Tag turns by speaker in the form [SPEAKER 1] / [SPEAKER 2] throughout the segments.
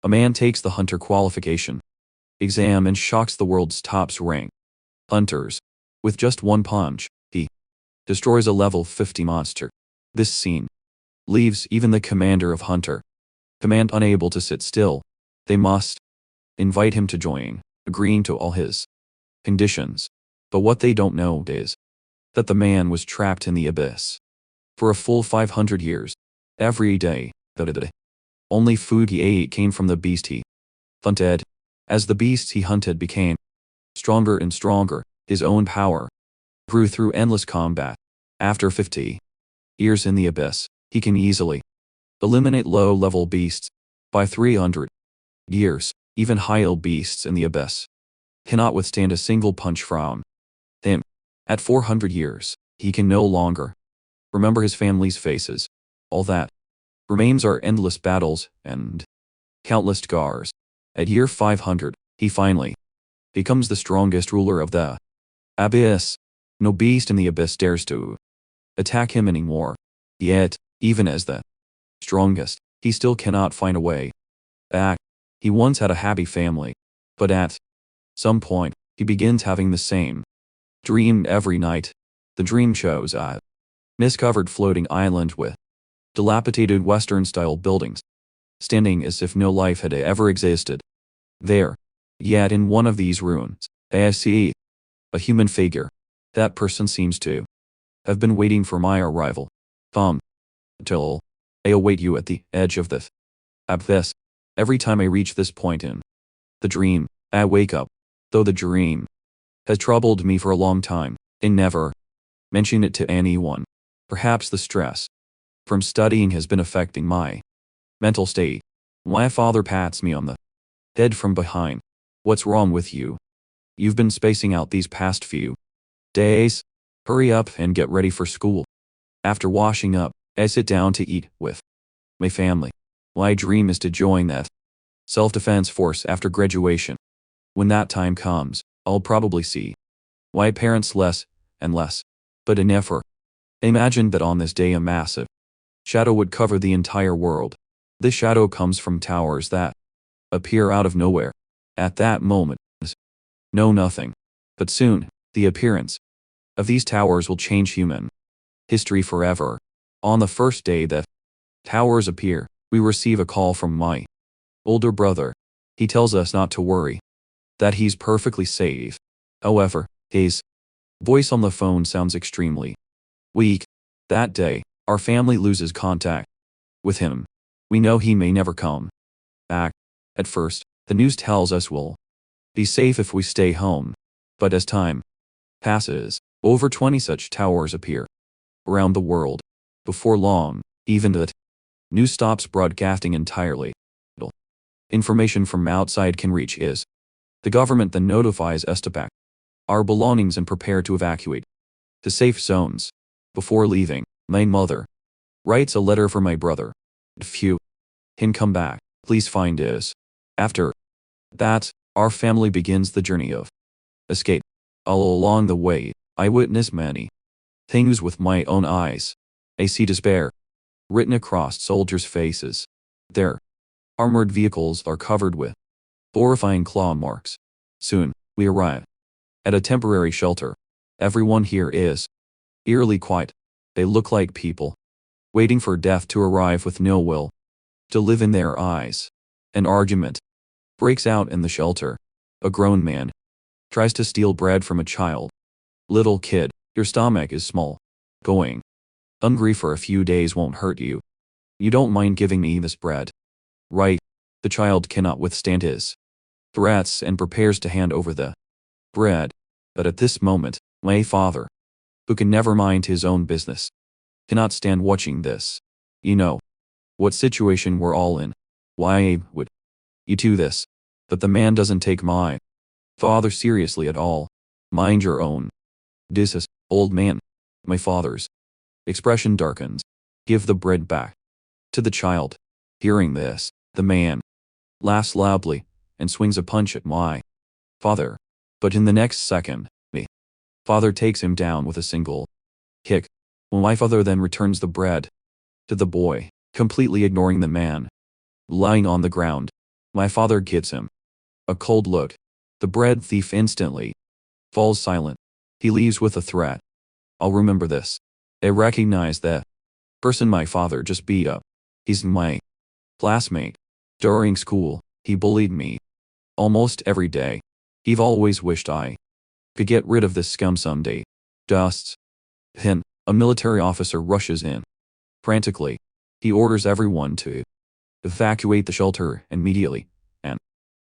[SPEAKER 1] A man takes the hunter qualification exam and shocks the world's top rank hunters. With just one punch, he destroys a level 50 monster. This scene leaves even the commander of Hunter Command unable to sit still. They must invite him to join, agreeing to all his conditions. But what they don't know is that the man was trapped in the abyss for a full 500 years. Every day, only food he ate came from the beast he hunted. As the beasts he hunted became stronger and stronger, his own power grew through endless combat. After 50 years in the abyss, he can easily eliminate low-level beasts. By 300 years, even high-level beasts in the abyss cannot withstand a single punch from him. At 400 years, he can no longer remember his family's faces. All that remains are endless battles and countless scars. At year 500, he finally becomes the strongest ruler of the abyss. No beast in the abyss dares to attack him anymore. Yet, even as the strongest, he still cannot find a way back. He once had a happy family, but at some point, he begins having the same dream every night. The dream shows a mist-covered floating island with dilapidated Western-style buildings, standing as if no life had ever existed there. Yet in one of these ruins, I see a human figure. That person seems to have been waiting for my arrival. Till I await you at the edge of the abyss. Every time I reach this point in the dream, I wake up. Though the dream has troubled me for a long time, I never mention it to anyone. Perhaps the stress from studying has been affecting my mental state. My father pats me on the head from behind. What's wrong with you? You've been spacing out these past few days. Hurry up and get ready for school. After washing up, I sit down to eat with my family. My dream is to join that self-defense force after graduation. When that time comes, I'll probably see my parents less and less. But I never imagined that on this day a massive shadow would cover the entire world. This shadow comes from towers that appear out of nowhere. At that moment, know nothing. But soon, the appearance of these towers will change human history forever. On the first day that towers appear, we receive a call from my older brother. He tells us not to worry, that he's perfectly safe. However, his voice on the phone sounds extremely weak. That day, our family loses contact with him. We know he may never come back. At first, the news tells us we'll be safe if we stay home. But as time passes, over 20 such towers appear around the world. Before long, even that news stops broadcasting entirely. Information from outside can reach is. The government then notifies us to pack our belongings and prepare to evacuate to safe zones. Before leaving, my mother writes a letter for my brother. If you can come back, please find us. After that, our family begins the journey of escape. All along the way, I witness many things with my own eyes. I see despair written across soldiers' faces. Their armored vehicles are covered with horrifying claw marks. Soon, we arrive at a temporary shelter. Everyone here is eerily quiet. They look like people waiting for death to arrive with no will to live in their eyes. An argument breaks out in the shelter. A grown man tries to steal bread from a child. Little kid, your stomach is small. Going hungry for a few days won't hurt you. You don't mind giving me this bread, right? The child cannot withstand his threats and prepares to hand over the bread. But at this moment, my father, who can never mind his own business, cannot stand watching this. You know what situation we're all in. Why would you do this? But the man doesn't take my father seriously at all. Mind your own business, old man. My father's expression darkens. Give the bread back to the child. Hearing this, the man laughs loudly and swings a punch at my father. But in the next second, my father takes him down with a single kick. My father then returns the bread to the boy, completely ignoring the man lying on the ground. My father gives him a cold look. The bread thief instantly falls silent. He leaves with a threat. I'll remember this. I recognize that person my father just beat up. He's my classmate. During school, he bullied me almost every day. He've always wished I could get rid of this scum someday. Dusts. Him. A military officer rushes in. Frantically, he orders everyone to evacuate the shelter immediately and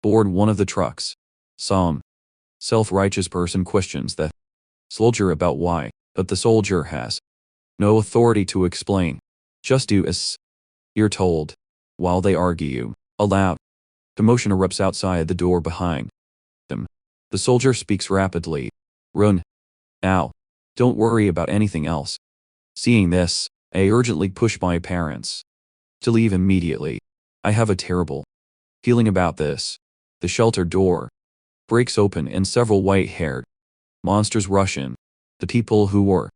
[SPEAKER 1] board one of the trucks. Some self-righteous person questions the soldier about why, but the soldier has no authority to explain. Just do as you're told. While they argue, a loud commotion erupts outside the door behind them. The soldier speaks rapidly. Run. Now. Don't worry about anything else. Seeing this, I urgently push my parents to leave immediately. I have a terrible feeling about this. The shelter door breaks open and several white-haired monsters rush in. The people who were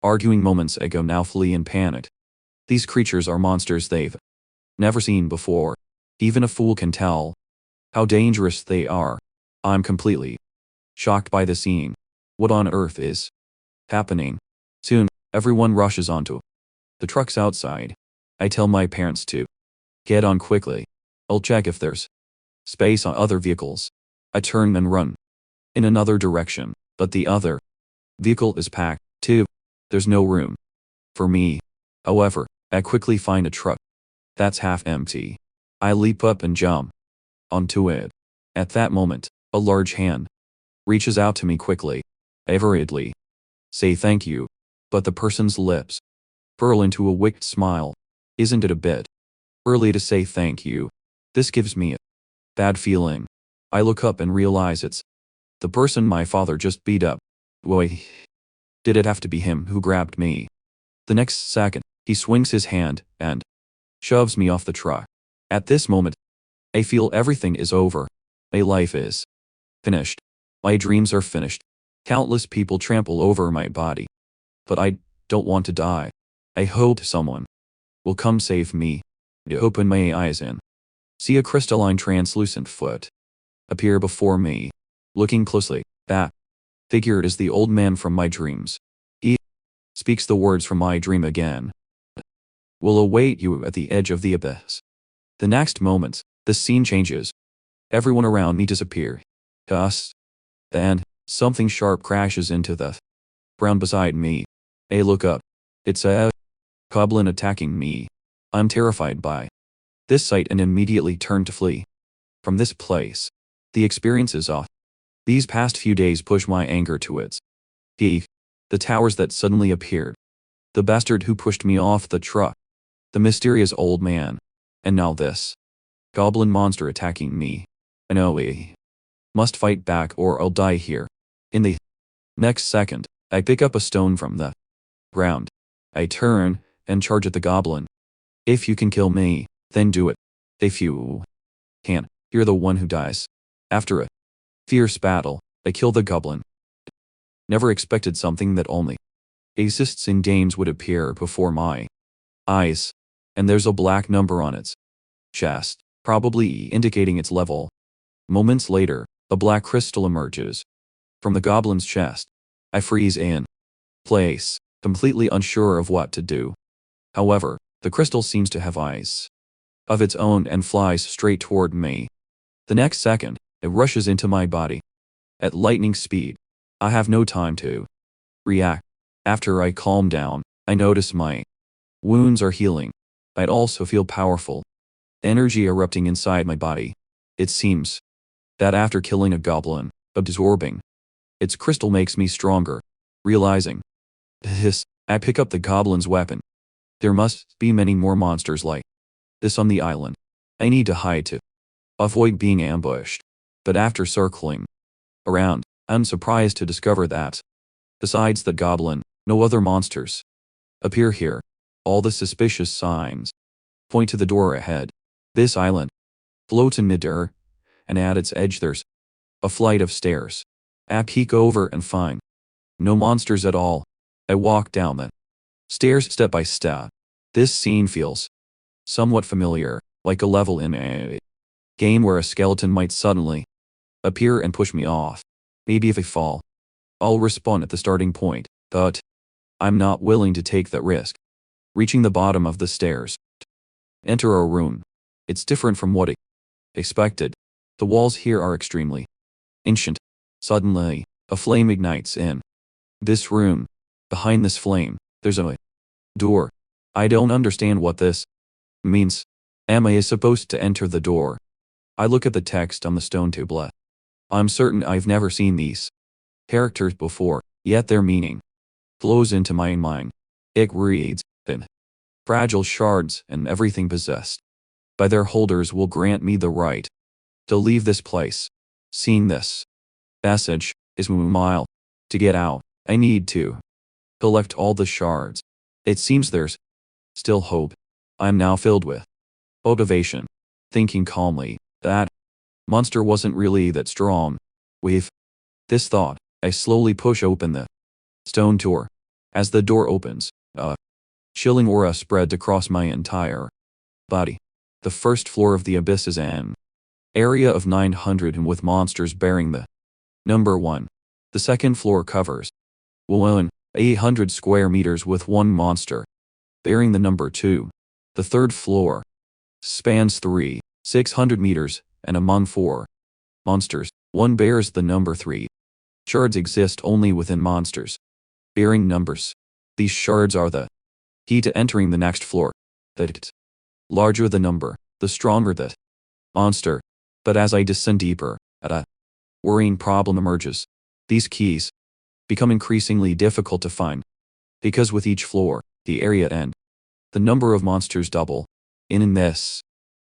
[SPEAKER 1] arguing moments ago now flee in panic. These creatures are monsters they've never seen before. Even a fool can tell how dangerous they are. I'm completely shocked by the scene. What on earth is happening? Soon, everyone rushes onto the trucks outside. I tell my parents to get on quickly. I'll check if there's space on other vehicles. I turn and run in another direction, but the other vehicle is packed too. There's no room for me. However, I quickly find a truck that's half empty. I leap up and jump onto it. At that moment, a large hand reaches out to me quickly. I hurriedly say thank you, but the person's lips curl into a wicked smile. Isn't it a bit early to say thank you? This gives me a bad feeling. I look up and realize it's the person my father just beat up. Boy, did it have to be him who grabbed me. The next second, he swings his hand and shoves me off the truck. At this moment, I feel everything is over. My life is finished. My dreams are finished. Countless people trample over my body. But I don't want to die. I hope someone will come save me. I open my eyes and see a crystalline translucent foot appear before me. Looking closely, that figure is the old man from my dreams. He speaks the words from my dream again. Will await you at the edge of the abyss. The next moment, the scene changes. Everyone around me disappear. Dust. Then, something sharp crashes into the ground beside me. I look up. It's a goblin attacking me. I'm terrified by this sight and immediately turn to flee from this place. The experiences of these past few days push my anger to its peak. The towers that suddenly appeared. The bastard who pushed me off the truck. The mysterious old man. And now this goblin monster attacking me. I know I must fight back or I'll die here. In the next second, I pick up a stone from the ground. I turn and charge at the goblin. If you can kill me, then do it. If you can't, you're the one who dies. After a fierce battle, I kill the goblin. Never expected something that only exists in games would appear before my eyes. And there's a black number on its chest, probably indicating its level. Moments later, a black crystal emerges from the goblin's chest. I freeze in place, completely unsure of what to do. However, the crystal seems to have eyes of its own and flies straight toward me. The next second, it rushes into my body at lightning speed. I have no time to react. After I calm down, I notice my wounds are healing. I'd also feel powerful energy erupting inside my body. It seems that after killing a goblin, absorbing its crystal makes me stronger. Realizing this, I pick up the goblin's weapon. There must be many more monsters like this on the island. I need to hide to avoid being ambushed. But after circling around, I'm surprised to discover that, besides the goblin, no other monsters appear here. All the suspicious signs point to the door ahead. This island floats in midair, and at its edge there's a flight of stairs. I peek over and find no monsters at all. I walk down the stairs step by step. This scene feels somewhat familiar, like a level in a Game where a skeleton might suddenly appear and push me off. Maybe if I fall, I'll respawn at the starting point, but I'm not willing to take that risk. Reaching the bottom of the stairs. Enter a room. It's different from what I expected. The walls here are extremely ancient. Suddenly, a flame ignites in this room. Behind this flame, there's a door. I don't understand what this means. Am I supposed to enter the door? I look at the text on the stone tablet. I'm certain I've never seen these characters before, yet their meaning flows into my mind. It reads, "In fragile shards and everything possessed by their holders will grant me the right to leave this place." Seeing this message is a mile. To get out, I need to collect all the shards. It seems there's still hope. I am now filled with motivation, thinking calmly that monster wasn't really that strong. With this thought, I slowly push open the stone door. As the door opens, a chilling aura spread across my entire body. The first floor of the abyss is an area of 900 and with monsters bearing the number 1. The second floor covers 800 square meters with one monster bearing the number 2. The third floor spans 600 meters, and among 4 monsters, one bears the number 3. Shards exist only within monsters bearing numbers. These shards are the key to entering the next floor. The larger the number, the stronger the monster. But as I descend deeper, a worrying problem emerges. These keys become increasingly difficult to find, because with each floor, the area and the number of monsters double. In this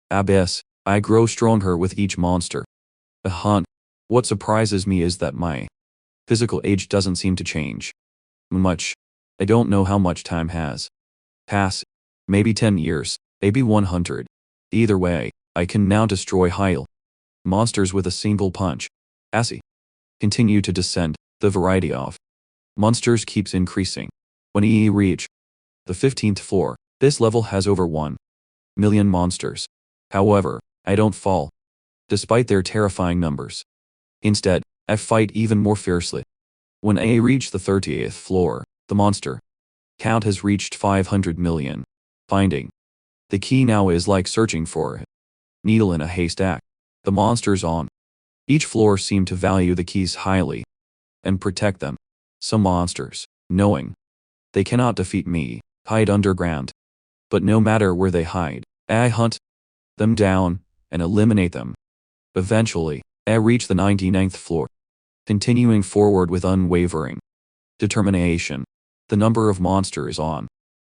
[SPEAKER 1] abyss, I grow stronger with each monster. A hunt. What surprises me is that my physical age doesn't seem to change much. I don't know how much time has passed. Maybe 10 years, maybe 100. Either way, I can now destroy high monsters with a single punch. As I continue to descend, the variety of monsters keeps increasing. When I reach the 15th floor, this level has over 1 million monsters. However, I don't fall, despite their terrifying numbers. Instead, I fight even more fiercely. When I reach the 30th floor, the monster count has reached 500 million. Finding the key now is like searching for a needle in a haystack. The monsters on each floor seem to value the keys highly and protect them. Some monsters, knowing they cannot defeat me, hide underground. But no matter where they hide, I hunt them down and eliminate them. Eventually, I reach the 99th floor, continuing forward with unwavering determination. The number of monsters on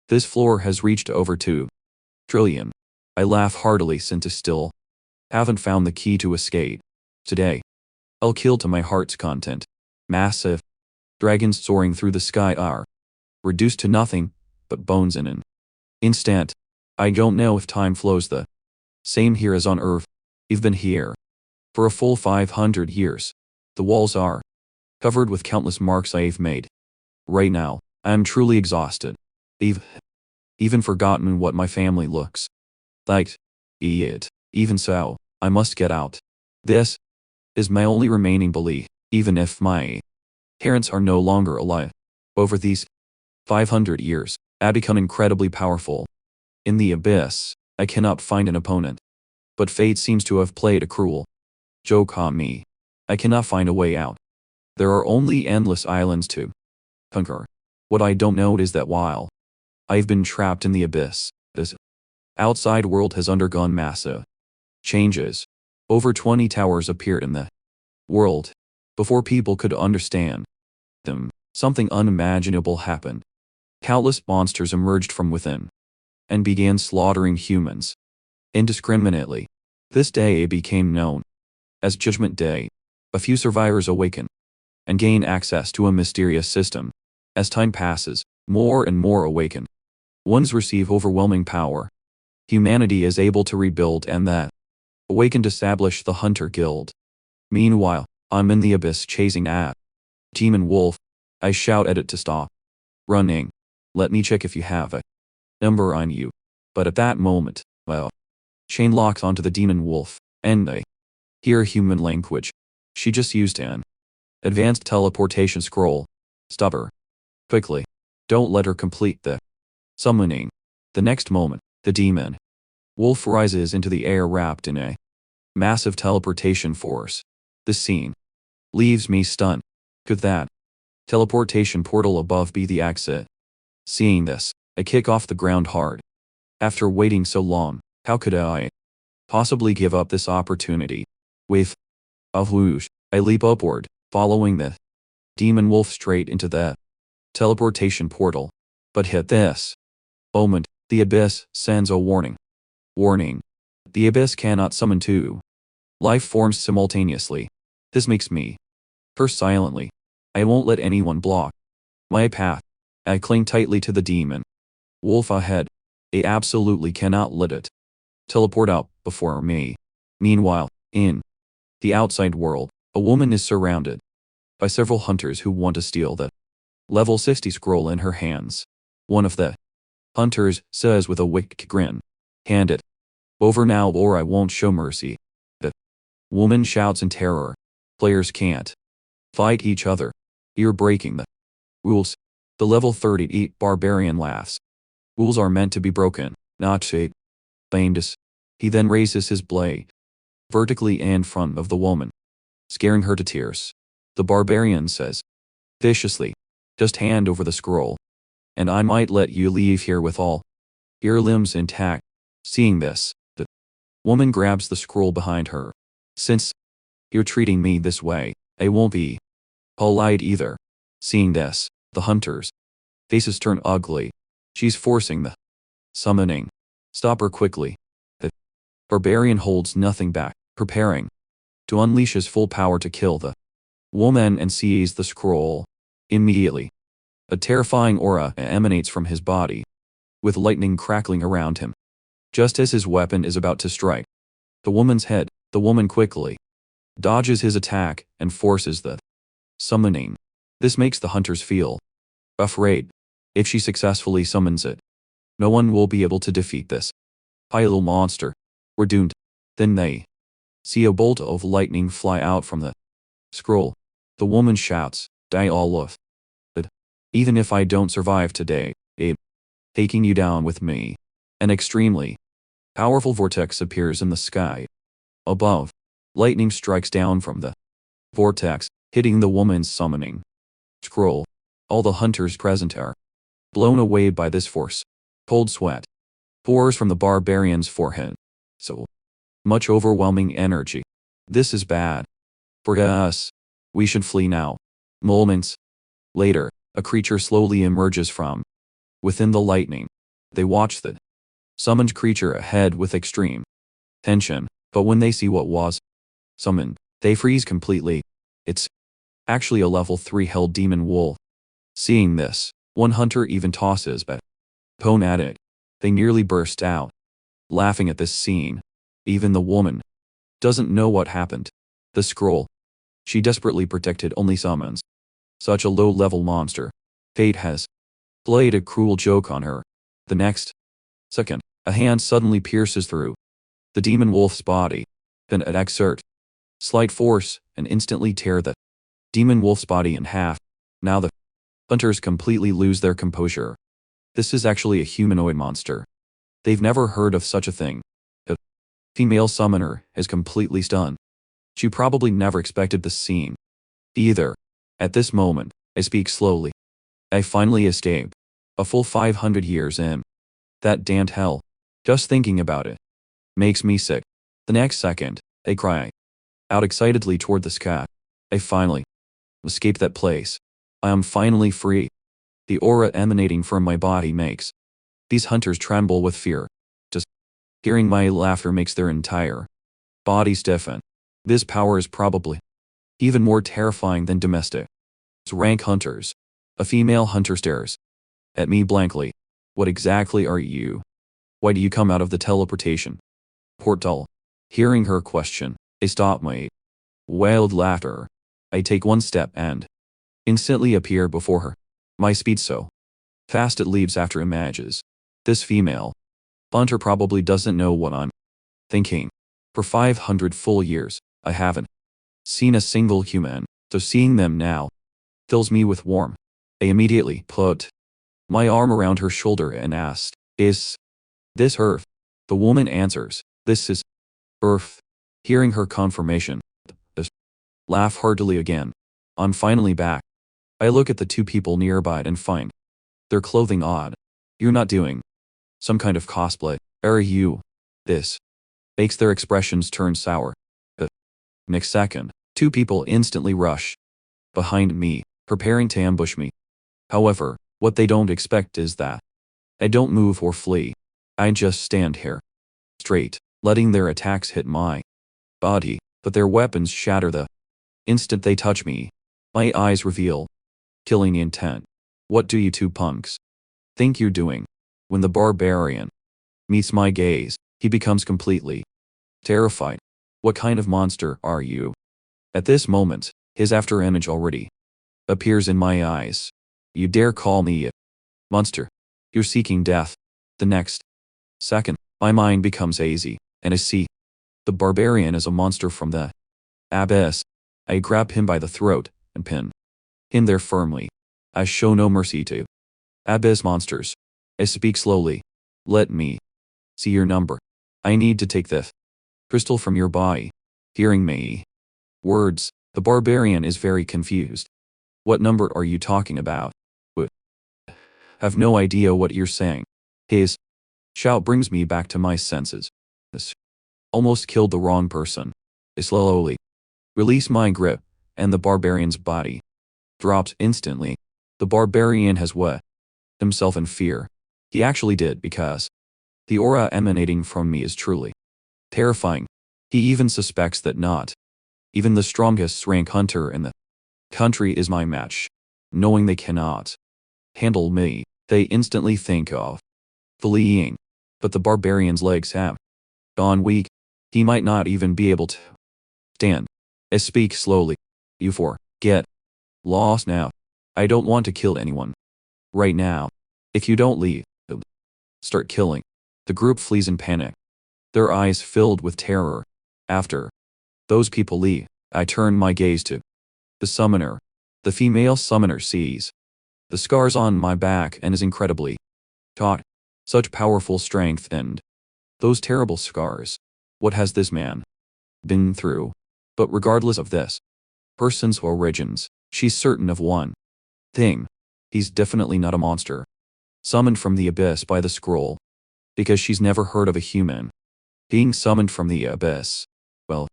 [SPEAKER 1] this floor has reached over 2 trillion. I laugh heartily since I still haven't found the key to escape. Today, I'll kill to my heart's content. Massive dragons soaring through the sky are reduced to nothing but bones in an instant. I don't know if time flows the same here as on Earth. We've been here for a full 500 years. The walls are covered with countless marks I've made. Right now, I am truly exhausted. I've even forgotten what my family looks like. Even so, I must get out. This is my only remaining belief, even if my parents are no longer alive. Over these 500 years, I've become incredibly powerful. In the abyss, I cannot find an opponent. But fate seems to have played a cruel joke on me. I cannot find a way out. There are only endless islands to conquer. What I don't know is that while I've been trapped in the abyss, this outside world has undergone massive changes. Over 20 towers appeared in the world. Before people could understand them, something unimaginable happened. Countless monsters emerged from within and began slaughtering humans indiscriminately. This day became known as Judgment Day. A few survivors awaken and gain access to a mysterious system. As time passes, more and more awaken. Ones receive overwhelming power. Humanity is able to rebuild, and that awakened establish the Hunter Guild. Meanwhile, I'm in the abyss chasing a demon wolf. I shout at it to stop running. Let me check if you have a number on you. But at that moment, chain locks onto the demon wolf. and they hear human language. She just used an advanced teleportation scroll. Stop her. Quickly. Don't let her complete the summoning. The next moment, the demon wolf rises into the air wrapped in a massive teleportation force. This scene leaves me stunned. Could that teleportation portal above be the exit? Seeing this, I kick off the ground hard. After waiting so long, how could I possibly give up this opportunity? With a whoosh, I leap upward, following the demon wolf straight into the teleportation portal. But hit this moment, the abyss sends a warning. Warning. The abyss cannot summon two life forms simultaneously. This makes me curse silently. I won't let anyone block my path. I cling tightly to the demon wolf ahead. I absolutely cannot let it teleport out before me. Meanwhile, in the outside world, a woman is surrounded by several hunters who want to steal the level 60 scroll in her hands. One of the hunters says with a wicked grin, "Hand it over now or I won't show mercy." The woman shouts in terror, "Players can't fight each other. You're breaking the rules." The level 38 barbarian laughs. Rules are meant to be broken, not shaped. Bandus. He then raises his blade vertically in front of the woman, scaring her to tears. The barbarian says viciously, "Just hand over the scroll, and I might let you leave here with all your limbs intact." Seeing this, the woman grabs the scroll behind her. "Since you're treating me this way, I won't be polite either." Seeing this, the hunters' faces turn ugly. She's forcing the summoning. Stop her quickly. The barbarian holds nothing back, preparing to unleash his full power to kill the woman and seize the scroll. Immediately, a terrifying aura emanates from his body, with lightning crackling around him. Just as his weapon is about to strike the woman's head, the woman quickly dodges his attack and forces the summoning. This makes the hunters feel afraid. If she successfully summons it, no one will be able to defeat this little monster. We're doomed. Then they see a bolt of lightning fly out from the scroll. The woman shouts, "Die all of it. Even if I don't survive today, I'm taking you down with me." An extremely powerful vortex appears in the sky above. Lightning strikes down from the vortex, hitting the woman's summoning scroll. All the hunters present are blown away by this force. Cold sweat pours from the barbarian's forehead. So much overwhelming energy. This is bad for us. We should flee now. Moments later, a creature slowly emerges from within the lightning. They watch the summoned creature ahead with extreme tension, but when they see what was summoned, they freeze completely. It's actually a level 3 hell demon wolf. Seeing this, one hunter even tosses a bone at it. They nearly burst out laughing at this scene. Even the woman doesn't know what happened. The scroll she desperately protected only summons such a low-level monster. Fate has played a cruel joke on her. The next second, a hand suddenly pierces through the demon wolf's body. Then it exert slight force and instantly tear the demon wolf's body in half. Now the hunters completely lose their composure. This is actually a humanoid monster. They've never heard of such a thing. A female summoner is completely stunned. She probably never expected this scene either. At this moment, I speak slowly. I finally escaped. A full 500 years in that damned hell. Just thinking about it makes me sick. The next second, I cry out excitedly toward the sky. I finally escaped that place. I am finally free. The aura emanating from my body makes these hunters tremble with fear. Just hearing my laughter makes their entire body stiffen. This power is probably even more terrifying than domestic rank hunters. A female hunter stares at me blankly. What exactly are you? Why do you come out of the teleportation portal? Hearing her question, I stop my wild laughter. I take one step and instantly appear before her. My speed so fast it leaps after images. This female hunter probably doesn't know what I'm thinking. For 500 full years, I haven't seen a single human, so seeing them now fills me with warmth. I immediately put my arm around her shoulder and asked, "Is this Earth?" The woman answers, "This is Earth." Hearing her confirmation, I laugh heartily again. I'm finally back. I look at the two people nearby and find their clothing odd. You're not doing some kind of cosplay, are you? This makes their expressions turn sour. The next second, two people instantly rush behind me, preparing to ambush me. However, what they don't expect is that I don't move or flee. I just stand here, straight, letting their attacks hit my body, but their weapons shatter the instant they touch me. My eyes reveal killing intent. What do you two punks think you're doing? When the barbarian meets my gaze, he becomes completely terrified. What kind of monster are you? At this moment, his after image already appears in my eyes. You dare call me a monster? You're seeking death. The next second, my mind becomes hazy, and I see the barbarian is a monster from the abyss. I grab him by the throat and pin him there firmly. I show no mercy to abyss monsters. I speak slowly. Let me see your number. I need to take the crystal from your body. Hearing me words, the barbarian is very confused. What number are you talking about? I have no idea what you're saying. His shout brings me back to my senses. This almost killed the wrong person. I slowly release my grip, and the barbarian's body drops instantly. The barbarian has wet himself in fear. He actually did, because the aura emanating from me is truly terrifying. He even suspects that not even the strongest rank hunter in the country is my match. Knowing they cannot handle me, they instantly think of fleeing. But the barbarian's legs have gone weak. He might not even be able to stand. I speak slowly. You four, get lost now. I don't want to kill anyone right now. If you don't leave, I'll start killing. The group flees in panic, their eyes filled with terror. After those people leave, I turn my gaze to the summoner. The female summoner sees the scars on my back and is incredibly shocked. Such powerful strength and those terrible scars. What has this man been through? But regardless of this person's origins, she's certain of one thing. He's definitely not a monster summoned from the abyss by the scroll, because she's never heard of a human being summoned from the abyss. Well,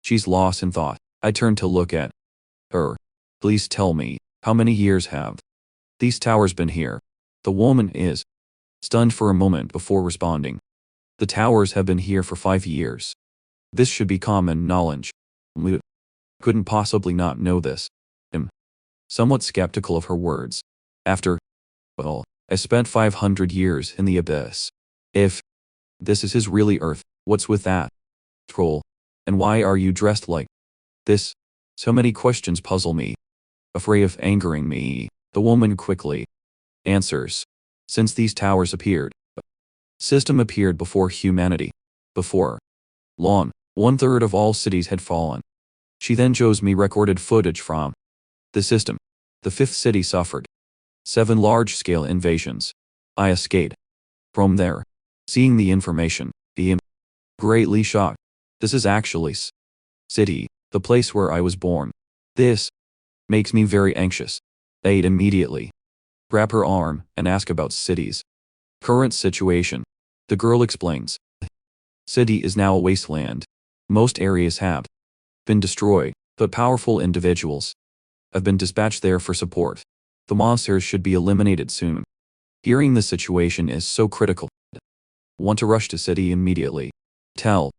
[SPEAKER 1] she's lost in thought. I turn to look at her. Please tell me, how many years have these towers been here? The woman is stunned for a moment before responding. The towers have been here for 5 years. This should be common knowledge. We couldn't possibly not know this. I'm somewhat skeptical of her words. After all, I spent 500 years in the abyss. If this is his really Earth, what's with that troll? And why are you dressed like this? So many questions puzzle me. Afraid of angering me, the woman quickly answers. Since these towers appeared, a system appeared before humanity. Before long, 1/3 of all cities had fallen. She then shows me recorded footage from the system. The 5th city suffered 7 large-scale invasions. I escaped from there. Seeing the information, I am greatly shocked. This is actually city, the place where I was born. This makes me very anxious. I'd immediately grab her arm and ask about city's current situation. The girl explains. City is now a wasteland. Most areas have been destroyed, but powerful individuals have been dispatched there for support. The monsters should be eliminated soon. Hearing the situation is so critical. Want to rush to city immediately. Tell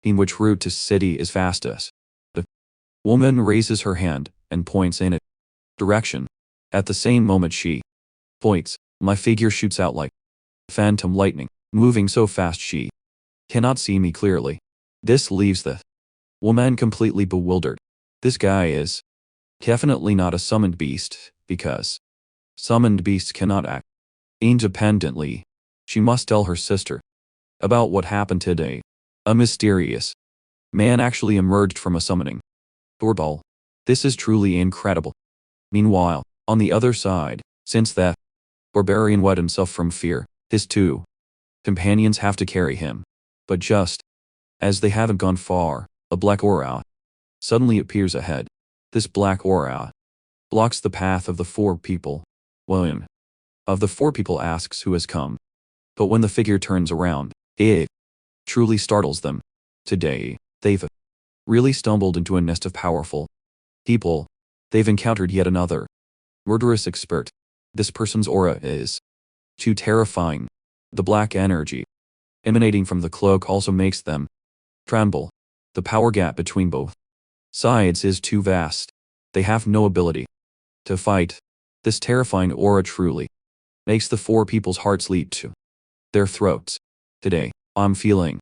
[SPEAKER 1] in which route to city is fastest. The woman raises her hand and points in a direction. At the same moment she points, my figure shoots out like phantom lightning, moving so fast she cannot see me clearly. This leaves the woman completely bewildered. This guy is definitely not a summoned beast, because summoned beasts cannot act independently. She must tell her sister about what happened today. A mysterious Man actually emerged from a summoning doorbell. This is truly incredible. Meanwhile, on the other side, since that barbarian wet himself from fear, his two companions have to carry him. But just as they haven't gone far, a black aura suddenly appears ahead. This black aura blocks the path of the four people. One of the four people asks who has come. But when the figure turns around, it truly startles them. Today, they've really stumbled into a nest of powerful people. They've encountered yet another murderous expert. This person's aura is too terrifying. The black energy emanating from the cloak also makes them tremble. The power gap between both sides is too vast. They have no ability to fight. This terrifying aura truly makes the four people's hearts leap to their throats. Today, I'm feeling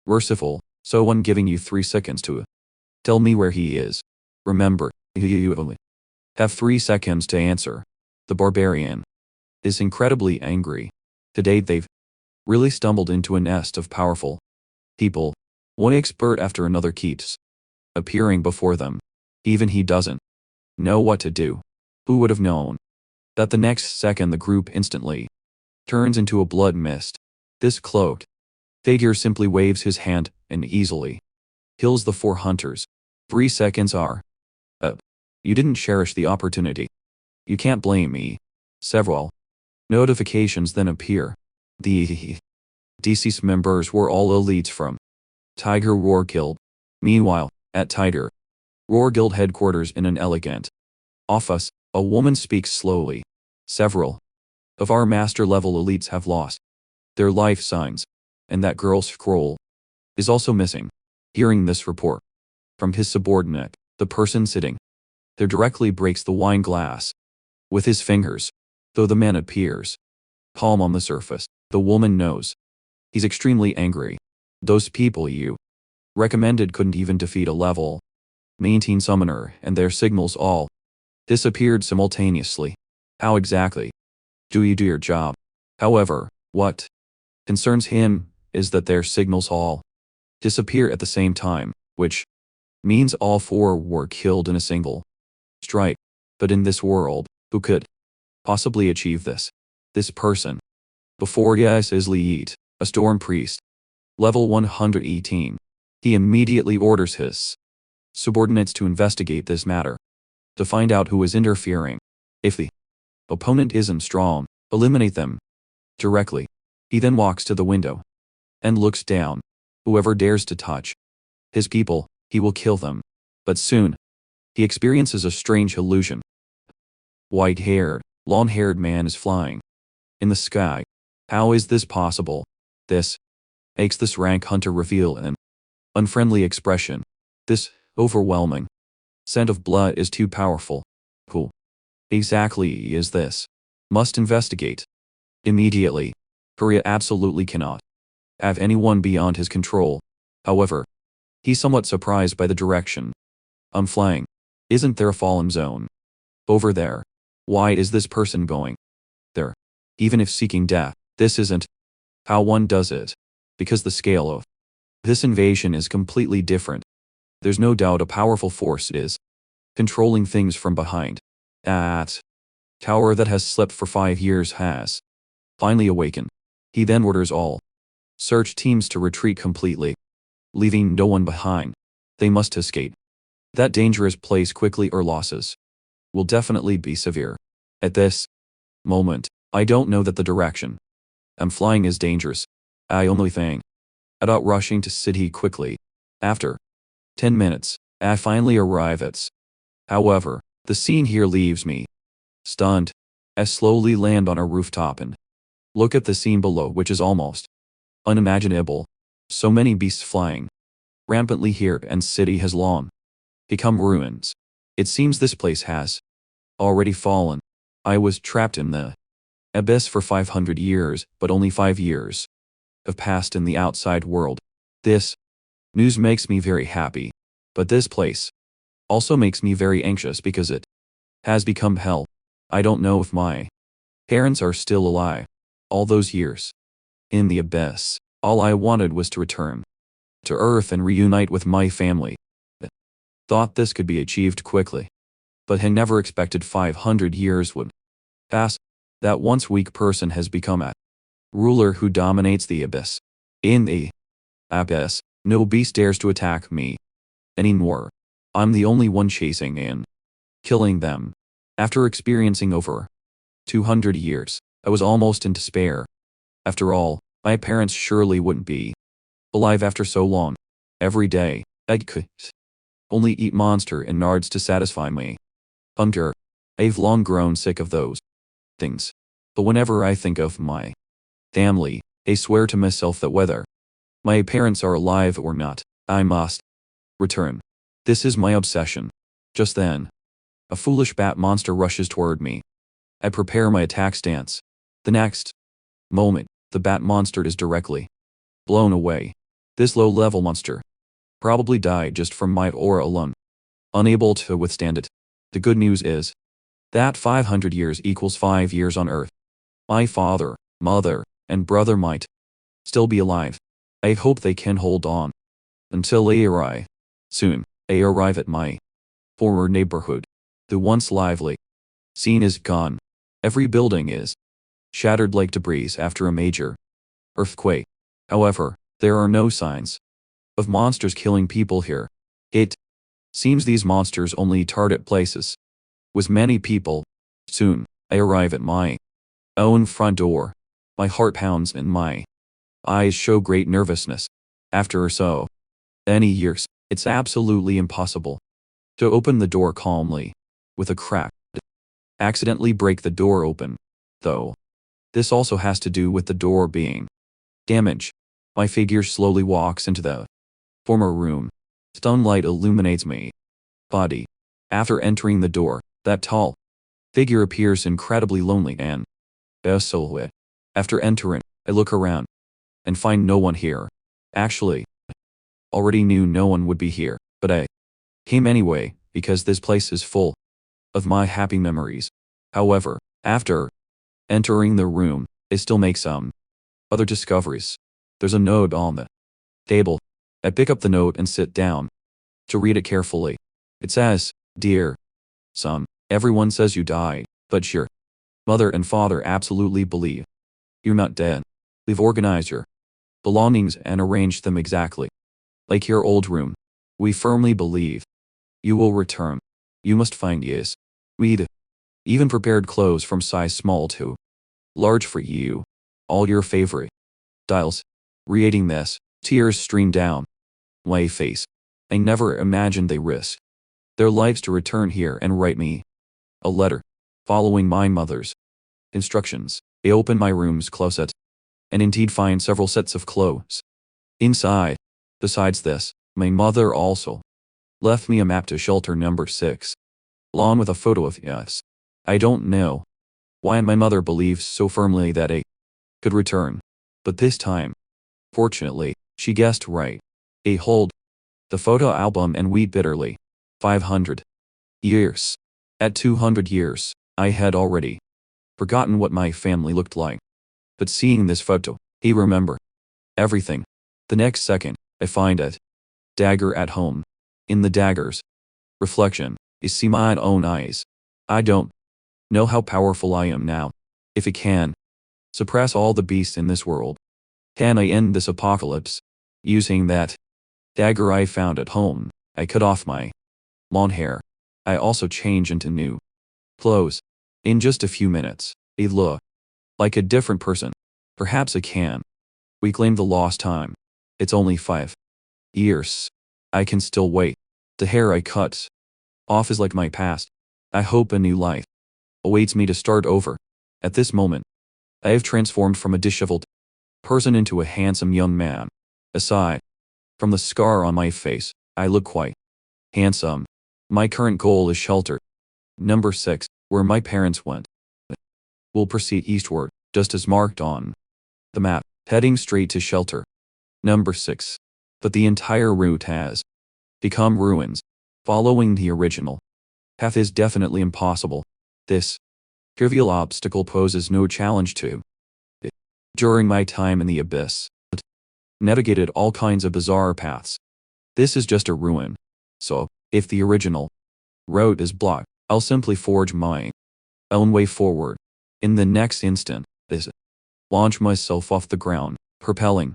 [SPEAKER 1] merciful, so I'm giving you 3 seconds to tell me where he is. Remember, you only have 3 seconds to answer. The barbarian is incredibly angry. Today they've really stumbled into a nest of powerful people. One expert after another keeps appearing before them. Even he doesn't know what to do. Who would have known that the next second the group instantly turns into a blood mist? This cloaked figure simply waves his hand and easily kills the 4 hunters. 3 seconds are up. You didn't cherish the opportunity. You can't blame me. Several notifications then appear. The deceased members were all elites from Tiger Roar Guild. Meanwhile, at Tiger Roar Guild headquarters in an elegant office, a woman speaks slowly. Several of our master-level elites have lost their life signs, and that girl's scroll is also missing. Hearing this report from his subordinate, the person sitting there directly breaks the wine glass with his fingers. Though the man appears calm on the surface, the woman knows he's extremely angry. Those people you recommended couldn't even defeat a level 19 summoner, and their signals all disappeared simultaneously. How exactly do you do your job? However, what concerns him is that their signals all disappear at the same time, which means all 4 were killed in a single strike. But in this world, who could possibly achieve this? This person. Before yes is Liit, a storm priest. Level 118. He immediately orders his subordinates to investigate this matter, to find out who is interfering. If the opponent isn't strong, eliminate them directly. He then walks to the window and looks down. Whoever dares to touch his people, he will kill them. But soon, he experiences a strange illusion. White-haired, long-haired man is flying in the sky. How is this possible? This makes this rank hunter reveal an unfriendly expression. This overwhelming scent of blood is too powerful. Who exactly is this? Must investigate immediately. Korea absolutely cannot have anyone beyond his control. However, he's somewhat surprised by the direction I'm flying. Isn't there a fallen zone over there? Why is this person going there? Even if seeking death, this isn't how one does it. Because the scale of this invasion is completely different. There's no doubt a powerful force is controlling things from behind. That tower that has slept for 5 years has finally awakened. He then orders all search teams to retreat completely, leaving no one behind. They must escape that dangerous place quickly or losses will definitely be severe. At this moment, I don't know that the direction I'm flying is dangerous. I only think about rushing to city quickly. After 10 minutes, I finally arrive at. However, the scene here leaves me stunned. I slowly land on a rooftop and look at the scene below, which is almost unimaginable. So many beasts flying rampantly here, and city has long become ruins. It seems this place has already fallen. I was trapped in the abyss for 500 years, but only 5 years have passed in the outside world. This news makes me very happy, but this place also makes me very anxious because it has become hell. I don't know if my parents are still alive. All those years in the abyss, all I wanted was to return to Earth and reunite with my family. Thought this could be achieved quickly, but had never expected 500 years would pass. That once weak person has become a ruler who dominates the abyss. In the abyss, no beast dares to attack me anymore. I'm the only one chasing and killing them. After experiencing over 200 years, I was almost in despair. After all, my parents surely wouldn't be alive after so long. Every day, I could only eat monster and nards to satisfy me hunger. I've long grown sick of those things. But whenever I think of my family, I swear to myself that whether my parents are alive or not, I must return. This is my obsession. Just then, a foolish bat monster rushes toward me. I prepare my attack stance. The next moment, the bat monster is directly blown away. This low-level monster probably died just from my aura alone, unable to withstand it. The good news is that 500 years equals 5 years on Earth. My father, mother, and brother might still be alive. I hope they can hold on until they arrive. Soon, I arrive at my former neighborhood. The once lively scene is gone. Every building is shattered like debris after a major earthquake. However, there are no signs of monsters killing people here. It seems these monsters only target places with many people. Soon, I arrive at my own front door. My heart pounds and my eyes show great nervousness. After so many years, it's absolutely impossible to open the door calmly. With a crack, accidentally break the door open, though. This also has to do with the door being damaged. My figure slowly walks into the former room. Sunlight illuminates me body. After entering the door, that tall figure appears incredibly lonely and desolate. After entering, I look around and find no one here. Actually, already knew no one would be here, but I came anyway because this place is full of my happy memories. However, after entering the room, I still make some other discoveries. There's a note on the table. I pick up the note and sit down to read it carefully. It says, "Dear son, everyone says you died, but your mother and father absolutely believe you're not dead. We've organized your belongings and arranged them exactly like your old room. We firmly believe you will return. You must find yes. We'd even prepared clothes from size small to large for you. All your favorite styles." Reading this, tears stream down my face. I never imagined they risked their lives to return here and write me a letter. Following my mother's instructions, I open my room's closet and indeed find several sets of clothes inside. Besides this, my mother also left me a map to shelter number 6, along with a photo of us. I don't know why my mother believes so firmly that I could return, but this time, fortunately, she guessed right. I hold the photo album and weep bitterly. 500 years. At 200 years, I had already forgotten what my family looked like. But seeing this photo, I remember everything. The next second, I find a dagger at home. In the dagger's reflection, I see my own eyes. I don't know how powerful I am now. If I can suppress all the beasts in this world, can I end this apocalypse? Using that dagger I found at home, I cut off my long hair. I also change into new clothes. In just a few minutes, I look like a different person. Perhaps I can reclaim the lost time. It's only 5 years. I can still wait. The hair I cut off is like my past. I hope a new life awaits me to start over. At this moment, I have transformed from a disheveled person into a handsome young man. Aside from the scar on my face, I look quite handsome. My current goal is shelter number 6, where my parents went. We'll proceed eastward, just as marked on the map, heading straight to shelter number 6. But the entire route has become ruins. Following the original path is definitely impossible. This trivial obstacle poses no challenge to it. During my time in the abyss, navigated all kinds of bizarre paths. This is just a ruin. So, if the original road is blocked, I'll simply forge my own way forward. In the next instant, this launch myself off the ground, propelling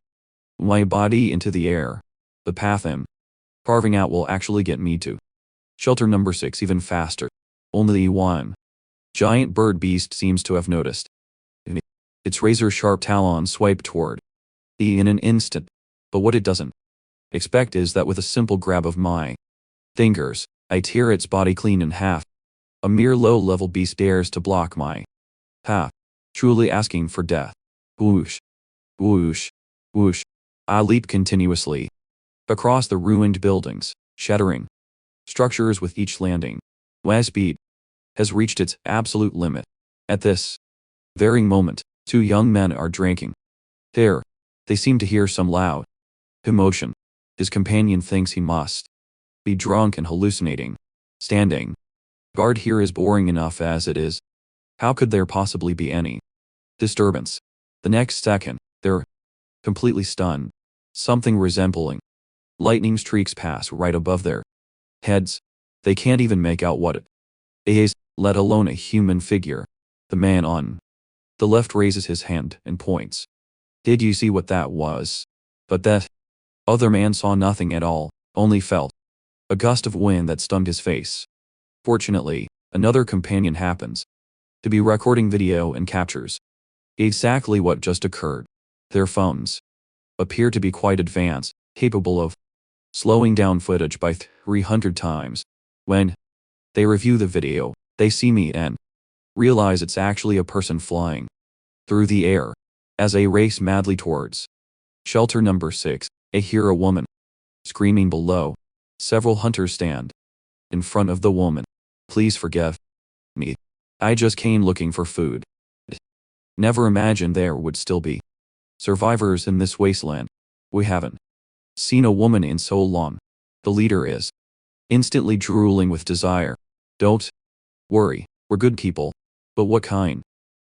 [SPEAKER 1] my body into the air. The path I'm carving out will actually get me to shelter number 6 even faster. Only one giant bird beast seems to have noticed. Its razor-sharp talons swipe toward me in an instant, but what it doesn't expect is that with a simple grab of my fingers, I tear its body clean in half. A mere low-level beast dares to block my path, truly asking for death. Whoosh, whoosh, whoosh. I leap continuously across the ruined buildings, shattering structures with each landing. My speed has reached its absolute limit. At this very moment, 2 young men are drinking. There, they seem to hear some loud commotion. His companion thinks he must be drunk and hallucinating. Standing guard here is boring enough as it is. How could there possibly be any disturbance? The next second, they're completely stunned. Something resembling lightning streaks pass right above their heads. They can't even make out what it is, let alone a human figure. The man on the left raises his hand and points. Did you see what that was? But that other man saw nothing at all, only felt a gust of wind that stung his face. Fortunately, another companion happens to be recording video and captures exactly what just occurred. Their phones appear to be quite advanced, capable of slowing down footage by 300 times. When they review the video, they see me and realize it's actually a person flying through the air. As I race madly towards shelter number 6, I hear a woman screaming below. Several hunters stand in front of the woman. Please forgive me. I just came looking for food. Never imagined there would still be survivors in this wasteland. We haven't seen a woman in so long. The leader is instantly drooling with desire. Don't worry, we're good people. But what kind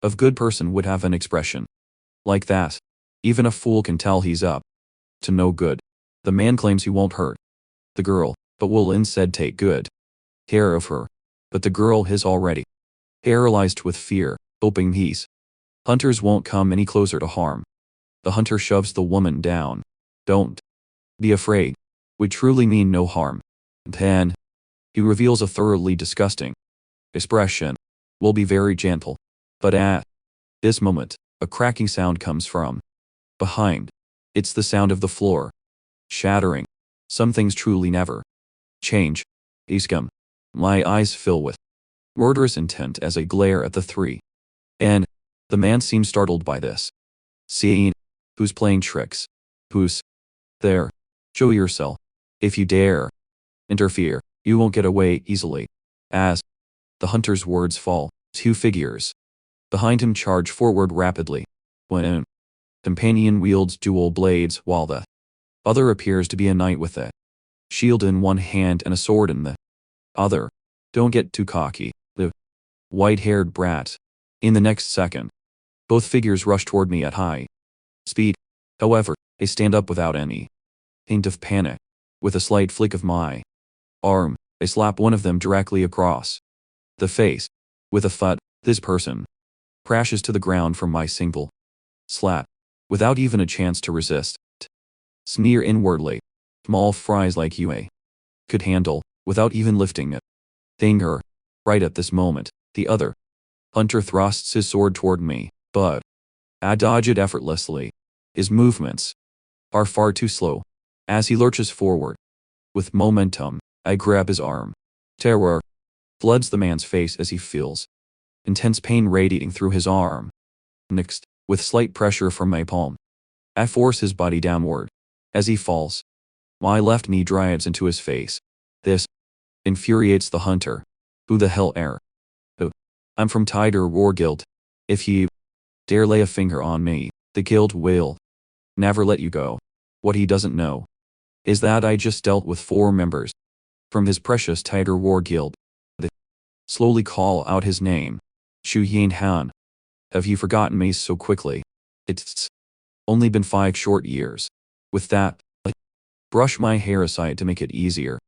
[SPEAKER 1] of good person would have an expression like that? Even a fool can tell he's up to no good. The man claims he won't hurt the girl, but will instead take good care of her. But the girl is already paralyzed with fear, hoping these hunters won't come any closer to harm. The hunter shoves the woman down. Don't be afraid. We truly mean no harm. Then he reveals a thoroughly disgusting expression. We'll be very gentle. But at this moment, a cracking sound comes from behind. It's the sound of the floor shattering. Some things truly never change. Scum. My eyes fill with murderous intent as I glare at the 3. And the man seems startled by this scene. Who's playing tricks? Who's there? Show yourself. If you dare interfere, you won't get away easily. As the hunter's words fall, 2 figures behind him charge forward rapidly. One companion wields dual blades while the other appears to be a knight with a shield in one hand and a sword in the other. Don't get too cocky, the white-haired brat. In the next second, both figures rush toward me at high speed. However, I stand up without any hint of panic. With a slight flick of my arm, I slap one of them directly across the face. With a thud, this person crashes to the ground from my single slap, without even a chance to resist. Sneer inwardly. Small fries like you could handle, without even lifting a finger. Right at this moment, the other hunter thrusts his sword toward me, but I dodge it effortlessly. His movements are far too slow. As he lurches forward with momentum, I grab his arm. Terror floods the man's face as he feels intense pain radiating through his arm. Next, with slight pressure from my palm, I force his body downward. As he falls, my left knee drives into his face. This infuriates the hunter. Who the hell are you? I'm from Tiger War Guild. If you dare lay a finger on me, the guild will never let you go. What he doesn't know is that I just dealt with 4 members from his precious Tiger War Guild. They slowly call out his name. Shu Yin Han. Have you forgotten me so quickly? It's only been 5 short years. With that, I brush my hair aside to make it easier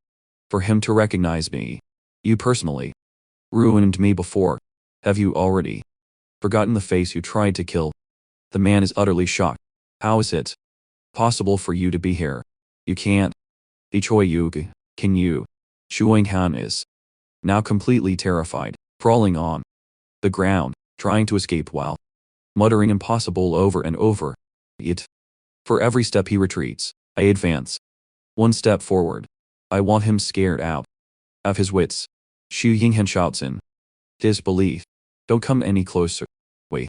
[SPEAKER 1] for him to recognize me. You personally ruined me before. Have you already forgotten the face you tried to kill? The man is utterly shocked. How is it possible for you to be here? You can't. Choi Yuki, can you? Shuang Han is now completely terrified, crawling on the ground, trying to escape while muttering impossible over and over. It. For every step he retreats, I advance one step forward. I want him scared out of his wits. Xu Yinghan shouts in disbelief. Don't come any closer. Wait.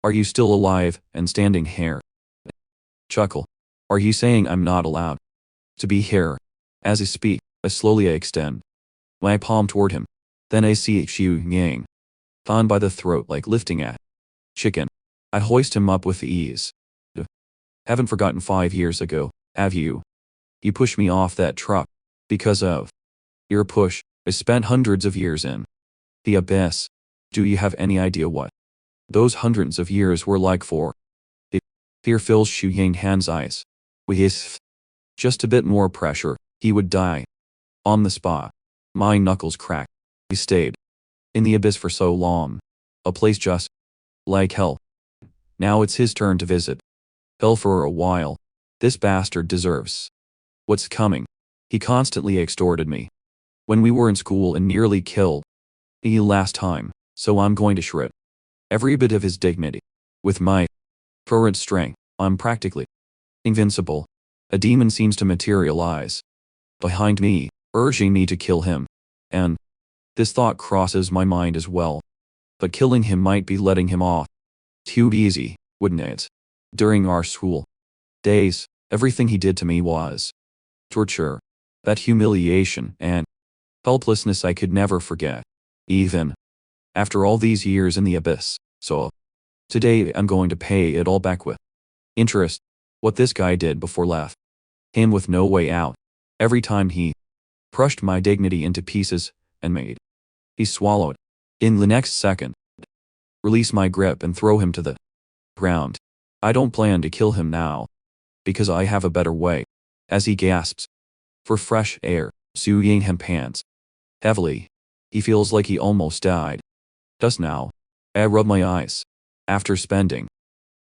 [SPEAKER 1] Are you still alive and standing here? Chuckle. Are you saying I'm not allowed to be here? As I speak, I slowly extend my palm toward him. Then I see Xu Yang on by the throat like lifting a chicken. I hoist him up with ease. Haven't forgotten 5 years ago, have you? You pushed me off that truck. Because of your push, I spent hundreds of years in the abyss. Do you have any idea what those hundreds of years were like for? The fear fills Xu Yanghan's eyes. With just a bit more pressure, he would die. On the spot. My knuckles cracked. He stayed in the abyss for so long. A place just like hell. Now it's his turn to visit hell for a while. This bastard deserves what's coming. He constantly extorted me when we were in school and nearly killed me last time, so I'm going to shred every bit of his dignity. With my current strength, I'm practically invincible. A demon seems to materialize behind me, urging me to kill him. And this thought crosses my mind as well. But killing him might be letting him off too easy, wouldn't it? During our school days, everything he did to me was torture. That humiliation and helplessness I could never forget, even after all these years in the abyss. So today I'm going to pay it all back with interest. What this guy did before left him with no way out. Every time he crushed my dignity into pieces and made he swallowed. In the next second, release my grip and throw him to the ground. I don't plan to kill him now, because I have a better way. As he gasps for fresh air, Xu Yinghan pants heavily. He feels like he almost died. Just now, I rub my eyes. After spending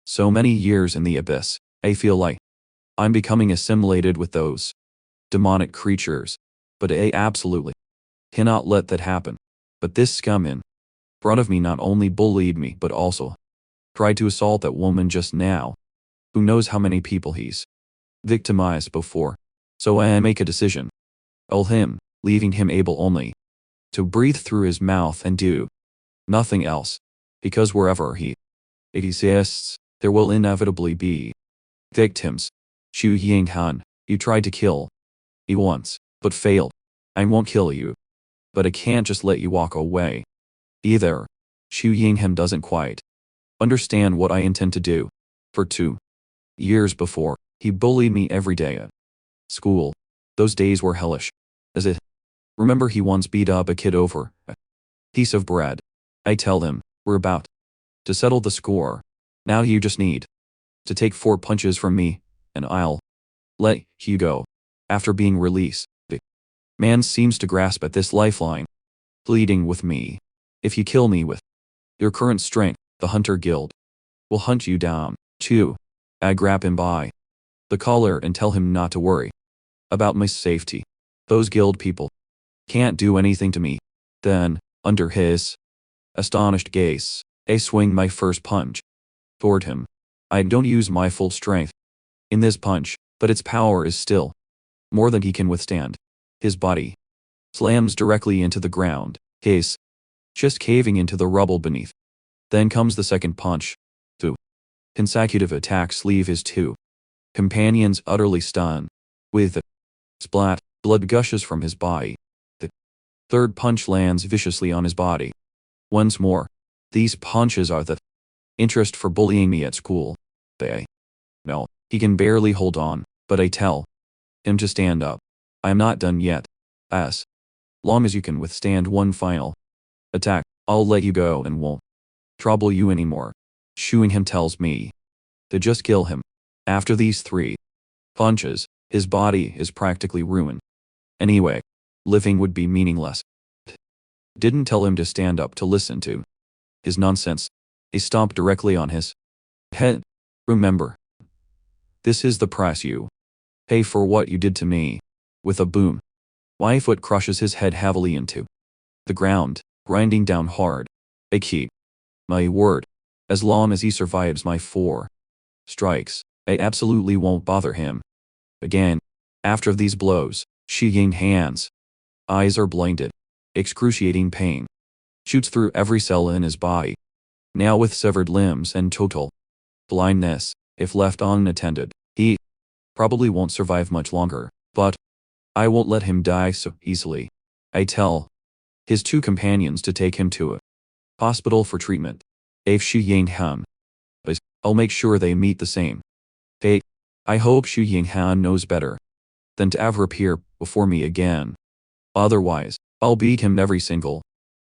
[SPEAKER 1] so many years in the abyss, I feel like I'm becoming assimilated with those demonic creatures. But I absolutely cannot let that happen. But this scum in front of me not only bullied me but also tried to assault that woman just now. Who knows how many people he's victimized before. So I make a decision. I'll him, leaving him able only to breathe through his mouth and do nothing else. Because wherever he exists, there will inevitably be victims. Xu Yinghan, you tried to kill me once, but failed. I won't kill you. But I can't just let you walk away either. Xu Yinghan doesn't quite understand what I intend to do. For 2 years before, he bullied me every day at school. Those days were hellish. As it. Remember he once beat up a kid over a piece of bread. I tell him, we're about to settle the score. Now you just need to take 4 punches from me, and I'll let you go. After being released, the man seems to grasp at this lifeline, pleading with me. If you kill me with your current strength, the Hunter Guild will hunt you down, too. I grab him by the collar and tell him not to worry about my safety. Those guild people can't do anything to me. Then, under his astonished gaze, I swing my first punch toward him. I don't use my full strength in this punch, but its power is still more than he can withstand. His body slams directly into the ground, his chest caving into the rubble beneath. Then comes the second punch. 2 consecutive attacks leave his 2 companions utterly stunned. With a splat, blood gushes from his body. The third punch lands viciously on his body. Once more, these punches are the interest for bullying me at school. No, he can barely hold on, but I tell him to stand up. I am not done yet. As long as you can withstand one final attack, I'll let you go and won't trouble you anymore. Xu Yinghan tells me to just kill him. After these 3 punches, his body is practically ruined. Anyway, living would be meaningless. Didn't tell him to stand up to listen to his nonsense. He stomped directly on his head. Remember, this is the price you pay for what you did to me. With a boom, my foot crushes his head heavily into the ground, grinding down hard. I keep my word. As long as he survives my 4 strikes, I absolutely won't bother him again. After these blows, Shi Ying hands, eyes are blinded. Excruciating pain shoots through every cell in his body. Now with severed limbs and total blindness, if left unattended, he probably won't survive much longer. But I won't let him die so easily. I tell his 2 companions to take him to a hospital for treatment. If Xu Yinghan is, I'll make sure they meet the same fate. I hope Xu Yinghan knows better than to ever appear before me again. Otherwise, I'll beat him every single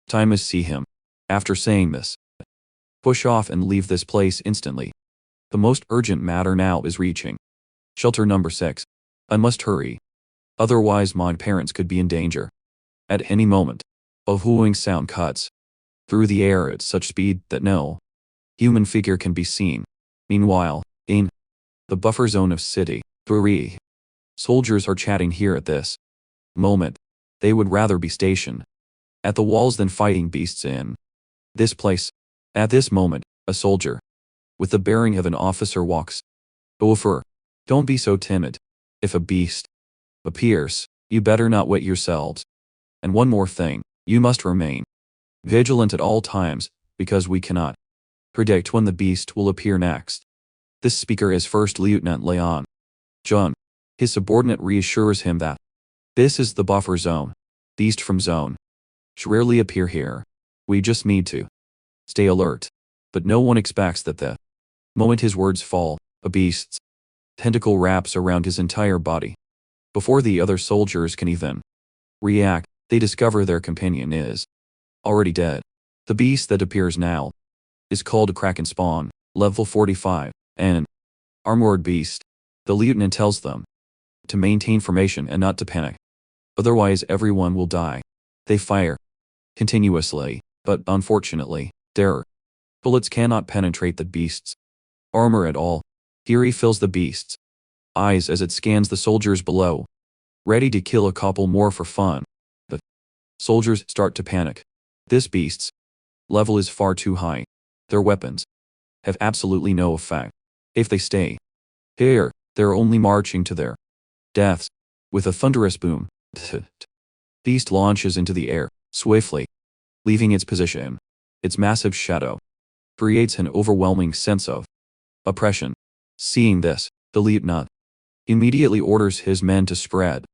[SPEAKER 1] time I see him. After saying this, push off and leave this place instantly. The most urgent matter now is reaching shelter number 6. I must hurry. Otherwise my parents could be in danger. At any moment, a hooting sound cuts through the air at such speed that no human figure can be seen. Meanwhile, in the buffer zone of City 3, soldiers are chatting here at this moment. They would rather be stationed at the walls than fighting beasts in this place. At this moment, a soldier with the bearing of an officer walks over. Don't be so timid. If a beast appears, you better not wet yourselves. And one more thing, you must remain vigilant at all times, because we cannot predict when the beast will appear next. This speaker is First Lieutenant Leon Jun. His subordinate reassures him that this is the buffer zone. Beast from zone should rarely appear here. We just need to stay alert. But no one expects that the moment his words fall, a beast's tentacle wraps around his entire body. Before the other soldiers can even react, they discover their companion is already dead. The beast that appears now is called a Kraken Spawn, level 45, an armored beast. The lieutenant tells them to maintain formation and not to panic. Otherwise everyone will die. They fire continuously, but unfortunately, their bullets cannot penetrate the beast's armor at all. Fury fills the beast's eyes as it scans the soldiers below, ready to kill a couple more for fun. The soldiers start to panic. This beast's level is far too high. Their weapons have absolutely no effect. If they stay here, they're only marching to their deaths. With a thunderous boom, beast launches into the air, swiftly, leaving its position. Its massive shadow creates an overwhelming sense of oppression. Seeing this, the lieutenant immediately orders his men to spread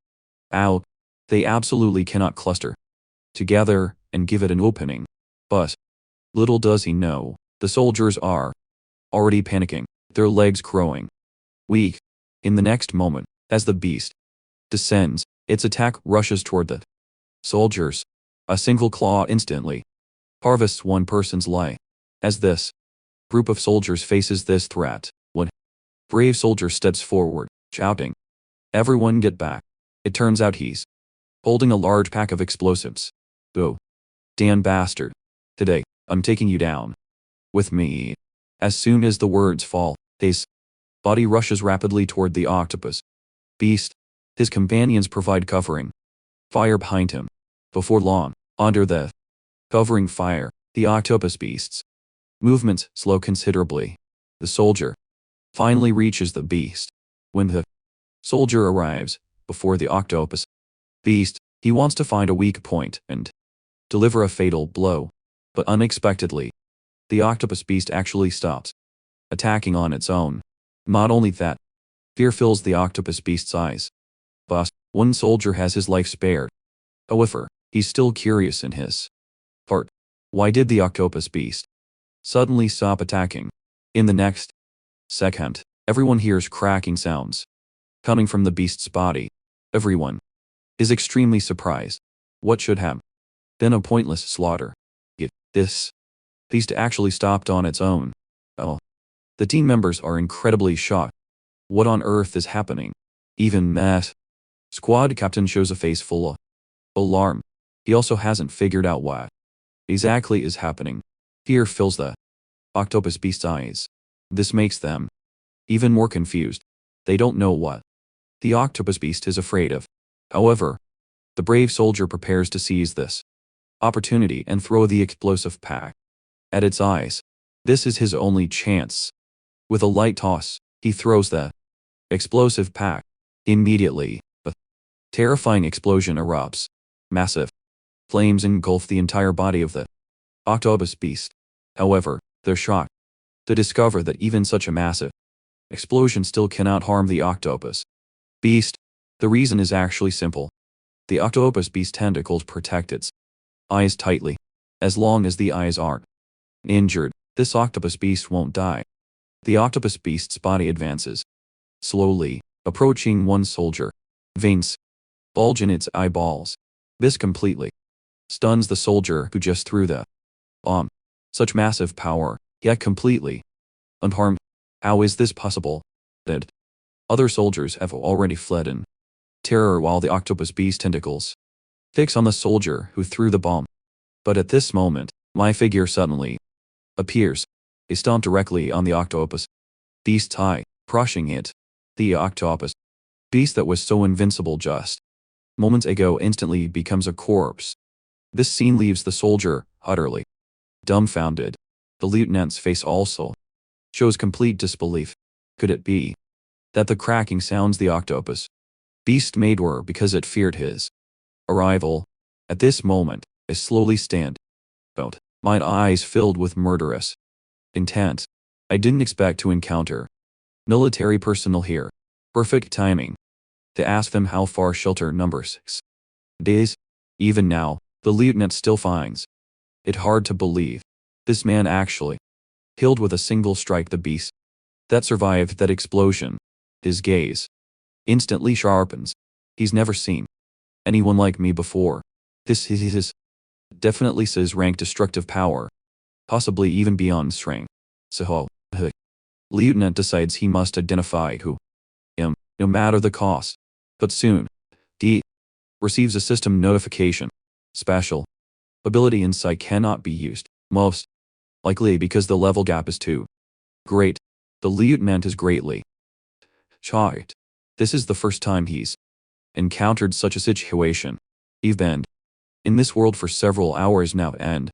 [SPEAKER 1] out. They absolutely cannot cluster together and give it an opening. But little does he know, the soldiers are already panicking, their legs crowing weak. In the next moment, as the beast descends, its attack rushes toward the soldiers. A single claw instantly harvests one person's life. As this group of soldiers faces this threat, one brave soldier steps forward, shouting, "Everyone get back." It turns out he's holding a large pack of explosives. "Oh, damn bastard. Today, I'm taking you down with me." As soon as the words fall, his body rushes rapidly toward the octopus beast. His companions provide covering fire behind him. Before long, under the covering fire, the octopus beast's movements slow considerably. The soldier finally reaches the beast. When the soldier arrives before the octopus beast, he wants to find a weak point and deliver a fatal blow. But unexpectedly, the octopus beast actually stops attacking on its own. Not only that, fear fills the octopus beast's eyes. But one soldier has his life spared. However, he's still curious in his heart. Why did the octopus beast suddenly stop attacking? In the next second, everyone hears cracking sounds coming from the beast's body. Everyone is extremely surprised. What should have been a pointless slaughter? Yet, this beast actually stopped on its own. Oh. The team members are incredibly shocked. What on earth is happening? Even Matt, squad captain, shows a face full of alarm. He also hasn't figured out what exactly is happening. Fear fills the octopus beast's eyes. This makes them even more confused. They don't know what the octopus beast is afraid of. However, the brave soldier prepares to seize this opportunity and throw the explosive pack at its eyes. This is his only chance. With a light toss, he throws the explosive pack. Immediately, a terrifying explosion erupts. Massive flames engulf the entire body of the octopus beast. However, they're shocked to discover that even such a massive explosion still cannot harm the octopus beast. The reason is actually simple. The octopus beast's tentacles protect its eyes tightly. As long as the eyes aren't injured, this octopus beast won't die. The octopus beast's body advances slowly, approaching one soldier. Veins bulge in its eyeballs. This completely stuns the soldier who just threw the bomb. Such massive power, yet completely unharmed. How is this possible? That other soldiers have already fled in terror while the octopus beast tentacles fix on the soldier who threw the bomb. But at this moment, my figure suddenly appears. I stomp directly on the octopus beast's eye, crushing it. The octopus beast that was so invincible just moments ago instantly becomes a corpse. This scene leaves the soldier utterly dumbfounded. The lieutenant's face also shows complete disbelief. Could it be that the cracking sounds the octopus beast made were because it feared his arrival? At this moment, I slowly stand out, my eyes filled with murderous intent. I didn't expect to encounter military personnel here. Perfect timing to ask them how far shelter number 6 is. Even now, the lieutenant still finds it hard to believe this man actually killed with a single strike the beast that survived that explosion. His gaze instantly sharpens. He's never seen anyone like me before. This is definitely his rank destructive power, possibly even beyond strength. So, lieutenant decides he must identify who am, no matter the cost. But soon, D receives a system notification. Special ability insight cannot be used, most likely because the level gap is too great. The lieutenant is greatly shocked. This is the first time he's encountered such a situation. He's been in this world for several hours now and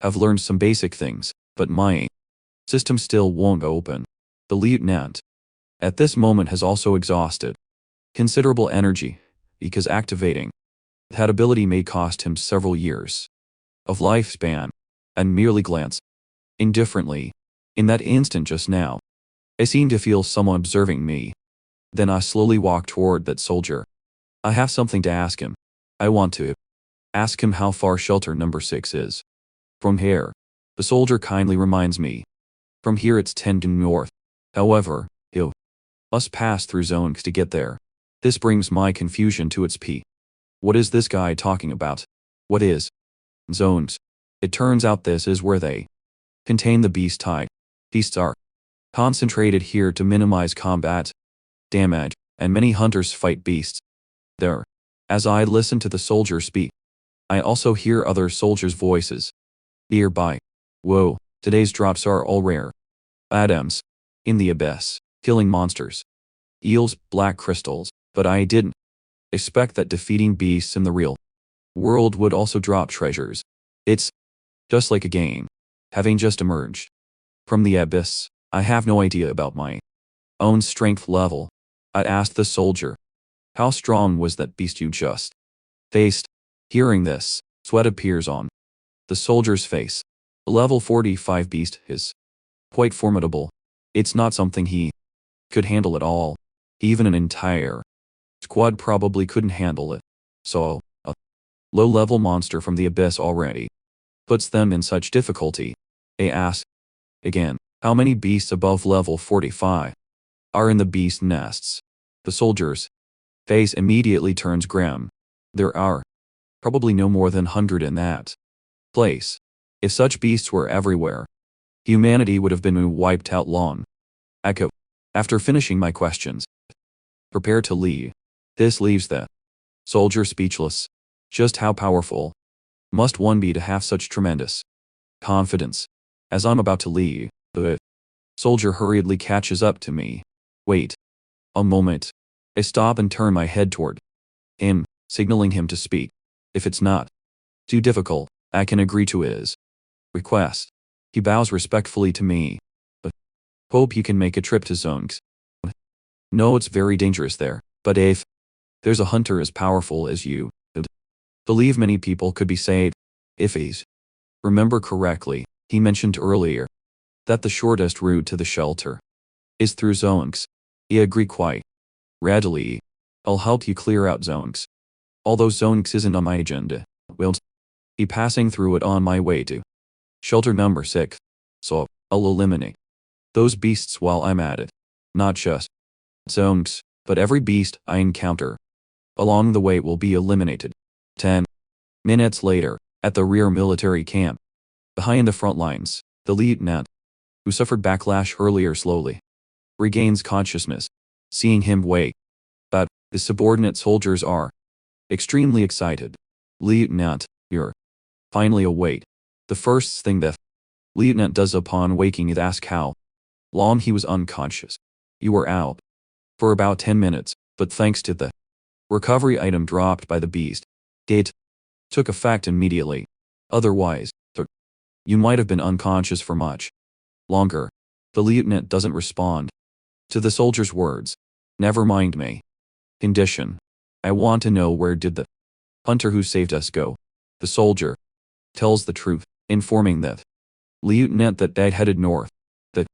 [SPEAKER 1] have learned some basic things, but my system still won't open. The lieutenant at this moment has also exhausted considerable energy, because activating that ability may cost him several years of lifespan, and merely glance indifferently. In that instant just now, I seem to feel someone observing me. Then I slowly walk toward that soldier. I have something to ask him. I want to ask him how far shelter number 6 is from here. The soldier kindly reminds me. From here it's 10 due north. However, he'll must pass through zones to get there. This brings my confusion to its peak. What is this guy talking about? What is zones? It turns out this is where they contain the beast type. Beasts are concentrated here to minimize combat damage, and many hunters fight beasts there. As I listen to the soldier speak, I also hear other soldiers' voices nearby. Whoa, today's drops are all rare items in the abyss, killing monsters, eels, black crystals, but I didn't expect that defeating beasts in the real world would also drop treasures. It's just like a game. Having just emerged from the abyss, I have no idea about my own strength level. I asked the soldier, how strong was that beast you just faced? Hearing this, sweat appears on the soldier's face. A level 45 beast is quite formidable. It's not something he could handle at all. Even an entire squad probably couldn't handle it. So, a low-level monster from the abyss already puts them in such difficulty. I ask again, how many beasts above level 45 are in the beast nests? The soldier's face immediately turns grim. There are probably no more than 100 in that place. If such beasts were everywhere, humanity would have been wiped out long ago. After finishing my questions, prepare to leave. This leaves the soldier speechless. Just how powerful must one be to have such tremendous confidence? As I'm about to leave, the soldier hurriedly catches up to me. Wait a moment. I stop and turn my head toward him, signaling him to speak. If it's not too difficult, I can agree to his request. He bows respectfully to me. Hope you can make a trip to Zonks. No, it's very dangerous there, but if there's a hunter as powerful as you, believe many people could be saved. If he's remember correctly, he mentioned earlier that the shortest route to the shelter is through Zonks. I agree quite readily. I'll help you clear out Zonks. Although Zonks isn't on my agenda, we'll be passing through it on my way to shelter number 6. So, I'll eliminate those beasts while I'm at it. Not just Zonks, but every beast I encounter along the way will be eliminated. 10 minutes later, at the rear military camp, behind the front lines, the lieutenant, who suffered backlash earlier, slowly regains consciousness. Seeing him wake, but his subordinate soldiers are extremely excited. Lieutenant, you're finally awake. The first thing the lieutenant does upon waking is ask how long he was unconscious. You were out for about 10 minutes, but thanks to the recovery item dropped by the beast, it took effect immediately. Otherwise, you might have been unconscious for much longer. The lieutenant doesn't respond to the soldier's words. Never mind me condition. I want to know, where did the hunter who saved us go? The soldier tells the truth, informing that lieutenant that they headed north. The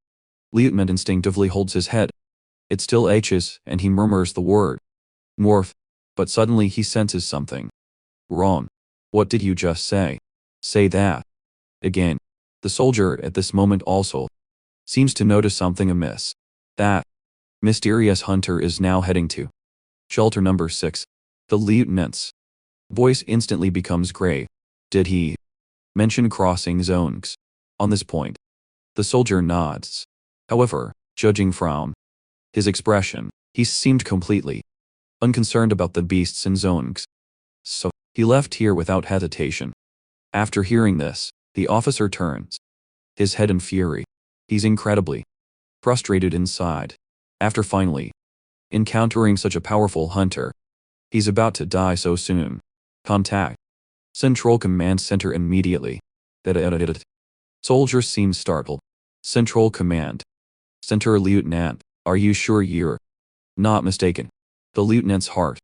[SPEAKER 1] lieutenant instinctively holds his head. It still aches, and he murmurs the word north, but suddenly he senses something wrong. What did you just say? Say that again. The soldier at this moment also seems to notice something amiss. That mysterious hunter is now heading to shelter number 6. The lieutenant's voice instantly becomes grave. Did he mention crossing zones? On this point, the soldier nods. However, judging from his expression, he seemed completely unconcerned about the beasts and zones. So, he left here without hesitation. After hearing this, the officer turns his head in fury. He's incredibly frustrated inside. After finally encountering such a powerful hunter, he's about to die so soon. Contact Central Command Center immediately. Soldier seems startled. Central Command Center. Lieutenant, are you sure you're not mistaken? The lieutenant's heart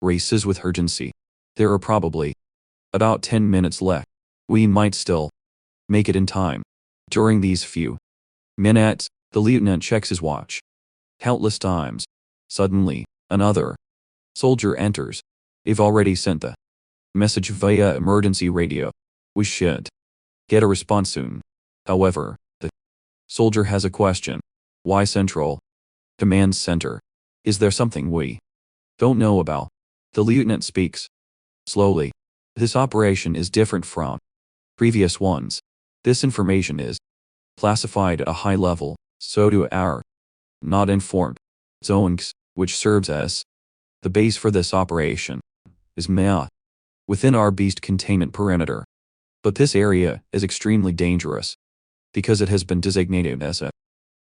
[SPEAKER 1] races with urgency. There are probably about 10 minutes left. We might still make it in time. During these few minutes, the lieutenant checks his watch countless times. Suddenly, another soldier enters. I've already sent the message via emergency radio. We should get a response soon. However, the soldier has a question. Why Central Command Center? Is there something we don't know about? The lieutenant speaks slowly. This operation is different from previous ones. This information is classified at a high level, so to our not informed zones, which serves as the base for this operation, is Manhwa within our beast containment perimeter. But this area is extremely dangerous because it has been designated as a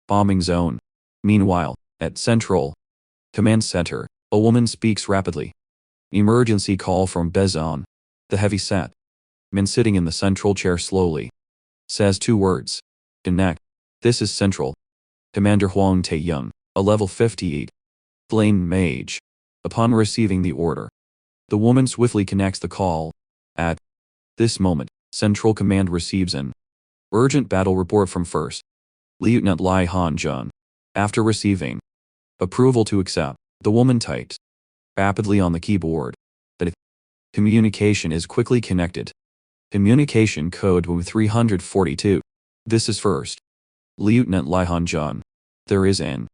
[SPEAKER 1] bombing zone. Meanwhile, at Central Command Center, a woman speaks rapidly. Emergency call from Bezon. The heavy-set man sitting in the central chair slowly says 2 words. Connect. This is Central Commander Huang Taeyang, a level 58 flame mage. Upon receiving the order, the woman swiftly connects the call. At this moment, Central Command receives an urgent battle report from 1st Lieutenant Lai Hanjun. After receiving approval to accept, the woman types rapidly on the keyboard. The communication is quickly connected. Communication code 342. This is 1st Lieutenant Lai Hanjun. There is an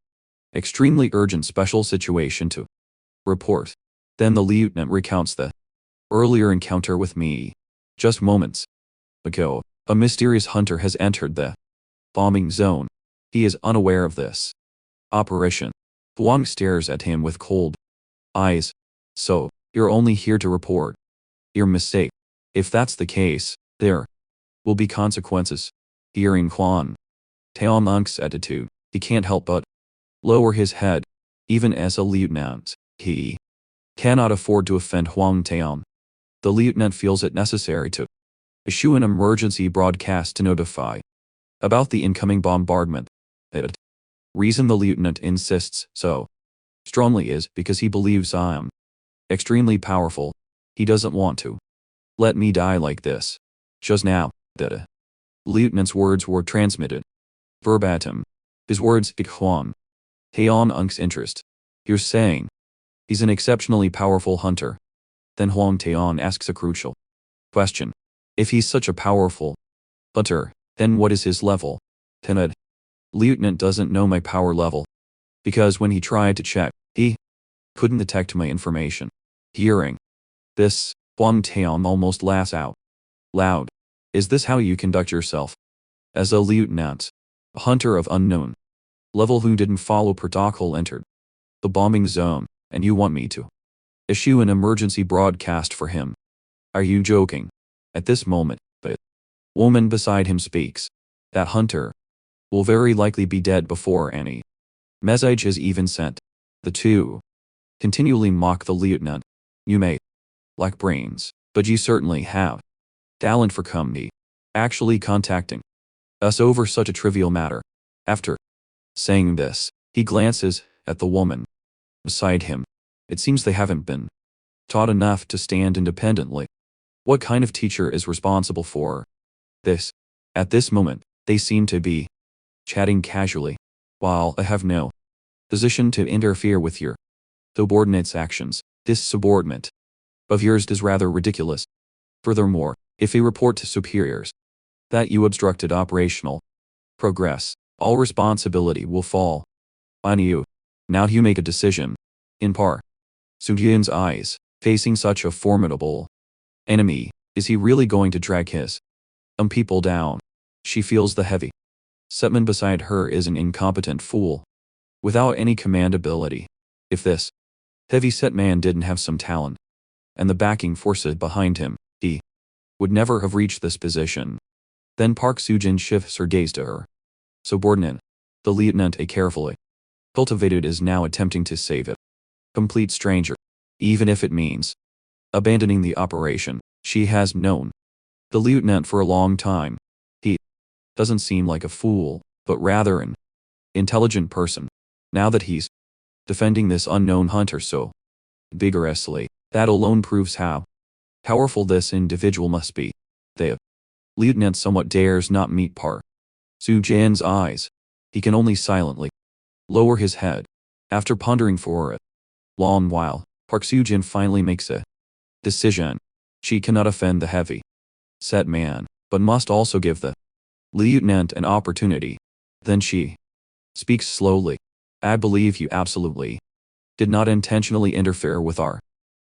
[SPEAKER 1] extremely urgent special situation to report. Then the lieutenant recounts the earlier encounter with me. Just moments ago, a mysterious hunter has entered the bombing zone. He is unaware of this. Apparition. Huang stares at him with cold eyes. So, you're only here to report your mistake. If that's the case, there will be consequences. Hearing Huang Taomonk's attitude, he can't help but lower his head. Even as a lieutenant, he cannot afford to offend Huang Taom. The lieutenant feels it necessary to issue an emergency broadcast to notify about the incoming bombardment. The reason the lieutenant insists so strongly is because he believes I'm extremely powerful. He doesn't want to let me die like this. Just now, the lieutenant's words were transmitted verbatim. His words piqued Huang Taomonk's interest. You're saying he's an exceptionally powerful hunter. Then Huang Taon asks a crucial question. If he's such a powerful hunter, then what is his level? Tened. Lieutenant doesn't know my power level. Because when he tried to check, he couldn't detect my information. Hearing this, Huang Taon almost laughs out loud. Is this how you conduct yourself? As a lieutenant, a hunter of unknown level who didn't follow protocol entered the bombing zone, and you want me to issue an emergency broadcast for him? Are you joking? At this moment, the woman beside him speaks. That hunter will very likely be dead before any message is even sent. The two continually mock the lieutenant. You may lack brains, but you certainly have talent for comedy. Actually contacting us over such a trivial matter. After saying this, he glances at the woman beside him. It seems they haven't been taught enough to stand independently. What kind of teacher is responsible for this? At this moment, they seem to be chatting casually. While I have no position to interfere with your subordinate's actions, this subordinate of yours is rather ridiculous. Furthermore, if we report to superiors that you obstructed operational progress, all responsibility will fall on you. Now you make a decision. In par. Sujin's eyes, facing such a formidable enemy, is he really going to drag his people down? She feels the heavy setman beside her is an incompetent fool without any command ability. If this heavy set man didn't have some talent and the backing forces behind him, he would never have reached this position. Then Park Sujin shifts her gaze to her subordinate. The lieutenant, a carefully cultivated, is now attempting to save it. Complete stranger. Even if it means abandoning the operation. She has known the lieutenant for a long time. He doesn't seem like a fool, but rather an intelligent person. Now that he's defending this unknown hunter so vigorously, that alone proves how powerful this individual must be. The lieutenant somewhat dares not meet Park Sujin's eyes. He can only silently lower his head. After pondering for a long while, Park Sujin finally makes a decision. She cannot offend the heavy set man, but must also give the lieutenant an opportunity. Then she speaks slowly. I believe you absolutely did not intentionally interfere with our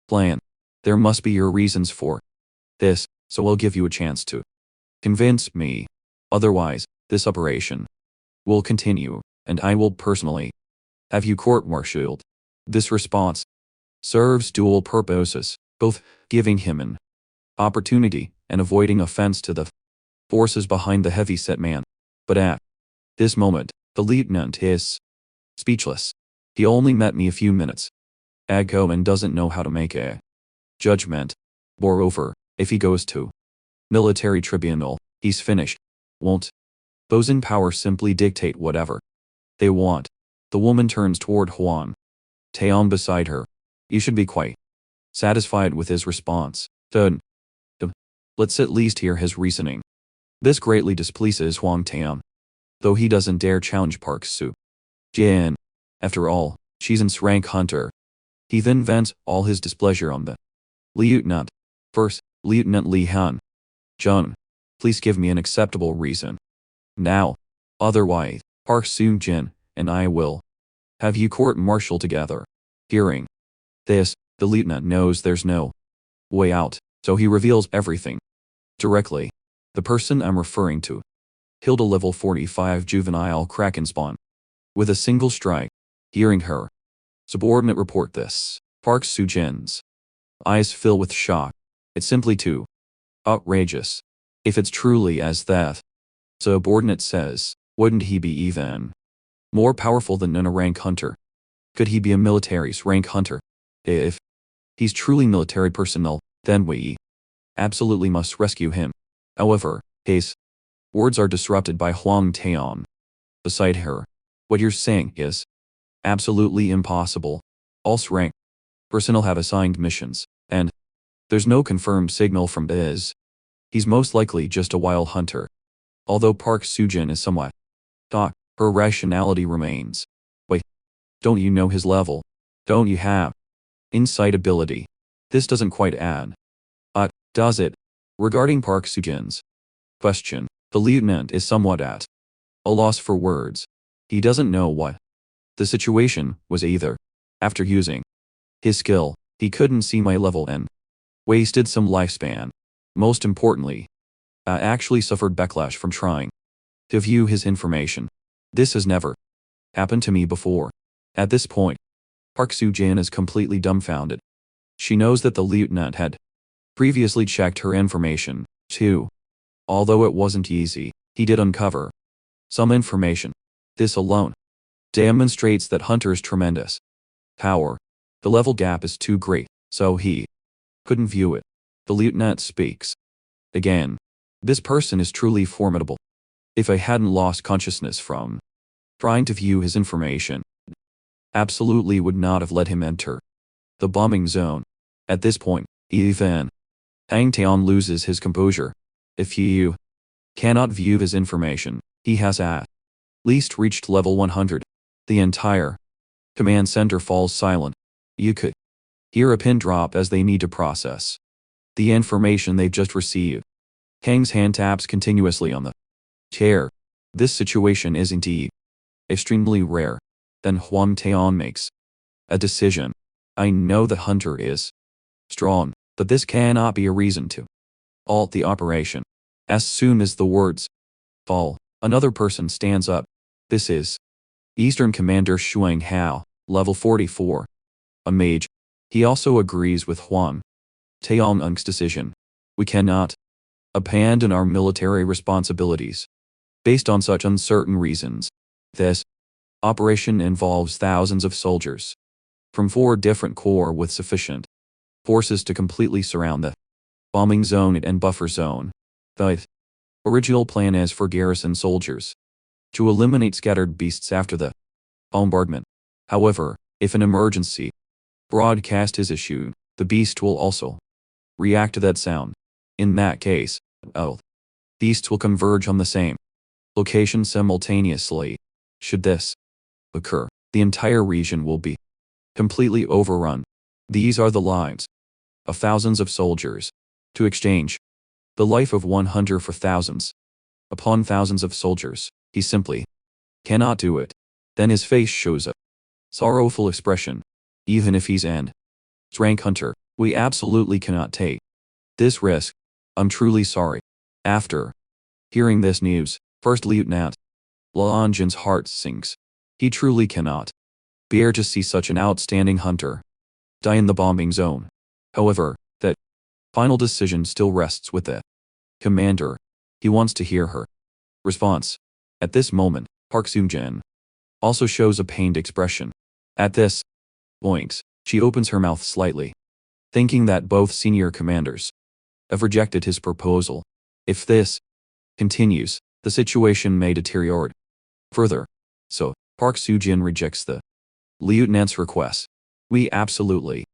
[SPEAKER 1] plan. There must be your reasons for this, so I'll give you a chance to convince me. Otherwise, this operation will continue, and I will personally have you court-martialed. This response serves dual purposes, both giving him an opportunity and avoiding offense to the forces behind the heavy-set man. But at this moment, the lieutenant is speechless. He only met me a few minutes ago and doesn't know how to make a judgment. Moreover, if he goes to military tribunal, he's finished. Won't those in power simply dictate whatever they want? The woman turns toward Huang Taon beside her. You should be quite satisfied with his response. Let's at least hear his reasoning. This greatly displeases Huang Taon, though he doesn't dare challenge Park Sujin. After all, she's an rank hunter. He then vents all his displeasure on the lieutenant. First, Lieutenant Li Han Jun, please give me an acceptable reason now. Otherwise, Park Sujin and I will have you court-martial together. Hearing this, the lieutenant knows there's no way out, so he reveals everything directly. The person I'm referring to, Hilda level 45 juvenile kraken spawn. with a single strike. Hearing her subordinate report this, Park Soo-jin's eyes fill with shock. It's simply too outrageous. If it's truly as that, subordinate says, wouldn't he be even more powerful than a rank hunter? Could he be a military's rank hunter? If he's truly military personnel, then we absolutely must rescue him. However, his words are disrupted by Huang Taeon beside her. What you're saying is absolutely impossible. All rank personnel have assigned missions, and there's no confirmed signal from Biz. He's most likely just a wild hunter. Although Park Soo-jin is somewhat shocked, her rationality remains. Wait, don't you know his level? Don't you have insight ability? This doesn't quite add. Does it? Regarding Park Soo-jin's question, the lieutenant is somewhat at a loss for words. He doesn't know what the situation was either. After using his skill, he couldn't see my level and wasted some lifespan. Most importantly, I actually suffered backlash from trying to view his information. This has never happened to me before. At this point, Park Soo-jin is completely dumbfounded. She knows that the lieutenant had previously checked her information, too. Although it wasn't easy, he did uncover some information. This alone demonstrates that Hunter's tremendous power. The level gap is too great, so he couldn't view it. The lieutenant speaks again. This person is truly formidable. If I hadn't lost consciousness from trying to view his information, absolutely would not have let him enter the bombing zone. At this point, even Huang Taeon loses his composure. If you cannot view his information, he has at least reached level 100. The entire command center falls silent. You could hear a pin drop as they need to process the information they've just received. Kang's hand taps continuously on the chair. This situation is indeed extremely rare. Then Huang Taeon makes a decision. I know that Hunter is strong, but this cannot be a reason to halt the operation. As soon as the words fall, another person stands up. This is Eastern Commander Shuang Hao, level 44. A mage. He also agrees with Huang Taeong's decision. We cannot abandon our military responsibilities based on such uncertain reasons. This operation involves thousands of soldiers from 4 different corps with sufficient forces to completely surround the bombing zone and buffer zone. The original plan is for garrison soldiers to eliminate scattered beasts after the bombardment. However, if an emergency broadcast is issued, the beast will also react to that sound. In that case, beasts will converge on the same location simultaneously. Should this occur, the entire region will be completely overrun. These are the lives of thousands of soldiers. To exchange the life of one hunter for thousands upon thousands of soldiers, he simply cannot do it. Then his face shows a sorrowful expression. Even if he's an rank hunter, we absolutely cannot take this risk. I'm truly sorry. After hearing this news, First Lieutenant Leonjin's heart sinks. He truly cannot bear to see such an outstanding hunter die in the bombing zone. However, that final decision still rests with the commander. He wants to hear her response. At this moment, Park Soo-jin also shows a pained expression. At this point, she opens her mouth slightly, thinking that both senior commanders have rejected his proposal. If this continues, the situation may deteriorate further. So, Park Soo-jin rejects the lieutenant's request. We absolutely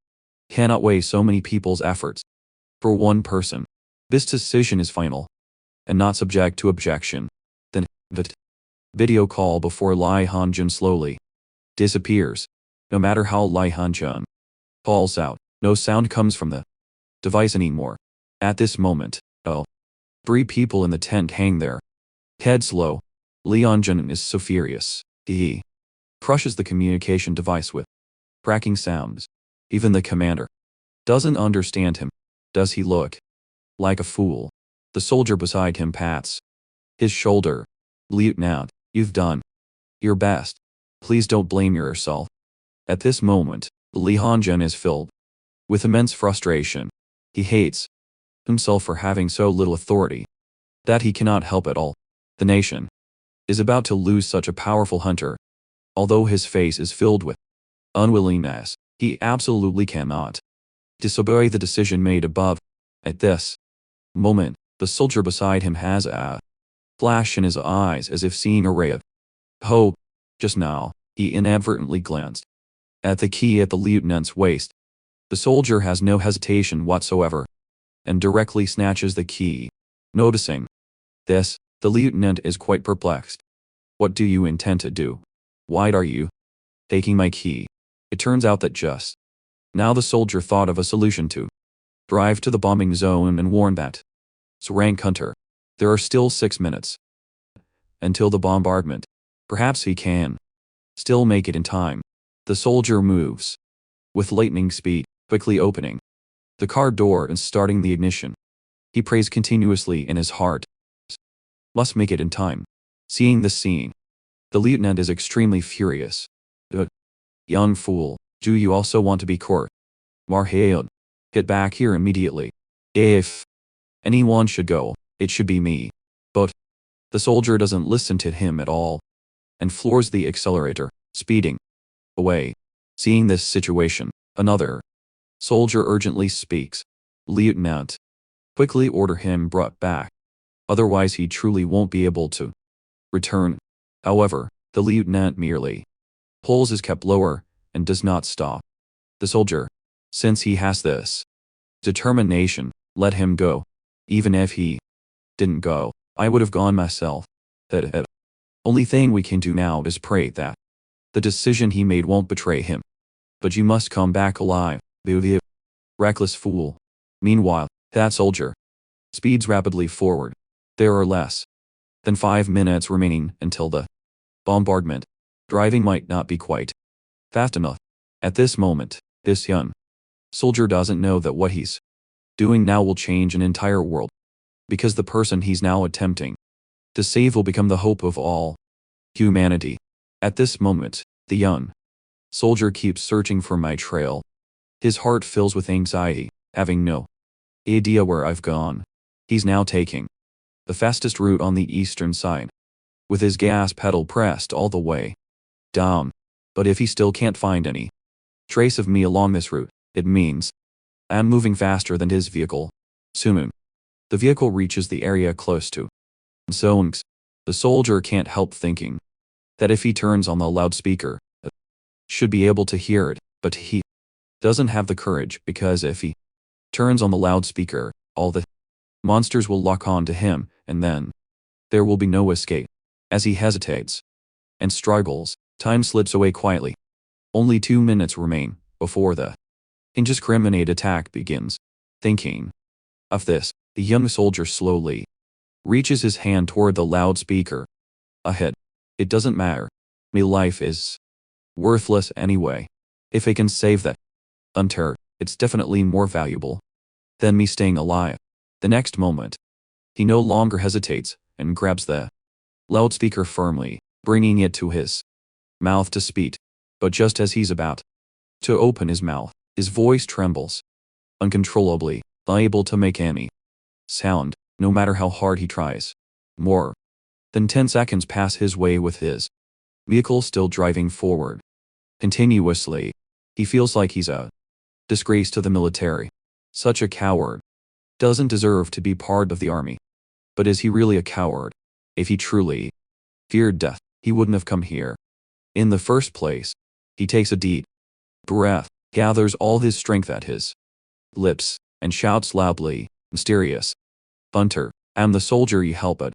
[SPEAKER 1] cannot waste so many people's efforts for one person. This decision is final and not subject to objection. Then, the video call before Lee Han-jun slowly disappears. No matter how Lee Han-jun calls out, no sound comes from the device anymore. At this moment, 3 people in the tent hang their heads low. Lee Han-jun is so furious. He crushes the communication device with cracking sounds. Even the commander doesn't understand him. Does he look like a fool? The soldier beside him pats his shoulder. Lieutenant, you've done your best. Please don't blame yourself. At this moment, Li Hanjun is filled with immense frustration. He hates himself for having so little authority that he cannot help at all. The nation is about to lose such a powerful hunter. Although his face is filled with unwillingness, he absolutely cannot disobey the decision made above. At this moment, the soldier beside him has a flash in his eyes as if seeing a ray of hope. Just now, he inadvertently glanced at the key at the lieutenant's waist. The soldier has no hesitation whatsoever and directly snatches the key. Noticing this, the lieutenant is quite perplexed. What do you intend to do? Why are you taking my key? It turns out that just now the soldier thought of a solution to drive to the bombing zone and warn that rank hunter. There are still 6 minutes until the bombardment. Perhaps he can still make it in time. The soldier moves with lightning speed, quickly opening the car door and starting the ignition. He prays continuously in his heart. Must make it in time. Seeing this scene, the lieutenant is extremely furious. Young fool, do you also want to be court martialed? Get back here immediately. If anyone should go, it should be me. But the soldier doesn't listen to him at all and floors the accelerator, speeding away. Seeing this situation, another soldier urgently speaks. Lieutenant, quickly order him brought back. Otherwise he truly won't be able to return. However, the lieutenant merely pulls his cap lower and does not stop. The soldier, since he has this determination, let him go. Even if he didn't go, I would have gone myself. The only thing we can do now is pray that the decision he made won't betray him. But you must come back alive, you reckless fool. Meanwhile, that soldier speeds rapidly forward. There are less than 5 minutes remaining until the bombardment. Driving might not be quite fast enough. At this moment, this young soldier doesn't know that what he's doing now will change an entire world. Because the person he's now attempting to save will become the hope of all humanity. At this moment, the young soldier keeps searching for my trail. His heart fills with anxiety, having no idea where I've gone. He's now taking the fastest route on the eastern side, with his gas pedal pressed all the way down. But if he still can't find any trace of me along this route, it means I'm moving faster than his vehicle. Soon, the vehicle reaches the area close to Zonx. The soldier can't help thinking that if he turns on the loudspeaker, should be able to hear it, but he doesn't have the courage because if he turns on the loudspeaker, all the monsters will lock on to him, and then there will be no escape. As he hesitates and struggles, time slips away quietly. Only 2 minutes remain before the indiscriminate attack begins. Thinking of this, the young soldier slowly reaches his hand toward the loudspeaker. Ahead. It doesn't matter. My life is worthless anyway. If I can save that hunter, it's definitely more valuable than me staying alive. The next moment, he no longer hesitates and grabs the loudspeaker firmly, bringing it to his mouth to speak. But just as he's about to open his mouth, his voice trembles uncontrollably, unable to make any sound, no matter how hard he tries. More than 10 seconds pass his way with his vehicle still driving forward continuously. He feels like he's a disgrace to the military. Such a coward doesn't deserve to be part of the army. But is he really a coward? If he truly feared death, he wouldn't have come here in the first place. He takes a deep breath, gathers all his strength at his lips, and shouts loudly, mysterious, "Hunter, I'm the soldier you helped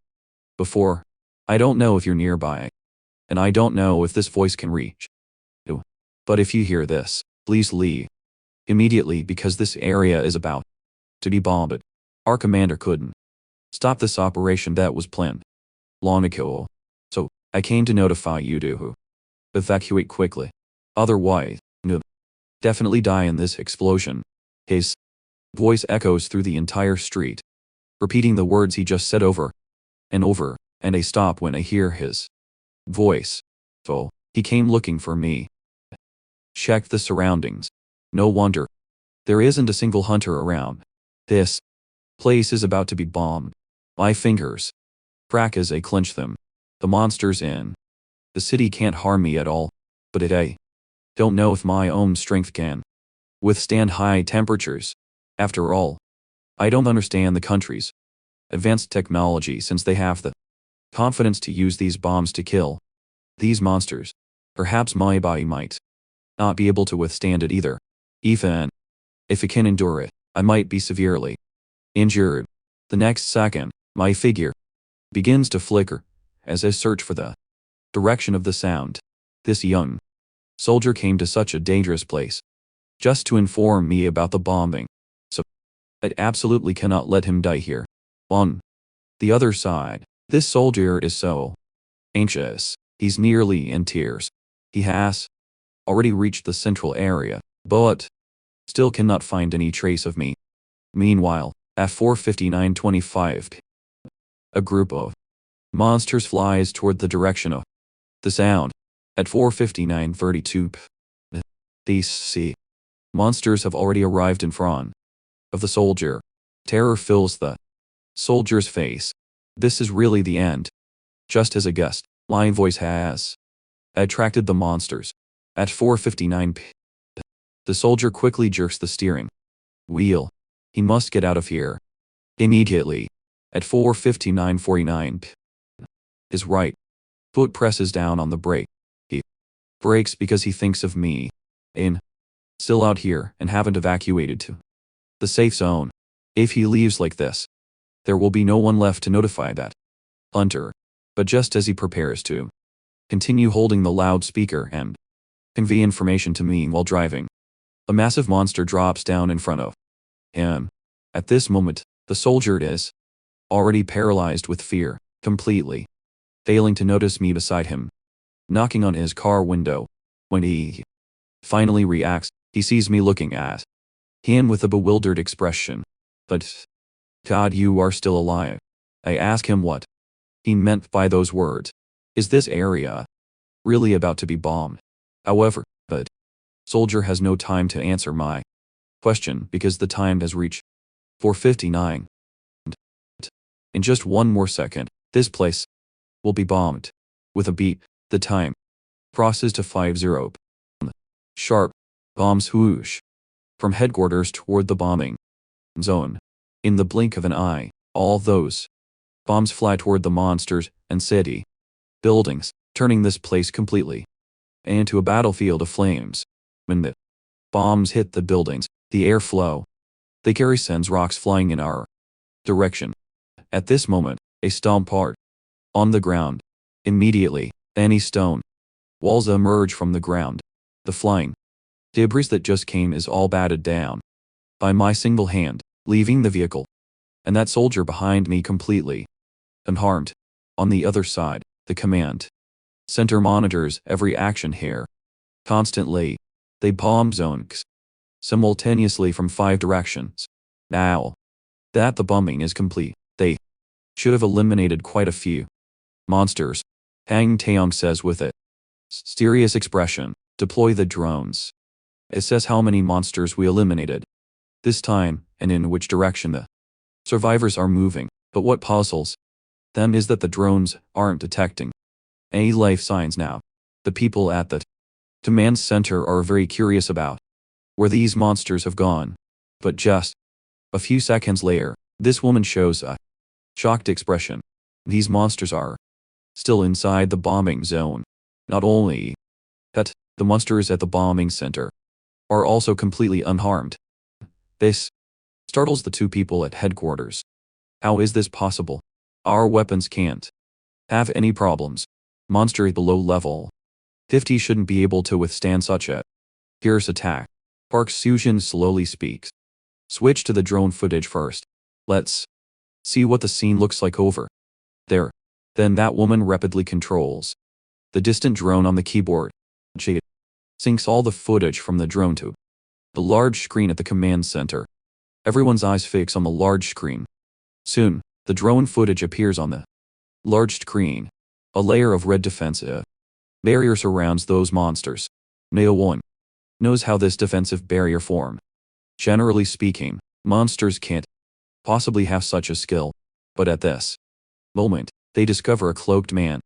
[SPEAKER 1] before. I don't know if you're nearby, and I don't know if this voice can reach you. But if you hear this, please leave immediately because this area is about to be bombed. Our commander couldn't stop this operation that was planned long ago. So, I came to notify you to evacuate quickly. Otherwise, you'll definitely die in this explosion." His voice echoes through the entire street, repeating the words he just said over and over, and I stop when I hear his voice. So, He came looking for me. Checked the surroundings. No wonder. There isn't a single hunter around. This place is about to be bombed. My fingers crack as I clench them. The monster's in. The city can't harm me at all. But I don't know if my own strength can withstand high temperatures. After all, I don't understand the country's advanced technology since they have the confidence to use these bombs to kill these monsters. Perhaps my body might not be able to withstand it either. Even if it can endure it, I might be severely injured. The next second, my figure begins to flicker as I search for the direction of the sound. This young soldier came to such a dangerous place just to inform me about the bombing. So I absolutely cannot let him die here. On the other side, this soldier is so anxious. He's nearly in tears. He has already reached the central area, but still cannot find any trace of me. Meanwhile, at 4:59:25, a group of monsters flies toward the direction of the sound. At 4:59:32, these monsters have already arrived in front of the soldier. Terror fills the soldier's face. This is really the end. Just as I guessed, my voice has attracted the monsters. At 4:59, the soldier quickly jerks the steering wheel. He must get out of here immediately. At 4:59:49, his right foot presses down on the brake. He brakes because he thinks of me. Still out here and haven't evacuated to the safe zone. If he leaves like this, there will be no one left to notify that hunter. But just as he prepares to continue holding the loudspeaker and convey information to me while driving, a massive monster drops down in front of him. At this moment, the soldier is already paralyzed with fear, completely failing to notice me beside him, knocking on his car window. When he finally reacts, he sees me looking at him with a bewildered expression. But, God, you are still alive. I ask him what he meant by those words. Is this area really about to be bombed? However, the soldier has no time to answer my question because the time has reached 4:59. In just one more second, this place will be bombed. With a beat, the time crosses to 50. Sharp bombs whoosh from headquarters toward the bombing zone. In the blink of an eye, all those bombs fly toward the monsters and city buildings, turning this place completely into a battlefield of flames. When the bombs hit the buildings, the airflow they carry sends rocks flying in our direction. At this moment, a stone part on the ground. Immediately, any stone walls emerge from the ground. The flying debris that just came is all batted down by my single hand, leaving the vehicle and that soldier behind me completely unharmed. On the other side, the command center monitors every action here. Constantly, they bomb zones simultaneously from 5 directions. Now that the bombing is complete, they should have eliminated quite a few monsters, Hang Taeyong says with a serious expression. Deploy the drones. It says how many monsters we eliminated this time and in which direction the survivors are moving. But what puzzles them is that the drones aren't detecting any life signs now. The people at the command center are very curious about where these monsters have gone. But just a few seconds later, this woman shows a shocked expression. These monsters are still inside the bombing zone. Not only that, the monsters at the bombing center are also completely unharmed. This startles the two people at headquarters. How is this possible? Our weapons can't have any problems. Monster below level 50 shouldn't be able to withstand such a fierce attack. Park Soo-jin slowly speaks. Switch to the drone footage first. Let's see what the scene looks like over there. Then that woman rapidly controls the distant drone on the keyboard. She syncs all the footage from the drone to the large screen at the command center. Everyone's eyes fix on the large screen. Soon, the drone footage appears on the large screen. A layer of red defensive Barrier surrounds those monsters. No one knows how this defensive barrier formed. Generally speaking, monsters can't possibly have such a skill. But at this moment, they discover a cloaked man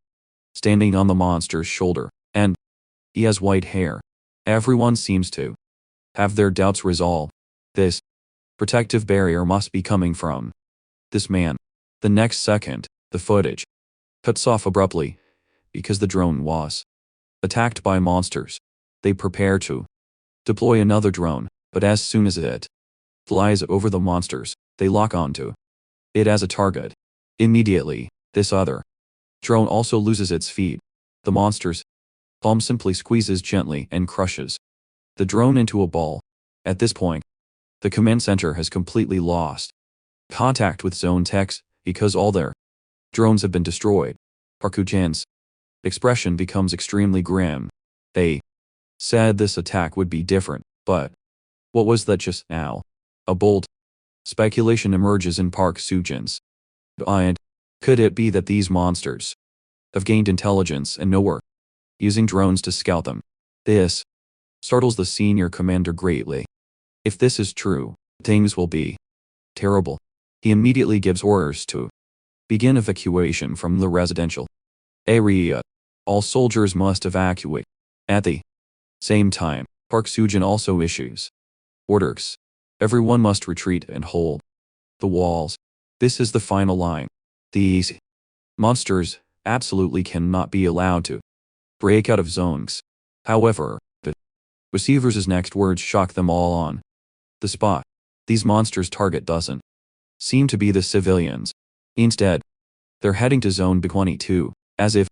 [SPEAKER 1] standing on the monster's shoulder, and he has white hair. Everyone seems to have their doubts resolved. This protective barrier must be coming from this man. The next second, the footage cuts off abruptly because the drone was attacked by monsters. They prepare to deploy another drone, but as soon as it flies over the monsters, they lock onto it as a target. Immediately, this other drone also loses its feet. The monster's palm simply squeezes gently and crushes the drone into a ball. At this point, the command center has completely lost contact with zone techs because all their drones have been destroyed. Park-Jan's expression becomes extremely grim. They said this attack would be different, but what was that just now? A bold speculation emerges in Park Soo-jin's mind. Could it be that these monsters have gained intelligence and know we're using drones to scout them? This startles the senior commander greatly. If this is true, things will be terrible. He immediately gives orders to begin evacuation from the residential area. All soldiers must evacuate. At the same time, Park Soo-jin also issues orders. Everyone must retreat and hold the walls. This is the final line. These monsters absolutely cannot be allowed to break out of zones. However, the receiver's next words shock them all on the spot. These monsters' target doesn't seem to be the civilians. Instead, they're heading to Zone B22, as if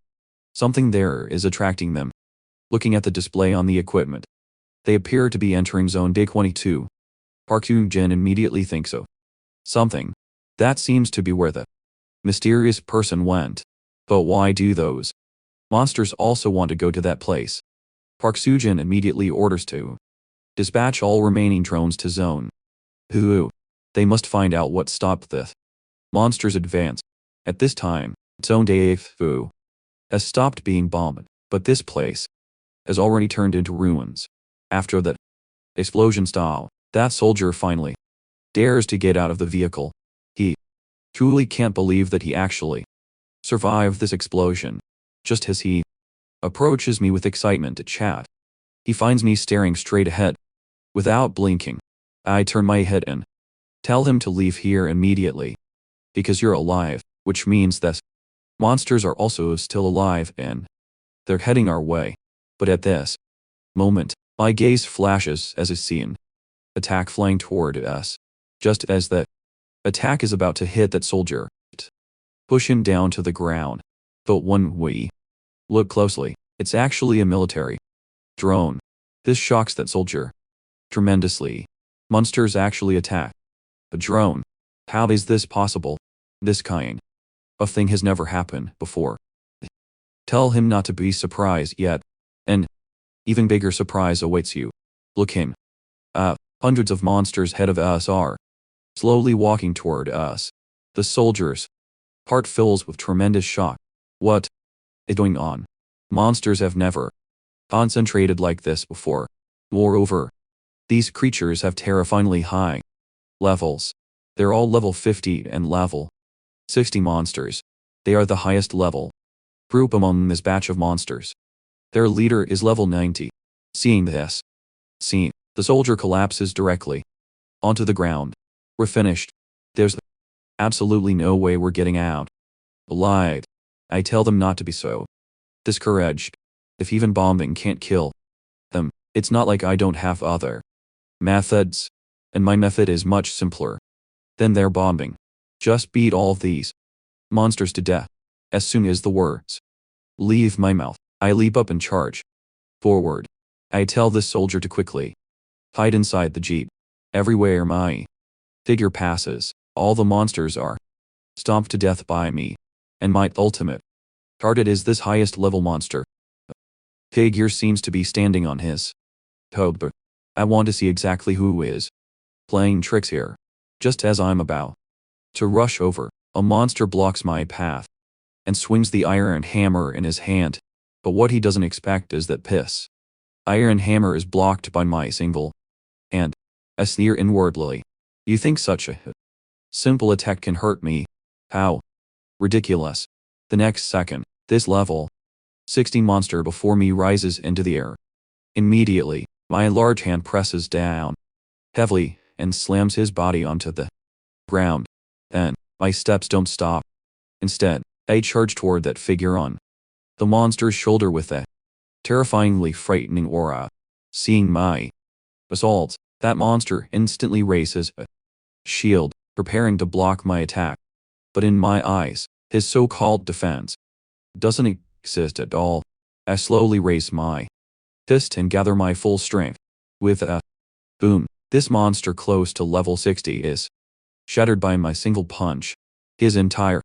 [SPEAKER 1] something there is attracting them. Looking at the display on the equipment, they appear to be entering Zone B22. Park Soo-jin immediately thinks of something. That seems to be where the mysterious person went. But why do those monsters also want to go to that place? Park Soo-jin immediately orders to dispatch all remaining drones to Zone B22. They must find out what stopped this monster's advance. At this time, Zone B22 has stopped being bombed, but this place has already turned into ruins. After that explosion style, that soldier finally dares to get out of the vehicle. He truly can't believe that he actually survived this explosion. Just as he approaches me with excitement to chat, he finds me staring straight ahead. Without blinking, I turn my head and tell him to leave here immediately. Because you're alive, which means that monsters are also still alive and they're heading our way. But at this moment, my gaze flashes as I see an attack flying toward us. Just as that attack is about to hit that soldier, push him down to the ground. But when we look closely, it's actually a military drone. This shocks that soldier tremendously. Monsters actually attack a drone. How is this possible? This kind of thing has never happened before. Tell him not to be surprised yet. An even bigger surprise awaits you. Look him up. Hundreds of monsters ahead of us are slowly walking toward us. The soldier's heart fills with tremendous shock. What is going on? Monsters have never concentrated like this before. Moreover, these creatures have terrifyingly high levels. They're all level 50 and level 60 monsters. They are the highest level group among this batch of monsters. Their leader is level 90. Seeing this scene, the soldier collapses directly onto the ground. We're finished. There's absolutely no way we're getting out alive. I tell them not to be so discouraged. If even bombing can't kill them, it's not like I don't have other methods. And my method is much simpler than their bombing. Just beat all of these monsters to death. As soon as the words leave my mouth, I leap up and charge forward. I tell this soldier to quickly hide inside the jeep. Everywhere my figure passes, all the monsters are stomped to death by me. And my ultimate target is this highest level monster. Figure seems to be standing on his toe, but I want to see exactly who is playing tricks here. Just as I'm about to rush over, a monster blocks my path and swings the iron hammer in his hand. But what he doesn't expect is that piss iron hammer is blocked by my single hand. I sneer inwardly. You think such a simple attack can hurt me? How ridiculous. The next second, this level 16 monster before me rises into the air. Immediately, my large hand presses down heavily and slams his body onto the ground. Then, my steps don't stop. Instead, I charge toward that figure on the monster's shoulder with a terrifyingly frightening aura. Seeing my assault, that monster instantly raises a shield, preparing to block my attack. But in my eyes, his so-called defense doesn't exist at all. I slowly raise my fist and gather my full strength. With a boom, this monster close to level 60 is shattered by my single punch. His entire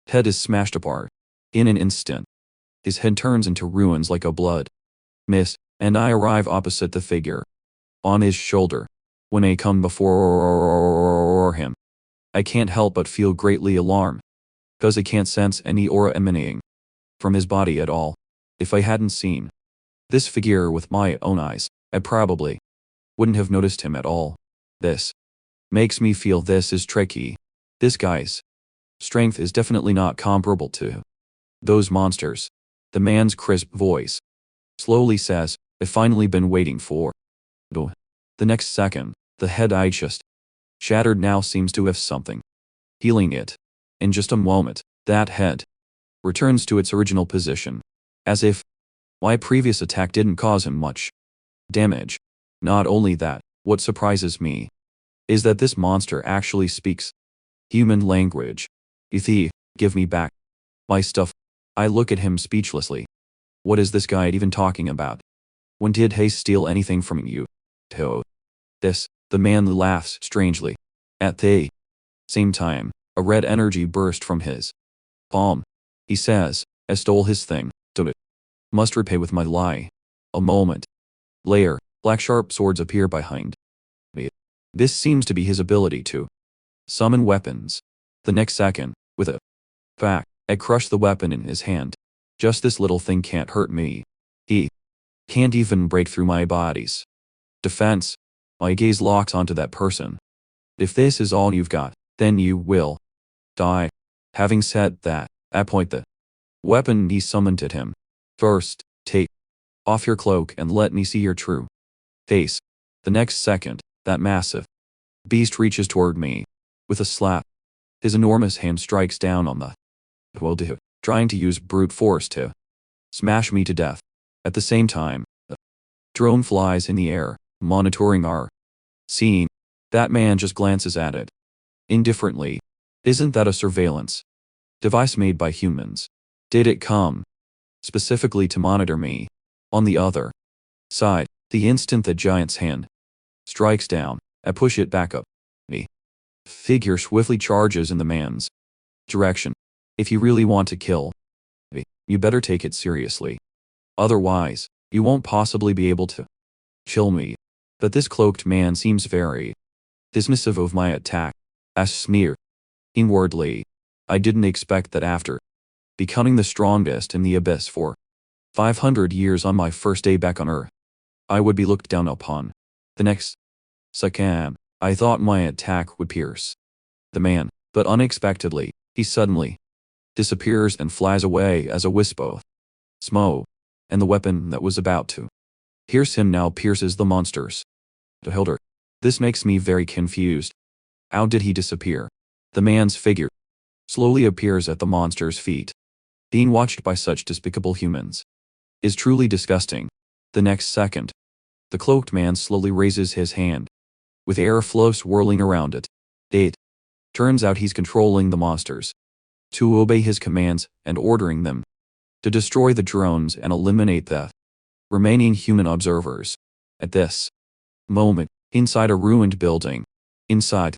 [SPEAKER 1] head is smashed apart. In an instant, his head turns into ruins like a blood mist, and I arrive opposite the figure on his shoulder. When I come before him, I can't help but feel greatly alarmed, because I can't sense any aura emanating from his body at all. If I hadn't seen this figure with my own eyes, I probably wouldn't have noticed him at all. This makes me feel this is tricky. This guy's strength is definitely not comparable to those monsters. The man's crisp voice slowly says, I've finally been waiting for. The next second, the head I just shattered now seems to have something healing it. In just a moment, that head returns to its original position, as if my previous attack didn't cause him much damage. Not only that, what surprises me is that this monster actually speaks human language. Ithi, give me back my stuff. I look at him speechlessly. What is this guy even talking about? When did he steal anything from you? The man laughs strangely. At the same time, a red energy burst from his palm. He says, I stole his thing. Must repay with my lie. A moment later, black sharp swords appear behind me. This seems to be his ability to summon weapons. The next second, with a whack, I crush the weapon in his hand. Just this little thing can't hurt me. He can't even break through my body's defense. My gaze locks onto that person. If this is all you've got, then you will die. Having said that, I point the weapon he summoned at him. First, take off your cloak and let me see your true face. The next second, that massive beast reaches toward me. With a slap, his enormous hand strikes down on the trying to use brute force to smash me to death. At the same time, a drone flies in the air, monitoring our scene. That man just glances at it indifferently. Isn't that a surveillance device made by humans? Did it come specifically to monitor me? On the other side, the instant the giant's hand strikes down, I push it back up. The figure swiftly charges in the man's direction. If you really want to kill me, you better take it seriously. Otherwise, you won't possibly be able to kill me. But this cloaked man seems very dismissive of my attack. I sneer inwardly. I didn't expect that after becoming the strongest in the abyss for 500 years on my first day back on Earth, I would be looked down upon. The next second, I thought my attack would pierce the man, but unexpectedly, he suddenly disappears and flies away as a wisp of smoke, and the weapon that was about to pierce him now pierces the monster's shoulder. This makes me very confused. How did he disappear? The man's figure slowly appears at the monster's feet. Being watched by such despicable humans is truly disgusting. The next second, the cloaked man slowly raises his hand, with airflow swirling around it. It turns out he's controlling the monsters to obey his commands and ordering them to destroy the drones and eliminate the remaining human observers. At this moment, inside a ruined building, inside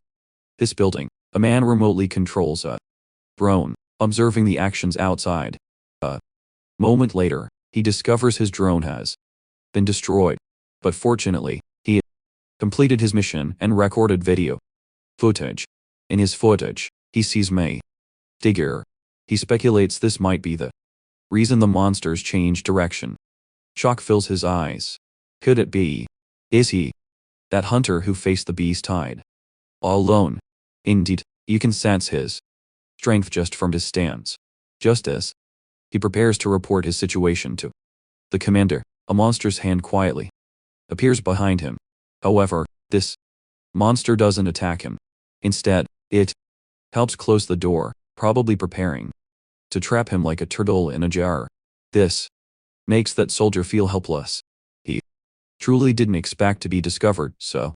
[SPEAKER 1] this building, a man remotely controls a drone, observing the actions outside. A moment later, he discovers his drone has been destroyed, but fortunately, he completed his mission and recorded video footage. In his footage, he sees May figure. He speculates this might be the reason the monsters change direction. Shock fills his eyes. Could it be? Is he that hunter who faced the beast tide all alone? Indeed, you can sense his strength just from his stance. Just as he prepares to report his situation to the commander, a monster's hand quietly appears behind him. However, this monster doesn't attack him. Instead, it helps close the door, probably preparing to trap him like a turtle in a jar. This makes that soldier feel helpless. He truly didn't expect to be discovered so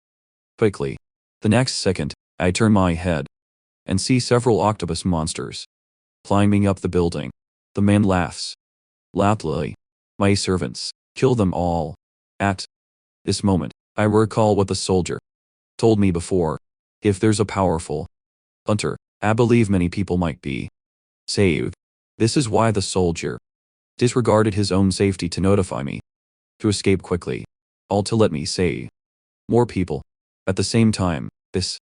[SPEAKER 1] quickly. The next second, I turn my head and see several octopus monsters climbing up the building. The man laughs loudly. My servants, kill them all. At this moment, I recall what the soldier told me before. If there's a powerful hunter, I believe many people might be saved. This is why the soldier disregarded his own safety to notify me to escape quickly, all to let me save more people. At the same time, this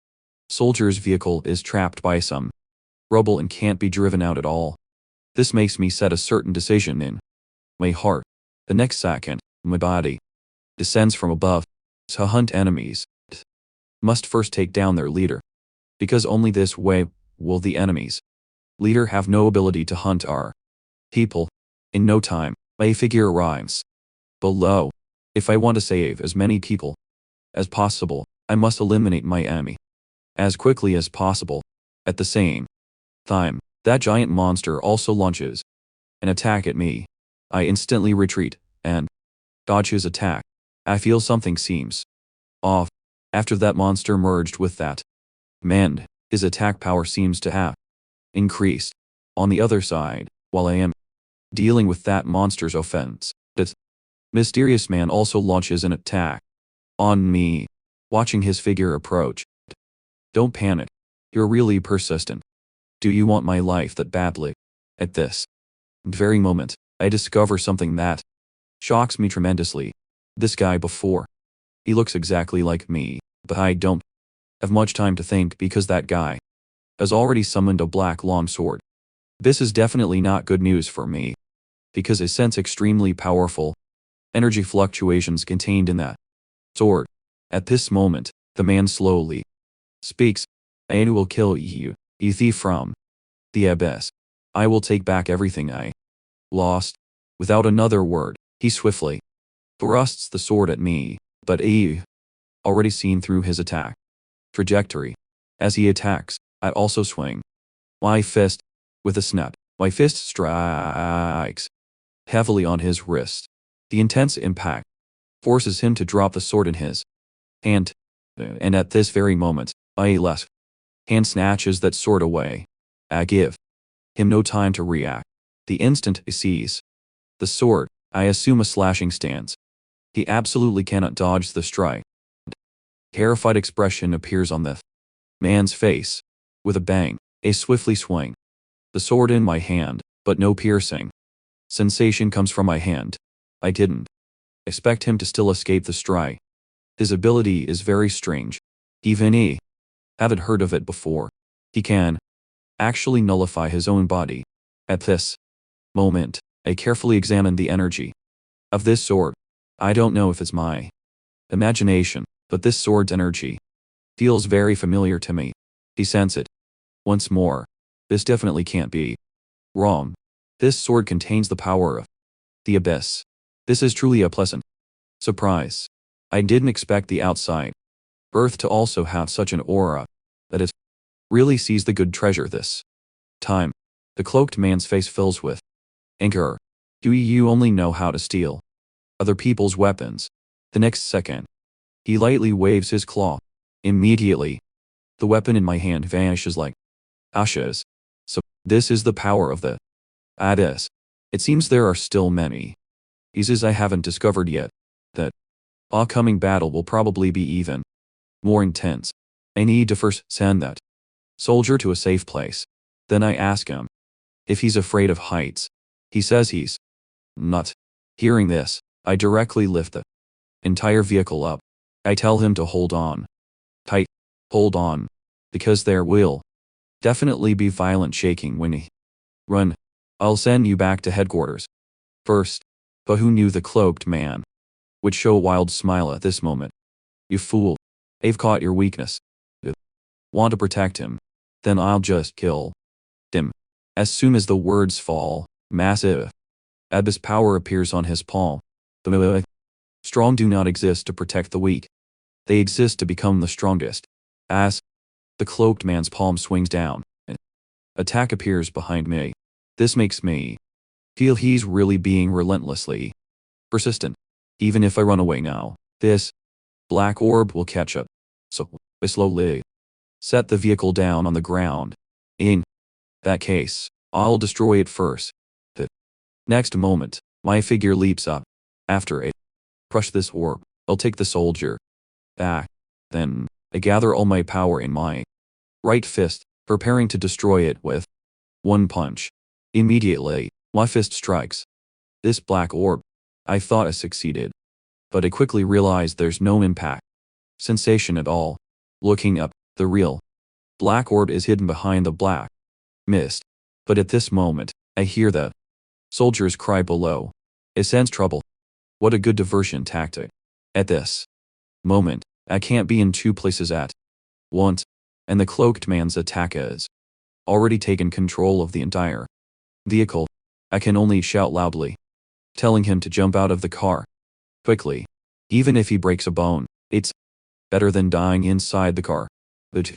[SPEAKER 1] soldier's vehicle is trapped by some rubble and can't be driven out at all. This makes me set a certain decision in my heart. The next second, my body descends from above. To hunt enemies, must first take down their leader, because only this way will the enemy's leader have no ability to hunt our people. In no time, my figure arrives below. If I want to save as many people as possible, I must eliminate my enemy as quickly as possible. At the same time, that giant monster also launches an attack at me. I instantly retreat and dodge his attack. I feel something seems off. After that monster merged with that man, his attack power seems to have increased. On the other side, while I am dealing with that monster's offense, that mysterious man also launches an attack on me. Watching his figure approach. Don't panic. You're really persistent. Do you want my life that badly? At this very moment, I discover something that shocks me tremendously. This guy before. He looks exactly like me, but I don't have much time to think because that guy has already summoned a black long sword. This is definitely not good news for me, because I sense extremely powerful energy fluctuations contained in that sword. At this moment, the man slowly speaks. I will kill you, you thief from the abyss. I will take back everything I lost. Without another word, he swiftly thrusts the sword at me, but already seen through his attack trajectory. As he attacks, I also swing my fist with a snap. My fist strikes heavily on his wrist. The intense impact forces him to drop the sword in his hand, and at this very moment, my left hand snatches that sword away. I give him no time to react. The instant he sees the sword, I assume a slashing stance. He absolutely cannot dodge the strike. Terrified expression appears on the man's face. With a bang, I swiftly swing the sword in my hand, but no piercing sensation comes from my hand. I didn't expect him to still escape the strike. His ability is very strange. Even he haven't heard of it before. He can actually nullify his own body. At this moment, I carefully examine the energy of this sword. I don't know if it's my imagination, but this sword's energy feels very familiar to me. He sense it. Once more. This definitely can't be wrong. This sword contains the power of the abyss. This is truly a pleasant surprise. I didn't expect the outside earth to also have such an aura that it really sees the good treasure this time. The cloaked man's face fills with anger. Do you only know how to steal other people's weapons? The next second, he lightly waves his claw. Immediately, the weapon in my hand vanishes like ashes. So, this is the power of the abyss. It seems there are still many pieces I haven't discovered yet. That upcoming battle will probably be even more intense. I need to first send that soldier to a safe place. Then I ask him if he's afraid of heights. He says he's not. Hearing this, I directly lift the entire vehicle up. I tell him to hold on tight. Hold on. Because there will definitely be violent shaking when he run. I'll send you back to headquarters. First. But who knew the cloaked man would show a wild smile at this moment? You fool. I've caught your weakness. Want to protect him? Then I'll just kill him. As soon as the words fall, massive abyss power appears on his palm. The strong do not exist to protect the weak. They exist to become the strongest. As the cloaked man's palm swings down, an attack appears behind me. This makes me feel he's really being relentlessly persistent. Even if I run away now, this black orb will catch up. So I slowly set the vehicle down on the ground. In that case, I'll destroy it first. The next moment, my figure leaps up. After I crush this orb, I'll take the soldier back. Then, I gather all my power in my right fist, preparing to destroy it with one punch. Immediately, my fist strikes this black orb. I thought I succeeded, but I quickly realized there's no impact sensation at all. Looking up, the real black orb is hidden behind the black mist. But at this moment, I hear the soldiers cry below. I sense trouble. What a good diversion tactic. At this moment, I can't be in two places at once, and the cloaked man's attack has already taken control of the entire vehicle. I can only shout loudly, telling him to jump out of the car quickly. Even if he breaks a bone, it's better than dying inside the car. But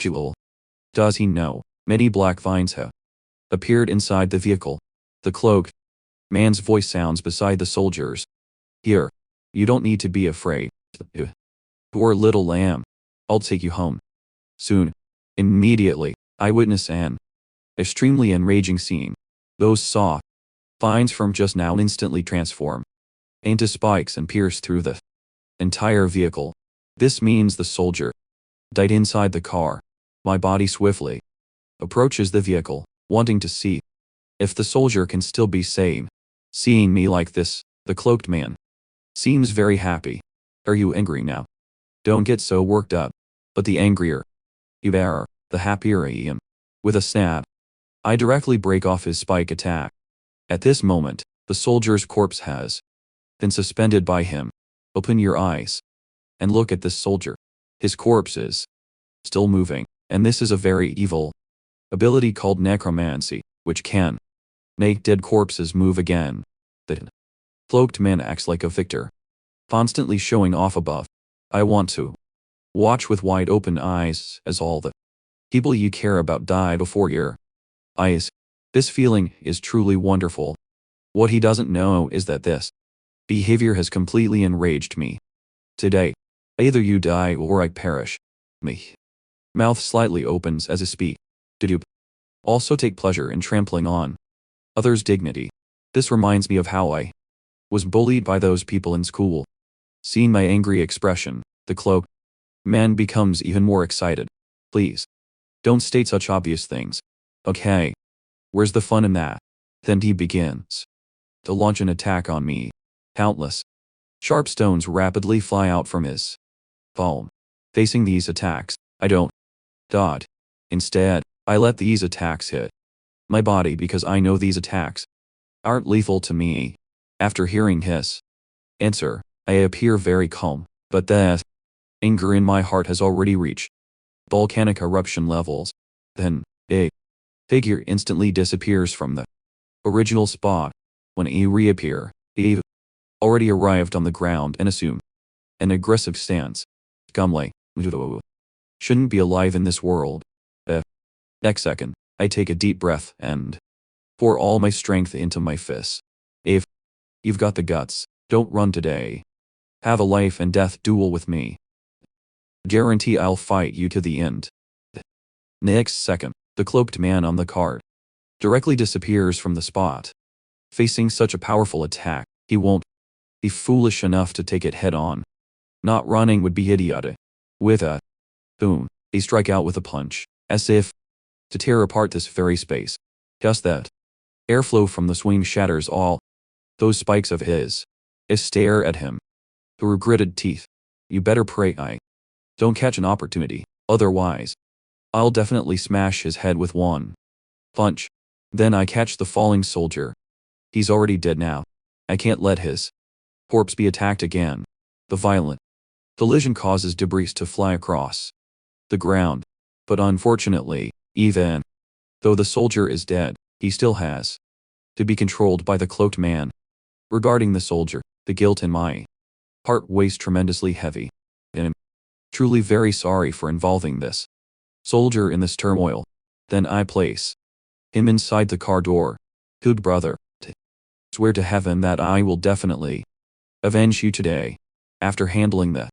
[SPEAKER 1] does he know many black vines have appeared inside the vehicle? The cloaked man's voice sounds beside the soldiers. Here, you don't need to be afraid. Poor little lamb. I'll take you home soon. Immediately, I witness an extremely enraging scene. Those soft vines from just now instantly transform into spikes and pierce through the entire vehicle. This means the soldier died inside the car. My body swiftly approaches the vehicle, wanting to see if the soldier can still be saved. Seeing me like this, the cloaked man seems very happy. Are you angry now? Don't get so worked up. But the angrier you are, the happier I am. With a snap, I directly break off his spike attack. At this moment, the soldier's corpse has been suspended by him. Open your eyes and look at this soldier. His corpse is still moving, and this is a very evil ability called necromancy, which can make dead corpses move again. The cloaked man acts like a victor, constantly showing off above. I want to watch with wide open eyes as all the people you care about die before your eyes. This feeling is truly wonderful. What he doesn't know is that this behavior has completely enraged me. Today, either you die or I perish. Me mouth slightly opens as I speak. Did you also take pleasure in trampling on others' dignity? This reminds me of how I was bullied by those people in school. Seeing my angry expression, the cloaked man becomes even more excited. Please, don't state such obvious things. Okay. Where's the fun in that? Then he begins to launch an attack on me. Countless sharp stones rapidly fly out from his palm. Facing these attacks, I don't dodge. Instead, I let these attacks hit my body because I know these attacks aren't lethal to me. After hearing his answer, I appear very calm, but the anger in my heart has already reached volcanic eruption levels. Then, a figure instantly disappears from the original spot. When I reappear, I've already arrived on the ground and assume an aggressive stance. Gumley, shouldn't be alive in this world. Next second, I take a deep breath and pour all my strength into my fists. If you've got the guts, don't run today. Have a life and death duel with me. Guarantee I'll fight you to the end. Next second, the cloaked man on the cart directly disappears from the spot. Facing such a powerful attack, he won't be foolish enough to take it head on. Not running would be idiotic. With a boom, they strike out with a punch, as if to tear apart this very space. Just that airflow from the swing shatters all those spikes of his. I stare at him through gritted teeth. You better pray I don't catch an opportunity, otherwise I'll definitely smash his head with one punch. Then I catch the falling soldier. He's already dead now. I can't let his corpse be attacked again. The violent collision causes debris to fly across the ground. But unfortunately, even though the soldier is dead, he still has to be controlled by the cloaked man. Regarding the soldier, the guilt in my heart weighs tremendously heavy. And I'm truly very sorry for involving this soldier in this turmoil. Then I place him inside the car door. Good brother, swear to heaven that I will definitely avenge you today. After handling the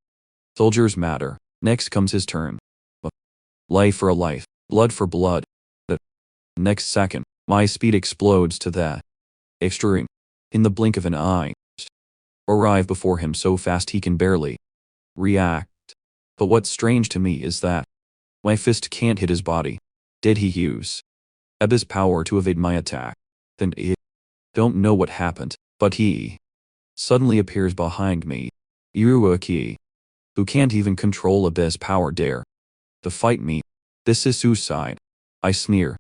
[SPEAKER 1] soldier's matter, next comes his turn. Life for a life, blood for blood. The next second, my speed explodes to the extreme. In the blink of an eye, arrive before him so fast he can barely react. But what's strange to me is that my fist can't hit his body. Did he use Abyss power to evade my attack? Then I don't know what happened, but he suddenly appears behind me. Yuruaki, who can't even control Abyss power, dare to fight me. This is suicide. I sneer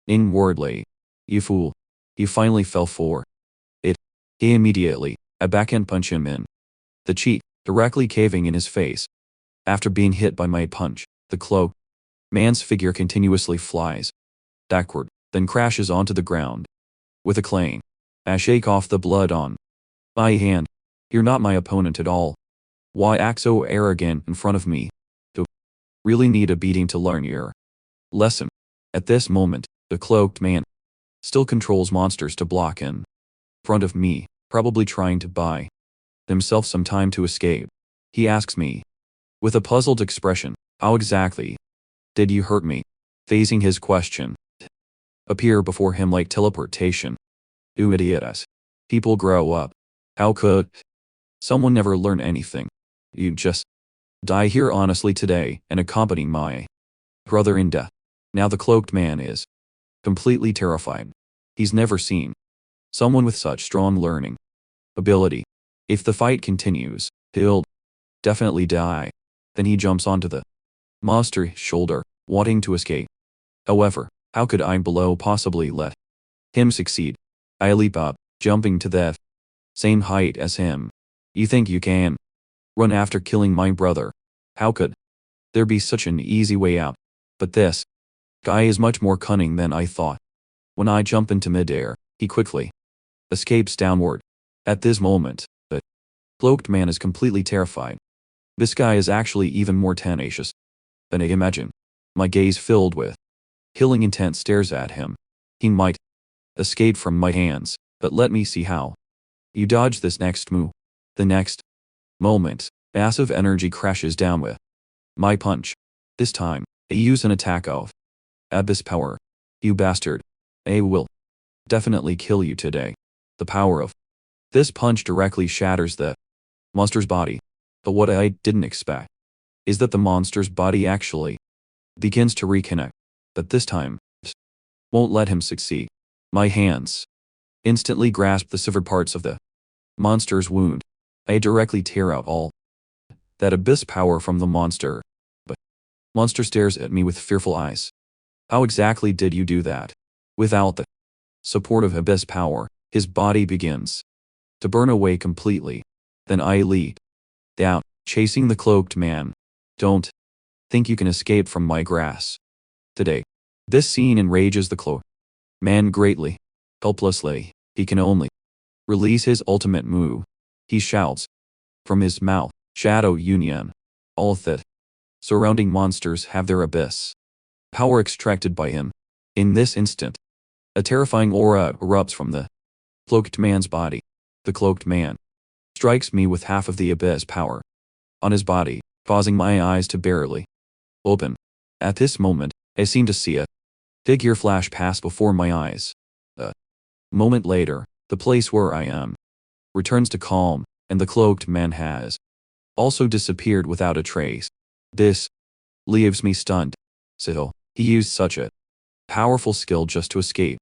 [SPEAKER 1] inwardly. You fool. You finally fell for it. He immediately, I backhand punch him in the cheek, directly caving in his face. After being hit by my punch, the cloaked man's figure continuously flies backward, then crashes onto the ground. With a clang, I shake off the blood on my hand. You're not my opponent at all. Why act so arrogant in front of me? Do really need a beating to learn your lesson? At this moment, the cloaked man still controls monsters to block in front of me, probably trying to buy himself some time to escape. He asks me, with a puzzled expression, how exactly did you hurt me? Phasing his question appear before him like teleportation. You idiots. People grow up. How could someone never learn anything? You just die here honestly today and accompany my brother in death. Now the cloaked man is completely terrified. He's never seen someone with such strong learning ability. If the fight continues, he'll definitely die. Then he jumps onto the monster's shoulder, wanting to escape. However, how could I below possibly let him succeed? I leap up, jumping to the same height as him. You think you can run after killing my brother? How could there be such an easy way out? But this guy is much more cunning than I thought. When I jump into midair, he quickly escapes downward. At this moment, the cloaked man is completely terrified. This guy is actually even more tenacious than I imagined. My gaze filled with killing intent stares at him. He might escape from my hands, but let me see how you dodge this next move. The next moment, massive energy crashes down with my punch. This time, I use an attack of Abyss power. You bastard. I will definitely kill you today. The power of this punch directly shatters the monster's body. But what I didn't expect is that the monster's body actually begins to reconnect. But this time, won't let him succeed. My hands instantly grasp the severed parts of the monster's wound. I directly tear out all that abyss power from the monster. But monster stares at me with fearful eyes. How exactly did you do that? Without the support of abyss power, his body begins to burn away completely. Then I leap down, chasing the cloaked man. Don't think you can escape from my grasp today. This scene enrages the cloaked man greatly. Helplessly, he can only release his ultimate move. He shouts from his mouth, Shadow Union. All that surrounding monsters have their abyss power extracted by him. In this instant, a terrifying aura erupts from the cloaked man's body. The cloaked man strikes me with half of the abyss power on his body, causing my eyes to barely open. At this moment, I seem to see a figure flash past before my eyes. A moment later, the place where I am returns to calm, and the cloaked man has also disappeared without a trace. This leaves me stunned. So, he used such a powerful skill just to escape.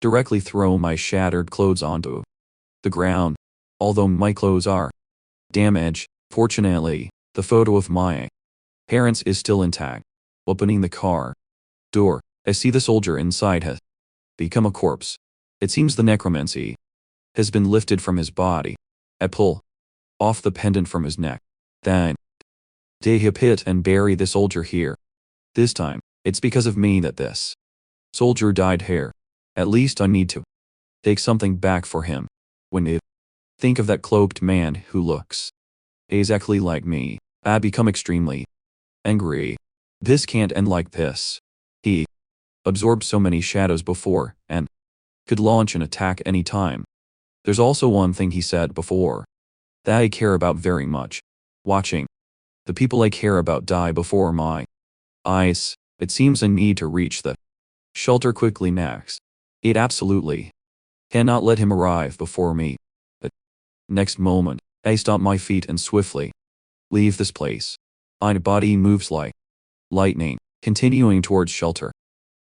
[SPEAKER 1] Directly throw my shattered clothes onto the ground. Although my clothes are damaged, fortunately, the photo of my parents is still intact. Opening the car door, I see the soldier inside has become a corpse. It seems the necromancy has been lifted from his body. I pull off the pendant from his neck. Then, they hit and bury the soldier here. This time, it's because of me that this soldier died here. At least I need to take something back for him. When I think of that cloaked man who looks exactly like me, I become extremely angry. This can't end like this. He absorbed so many shadows before and could launch an attack any time. There's also one thing he said before that I care about very much. Watching the people I care about die before my eyes. It seems I need to reach the shelter quickly next. It absolutely cannot let him arrive before me. The next moment, I stop my feet and swiftly leave this place. My body moves like lightning, continuing towards shelter.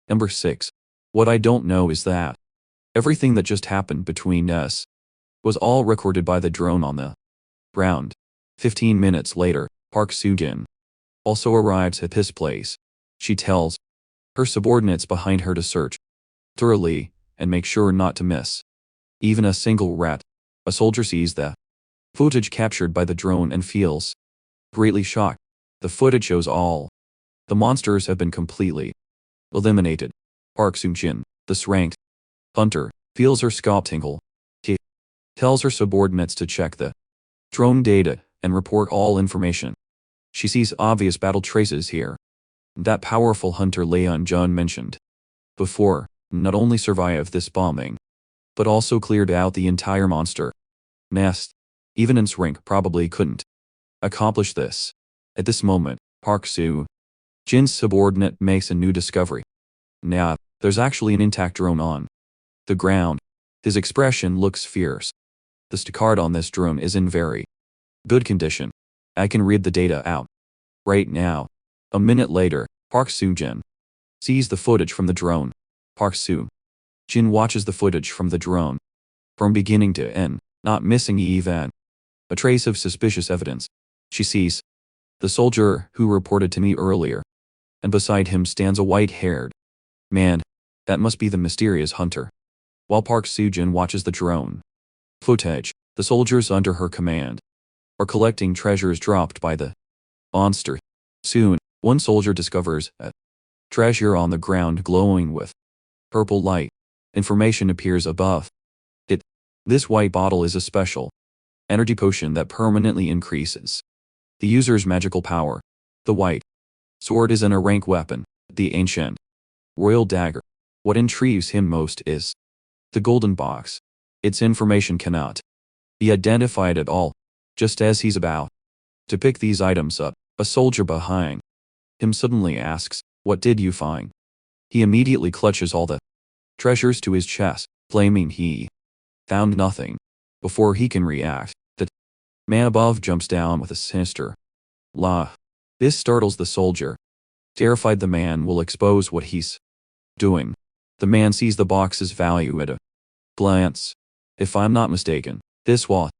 [SPEAKER 1] Number 6. What I don't know is that everything that just happened between us was all recorded by the drone on the ground. 15 minutes later, Park Soo-jin also arrives at this place. She tells her subordinates behind her to search thoroughly and make sure not to miss even a single rat. A soldier sees the footage captured by the drone and feels greatly shocked. The footage shows all the monsters have been completely eliminated. Park Soo-jin, the ranked hunter, feels her scalp tingle. She tells her subordinates to check the drone data and report all information. She sees obvious battle traces here. That powerful hunter Leon Jun mentioned before not only survived this bombing, but also cleared out the entire monster nest. Even its rank probably couldn't accomplish this. At this moment, Park Soo-jin's subordinate makes a new discovery. Now, there's actually an intact drone on the ground. His expression looks fierce. The SD card on this drone is in very good condition. I can read the data out right now. A minute later, Park Soo-jin sees the footage from the drone. Park Soo-jin watches the footage from the drone from beginning to end, not missing even a trace of suspicious evidence. She sees the soldier who reported to me earlier, and beside him stands a white-haired man. That must be the mysterious hunter. While Park Soo-jin watches the drone footage, the soldiers under her command are collecting treasures dropped by the monster. Soon, one soldier discovers a treasure on the ground glowing with purple light. Information appears above it. This white bottle is a special energy potion that permanently increases the user's magical power. The white sword is an rank weapon, the ancient royal dagger. What intrigues him most is the golden box. Its information cannot be identified at all. Just as he's about to pick these items up, a soldier behind him suddenly asks, "What did you find?" He immediately clutches all the treasures to his chest, claiming he found nothing. Before he can react, the man above jumps down with a sinister laugh. This startles the soldier. Terrified, the man will expose what he's doing. The man sees the box's value at a glance. If I'm not mistaken, this was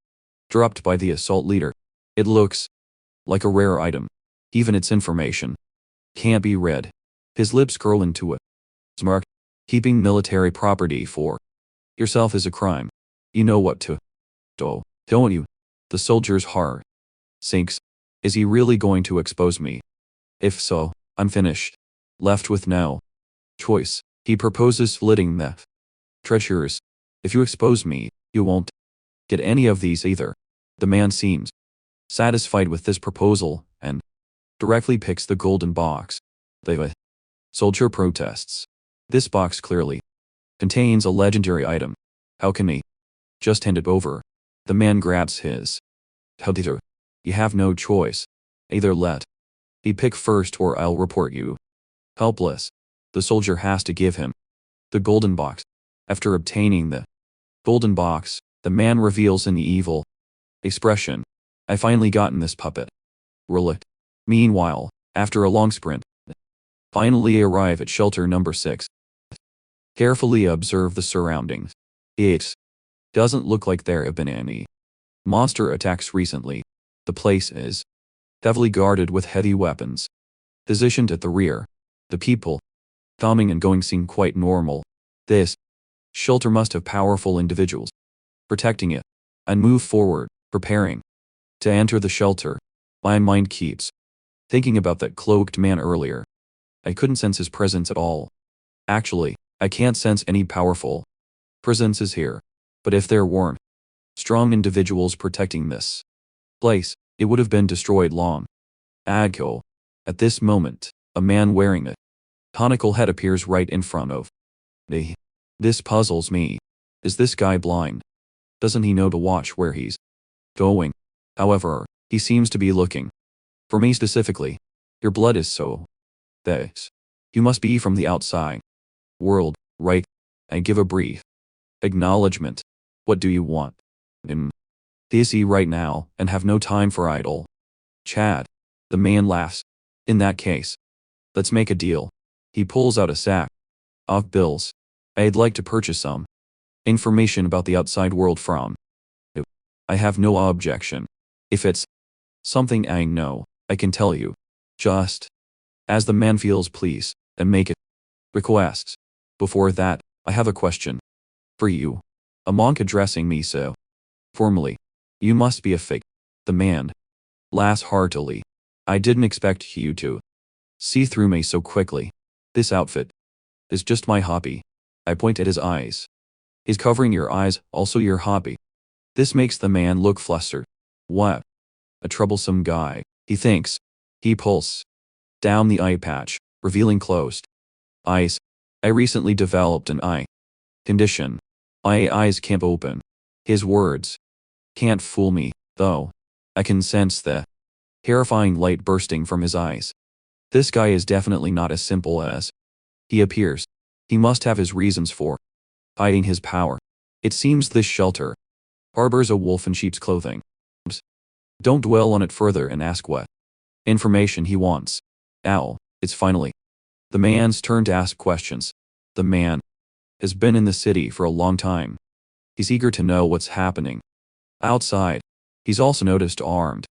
[SPEAKER 1] dropped by the assault leader. It looks like a rare item. Even its information can't be read. His lips curl into a smirk. Keeping military property for yourself is a crime. You know what to do, don't you? The soldier's heart sinks. Is he really going to expose me? If so, I'm finished. Left with no choice. He proposes splitting the treasures. If you expose me, you won't get any of these either. The man seems satisfied with this proposal and directly picks the golden box. The soldier protests. This box clearly contains a legendary item. How can he just hand it over? The man grabs his Howdito. You have no choice. Either let me pick first or I'll report you. Helpless, the soldier has to give him the golden box. After obtaining the golden box, the man reveals an evil expression. I finally gotten this puppet. Relict. Meanwhile, after a long sprint, finally arrive at shelter number 6. Carefully observe the surroundings. It doesn't look like there have been any monster attacks recently. The place is heavily guarded with heavy weapons. Positioned at the rear, the people coming and going seem quite normal. This Shelter must have powerful individuals protecting it. And move forward, preparing to enter the shelter. My mind keeps thinking about that cloaked man earlier. I couldn't sense his presence at all. Actually, I can't sense any powerful presences here. But if there weren't strong individuals protecting this place, it would have been destroyed long ago. At this moment, a man wearing a conical head appears right in front of me. This puzzles me. Is this guy blind? Doesn't he know to watch where he's going? However, he seems to be looking for me specifically. Your blood is so thick. You must be from the outside world, right? I give a brief acknowledgement. What do you want? Busy right now and have no time for idle chat. The man laughs. In that case, let's make a deal. He pulls out a sack of bills. I'd like to purchase some information about the outside world from you. I have no objection. If it's something I know, I can tell you. Just as the man feels pleased and make it requests. Before that, I have a question for you. A monk addressing me so formally. You must be a fake. The man laughs heartily. I didn't expect you to see through me so quickly. This outfit is just my hobby. I point at his eyes. Is covering your eyes also your hobby? This makes the man look flustered. What? A troublesome guy, he thinks. He pulls down the eye patch, revealing closed eyes. I recently developed an eye condition. My eyes can't open. His words can't fool me, though. I can sense the terrifying light bursting from his eyes. This guy is definitely not as simple as he appears. He must have his reasons for hiding his power. It seems this shelter harbors a wolf in sheep's clothing. Don't dwell on it further and ask what information he wants. Ow, it's finally the man's turn to ask questions. The man has been in the city for a long time. He's eager to know what's happening outside. He's also noticed armed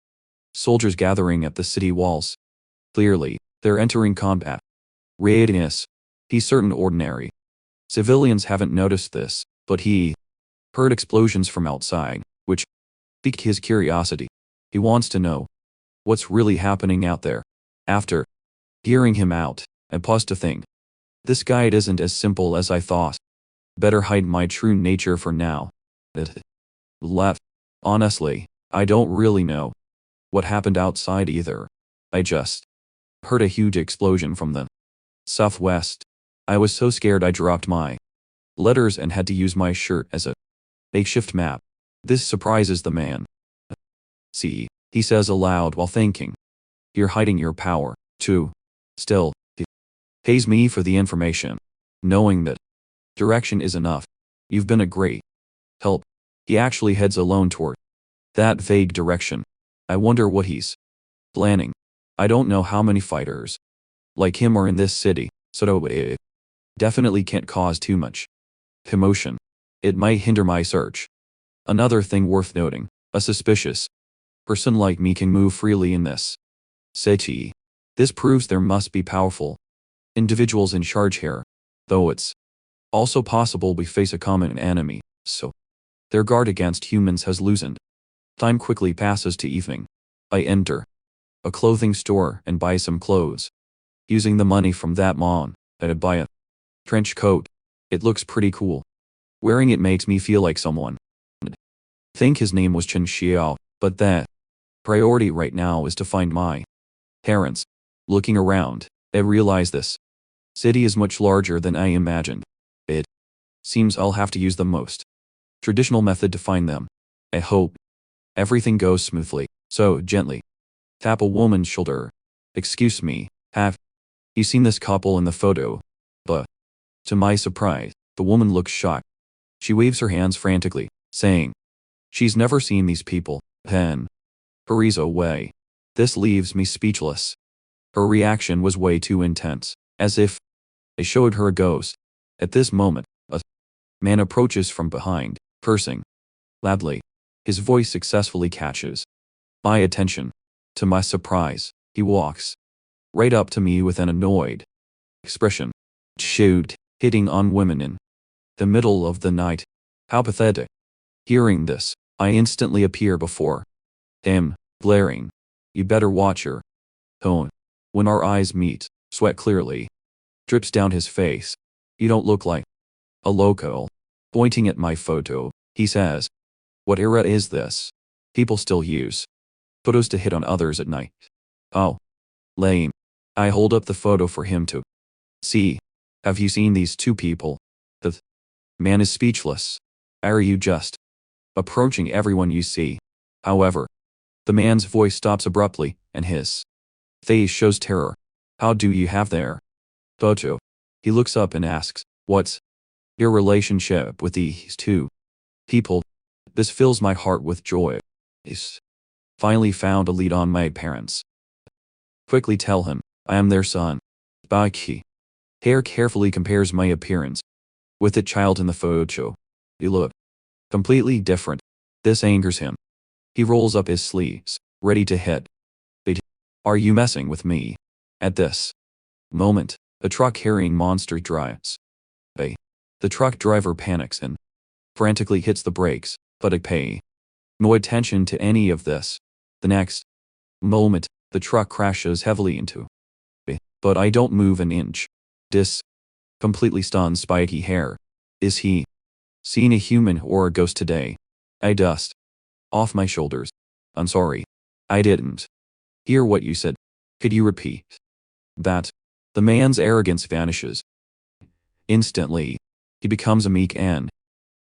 [SPEAKER 1] soldiers gathering at the city walls. Clearly, they're entering combat readiness. He's certain ordinary civilians haven't noticed this, but he heard explosions from outside, which piqued his curiosity. He wants to know what's really happening out there. After hearing him out, I paused to think. This guide isn't as simple as I thought. Better hide my true nature for now. It left. Honestly, I don't really know what happened outside either. I just heard a huge explosion from the southwest. I was so scared I dropped my letters and had to use my shirt as a makeshift map. This surprises the man. See, he says aloud while thinking. You're hiding your power, too. Still, he pays me for the information. Knowing that direction is enough. You've been a great help. He actually heads alone toward that vague direction. I wonder what he's planning. I don't know how many fighters like him are in this city, so it definitely can't cause too much commotion. It might hinder my search. Another thing worth noting, a suspicious person like me can move freely in this city. This proves there must be powerful individuals in charge here, though it's also possible we face a common enemy, so their guard against humans has loosened. Time quickly passes to evening. I enter a clothing store and buy some clothes. Using the money from that mon, I'd buy a trench coat. It looks pretty cool. Wearing it makes me feel like someone. I think his name was Chen Xiao, but that priority right now is to find my parents. Looking around, I realize this city is much larger than I imagined. It seems I'll have to use the most traditional method to find them. I hope everything goes smoothly. So, gently tap a woman's shoulder. Excuse me, have you seen this couple in the photo? But, to my surprise, the woman looks shocked. She waves her hands frantically, saying she's never seen these people. Then, hurries away. This leaves me speechless. Her reaction was way too intense, as if I showed her a ghost. At this moment, a man approaches from behind, cursing loudly. His voice successfully catches my attention. To my surprise, he walks right up to me with an annoyed expression. Shoot, hitting on women in The middle of the night. How pathetic. Hearing this, I instantly appear before him, glaring. You better watch your tone. When our eyes meet, sweat clearly drips down his face. You don't look like a local. Pointing at my photo, he says, what era is this? People still use photos to hit on others at night. Oh. Lame. I hold up the photo for him to see. Have you seen these two people? The man is speechless. Are you just approaching everyone you see? However, the man's voice stops abruptly, and his face shows terror. How do you have their photo? He looks up and asks, what's your relationship with these two people? This fills my heart with joy. He's finally found a lead on my parents. Quickly tell him, I am their son. Baki. Hair carefully compares my appearance with the child in the photo. You look completely different. This angers him. He rolls up his sleeves, ready to hit. But are you messing with me? At this moment, a truck carrying monster drives by. The truck driver panics and frantically hits the brakes, but I pay no attention to any of this. The next moment, the truck crashes heavily into me, but I don't move an inch. This completely stuns spiky hair. Is he seen a human or a ghost today? I dust off my shoulders. I'm sorry. I didn't hear what you said. Could you repeat that? The man's arrogance vanishes. Instantly, he becomes a meek and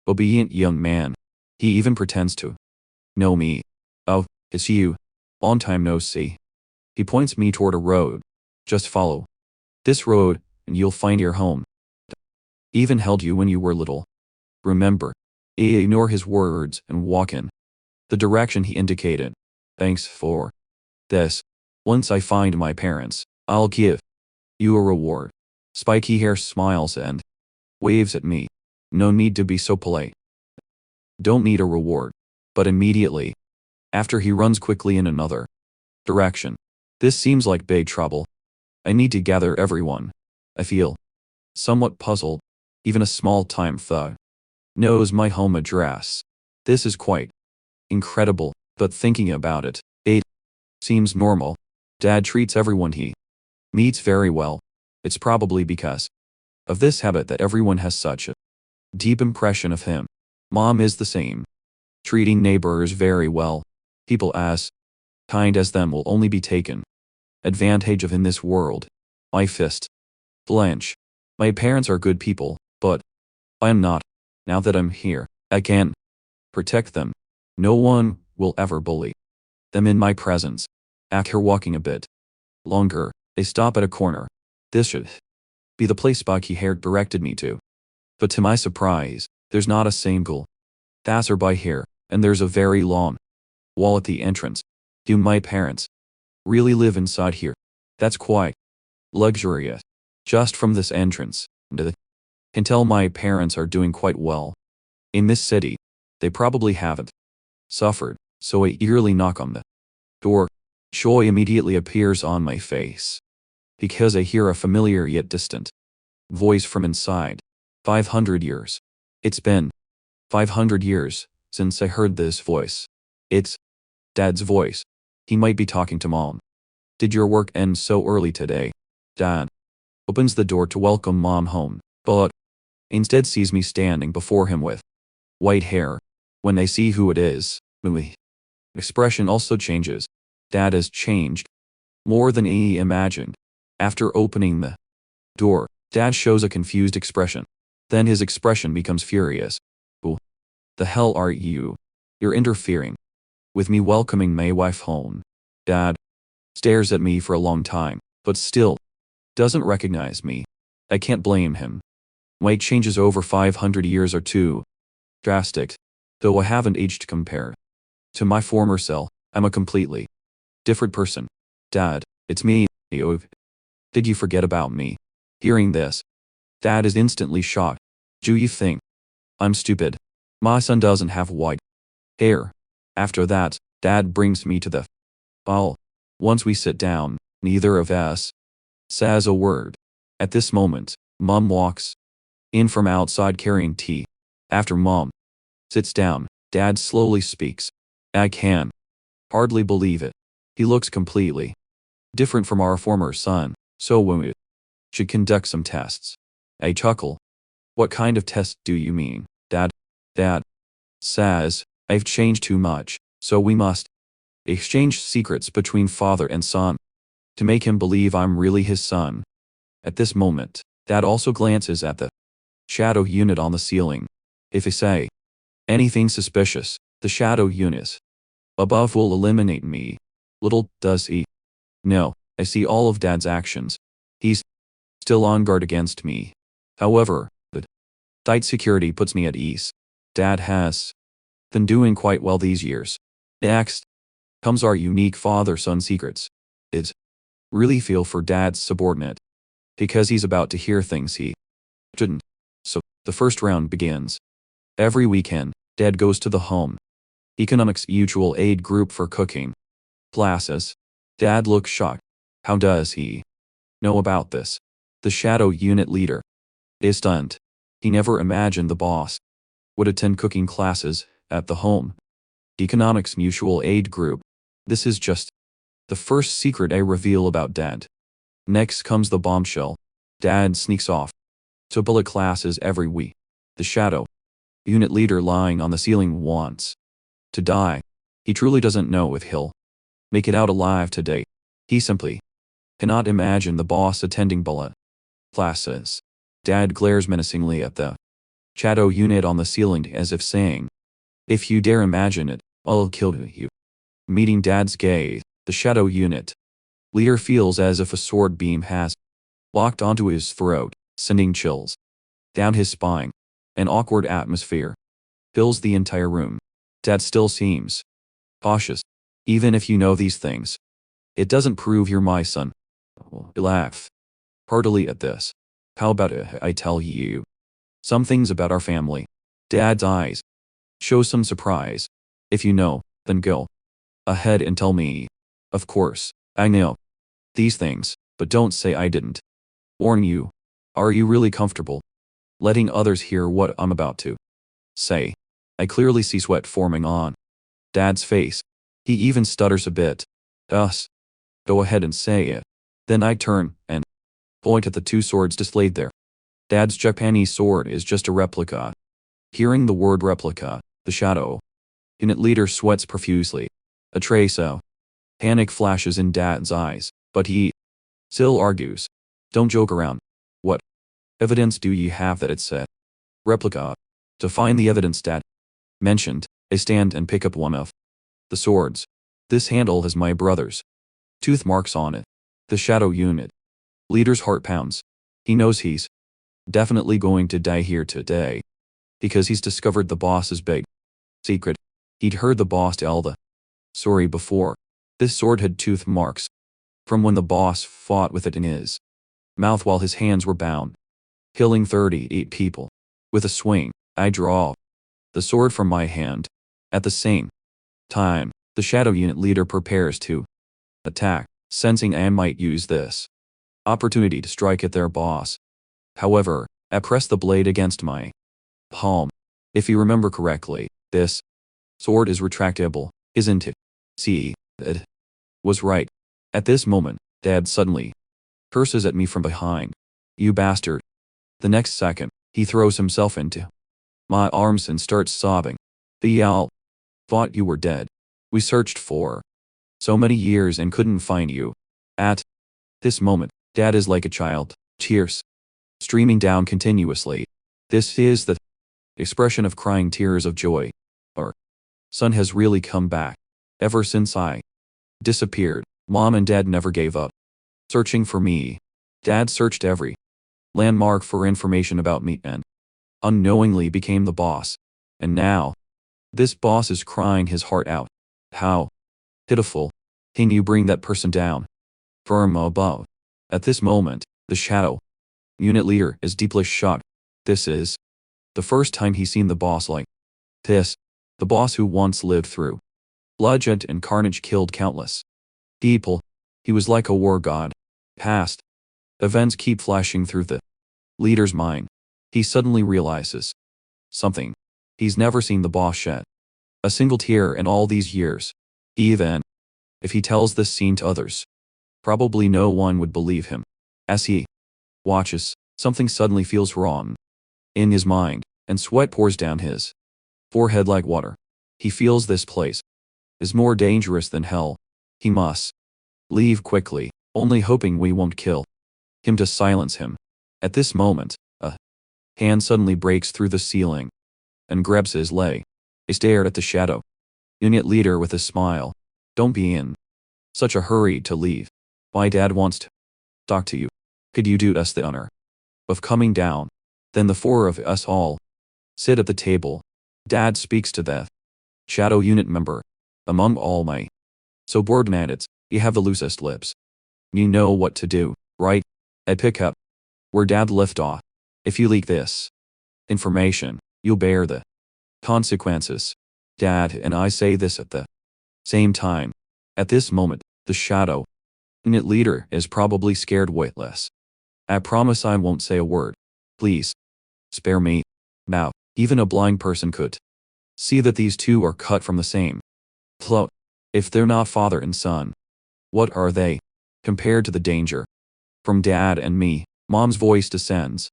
[SPEAKER 1] obedient young man. He even pretends to know me. Oh, it's you. Long time no see. He points me toward a road. Just follow this road, and you'll find your home. Even held you when you were little. Remember. I ignore his words and walk in the direction he indicated. Thanks for this. Once I find my parents, I'll give you a reward. Spiky hair smiles and waves at me. No need to be so polite. Don't need a reward. But immediately after, he runs quickly in another direction. This seems like big trouble. I need to gather everyone. I feel somewhat puzzled. Even a small-time thug knows my home address. This is quite incredible, but thinking about it, it seems normal. Dad treats everyone he meets very well. It's probably because of this habit that everyone has such a deep impression of him. Mom is the same. Treating neighbors very well. People as kind as them will only be taken advantage of in this world. My fist blench. My parents are good people, but I am not. Now that I'm here, I can protect them. No one will ever bully them in my presence. After walking a bit longer, they stop at a corner. This should be the place Bucky Hair directed me to. But to my surprise, there's not a single passerby here, and there's a very long wall at the entrance. Do my parents really live inside here? That's quite luxurious. Just from this entrance, I can tell my parents are doing quite well. In this city, they probably haven't suffered, so I eagerly knock on the door. Joy immediately appears on my face, because I hear a familiar yet distant voice from inside. 500 years. It's been 500 years since I heard this voice. It's Dad's voice. He might be talking to Mom. Did your work end so early today? Dad opens the door to welcome Mom home, but instead sees me standing before him with white hair. When they see who it is, the expression also changes. Dad has changed more than he imagined. After opening the door, Dad shows a confused expression. Then his expression becomes furious. Who the hell are you? You're interfering with me welcoming my wife home. Dad stares at me for a long time, but still doesn't recognize me. I can't blame him. My changes over 500 years are too drastic, though I haven't aged compared to my former self. I'm a completely different person. Dad, it's me. Did you forget about me? Hearing this, Dad is instantly shocked. Do you think I'm stupid? My son doesn't have white hair. After that, Dad brings me to the hall. Once we sit down, neither of us says a word. At this moment, Mom walks in from outside carrying tea. After Mom sits down, Dad slowly speaks. I can hardly believe it. He looks completely different from our former son, so we should conduct some tests. I chuckle. What kind of test do you mean, Dad? Dad says, I've changed too much, so we must exchange secrets between father and son to make him believe I'm really his son. At this moment, Dad also glances at the shadow unit on the ceiling. If I say anything suspicious, the shadow unit above will eliminate me. Little does he know, I see all of Dad's actions. He's still on guard against me. However, the tight security puts me at ease. Dad has been doing quite well these years. Next comes our unique father-son secrets. It's really feel for Dad's subordinate, because he's about to hear things he shouldn't. So, the first round begins. Every weekend, Dad goes to the home economics mutual aid group for cooking classes. Dad looks shocked. How does he know about this? The shadow unit leader is stunned. He never imagined the boss would attend cooking classes at the home economics mutual aid group. This is just the first secret I reveal about Dad. Next comes the bombshell. Dad sneaks off to bullet classes every week. The shadow unit leader lying on the ceiling wants to die. He truly doesn't know if he'll make it out alive today. He simply cannot imagine the boss attending bullet classes. Dad glares menacingly at the shadow unit on the ceiling as if saying, if you dare imagine it, I'll kill you. Meeting Dad's gaze, the shadow unit leader feels as if a sword beam has walked onto his throat, sending chills down his spine. An awkward atmosphere fills the entire room. Dad still seems cautious. Even if you know these things, it doesn't prove you're my son. I laugh heartily at this. How about I tell you some things about our family? Dad's eyes show some surprise. If you know, then go ahead and tell me. Of course, I know these things, but don't say I didn't warn you. Are you really comfortable letting others hear what I'm about to say? I clearly see sweat forming on Dad's face. He even stutters a bit. Go ahead and say it. Then I turn and point at the two swords displayed there. Dad's Japanese sword is just a replica. Hearing the word replica, the shadow unit leader sweats profusely. A trace of panic flashes in Dad's eyes, but he still argues. Don't joke around. What evidence do you have that it's a replica? To find the evidence Dad mentioned, I stand and pick up one of the swords. This handle has my brother's tooth marks on it. The shadow unit leader's heart pounds. He knows he's definitely going to die here today, because he's discovered the boss's big secret. He'd heard the boss tell the story before. This sword had tooth marks from when the boss fought with it in his mouth while his hands were bound, killing 38 people. With a swing, I draw the sword from my hand. At the same time, the shadow unit leader prepares to attack, sensing I might use this opportunity to strike at their boss. However, I press the blade against my palm. If you remember correctly, this sword is retractable, isn't it? See, it was right. At this moment, Dad suddenly curses at me from behind. You bastard. The next second, he throws himself into my arms and starts sobbing. The owl thought you were dead. We searched for so many years and couldn't find you. At this moment, Dad is like a child, tears streaming down continuously. This is the expression of crying tears of joy. Our son has really come back. Ever since I disappeared, Mom and Dad never gave up searching for me. Dad searched every landmark for information about me and unknowingly became the boss. And now, this boss is crying his heart out. How pitiful. Can you bring that person down from above? At this moment, the shadow unit leader is deeply shocked. This is the first time he's seen the boss like this. The boss who once lived through bloodshed and carnage, killed countless people. He was like a war god. Past events keep flashing through the leader's mind. He suddenly realizes something. He's never seen the boss shed a single tear in all these years. Even if he tells this scene to others, probably no one would believe him. As he watches, something suddenly feels wrong in his mind, and sweat pours down his forehead like water. He feels this place is more dangerous than hell. He must leave quickly, only hoping we won't kill him to silence him. At this moment, a hand suddenly breaks through the ceiling and grabs his leg. He stared at the shadow unit leader with a smile. Don't be in such a hurry to leave. My dad wants to talk to you. Could you do us the honor of coming down? Then the four of us all sit at the table. Dad speaks to the shadow unit member. Among all my subordinates, you have the loosest lips. You know what to do, right? I pick up where Dad left off. If you leak this information, you'll bear the consequences. Dad and I say this at the same time. At this moment, the shadow unit leader is probably scared witless. I promise I won't say a word. Please, spare me. Now, even a blind person could see that these two are cut from the same cloth. If they're not father and son, what are they compared to the danger from Dad and me? Mom's voice descends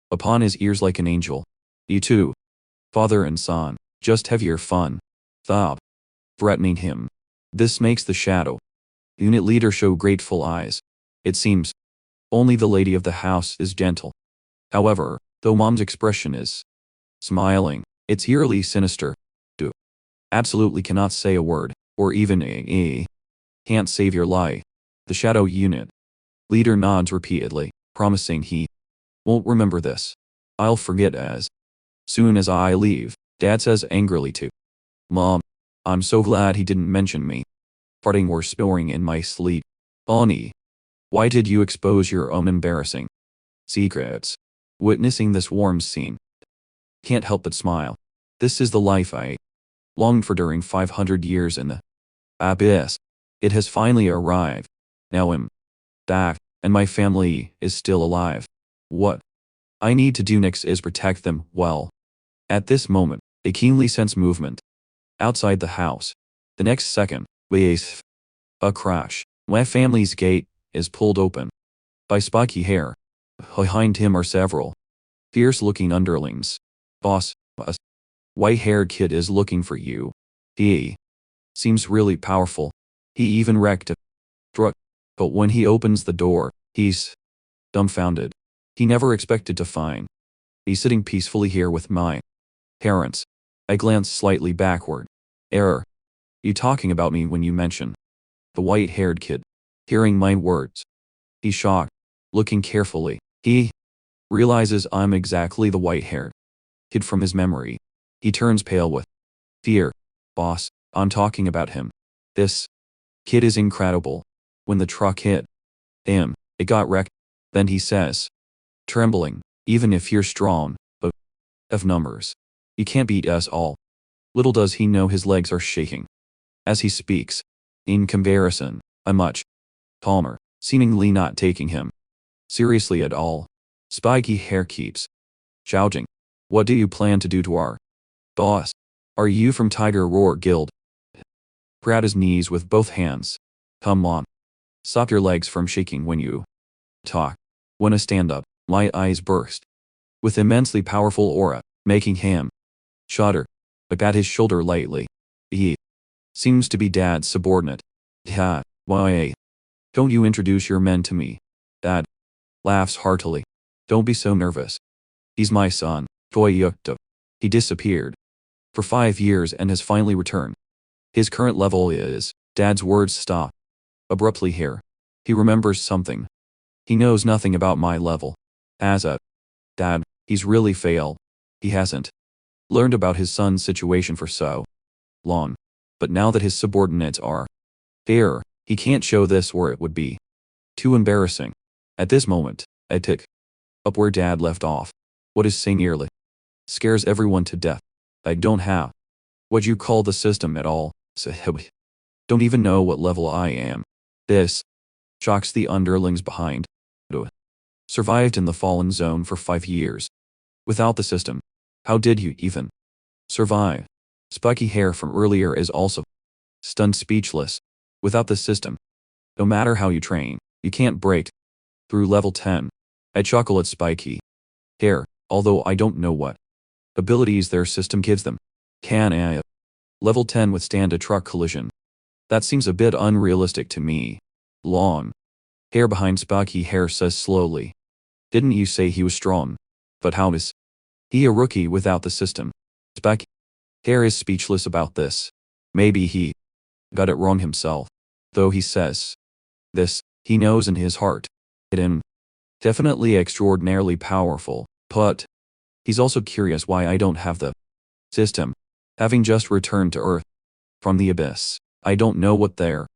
[SPEAKER 1] upon his ears like an angel. You two, father and son, just have your fun. Stop threatening him. This makes the shadow unit leader show grateful eyes. It seems only the lady of the house is gentle. However, though Mom's expression is smiling, it's eerily sinister. Do absolutely cannot say a word, or even a can't save your life. The shadow unit leader nods repeatedly, promising he won't remember this. I'll forget as soon as I leave. Dad says angrily to Mom, I'm so glad he didn't mention me. Farting or snoring in my sleep. Bonnie, why did you expose your own embarrassing secrets? Witnessing this warm scene, can't help but smile. This is the life I longed for during 500 years in the abyss. It has finally arrived. Now I'm back, and my family is still alive. What I need to do next is protect them well. At this moment, they keenly sense movement outside the house. The next second, with a crash, my family's gate is pulled open by spiky hair. Behind him are several fierce-looking underlings. Boss, a white-haired kid is looking for you. He seems really powerful. He even wrecked a truck. But when he opens the door, he's dumbfounded. He never expected to find me sitting peacefully here with my parents. I glance slightly backward. Error. You talking about me when you mention the white-haired kid? Hearing my words, he's shocked. Looking carefully, he realizes I'm exactly the white-haired kid from his memory. He turns pale with fear. Boss, I'm talking about him. This kid is incredible. When the truck hit him, it got wrecked. Then he says, trembling, even if you're strong, but of numbers, you can't beat us all. Little does he know his legs are shaking as he speaks. In comparison, I'm much calmer, seemingly not taking him seriously at all. Spiky hair keeps shouting. What do you plan to do to our boss? Are you from Tiger Roar Guild? Grab his knees with both hands. Come on. Stop your legs from shaking when you talk. When I stand up, my eyes burst with immensely powerful aura, making him shudder. I pat his shoulder lightly. He seems to be Dad's subordinate. Ha, why don't you introduce your men to me? Dad laughs heartily. Don't be so nervous. He's my son, Toyukta. He disappeared for 5 years and has finally returned. His current level is. Dad's words stop abruptly here. He remembers something. He knows nothing about my level. As a dad, he's really failed. He hasn't learned about his son's situation for so long. But now that his subordinates are there, he can't show this or it would be too embarrassing. At this moment, I pick up where Dad left off. What is saying nearly scares everyone to death. I don't have what you call the system at all, so don't even know what level I am. This shocks the underlings behind. Survived in the fallen zone for 5 years Without the system, how did you even survive? Spiky hair from earlier is also stunned speechless. Without the system, no matter how you train, you can't break through level 10. I chuckle at spiky hair, although I don't know what abilities their system gives them. Can a level 10 withstand a truck collision? That seems a bit unrealistic to me. Long hair behind spiky hair says slowly. Didn't you say he was strong? But how is he a rookie without the system? Spiky hair is speechless about this. Maybe he got it wrong himself. Though he says this, he knows in his heart. Hidden. Definitely extraordinarily powerful, but he's also curious why I don't have the system. Having just returned to Earth from the abyss, I don't know what their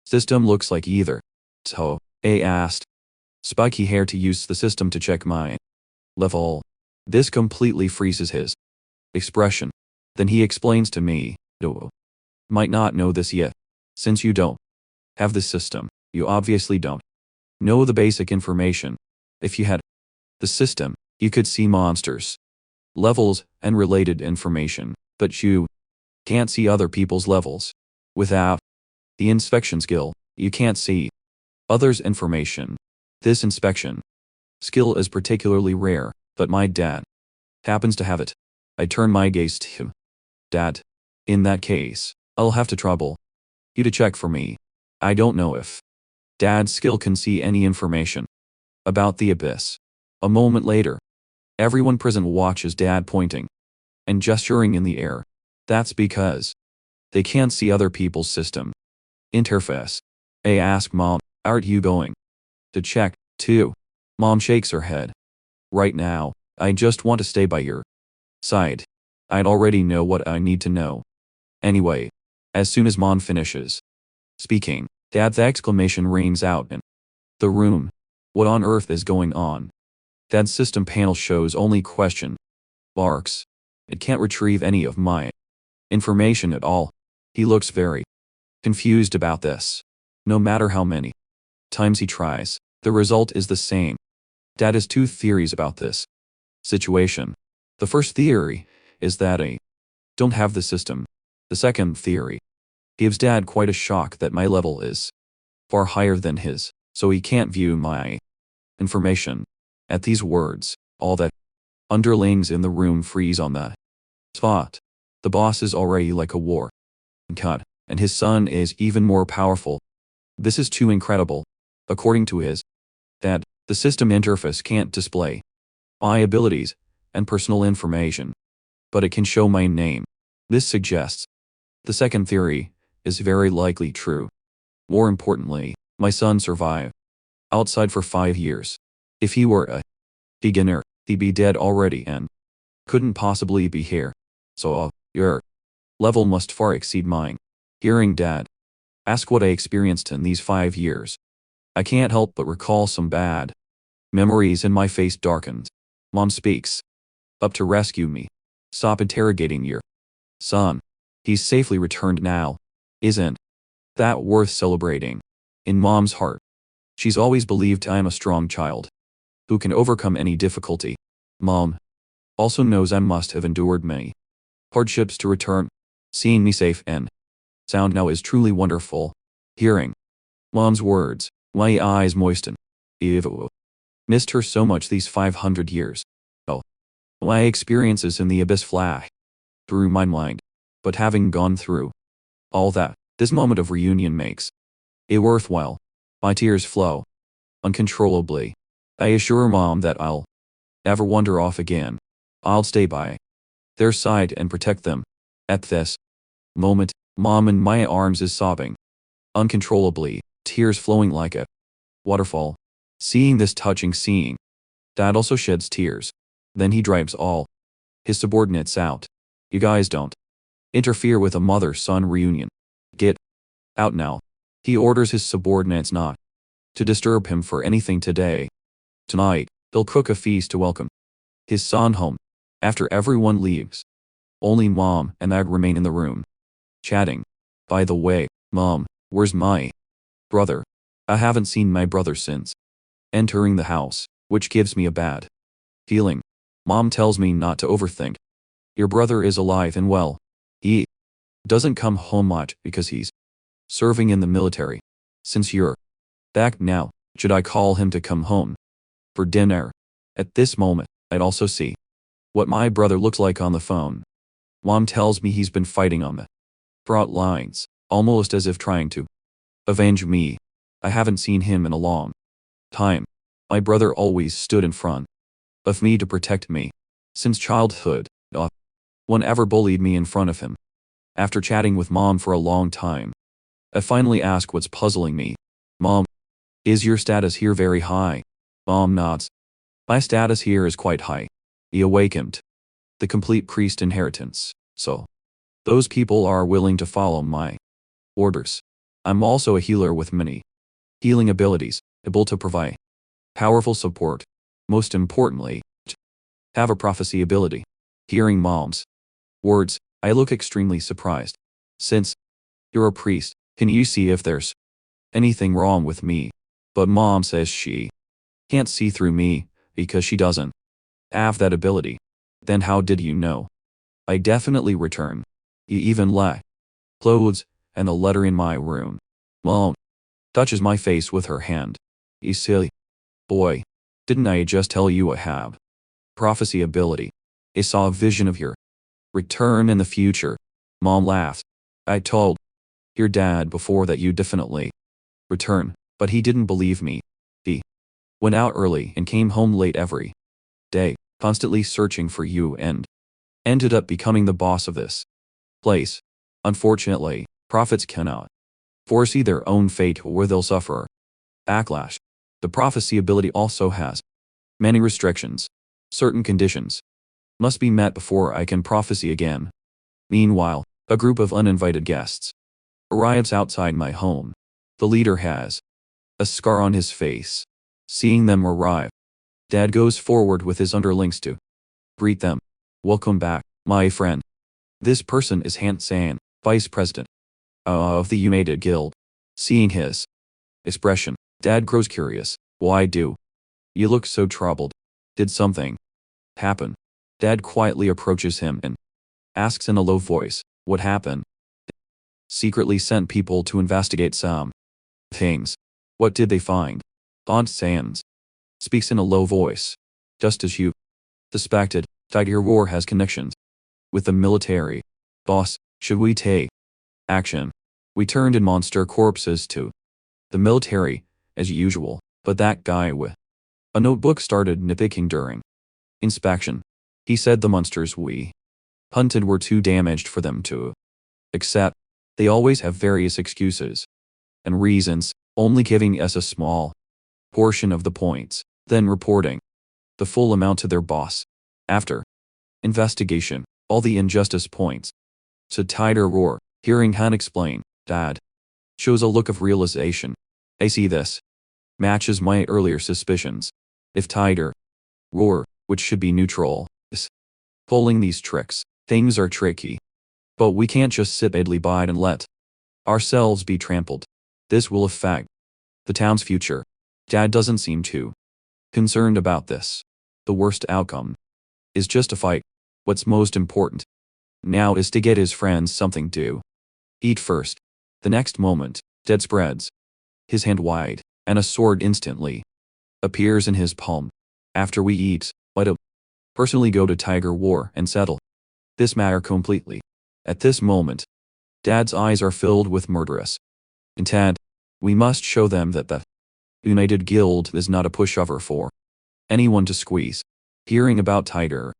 [SPEAKER 1] system looks like either. So, I asked Spiky Hair to use the system to check my level. This completely freezes his expression. Then he explains to me, "You might not know this yet. Since you don't have the system, you obviously don't know the basic information. If you had the system, you could see monsters, levels, and related information, but you can't see other people's levels. Without the inspection skill, you can't see others' information. This inspection skill is particularly rare, but my dad happens to have it." I turn my gaze to him. "Dad, in that case, I'll have to trouble you to check for me. I don't know if Dad's skill can see any information about the abyss." A moment later, everyone present watches Dad pointing and gesturing in the air. That's because they can't see other people's system interface. I ask Mom, "Aren't you going to check, too?" Mom shakes her head. "Right now, I just want to stay by your side. I'd already know what I need to know anyway." As soon as Mom finishes speaking, Dad's exclamation rings out in the room. What on earth is going on? Dad's system panel shows only question marks. It can't retrieve any of my information at all. He looks very confused about this. No matter how many times he tries, the result is the same. Dad has two theories about this situation. The first theory is that I don't have the system. The second theory gives Dad quite a shock that my level is far higher than his, so he can't view my information. At these words, all the underlings in the room freeze on the spot. The boss is already like a war god, and his son is even more powerful. This is too incredible. According to his dad, the system interface can't display my abilities and personal information, but it can show my name. This suggests the second theory is very likely true. More importantly, my son survived outside for 5 years. If he were a beginner, he'd be dead already and couldn't possibly be here. So, your level must far exceed mine. Hearing Dad ask what I experienced in these 5 years, I can't help but recall some bad memories and my face darkens. Mom speaks up to rescue me. "Stop interrogating your son. He's safely returned now. Isn't that worth celebrating?" In Mom's heart, she's always believed I'm a strong child who can overcome any difficulty. Mom also knows I must have endured many hardships to return. Seeing me safe and sound now is truly wonderful. Hearing Mom's words, my eyes moisten. I've missed her so much these 500 years. Oh, my experiences in the abyss flash through my mind. But having gone through all that, this moment of reunion makes it worthwhile. My tears flow uncontrollably. I assure Mom that I'll never wander off again. I'll stay by their side and protect them. At this moment, Mom in my arms is sobbing uncontrollably, tears flowing like a waterfall. Seeing this touching scene, Dad also sheds tears. Then he drives all his subordinates out. "You guys don't interfere with a mother-son reunion. Get out now." He orders his subordinates not to disturb him for anything today. Tonight, they'll cook a feast to welcome his son home. After everyone leaves, only Mom and I remain in the room, chatting. "By the way, Mom, where's my brother? I haven't seen my brother since entering the house," which gives me a bad feeling. Mom tells me not to overthink. Your brother is alive and well. He doesn't come home much because he's serving in the military. Since you're back now, should I call him to come home for dinner? At this moment, I'd also see what my brother looks like on the phone. Mom tells me he's been fighting on the front lines, almost as if trying to avenge me. I haven't seen him in a long time. My brother always stood in front of me to protect me. Since childhood, no one ever bullied me in front of him. After chatting with Mom for a long time, I finally ask what's puzzling me. Mom, is your status here very high? Mom nods. My status here is quite high. He awakened the complete priest inheritance, so those people are willing to follow my orders. I'm also a healer with many healing abilities, able to provide powerful support. Most importantly, have a prophecy ability. Hearing Mom's words, I look extremely surprised. Since you're a priest, can you see if there's anything wrong with me? But Mom says she can't see through me because she doesn't have that ability. Then how did you know? I definitely return. You even left clothes and a letter in my room. Mom touches my face with her hand. You silly boy, didn't I just tell you I have prophecy ability? I saw a vision of your return in the future. Mom laughed. I told your dad before that you definitely return, but he didn't believe me. He went out early and came home late every day, constantly searching for you and ended up becoming the boss of this place. Unfortunately, prophets cannot foresee their own fate or they'll suffer backlash. The prophecy ability also has many restrictions. Certain conditions must be met before I can prophesy again. Meanwhile, a group of uninvited guests arrives outside my home. The leader has a scar on his face. Seeing them arrive, Dad goes forward with his underlings to greet them. Welcome back, my friend. This person is Han-san, vice president of the United Guild. Seeing his expression, Dad grows curious. Why do you look so troubled? Did something happen? Dad quietly approaches him and asks in a low voice, what happened? Secretly sent people to investigate some things. What did they find? Aunt Sans speaks in a low voice. Just as you suspected, Tiger War has connections with the military. Boss, should we take action? We turned in monster corpses to the military, as usual, but that guy with a notebook started nitpicking during inspection. He said the monsters we hunted were too damaged for them to accept. They always have various excuses and reasons, only giving us a small portion of the points, then reporting the full amount to their boss. After investigation, all the injustice points to Tiger Roar. Hearing Han explain, Dad shows a look of realization. I see this matches my earlier suspicions. If Tiger Roar, which should be neutral, is pulling these tricks, things are tricky. But we can't just sit idly by and let ourselves be trampled. This will affect the town's future. Dad doesn't seem too concerned about this. The worst outcome is just a fight. What's most important now is to get his friends something to eat first. The next moment, Dad spreads his hand wide, and a sword instantly appears in his palm. After we eat, I'd personally go to Tiger War and settle this matter completely. At this moment, Dad's eyes are filled with murderous intent. We must show them that the United Guild is not a pushover for anyone to squeeze. Hearing about Tiger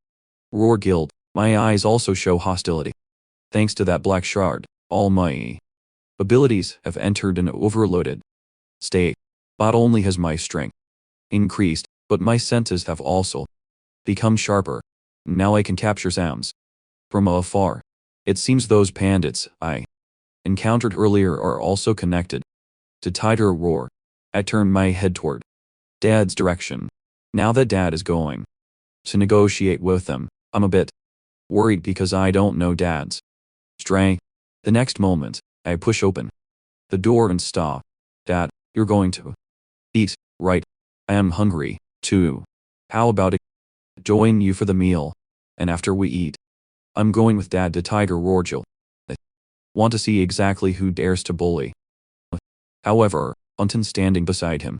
[SPEAKER 1] Roar Guild, my eyes also show hostility. Thanks to that black shard, all my abilities have entered an overloaded state. Not only has my strength increased, but my senses have also become sharper. Now I can capture sounds from afar. It seems those bandits I encountered earlier are also connected to Tiger Roar. I turn my head toward Dad's direction. Now that Dad is going to negotiate with them, I'm a bit worried because I don't know Dad's strength. The next moment, I push open the door and stop. Dad, you're going to eat, right? I am hungry, too. How about it? join you for the meal. And after we eat, I'm going with Dad to Tiger Royal. I want to see exactly who dares to bully. However, Unton standing beside him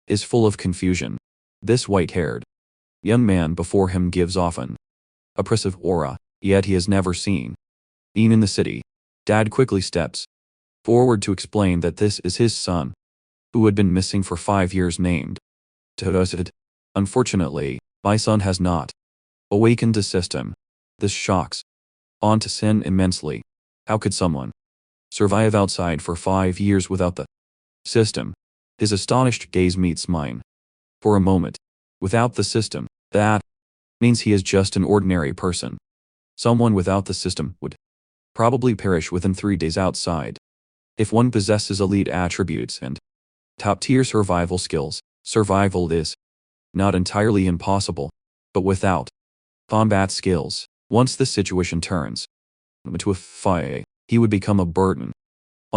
[SPEAKER 1] is full of confusion. This white-haired young man before him gives off an oppressive aura, yet he has never seen been in the city. Dad quickly steps forward to explain that this is his son, who had been missing for 5 years, named Todosid. Unfortunately, my son has not awakened the system. This shocks Ontosin immensely. How could someone survive outside for 5 years without the system? His astonished gaze meets mine. For a moment, without the system, that means he is just an ordinary person. Someone without the system would probably perish within 3 days outside. If one possesses elite attributes and top-tier survival skills, survival is not entirely impossible, but without combat skills, once the situation turns into a fight, he would become a burden.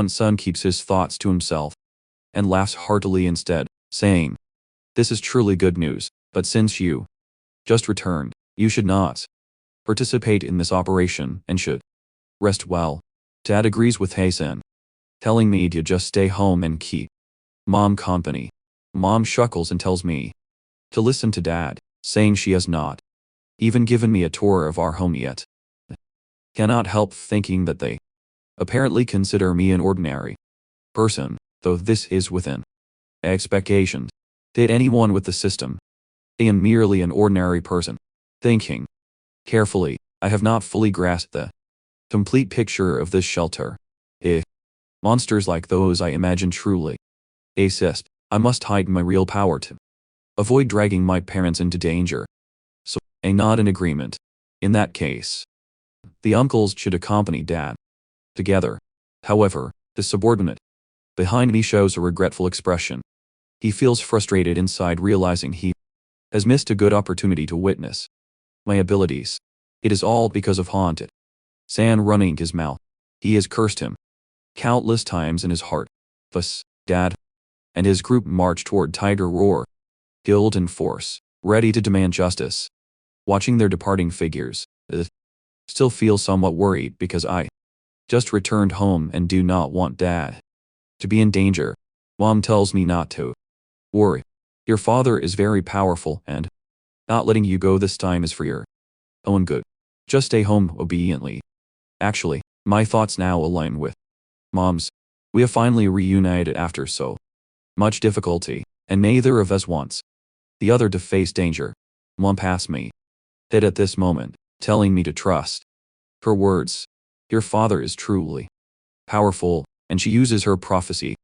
[SPEAKER 1] Sun keeps his thoughts to himself and laughs heartily instead, saying, "This is truly good news, but since you just returned, you should not participate in this operation and should rest well." Dad agrees with Hasan, telling me to just stay home and keep Mom company. Mom chuckles and tells me to listen to Dad, saying she has not even given me a tour of our home yet. Cannot help thinking that they apparently consider me an ordinary person, though this is within expectations. Did anyone with the system? I am merely an ordinary person. Thinking carefully, I have not fully grasped the complete picture of this shelter. Monsters like those I imagine truly exist. I must hide my real power to avoid dragging my parents into danger. So, I'm not in agreement. In that case, the uncles should accompany Dad together. However, the subordinate behind me shows a regretful expression. He feels frustrated inside, realizing he has missed a good opportunity to witness my abilities. It is all because of Haunted San running his mouth. He has cursed him countless times in his heart. Thus, Dad and his group march toward Tiger Roar Guild in force, ready to demand justice. Watching their departing figures, I still feel somewhat worried because I just returned home and do not want Dad to be in danger. Mom tells me not to worry. Your father is very powerful and not letting you go this time is for your own good. Just stay home obediently. Actually, my thoughts now align with Mom's. We have finally reunited after so much difficulty, and neither of us wants the other to face danger. Mom passed me head at this moment, telling me to trust her words. Your father is truly powerful, and she uses her prophecy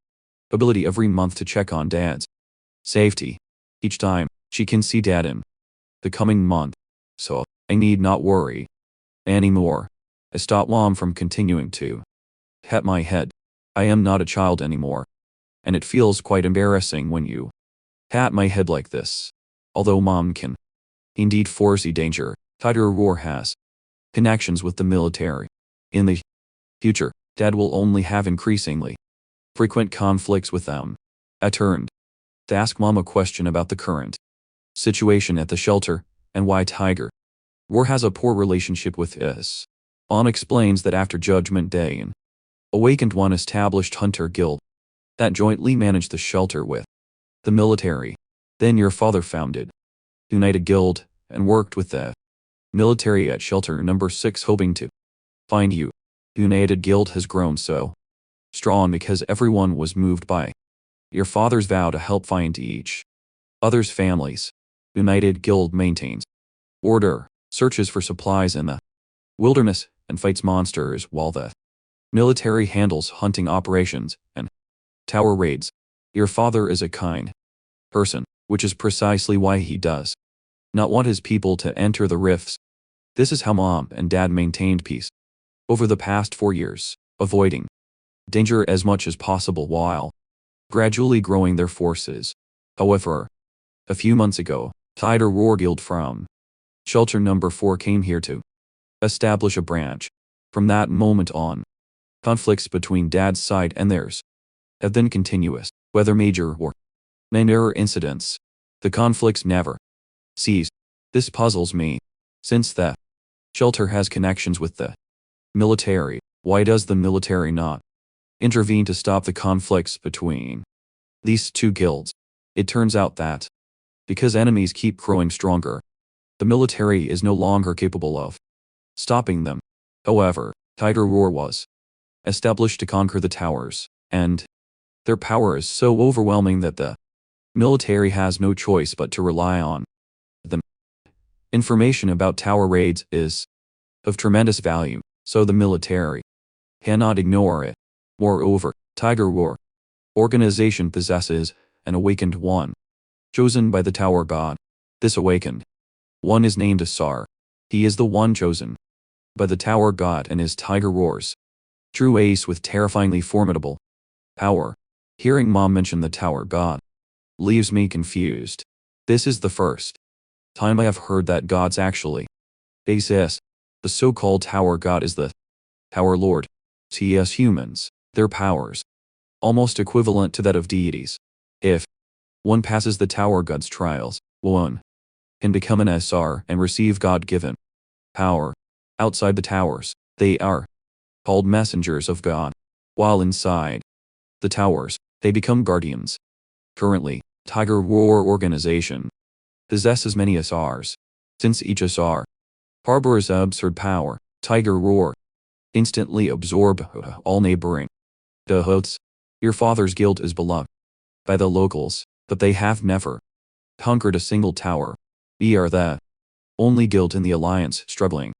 [SPEAKER 1] ability every month to check on Dad's safety. Each time, she can see Dad in the coming month, so I need not worry anymore. I stop Mom from continuing to pat my head. I am not a child anymore, and it feels quite embarrassing when you pat my head like this. Although Mom can indeed foresee danger, Tiger Roar has connections with the military. In the future, Dad will only have increasingly frequent conflicts with them. I turned to ask Mom a question about the current situation at the shelter and why Tiger Roar has a poor relationship with us. Mom explains that after Judgment Day an awakened one established Hunter Guild that jointly managed the shelter with the military. Then your father founded United Guild and worked with the military at shelter number 6, hoping to find you. United Guild has grown so strong because everyone was moved by your father's vow to help find each other's families. United Guild maintains order, searches for supplies in the wilderness, and fights monsters while the military handles hunting operations and tower raids. Your father is a kind person, which is precisely why he does not want his people to enter the rifts. This is how Mom and Dad maintained peace over the past 4 years, avoiding danger as much as possible while gradually growing their forces. However, a few months ago, Tiger Roar Guild from Shelter Number 4 came here to establish a branch. From that moment on, conflicts between Dad's side and theirs have been continuous, whether major or minor incidents. The conflicts never ceased. This puzzles me. Since the shelter has connections with the military, why does the military not intervene to stop the conflicts between these two guilds? It turns out that because enemies keep growing stronger, the military is no longer capable of stopping them. However, Tiger Roar was established to conquer the towers, and their power is so overwhelming that the military has no choice but to rely on them. Information about tower raids is of tremendous value, so the military cannot ignore it. Moreover, Tiger Roar organization possesses an awakened one, chosen by the tower god. This awakened one is named Asar. He is the one chosen by the tower god and is Tiger Roar's true ace with terrifyingly formidable power. Hearing Mom mention the tower god leaves me confused. This is the first time I have heard that gods actually exist. The so-called tower god is the tower lord. As humans, their powers almost equivalent to that of deities. If one passes the tower god's trials, one can become an SR and receive God-given power. Outside the towers, they are called messengers of God, while inside the towers, they become guardians. Currently, Tiger Roar organization possesses many SRs. Since each SR harbors absurd power, Tiger Roar instantly absorb all neighboring hosts. Your father's guild is beloved by the locals, but they have never conquered a single tower. We are the only guild in the alliance struggling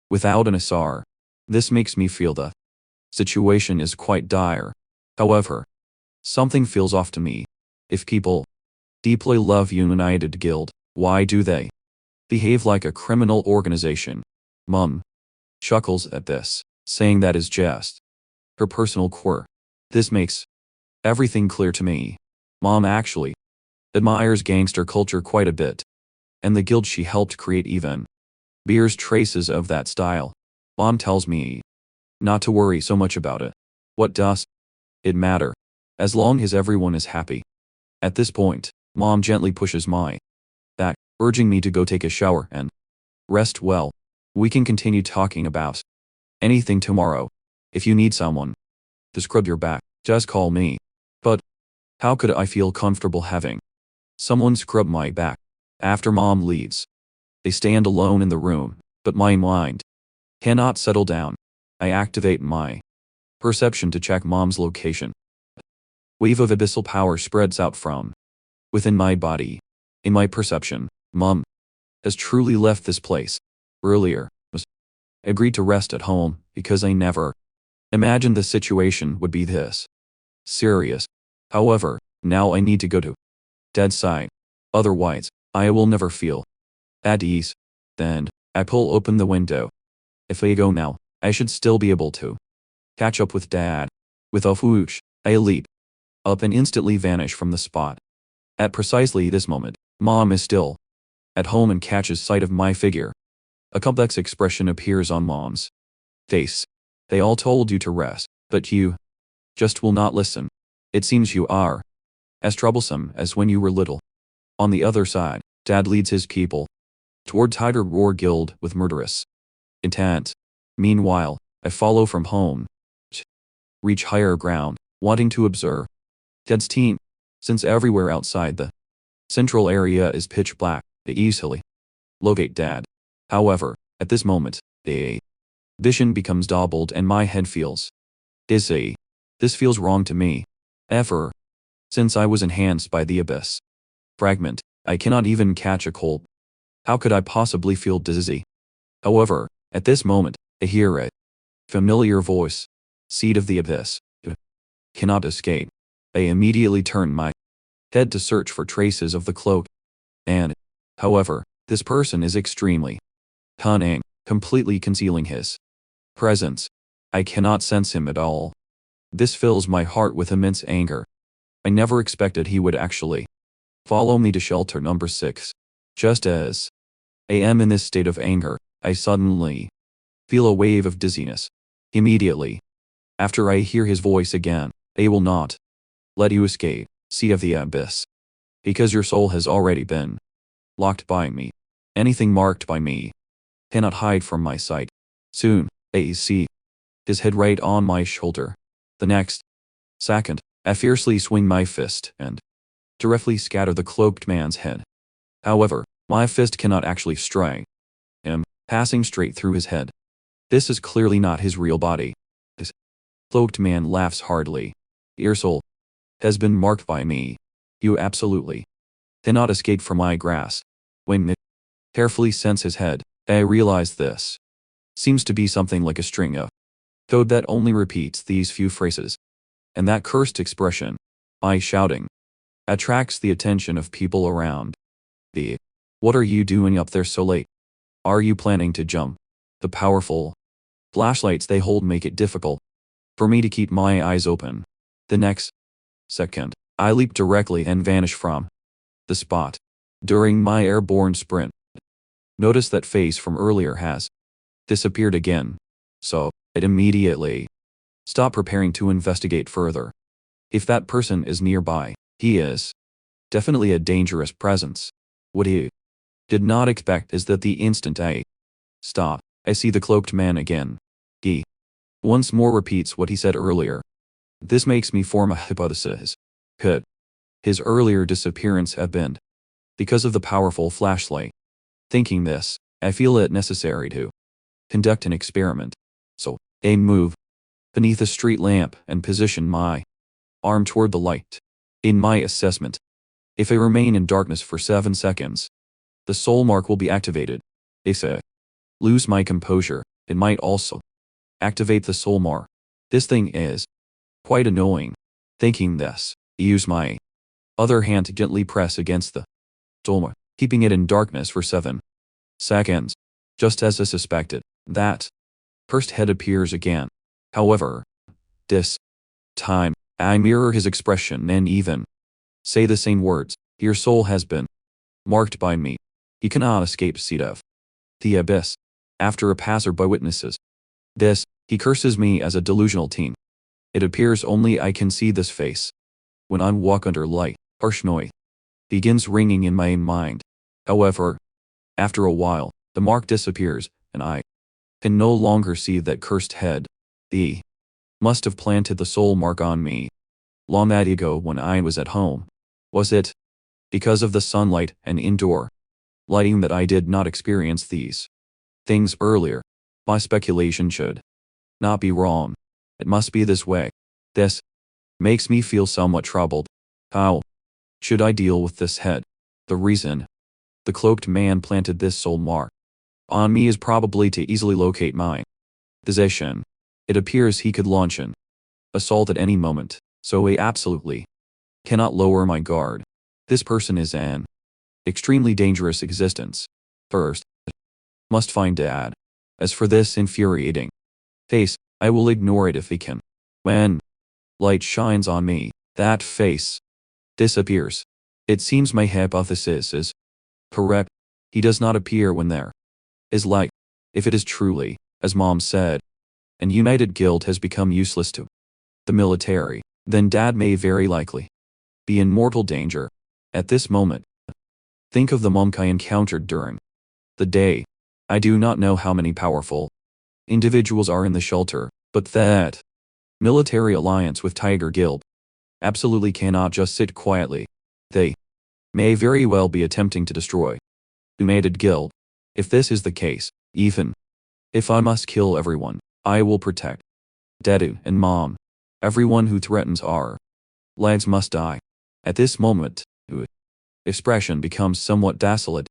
[SPEAKER 1] without an SR. This makes me feel the situation is quite dire. However, something feels off to me. If people deeply love United Guild, why do they behave like a criminal organization? Mum chuckles at this, saying that is just her personal quirk. This makes everything clear to me. Mom actually admires gangster culture quite a bit, and the guild she helped create even bears traces of that style. Mom tells me not to worry so much about it. What does it matter? As long as everyone is happy. At this point, Mom gently pushes my back, urging me to go take a shower and rest well. We can continue talking about anything tomorrow. If you need someone to scrub your back, just call me. But how could I feel comfortable having someone scrub my back? After Mom leaves, they stand alone in the room, but my mind cannot settle down. I activate my perception to check Mom's location. Wave of abyssal power spreads out from within my body. In my perception, Mom has truly left this place. Earlier, I agreed to rest at home because I never imagined the situation would be this serious. However, now I need to go to dead side. Otherwise, I will never feel at ease. Then, I pull open the window. If I go now, I should still be able to catch up with Dad. With a whoosh, I leap up and instantly vanish from the spot. At precisely this moment, Mom is still at home and catches sight of my figure. A complex expression appears on Mom's face. They all told you to rest, but you just will not listen. It seems you are as troublesome as when you were little. On the other side, Dad leads his people toward Tiger Roar Guild with murderous intent. Meanwhile, I follow from home to reach higher ground, wanting to observe Dad's team. Since everywhere outside the central area is pitch black, they easily locate Dad. However, at this moment, the vision becomes doubled and my head feels dizzy. This feels wrong to me. Ever since I was enhanced by the abyss fragment, I cannot even catch a cold. How could I possibly feel dizzy? However, at this moment, I hear a familiar voice. Seed of the abyss. Cannot escape. I immediately turn my head to search for traces of the cloak. And, however, this person is extremely cunning, completely concealing his presence. I cannot sense him at all. This fills my heart with immense anger. I never expected he would actually follow me to shelter number 6. Just as I am in this state of anger, I suddenly feel a wave of dizziness. Immediately after I hear his voice again, I will not let you escape, Sea of the Abyss, because your soul has already been locked by me. Anything marked by me cannot hide from my sight. Soon, I see his head right on my shoulder. The next second, I fiercely swing my fist and directly scatter the cloaked man's head. However, my fist cannot actually strike him, passing straight through his head. This is clearly not his real body. This cloaked man laughs hardly. Your soul has been marked by me. You absolutely cannot escape from my grasp. When I carefully sense his head, I realize this seems to be something like a string of code that only repeats these few phrases. And that cursed expression, I shouting, attracts the attention of people around. What are you doing up there so late? Are you planning to jump? The powerful flashlights they hold make it difficult for me to keep my eyes open. The next second, I leap directly and vanish from the spot. During my airborne sprint, notice that face from earlier has disappeared again. So, it immediately stop preparing to investigate further. If that person is nearby, he is definitely a dangerous presence. What he did not expect is that the instant I stop, I see the cloaked man again. He once more repeats what he said earlier. This makes me form a hypothesis. Could his earlier disappearance have been because of the powerful flashlight? Thinking this, I feel it necessary to conduct an experiment. So, I move beneath a street lamp and position my arm toward the light. In my assessment, if I remain in darkness for 7 seconds, the soul mark will be activated. If I lose my composure, it might also activate the soul mark. This thing is quite annoying. Thinking this, I use my other hand to gently press against the soul mark, keeping it in darkness for 7 seconds. Just as I suspected, that cursed head appears again. However, this time, I mirror his expression and even say the same words. Your soul has been marked by me. He cannot escape seat of the abyss. After a passerby witnesses this, he curses me as a delusional teen. It appears only I can see this face. When I walk under light, harsh noise begins ringing in my mind. However, after a while, the mark disappears, and I can no longer see that cursed head. He must have planted the soul mark on me long ago when I was at home. Was it because of the sunlight and indoor lighting that I did not experience these things earlier? My speculation should not be wrong. It must be this way. This makes me feel somewhat troubled. How should I deal with this head? The reason the cloaked man planted this soul mark on me is probably to easily locate my position. It appears he could launch an assault at any moment, so I absolutely cannot lower my guard. This person is an extremely dangerous existence. First, must find Dad. As for this infuriating face, I will ignore it if he can. When light shines on me, that face disappears. It seems my hypothesis is correct. He does not appear when there is light. If it is truly, as Mom said, an united guild has become useless to the military, then Dad may very likely be in mortal danger. At this moment, think of the monk I encountered during the day. I do not know how many powerful individuals are in the shelter, but that military alliance with Tiger Guild absolutely cannot just sit quietly. They may very well be attempting to destroy United Guild. If this is the case, even if I must kill everyone, I will protect Dadu and Mom. Everyone who threatens our lives must die. At this moment, expression becomes somewhat desolate.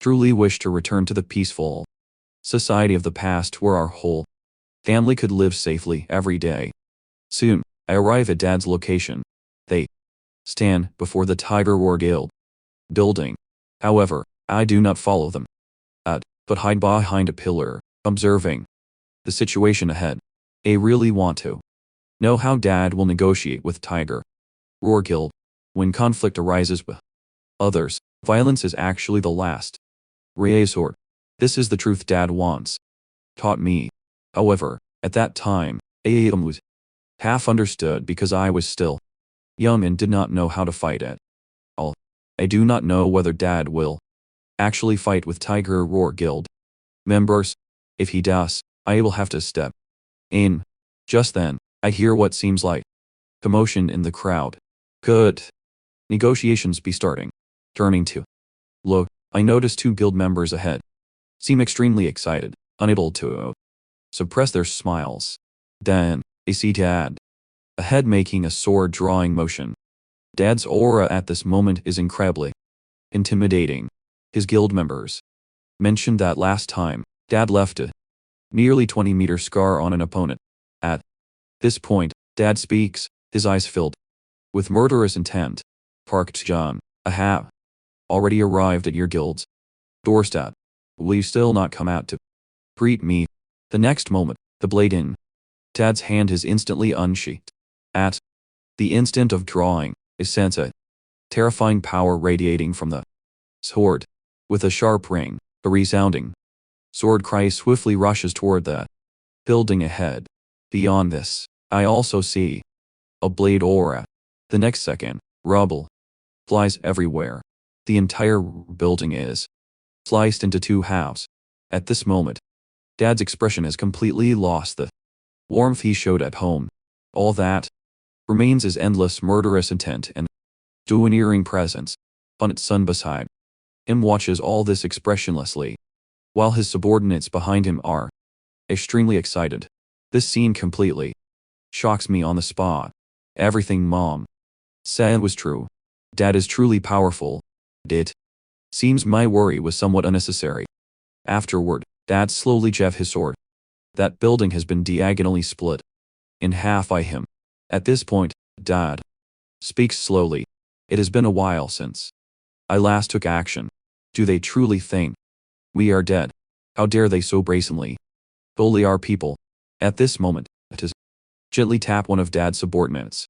[SPEAKER 1] Truly wish to return to the peaceful society of the past where our whole family could live safely every day. Soon, I arrive at Dad's location. They stand before the Tiger War Guild building. However, I do not follow them, but hide behind a pillar, observing the situation ahead. I really want to know how Dad will negotiate with Tiger War Guild when conflict arises with others. Violence is actually the last resort. This is the truth Dad wants taught me. However, at that time, I was half understood because I was still young and did not know how to fight at all. I do not know whether Dad will actually fight with Tiger Roar Guild members. If he does, I will have to step in. Just then, I hear what seems like commotion in the crowd. Could negotiations be starting? Turning to look, I notice two guild members ahead seem extremely excited, unable to suppress their smiles. Then, I see Dad ahead making a sword drawing motion. Dad's aura at this moment is incredibly intimidating. His guild members mentioned that last time, Dad left a nearly 20-meter scar on an opponent. At this point, Dad speaks, his eyes filled with murderous intent. Park John, I have already arrived at your guild's doorstep. Will you still not come out to greet me? The next moment, the blade in Dad's hand is instantly unsheathed. At the instant of drawing, I sense a terrifying power radiating from the sword. With a sharp ring, a resounding sword cry swiftly rushes toward the building ahead. Beyond this, I also see a blade aura. The next second, rubble flies everywhere. The entire building is sliced into two halves. At this moment, Dad's expression has completely lost the warmth he showed at home. All that remains is endless murderous intent and domineering presence. On its son beside him watches all this expressionlessly, while his subordinates behind him are extremely excited. This scene completely shocks me on the spot. Everything Mom said was true. Dad is truly powerful. It seems my worry was somewhat unnecessary. Afterward, Dad slowly jev his sword. That building has been diagonally split in half by him. At this point, Dad speaks slowly. It has been a while since I last took action. Do they truly think we are dead? How dare they so brazenly bully our people? At this moment, it is gently tap one of Dad's subordinates.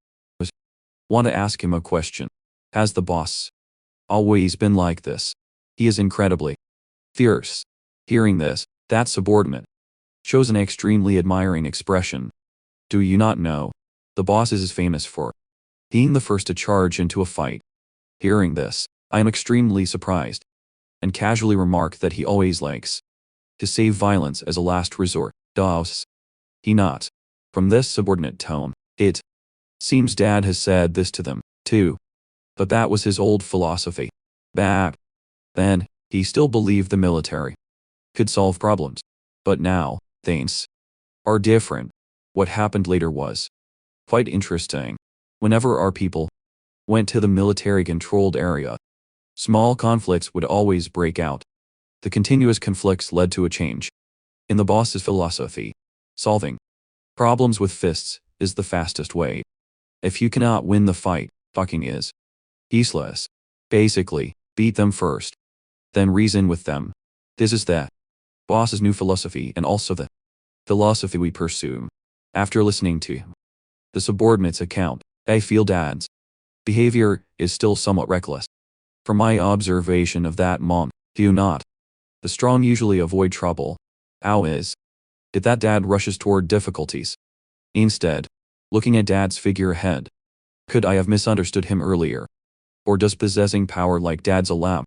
[SPEAKER 1] Want to ask him a question. Has the boss always been like this? He is incredibly fierce. Hearing this, that subordinate shows an extremely admiring expression. Do you not know? The boss is famous for being the first to charge into a fight. Hearing this, I am extremely surprised, and casually remark that he always likes to save violence as a last resort. Does he not? From this subordinate tone, it seems Dad has said this to them, too. But that was his old philosophy. Back then, he still believed the military could solve problems. But now, things are different. What happened later was quite interesting. Whenever our people went to the military-controlled area, small conflicts would always break out. The continuous conflicts led to a change in the boss's philosophy. Solving problems with fists is the fastest way. If you cannot win the fight, fucking is useless. Basically, beat them first, then reason with them. This is the boss's new philosophy and also the philosophy we pursue. After listening to the subordinate's account, I feel Dad's behavior is still somewhat reckless. From my observation of that monk, do you not? The strong usually avoid trouble. How is it that Dad rushes toward difficulties? Instead, looking at Dad's figure ahead, could I have misunderstood him earlier? Or does possessing power like Dad's allow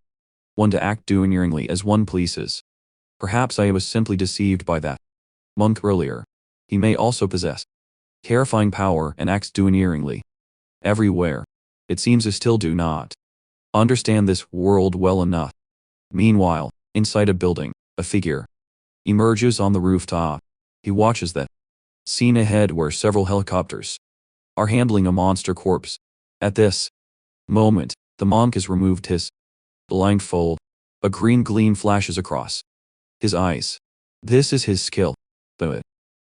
[SPEAKER 1] one to act domineeringly as one pleases? Perhaps I was simply deceived by that monk earlier. He may also possess terrifying power and acts domineeringly everywhere. It seems I still do not understand this world well enough. Meanwhile, inside a building, a figure emerges on the rooftop. He watches that scene ahead where several helicopters are handling a monster corpse. At this moment, the monk has removed his blindfold. A green gleam flashes across his eyes. This is his skill. The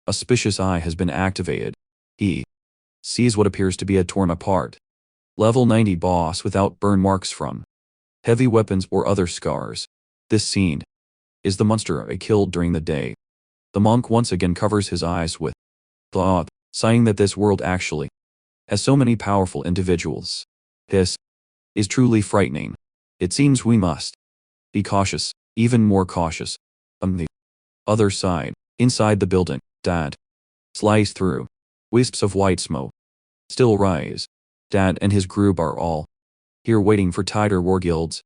[SPEAKER 1] auspicious eye has been activated. He sees what appears to be a torn apart level 90 boss without burn marks from heavy weapons or other scars. This scene is the monster I killed during the day. The monk once again covers his eyes with thought, sighing that this world actually has so many powerful individuals. This is truly frightening. It seems we must be cautious, even more cautious. On the other side, inside the building, Dad slice through. Wisps of white smoke still rise. Dad and his group are all here waiting for Tiger War Guild's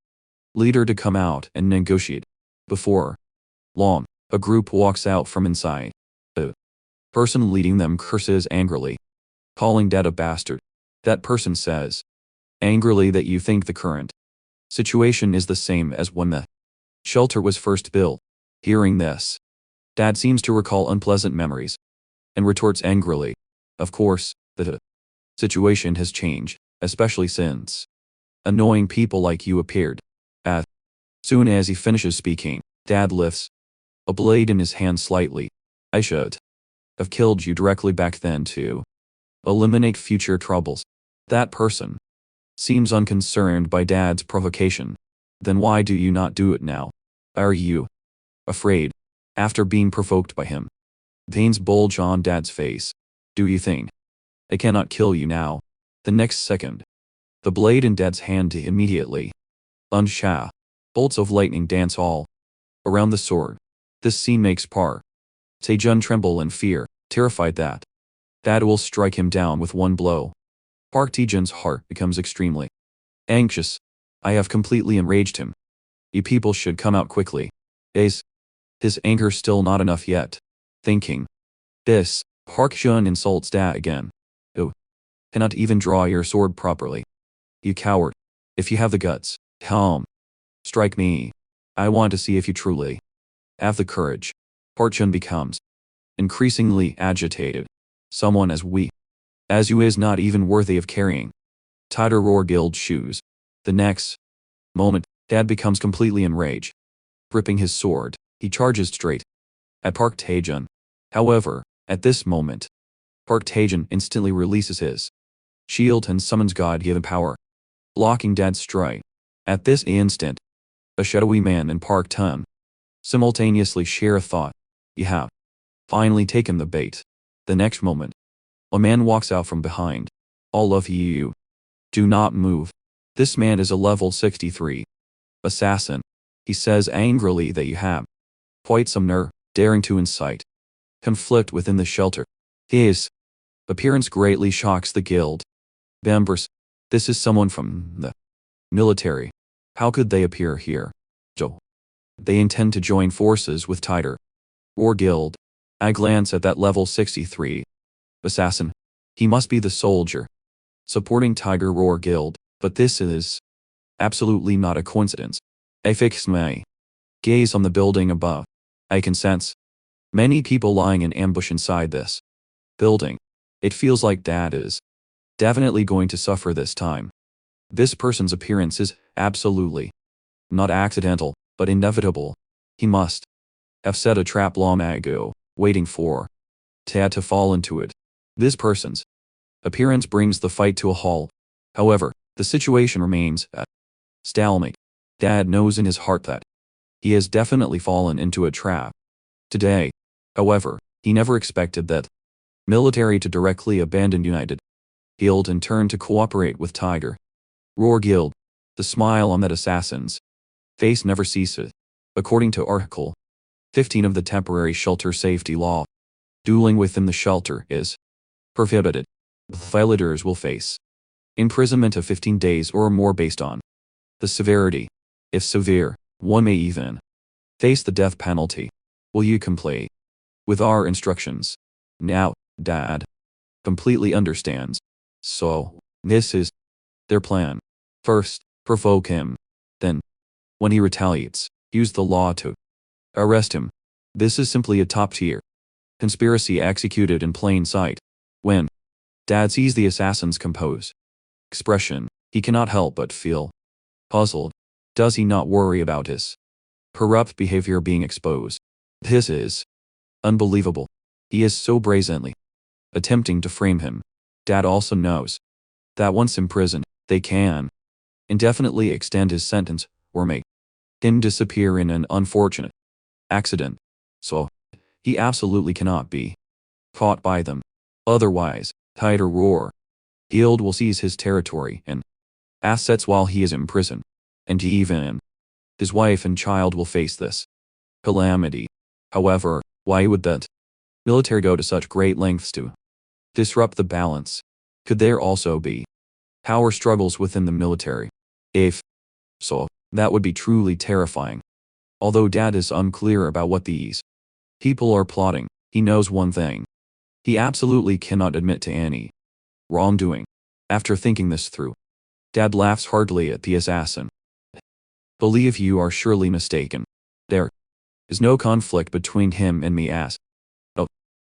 [SPEAKER 1] leader to come out and negotiate. Before long, a group walks out from inside. The person leading them curses angrily, calling Dad a bastard. That person says angrily that you think the current situation is the same as when the shelter was first built. Hearing this, Dad seems to recall unpleasant memories and retorts angrily, of course, the situation has changed, especially since annoying people like you appeared. As soon as he finishes speaking, Dad lifts a blade in his hand slightly. I should have killed you directly back then to eliminate future troubles. That person seems unconcerned by Dad's provocation. Then why do you not do it now? Are you afraid? After being provoked by him, veins bulge on Dad's face. Do you think I cannot kill you now? The next second, the blade in Dad's hand immediately unsha. Bolts of lightning dance all around the sword. This scene makes Park Tae-jun tremble in fear, terrified that Dad will strike him down with one blow. Park Tae-jun's heart becomes extremely anxious. I have completely enraged him. You people should come out quickly. Is his anger still not enough yet? Thinking this, Park Tae-jun insults Dad again. You cannot even draw your sword properly. You coward. If you have the guts, strike me. I want to see if you truly have the courage. Park Tae-jun becomes increasingly agitated. Someone as weak as you is not even worthy of carrying tighter Roar Guild shoes. The next moment, Dad becomes completely enraged. Gripping his sword, he charges straight at Park Tae-jun. However, at this moment, Park Tae-jun instantly releases his shield and summons God-given power, blocking Dad's strike. At this instant, a shadowy man and Park Tae-jun simultaneously share a thought. You have finally taken the bait. The next moment, a man walks out from behind. All of you do not move. This man is a level 63 assassin. He says angrily that you have quite some nerve, daring to incite conflict within the shelter. His appearance greatly shocks the guild members. This is someone from the military. How could they appear here? They intend to join forces with Tiger or Guild. I glance at that level 63 assassin. He must be the soldier supporting Tiger Roar Guild, but this is absolutely not a coincidence. I fix my gaze on the building above. I can sense many people lying in ambush inside this building. It feels like Dad is definitely going to suffer this time. This person's appearance is absolutely not accidental, but inevitable. He must have set a trap long ago, waiting for Dad to fall into it. This person's appearance brings the fight to a halt. However, the situation remains at stalemate. Dad knows in his heart that he has definitely fallen into a trap. Today, however, he never expected that military to directly abandon United Guild and turn to cooperate with Tiger Roar Guild. The smile on that assassin's face never ceases. According to Article 15 of the Temporary Shelter Safety Law, dueling within the shelter is prohibited. Violators will face imprisonment of 15 days or more based on the severity. If severe, one may even face the death penalty. Will you comply with our instructions? Now, Dad completely understands. So, this is their plan. First, provoke him. Then, when he retaliates, use the law to arrest him. This is simply a top-tier conspiracy executed in plain sight. When Dad sees the assassin's composed expression, he cannot help but feel puzzled. Does he not worry about his corrupt behavior being exposed? This is unbelievable. He is so brazenly attempting to frame him. Dad also knows that once imprisoned, they can indefinitely extend his sentence or make him disappear in an unfortunate accident. So, he absolutely cannot be caught by them. Otherwise, Tiger Roar Guild will seize his territory and assets while he is imprisoned, and even his wife and child will face this calamity. However, why would that military go to such great lengths to disrupt the balance? Could there also be power struggles within the military? If so, That would be truly terrifying. Although Dad is unclear about what these people are plotting, he knows one thing. He absolutely cannot admit to any wrongdoing. After thinking this through, Dad laughs heartily at the assassin. Believe you are surely mistaken. There is no conflict between him and me as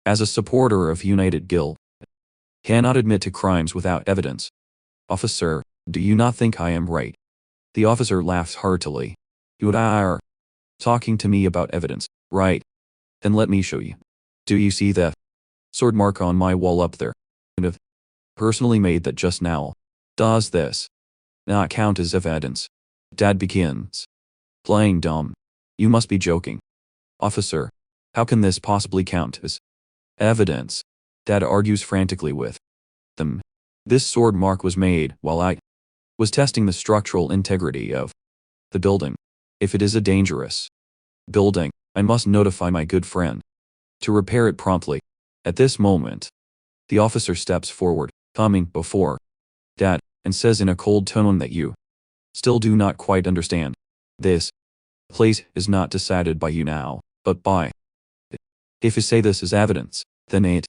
[SPEAKER 1] a supporter of United Guild. Cannot admit to crimes without evidence. Officer, do you not think I am right? The officer laughs heartily. You are talking to me about evidence, right? Then let me show you. Do you see the sword mark on my wall up there? And have personally made that just now. Does this not count as evidence? Dad begins. Playing dumb. You must be joking. Officer, how can this possibly count as evidence? Dad argues frantically with them. This sword mark was made while I was testing the structural integrity of the building. If it is a dangerous building, I must notify my good friend to repair it promptly. At this moment, the officer steps forward, coming before Dad, and says in a cold tone that you still do not quite understand. This place is not decided by you now, but by. If you say this is evidence, then it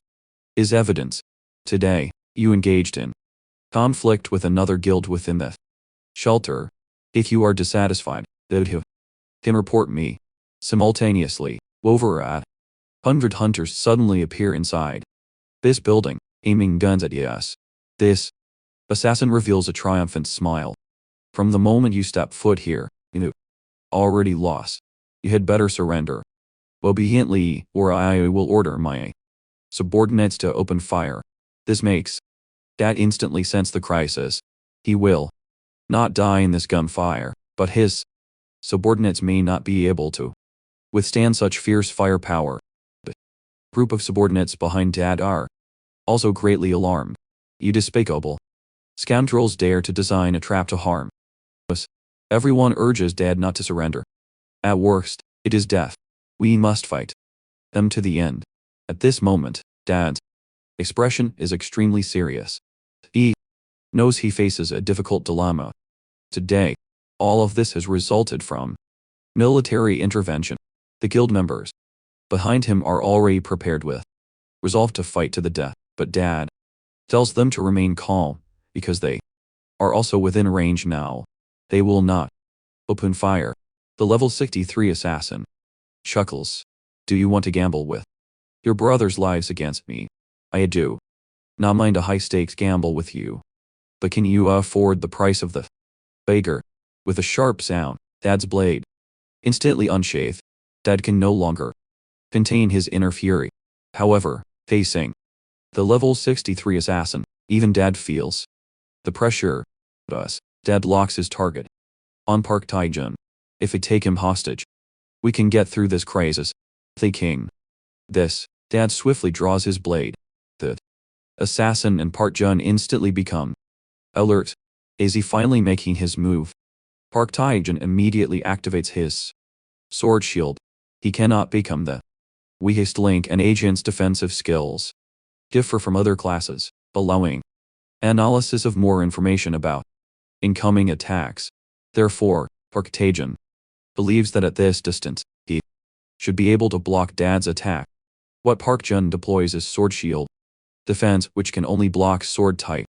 [SPEAKER 1] is evidence. Today, you engaged in conflict with another guild within the shelter. If you are dissatisfied, then him report me. Simultaneously, over 100 hunters suddenly appear inside this building, aiming guns at us. This assassin reveals a triumphant smile. From the moment you step foot here, you already lost. You had better surrender obediently, or I will order my subordinates to open fire. This makes Dad instantly sense the crisis. He will not die in this gunfire, but his subordinates may not be able to withstand such fierce firepower. The group of subordinates behind Dad are also greatly alarmed. You despicable scoundrels dare to design a trap to harm us. Everyone urges Dad not to surrender. At worst, it is death. We must fight them to the end. At this moment, Dad's expression is extremely serious. He knows he faces a difficult dilemma. Today, all of this has resulted from military intervention. The guild members behind him are already prepared with resolve to fight to the death, but Dad tells them to remain calm because they are also within range now. They will not open fire. The level 63 assassin chuckles. Do you want to gamble with your brother's lives against me? I do not mind a high-stakes gamble with you. But can you afford the price of the beggar? With a sharp sound, Dad's blade instantly unsheathed. Dad can no longer contain his inner fury. However, facing the level 63 assassin, even Dad feels the pressure. Thus, Dad locks his target on Park Tae-jun. If we take him hostage, we can get through this crisis. Thinking this, Dad swiftly draws his blade. The assassin and Park Jun instantly become alert. Is he finally making his move? Park Tae-jun immediately activates his sword shield. He cannot become the weakest link, and agent's defensive skills differ from other classes, allowing analysis of more information about incoming attacks. Therefore, Park Tae-jun believes that at this distance, he should be able to block Dad's attack. What Park Jun deploys is sword shield defense, which can only block sword-type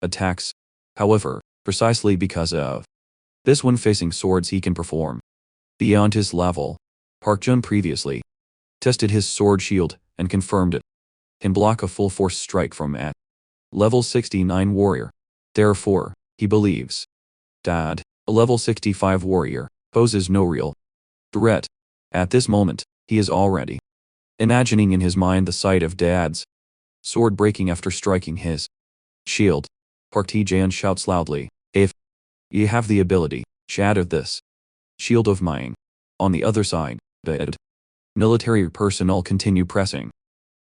[SPEAKER 1] attacks. However, precisely because of this, when facing swords, he can perform beyond his level. Park Jun previously tested his sword shield and confirmed it can block a full force strike from at level 69 warrior. Therefore, he believes Dad, a level 65 warrior, poses no real threat. At this moment, he is already imagining in his mind the sight of Dad's sword breaking after striking his shield. Park Tae-jun shouts loudly, if you have the ability, shatter this shield of mine. On the other side, the military personnel continue pressing.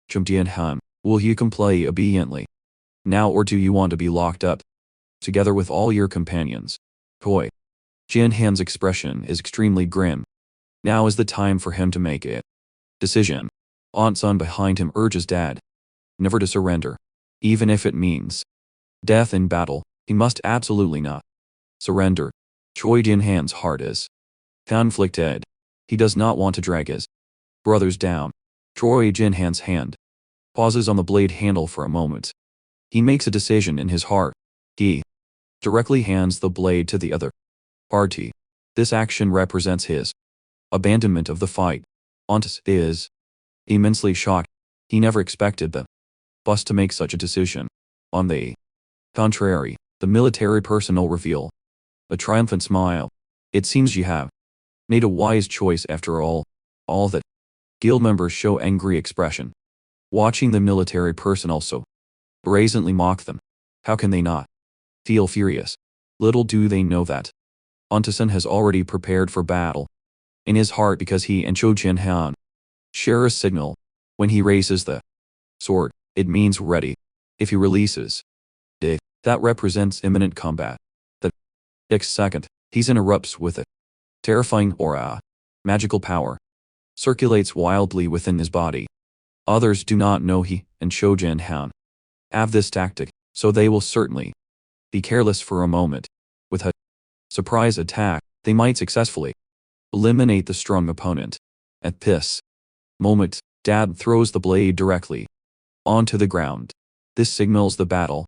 [SPEAKER 1] Chum Jian-han, will you comply obediently now, or do you want to be locked up together with all your companions? Koi. Jian-han's expression is extremely grim. Now is the time for him to make a decision. Aunt Sun behind him urges Dad never to surrender. Even if it means death in battle, he must absolutely not surrender. Choi Jin-han's heart is conflicted. He does not want to drag his brothers down. Choi Jin-han's hand pauses on the blade handle for a moment. He makes a decision in his heart. He directly hands the blade to the other party. This action represents his abandonment of the fight. Ontas is immensely shocked. He never expected the boss to make such a decision. On the contrary, the military personnel reveal a triumphant smile. It seems you have made a wise choice after all. All the guild members show angry expression, watching the military personnel so brazenly mock them. How can they not feel furious? Little do they know that Ontasen has already prepared for battle in his heart, because he and Cho Jin-han share a signal. When he raises the sword, it means ready. If he releases it, that represents imminent combat. The next second, he erupts with a terrifying aura. Magical power circulates wildly within his body. Others do not know he and Cho Jin-han have this tactic, so they will certainly be careless for a moment. With a surprise attack, they might successfully eliminate the strong opponent. At this moment, Dad throws the blade directly onto the ground. This signals the battle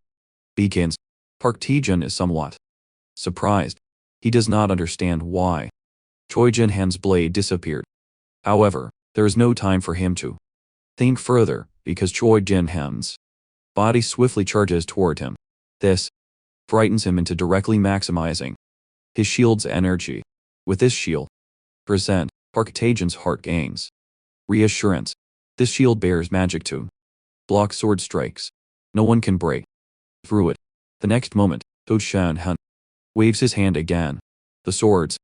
[SPEAKER 1] begins. Park Tae-jun is somewhat surprised. He does not understand why Choi Jin-han's blade disappeared. However, there is no time for him to think further, because Choi Jin-han's body swiftly charges toward him. This frightens him into directly maximizing his shield's energy. With this shield present, Park Tae-jun's heart gains reassurance. This shield bears magic to block sword strikes. No one can break through it. The next moment, Cho Jin-han waves his hand again. The sword's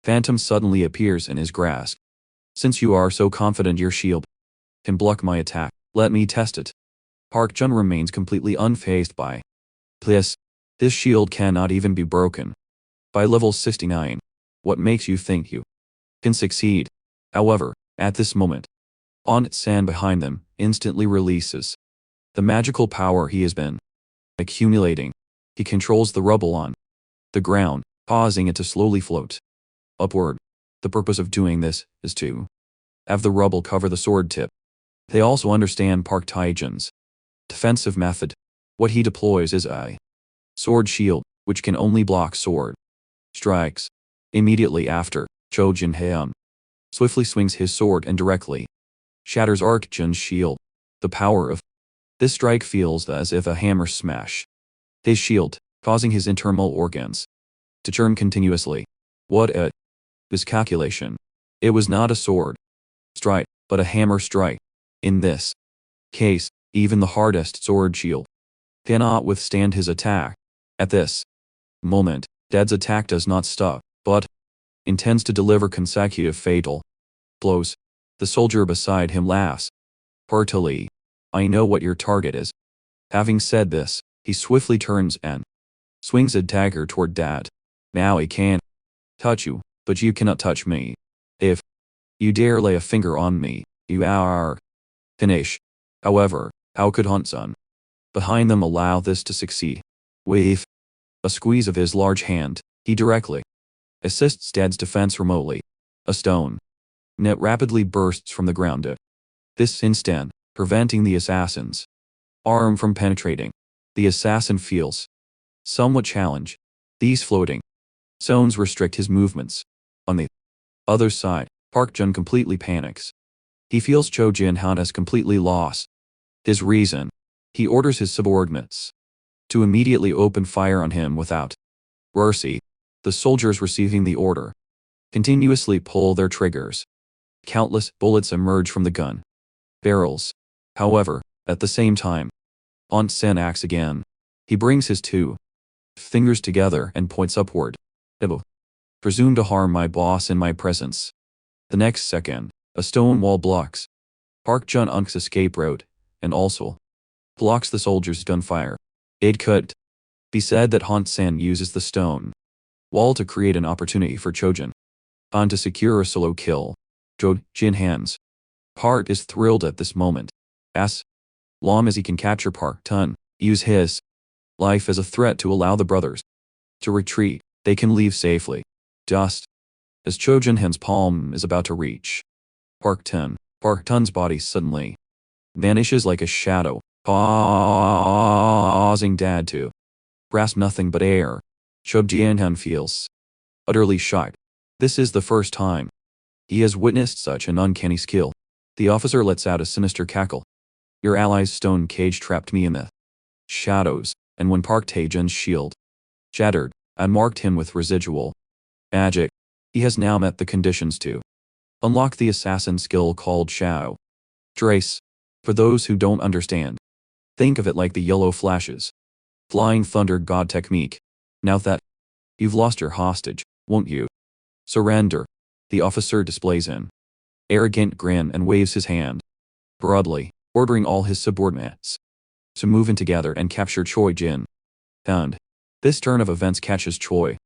[SPEAKER 1] phantom suddenly appears in his grasp. Since you are so confident your shield can block my attack, let me test it. Park Jun remains completely unfazed by this. This shield cannot even be broken. By level 69, what makes you think you can succeed? However, at this moment, On-san behind them instantly releases the magical power he has been accumulating. He controls the rubble on the ground, causing it to slowly float upward. The purpose of doing this is to have the rubble cover the sword tip. They also understand Park Tae-jun's defensive method. What he deploys is a sword shield, which can only block sword strikes. Immediately after, Cho Jin-han swiftly swings his sword and directly shatters Park Jun's shield. The power of this strike feels as if a hammer smashed his shield, causing his internal organs to churn continuously. What a miscalculation. It was not a sword strike, but a hammer strike. In this case, even the hardest sword shield cannot withstand his attack. At this moment, Dad's attack does not stop, but intends to deliver consecutive fatal blows. The soldier beside him laughs heartily. I know what your target is. Having said this, he swiftly turns and swings a dagger toward Dad. Now he can touch you, but you cannot touch me. If you dare lay a finger on me, you are finished. However, how could Han-san behind them allow this to succeed? With a squeeze of his large hand, he directly assists Dad's defense remotely. A stone net rapidly bursts from the ground at this instant, preventing the assassin's arm from penetrating. The assassin feels somewhat challenged. These floating zones restrict his movements. On the other side, Park Jun completely panics. He feels Cho Jin-han has completely lost his reason. He orders his subordinates to immediately open fire on him without mercy. The soldiers receiving the order continuously pull their triggers. Countless bullets emerge from the gun barrels. However, at the same time, On-san acts again. He brings his two fingers together and points upward. Presume to harm my boss in my presence. The next second, a stone wall blocks Park Jun-uk's escape route, and also blocks the soldiers' gunfire. It could be said that Han-san uses the stone wall to create an opportunity for Cho Jin-han to secure a solo kill. Cho Jin-han's heart is thrilled at this moment. As long as he can capture Park Jun, use his life as a threat to allow the brothers to retreat, They can leave safely. Just as Cho Jin-han's palm is about to reach Park Tun's body suddenly vanishes like a shadow, causing Dad to grasp nothing but air. Cho Jin-han feels utterly shocked. This is the first time he has witnessed such an uncanny skill. The officer lets out a sinister cackle. Your ally's stone cage trapped me in the shadows, and when Park Tae-jun's shield shattered and marked him with residual magic, he has now met the conditions to unlock the assassin skill called Shao Trace. For those who don't understand, think of it like the yellow flashes, flying thunder god technique. Now that you've lost your hostage, won't you surrender? The officer displays an arrogant grin and waves his hand broadly, ordering all his subordinates to move in together and capture Choi Jin-han. This turn of events catches Choi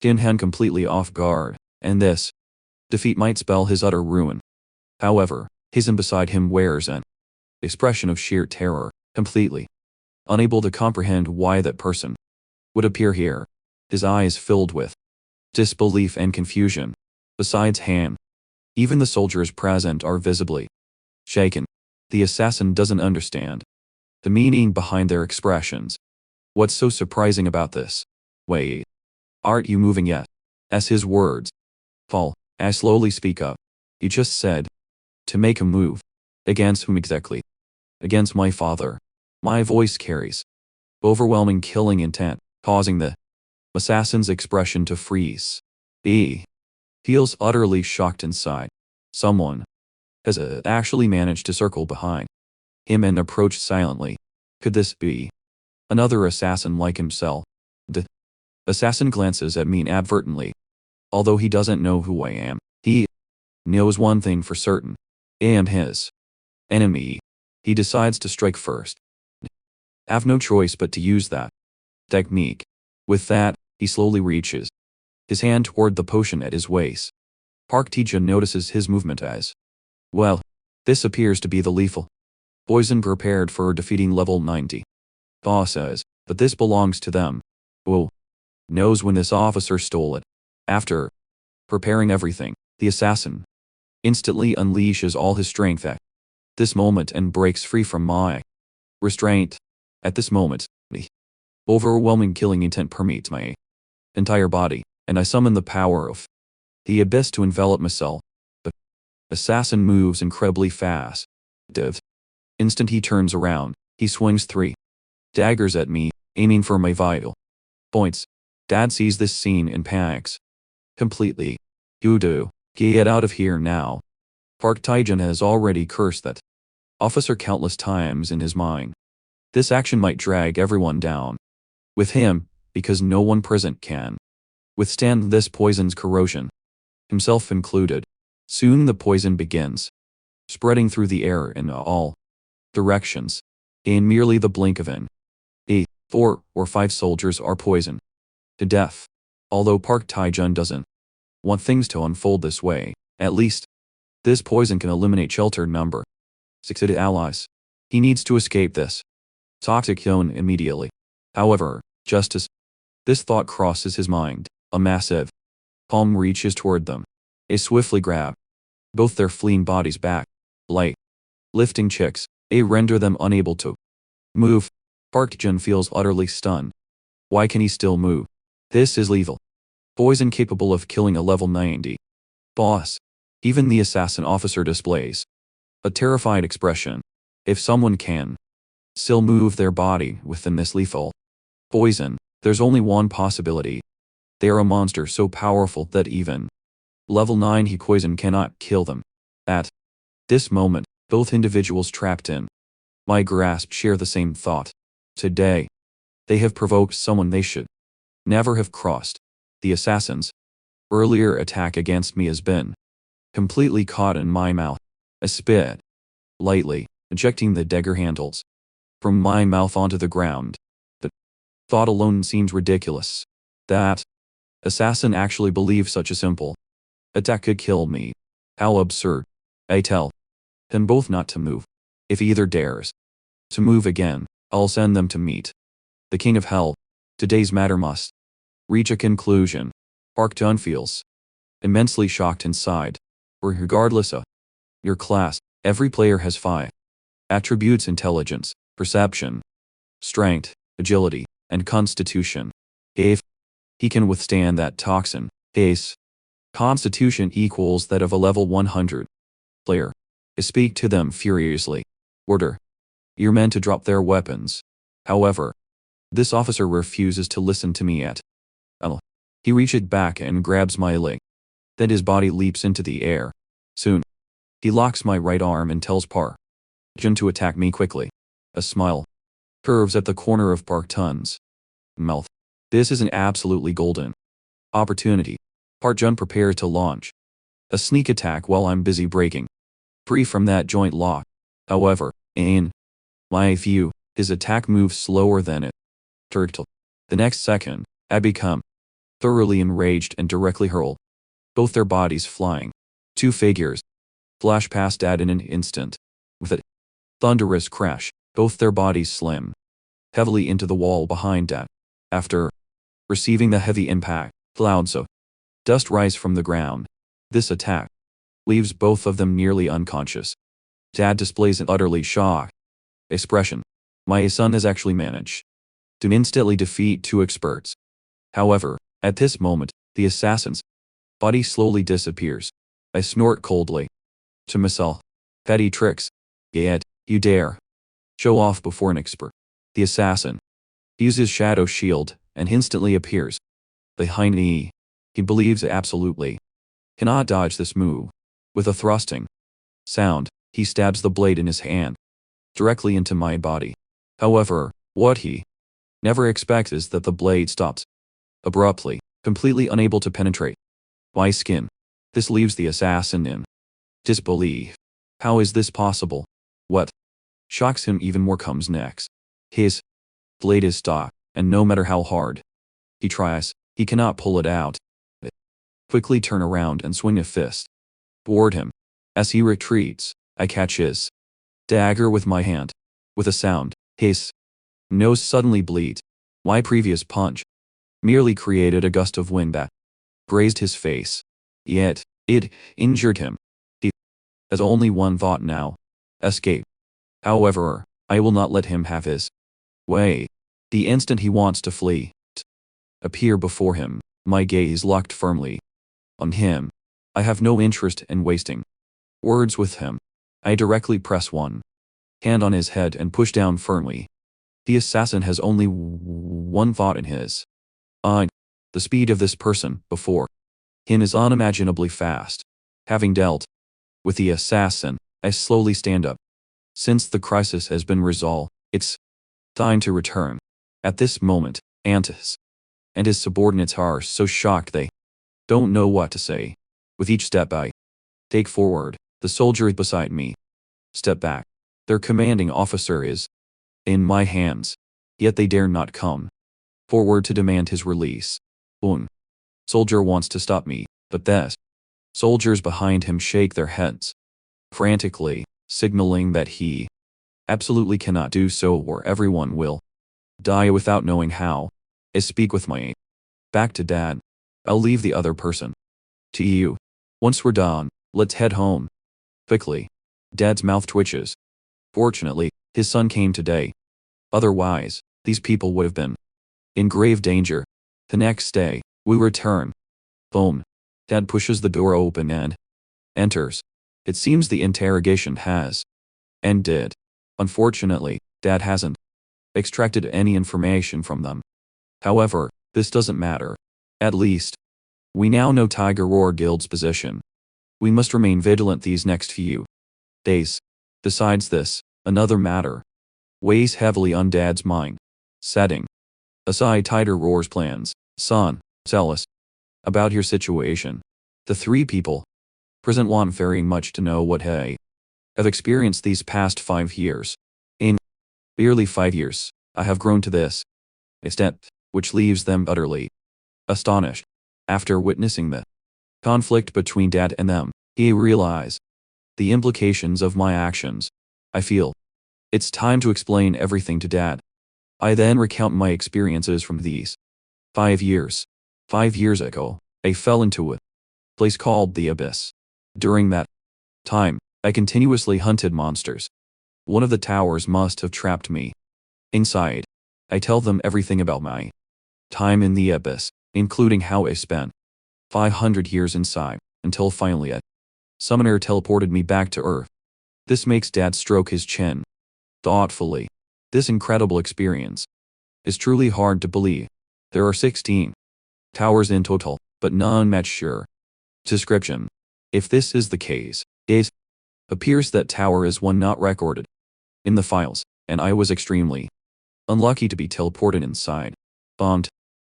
[SPEAKER 1] Jin-han completely off guard, and this defeat might spell his utter ruin. However, Hazen beside him wears an expression of sheer terror, completely unable to comprehend why that person would appear here. His eyes filled with disbelief and confusion. Besides Han, even the soldiers present are visibly shaken. The assassin doesn't understand the meaning behind their expressions. What's so surprising about this? Wait, aren't you moving yet? As his words fall, I slowly speak up. You just said to make a move. Against whom exactly? Against my father. My voice carries overwhelming killing intent, causing the assassin's expression to freeze. He feels utterly shocked inside. Someone has actually managed to circle behind him and approach silently. Could this be another assassin like himself? The assassin glances at me inadvertently. Although he doesn't know who I am, he knows one thing for certain. I am his enemy. He decides to strike first. I have no choice but to use that technique. With that, he slowly reaches his hand toward the potion at his waist. Park Tae-jun notices his movement as well. This appears to be the lethal poison prepared for defeating level 90. Ba says, but this belongs to them. Whoa. Knows when this officer stole it. After preparing everything, the assassin instantly unleashes all his strength at this moment and breaks free from my restraint. At this moment, the overwhelming killing intent permeates my entire body, and I summon the power of the abyss to envelop myself. The assassin moves incredibly fast. The instant he turns around, he swings 3 daggers at me, aiming for my vital points. Dad sees this scene and panics completely. You do. Get out of here now. Park Tae-jun has already cursed that officer countless times in his mind. This action might drag everyone down with him, because no one present can withstand this poison's corrosion, himself included. Soon the poison begins spreading through the air in all directions. In merely the blink of an eye, 4 or 5 soldiers are poisoned to death. Although Park Tae-jun doesn't want things to unfold this way, at least this poison can eliminate shelter number 6 allies. He needs to escape this toxic zone immediately. However, just as this thought crosses his mind, a massive palm reaches toward them. They swiftly grab both their fleeing bodies back. Light lifting chicks, they render them unable to move. Park Tae-jun feels utterly stunned. Why can he still move? This is lethal poison capable of killing a level 90 boss. Even the assassin officer displays a terrified expression. If someone can still move their body within this lethal poison, there's only one possibility. They are a monster so powerful that even level 90 poison cannot kill them. At this moment, both individuals trapped in my grasp share the same thought. Today, they have provoked someone they should never have crossed. The assassin's earlier attack against me has been completely caught in my mouth. I spit lightly, ejecting the dagger handles from my mouth onto the ground. The thought alone seems ridiculous. That assassin actually believes such a simple attack could kill me. How absurd. I tell him both not to move. If either dares to move again, I'll send them to meet the King of Hell. Today's matter must reach a conclusion. Park Jun feels immensely shocked inside. Regardless of your class, every player has 5 attributes: intelligence, perception, strength, agility, and constitution. If he can withstand that toxin, his constitution equals that of a level 100 player. I speak to them furiously. Order. You're meant to drop their weapons. However, this officer refuses to listen to me at all. He reaches back and grabs my leg. Then his body leaps into the air. Soon, he locks my right arm and tells Park Jun to attack me quickly. A smile curves at the corner of Park Jun's mouth. This is an absolutely golden opportunity. Park Jun prepares to launch a sneak attack while I'm busy breaking free from that joint lock. However, in my view, his attack moves slower than it. Turtle. The next second, I become thoroughly enraged and directly hurl both their bodies flying. 2 figures flash past Dad in an instant. With a thunderous crash, both their bodies slam heavily into the wall behind Dad. After receiving the heavy impact, clouds of dust rise from the ground. This attack leaves both of them nearly unconscious. Dad displays an utterly shocked expression. My son has actually managed to instantly defeat 2 experts. However, at this moment, the assassin's body slowly disappears. I snort coldly to myself. Petty tricks. Yet, you dare show off before an expert. The assassin uses shadow shield and instantly appears behind me. He believes absolutely cannot dodge this move. With a thrusting sound, he stabs the blade in his hand directly into my body. However, what he never expects is that the blade stops abruptly, completely unable to penetrate my skin. This leaves the assassin in disbelief. How is this possible? What shocks him even more comes next. His blade is stuck, and no matter how hard he tries, he cannot pull it out. I quickly turn around and swing a fist toward him. As he retreats, I catch his dagger with my hand. With a sound, his nose suddenly bleeds. My previous punch merely created a gust of wind that grazed his face. Yet, it injured him. He has only one thought now: escape. However, I will not let him have his way. The instant he wants to flee, appear before him, my gaze locked firmly on him. I have no interest in wasting words with him. I directly press one hand on his head and push down firmly. The assassin has only one thought in his mind. The speed of this person before him is unimaginably fast. Having dealt with the assassin, I slowly stand up. Since the crisis has been resolved, it's time to return. At this moment, Antis and his subordinates are so shocked they don't know what to say. With each step I take forward, the soldier beside me step back. Their commanding officer is in my hands, yet they dare not come forward to demand his release. One soldier wants to stop me, but the soldiers behind him shake their heads frantically, signaling that he absolutely cannot do so or everyone will die without knowing how. I speak with my back to Dad. I'll leave the other person to you. Once we're done, let's head home. Quickly. Dad's mouth twitches. Fortunately, his son came today. Otherwise, these people would have been in grave danger. The next day, we return home. Dad pushes the door open and enters. It seems the interrogation has ended. Unfortunately, Dad hasn't extracted any information from them. However, this doesn't matter. At least, we now know Tiger Roar Guild's position. We must remain vigilant these next few days. Besides this, another matter weighs heavily on Dad's mind. Setting aside Tiger Roar's plans, son, tell us about your situation. The 3 people present want very much to know what I have experienced these past 5 years. In barely 5 years, I have grown to this extent, which leaves them utterly astonished. After witnessing the conflict between Dad and them, he realized the implications of my actions. I feel it's time to explain everything to Dad. I then recount my experiences from these 5 years. 5 years ago, I fell into a place called the Abyss. During that time, I continuously hunted monsters. One of the towers must have trapped me. Inside, I tell them everything about my time in the Abyss, including how I spent 500 years inside, until finally a summoner teleported me back to Earth. This makes Dad stroke his chin thoughtfully. This incredible experience is truly hard to believe. There are 16 towers in total, but none match your description. If this is the case, it appears that tower is one not recorded in the files, and I was extremely unlucky to be teleported inside. Bond.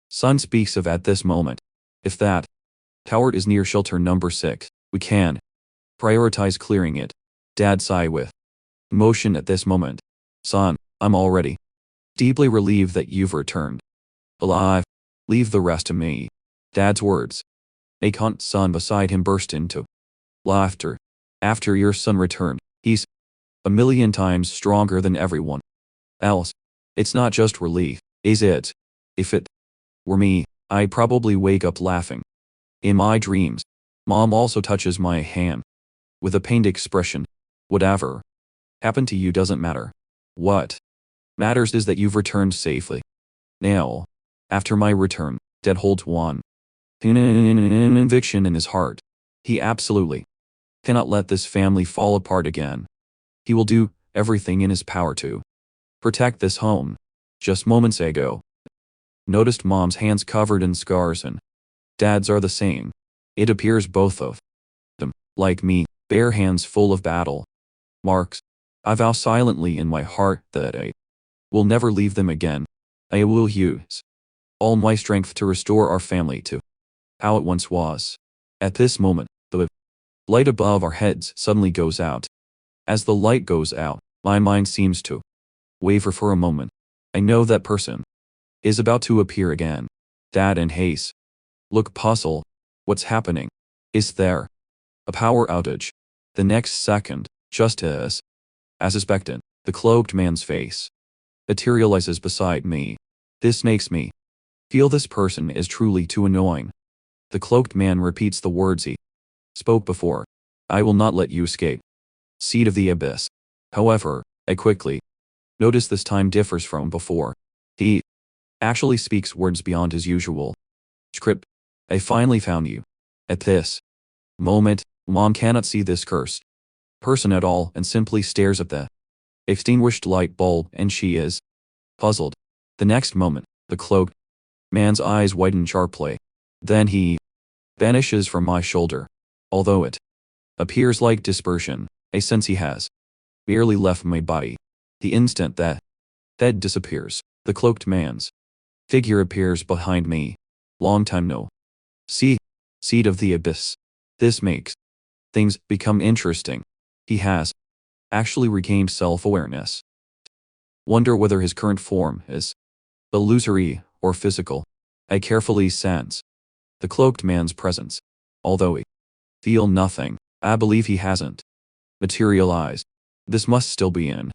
[SPEAKER 1] Son speaks of at this moment. If that tower is near shelter number 6, we can prioritize clearing it. Dad sigh with emotion at this moment. Son, I'm already deeply relieved that you've returned alive. Leave the rest to me. Dad's words. A cunt son beside him burst into laughter. After your son returned, he's a million times stronger than everyone else. It's not just relief, is it? If it were me, I'd probably wake up laughing. In my dreams, Mom also touches my hand with a pained expression. Whatever happened to you doesn't matter. What matters is that you've returned safely. Now, after my return, Dad holds one conviction in his heart. He absolutely cannot let this family fall apart again. He will do everything in his power to protect this home. Just moments ago, noticed Mom's hands covered in scars and Dad's are the same. It appears both of them, like me, bare hands full of battle marks. I vow silently in my heart that I will never leave them again. I will use all my strength to restore our family to how it once was. At this moment, the light above our heads suddenly goes out. As the light goes out, my mind seems to waver for a moment. I know that person is about to appear again. Dad and Hayes look puzzled. What's happening? Is there a power outage? The next second, just as suspected, the cloaked man's face materializes beside me. This makes me feel this person is truly too annoying. The cloaked man repeats the words he spoke before. I will not let you escape. Seed of the Abyss. However, I quickly notice this time differs from before. He actually speaks words beyond his usual script. I finally found you. At this moment, Mom cannot see this cursed person at all and simply stares at the extinguished light bulb, and she is puzzled. The next moment, the cloaked man's eyes widen sharply. Then he vanishes from my shoulder. Although it appears like dispersion, I sense he has barely left my body. The instant that disappears, the cloaked man's figure appears behind me. Long time no see. Seed of the Abyss. This makes things become interesting. He has actually regained self-awareness. Wonder whether his current form is illusory or physical. I carefully sense the cloaked man's presence. Although I feel nothing, I believe he hasn't materialized. This must still be an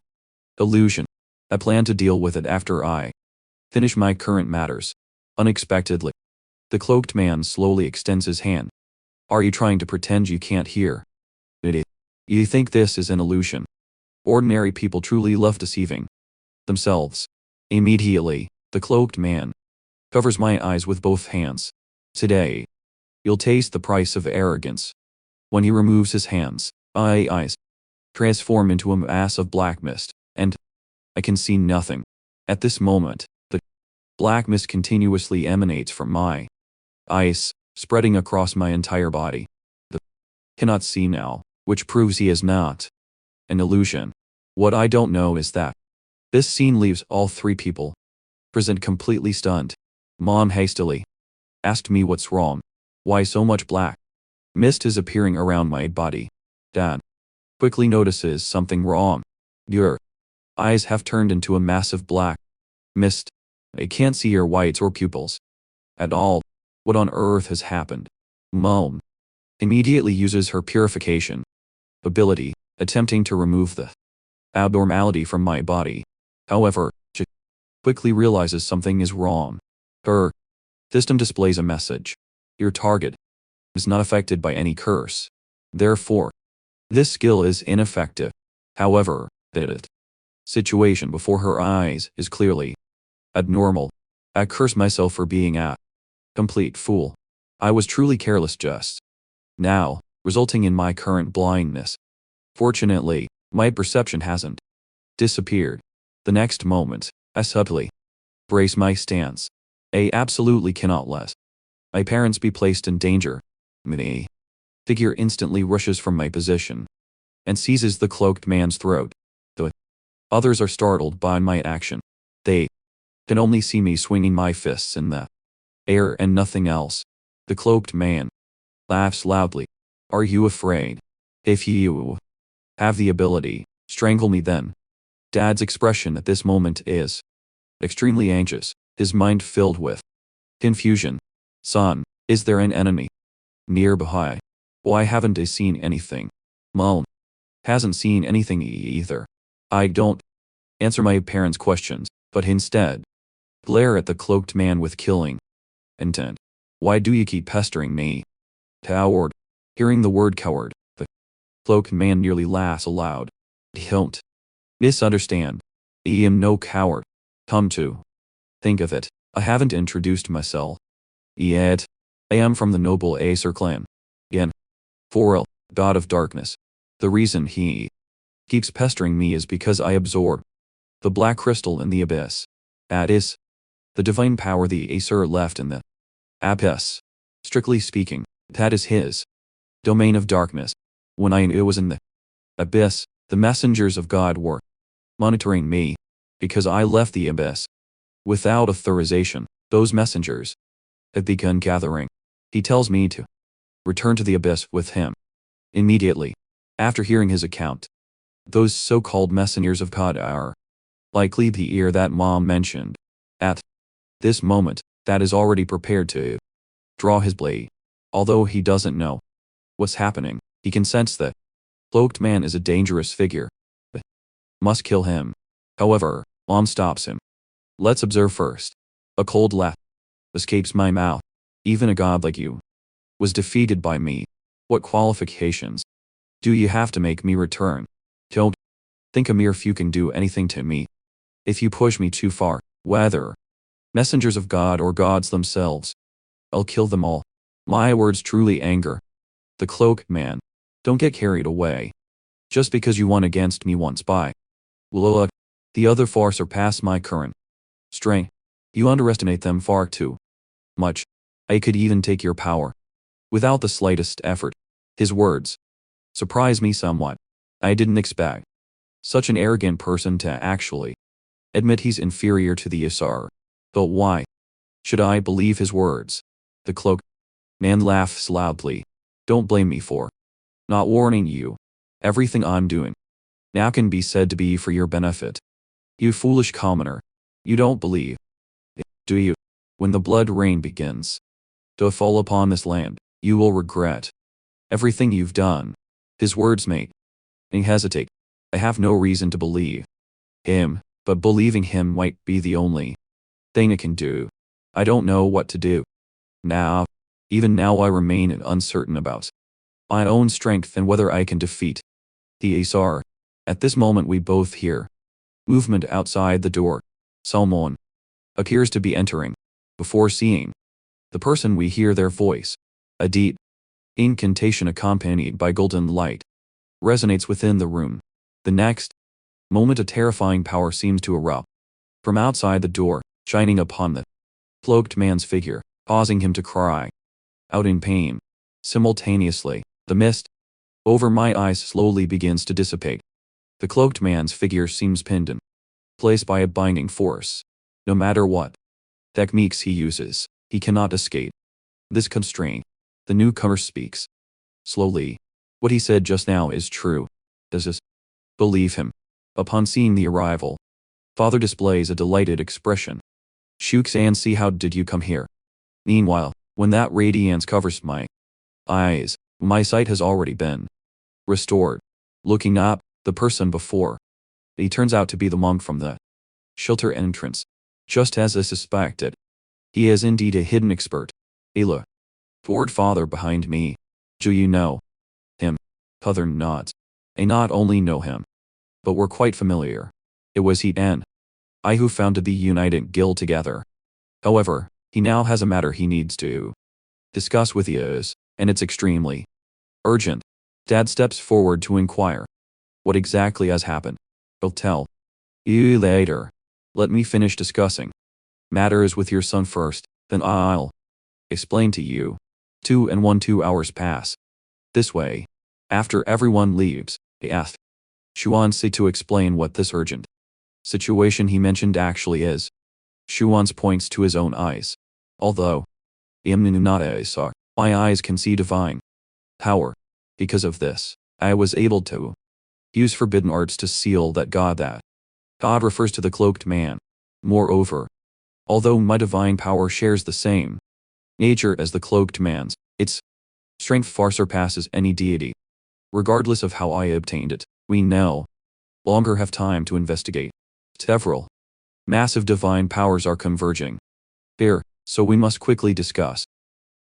[SPEAKER 1] illusion. I plan to deal with it after I finish my current matters. Unexpectedly, the cloaked man slowly extends his hand. Are you trying to pretend you can't hear? Idiot. You think this is an illusion? Ordinary people truly love deceiving themselves. Immediately, the cloaked man covers my eyes with both hands. Today, you'll taste the price of arrogance. When he removes his hands, my eyes transform into a mass of black mist, and I can see nothing. At this moment, the black mist continuously emanates from my eyes, spreading across my entire body. I cannot see now, which proves he is not an illusion. What I don't know is that this scene leaves all three people present completely stunned. Mom hastily asked me what's wrong. Why so much black mist is appearing around my body. Dad quickly notices something wrong. Your eyes have turned into a massive black mist. I can't see your whites or pupils at all. What on earth has happened? Mom immediately uses her purification ability, attempting to remove the abnormality from my body. However, she quickly realizes something is wrong. Her System displays a message. Your target is not affected by any curse. Therefore, this skill is ineffective. However, the situation before her eyes is clearly abnormal. I curse myself for being a complete fool. I was truly careless just now, resulting in my current blindness. Fortunately, my perception hasn't disappeared. The next moment, I subtly brace my stance. I absolutely cannot let my parents be placed in danger. The figure instantly rushes from my position and seizes the cloaked man's throat. The others are startled by my action. They can only see me swinging my fists in the air and nothing else. The cloaked man laughs loudly. Are you afraid? If you have the ability, strangle me then. Dad's expression at this moment is extremely anxious, his mind filled with confusion. Son, is there an enemy nearby? Why haven't I seen anything? Mom hasn't seen anything either. I don't answer my parents' questions, but instead glare at the cloaked man with killing intent. Why do you keep pestering me? Coward. Hearing the word coward, the cloaked man nearly laughs aloud. Don't misunderstand. I am no coward. Come to think of it, I haven't introduced myself yet. I am from the noble Acer clan. Again, Forel, god of darkness. The reason he keeps pestering me is because I absorb the black crystal in the abyss. That is the divine power the Acer left in the abyss. Strictly speaking, that is his domain of darkness. When I was in the abyss, the messengers of God were monitoring me because I left the abyss. Without authorization, those messengers had begun gathering. He tells me to return to the abyss with him. Immediately after hearing his account, those so-called messengers of God are likely the ear that Mom mentioned. At this moment, that is already prepared to draw his blade. Although he doesn't know what's happening, he can sense that cloaked man is a dangerous figure. Must kill him. However, Mom stops him. Let's observe first. A cold laugh escapes my mouth. Even a god like you was defeated by me. What qualifications do you have to make me return? Don't think a mere few can do anything to me. If you push me too far, whether messengers of God or gods themselves, I'll kill them all. My words truly anger the cloaked man. Don't get carried away. Just because you won against me once by look, the other far surpass my current strength. You underestimate them far too much. I could even take your power without the slightest effort. His words surprise me somewhat. I didn't expect such an arrogant person to actually admit he's inferior to the Isar. But why should I believe his words? The cloaked man laughs loudly. Don't blame me for not warning you. Everything I'm doing now can be said to be for your benefit. You foolish commoner. You don't believe it, do you? When the blood rain begins to fall upon this land, you will regret everything you've done. His words make me hesitate. I have no reason to believe him, but believing him might be the only thing I can do. I don't know what to do. Now, even now I remain uncertain about my own strength and whether I can defeat the Asar. At this moment we both hear movement outside the door. Someone appears to be entering. Before seeing the person, we hear their voice. A deep incantation accompanied by golden light resonates within the room. The next moment a terrifying power seems to erupt from outside the door, shining upon the cloaked man's figure, causing him to cry out in pain. Simultaneously, the mist over my eyes slowly begins to dissipate. The cloaked man's figure seems pinned in place by a binding force. No matter what techniques he uses, he cannot escape this constraint. The newcomer speaks slowly. What he said just now is true. Does this believe him? Upon seeing the arrival, father displays a delighted expression. Shuk-san, see, how did you come here? Meanwhile, when that radiance covers my eyes, my sight has already been restored. Looking up, the person before he turns out to be the monk from the shelter entrance. Just as I suspected, He is indeed a hidden expert. Ayla. Ford father behind me. Do you know him? Other nods. I not only know him, but we're quite familiar. It was he and I who founded the United Guild together. However, he now has a matter he needs to discuss with you, and it's extremely urgent. Dad steps forward to inquire. What exactly has happened? I'll tell you later. Let me finish discussing matters with your son first, then I'll explain to you. 2 hours pass. This way. After everyone leaves, I asked Xuanzi to explain what this urgent situation he mentioned actually is. Xuanzi points to his own eyes. Although my eyes can see divine power. Because of this, I was able to use forbidden arts to seal that God refers to the cloaked man. Moreover, although my divine power shares the same nature as the cloaked man's, its strength far surpasses any deity. Regardless of how I obtained it, we no longer have time to investigate. Several massive divine powers are converging here, so we must quickly discuss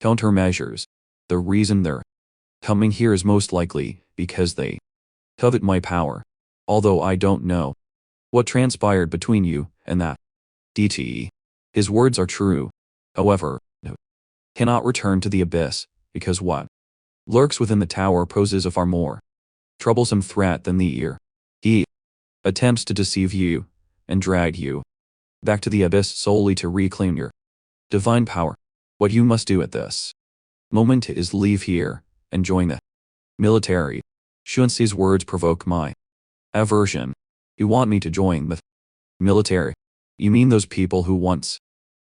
[SPEAKER 1] countermeasures. The reason they're coming here is most likely because they covet my power, although I don't know what transpired between you and that DT. His words are true. However, cannot return to the abyss, because what lurks within the tower poses a far more troublesome threat than the ear. He attempts to deceive you and drag you back to the abyss solely to reclaim your divine power. What you must do at this moment is leave here and join the military. Xuanzi's words provoke my aversion. You want me to join the military? You mean those people who once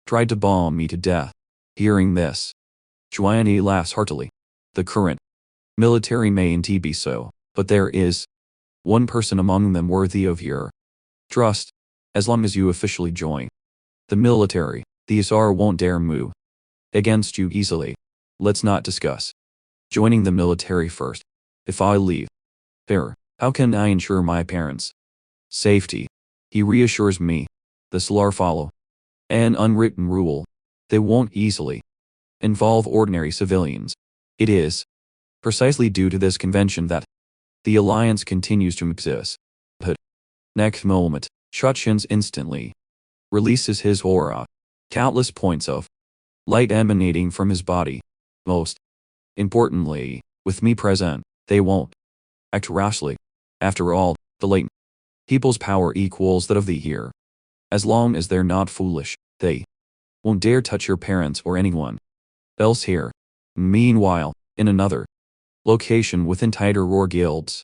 [SPEAKER 1] tried to bomb me to death? Hearing this, Xuanzi laughs heartily. The current military may indeed be so, but there is one person among them worthy of your trust. As long as you officially join the military, the Asar won't dare move against you easily. Let's not discuss joining the military first. If I leave here, how can I ensure my parents' safety? He reassures me. The Slar follow an unwritten rule. They won't easily involve ordinary civilians. It is precisely due to this convention that the alliance continues to exist. But next moment, Shutshins instantly releases his aura. Countless points of light emanating from his body. Most importantly, with me present, they won't act rashly. After all, the latent people's power equals that of the ear. As long as they're not foolish, they won't dare touch your parents or anyone else here. Meanwhile, in another location within Tiger Roar Guild's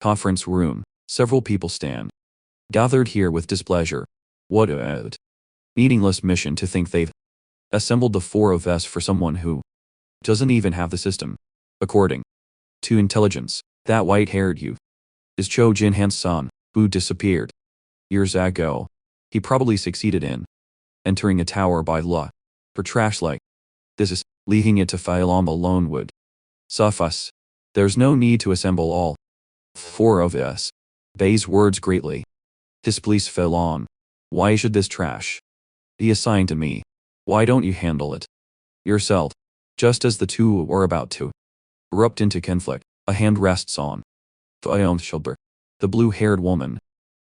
[SPEAKER 1] conference room, several people stand gathered here with displeasure. What a meaningless mission to think they've assembled the four of us for someone who doesn't even have the system. According to intelligence, that white-haired youth is Cho Jin-han's son, who disappeared years ago. He probably succeeded in entering a tower by luck. For trash like this is leaving it to Philom alone would suffice. There's no need to assemble all four of us. Bay's words greatly displeased Philom. Why should this trash be assigned to me? Why don't you handle it yourself? Just as the two were about to erupt into conflict, a hand rests on Philom's shoulder. The blue-haired woman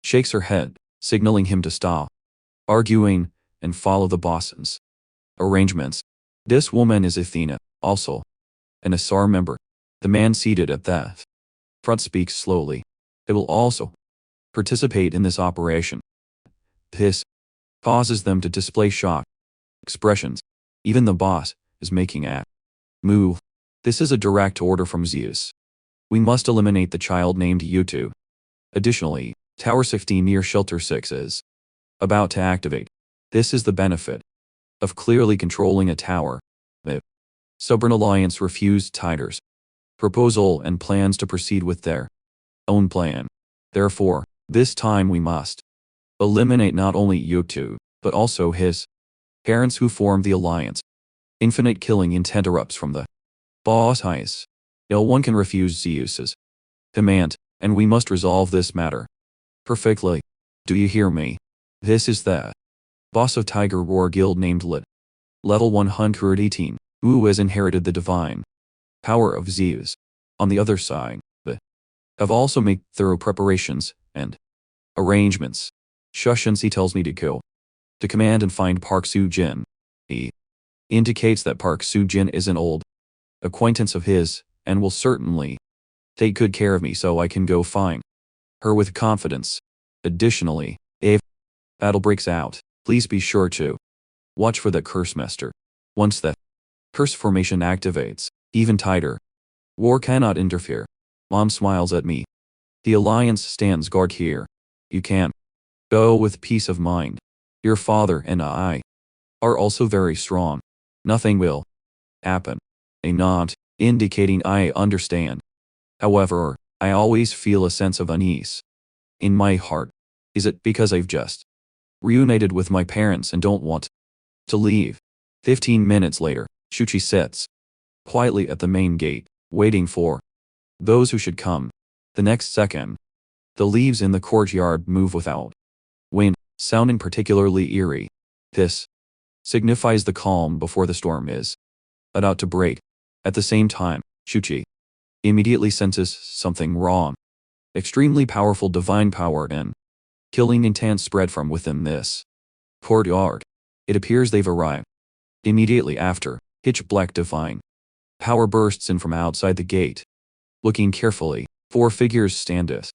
[SPEAKER 1] shakes her head, signaling him to stop arguing and follow the boss's arrangements. This woman is Athena, also an Asar member. The man seated at the front speaks slowly. It will also participate in this operation. This causes them to display shock expressions. Even the boss is making a move. This is a direct order from Zeus. We must eliminate the child named Yutu. Additionally, Tower 15 near Shelter 6 is about to activate. This is the benefit of clearly controlling a tower. The Stubborn Alliance refused Tiger's proposal and plans to proceed with their own plan. Therefore, this time we must eliminate not only Yutu, but also his parents who formed the alliance. Infinite killing intent erupts from the boss eyes. No one can refuse Zeus's command, and we must resolve this matter perfectly. Do you hear me? This is the boss of Tiger Roar Guild named Lit. Level 118. Who has inherited the divine power of Zeus. On the other side, but have also made thorough preparations and arrangements. Shushansi tells me to go to command and find Park Soo-jin. He indicates that Park Soo-jin is an old acquaintance of his and will certainly take good care of me so I can go find her with confidence. Additionally, if battle breaks out, please be sure to watch for the curse master. Once the curse formation activates, even tighter war cannot interfere. Mom smiles at me. The alliance stands guard here. You can go with peace of mind. Your father and I are also very strong. Nothing will happen. A nod, indicating I understand. However, I always feel a sense of unease in my heart. Is it because I've just reunited with my parents and don't want to leave? 15 minutes later, Shuchi sits quietly at the main gate, waiting for those who should come. The next second, the leaves in the courtyard move without wind, sounding particularly eerie. This signifies the calm before the storm is about to break. At the same time, Shuchi immediately senses something wrong. Extremely powerful divine power and killing intent spread from within this courtyard. It appears they've arrived. Immediately after, pitch black divine power bursts in from outside the gate. Looking carefully, 4 figures stand at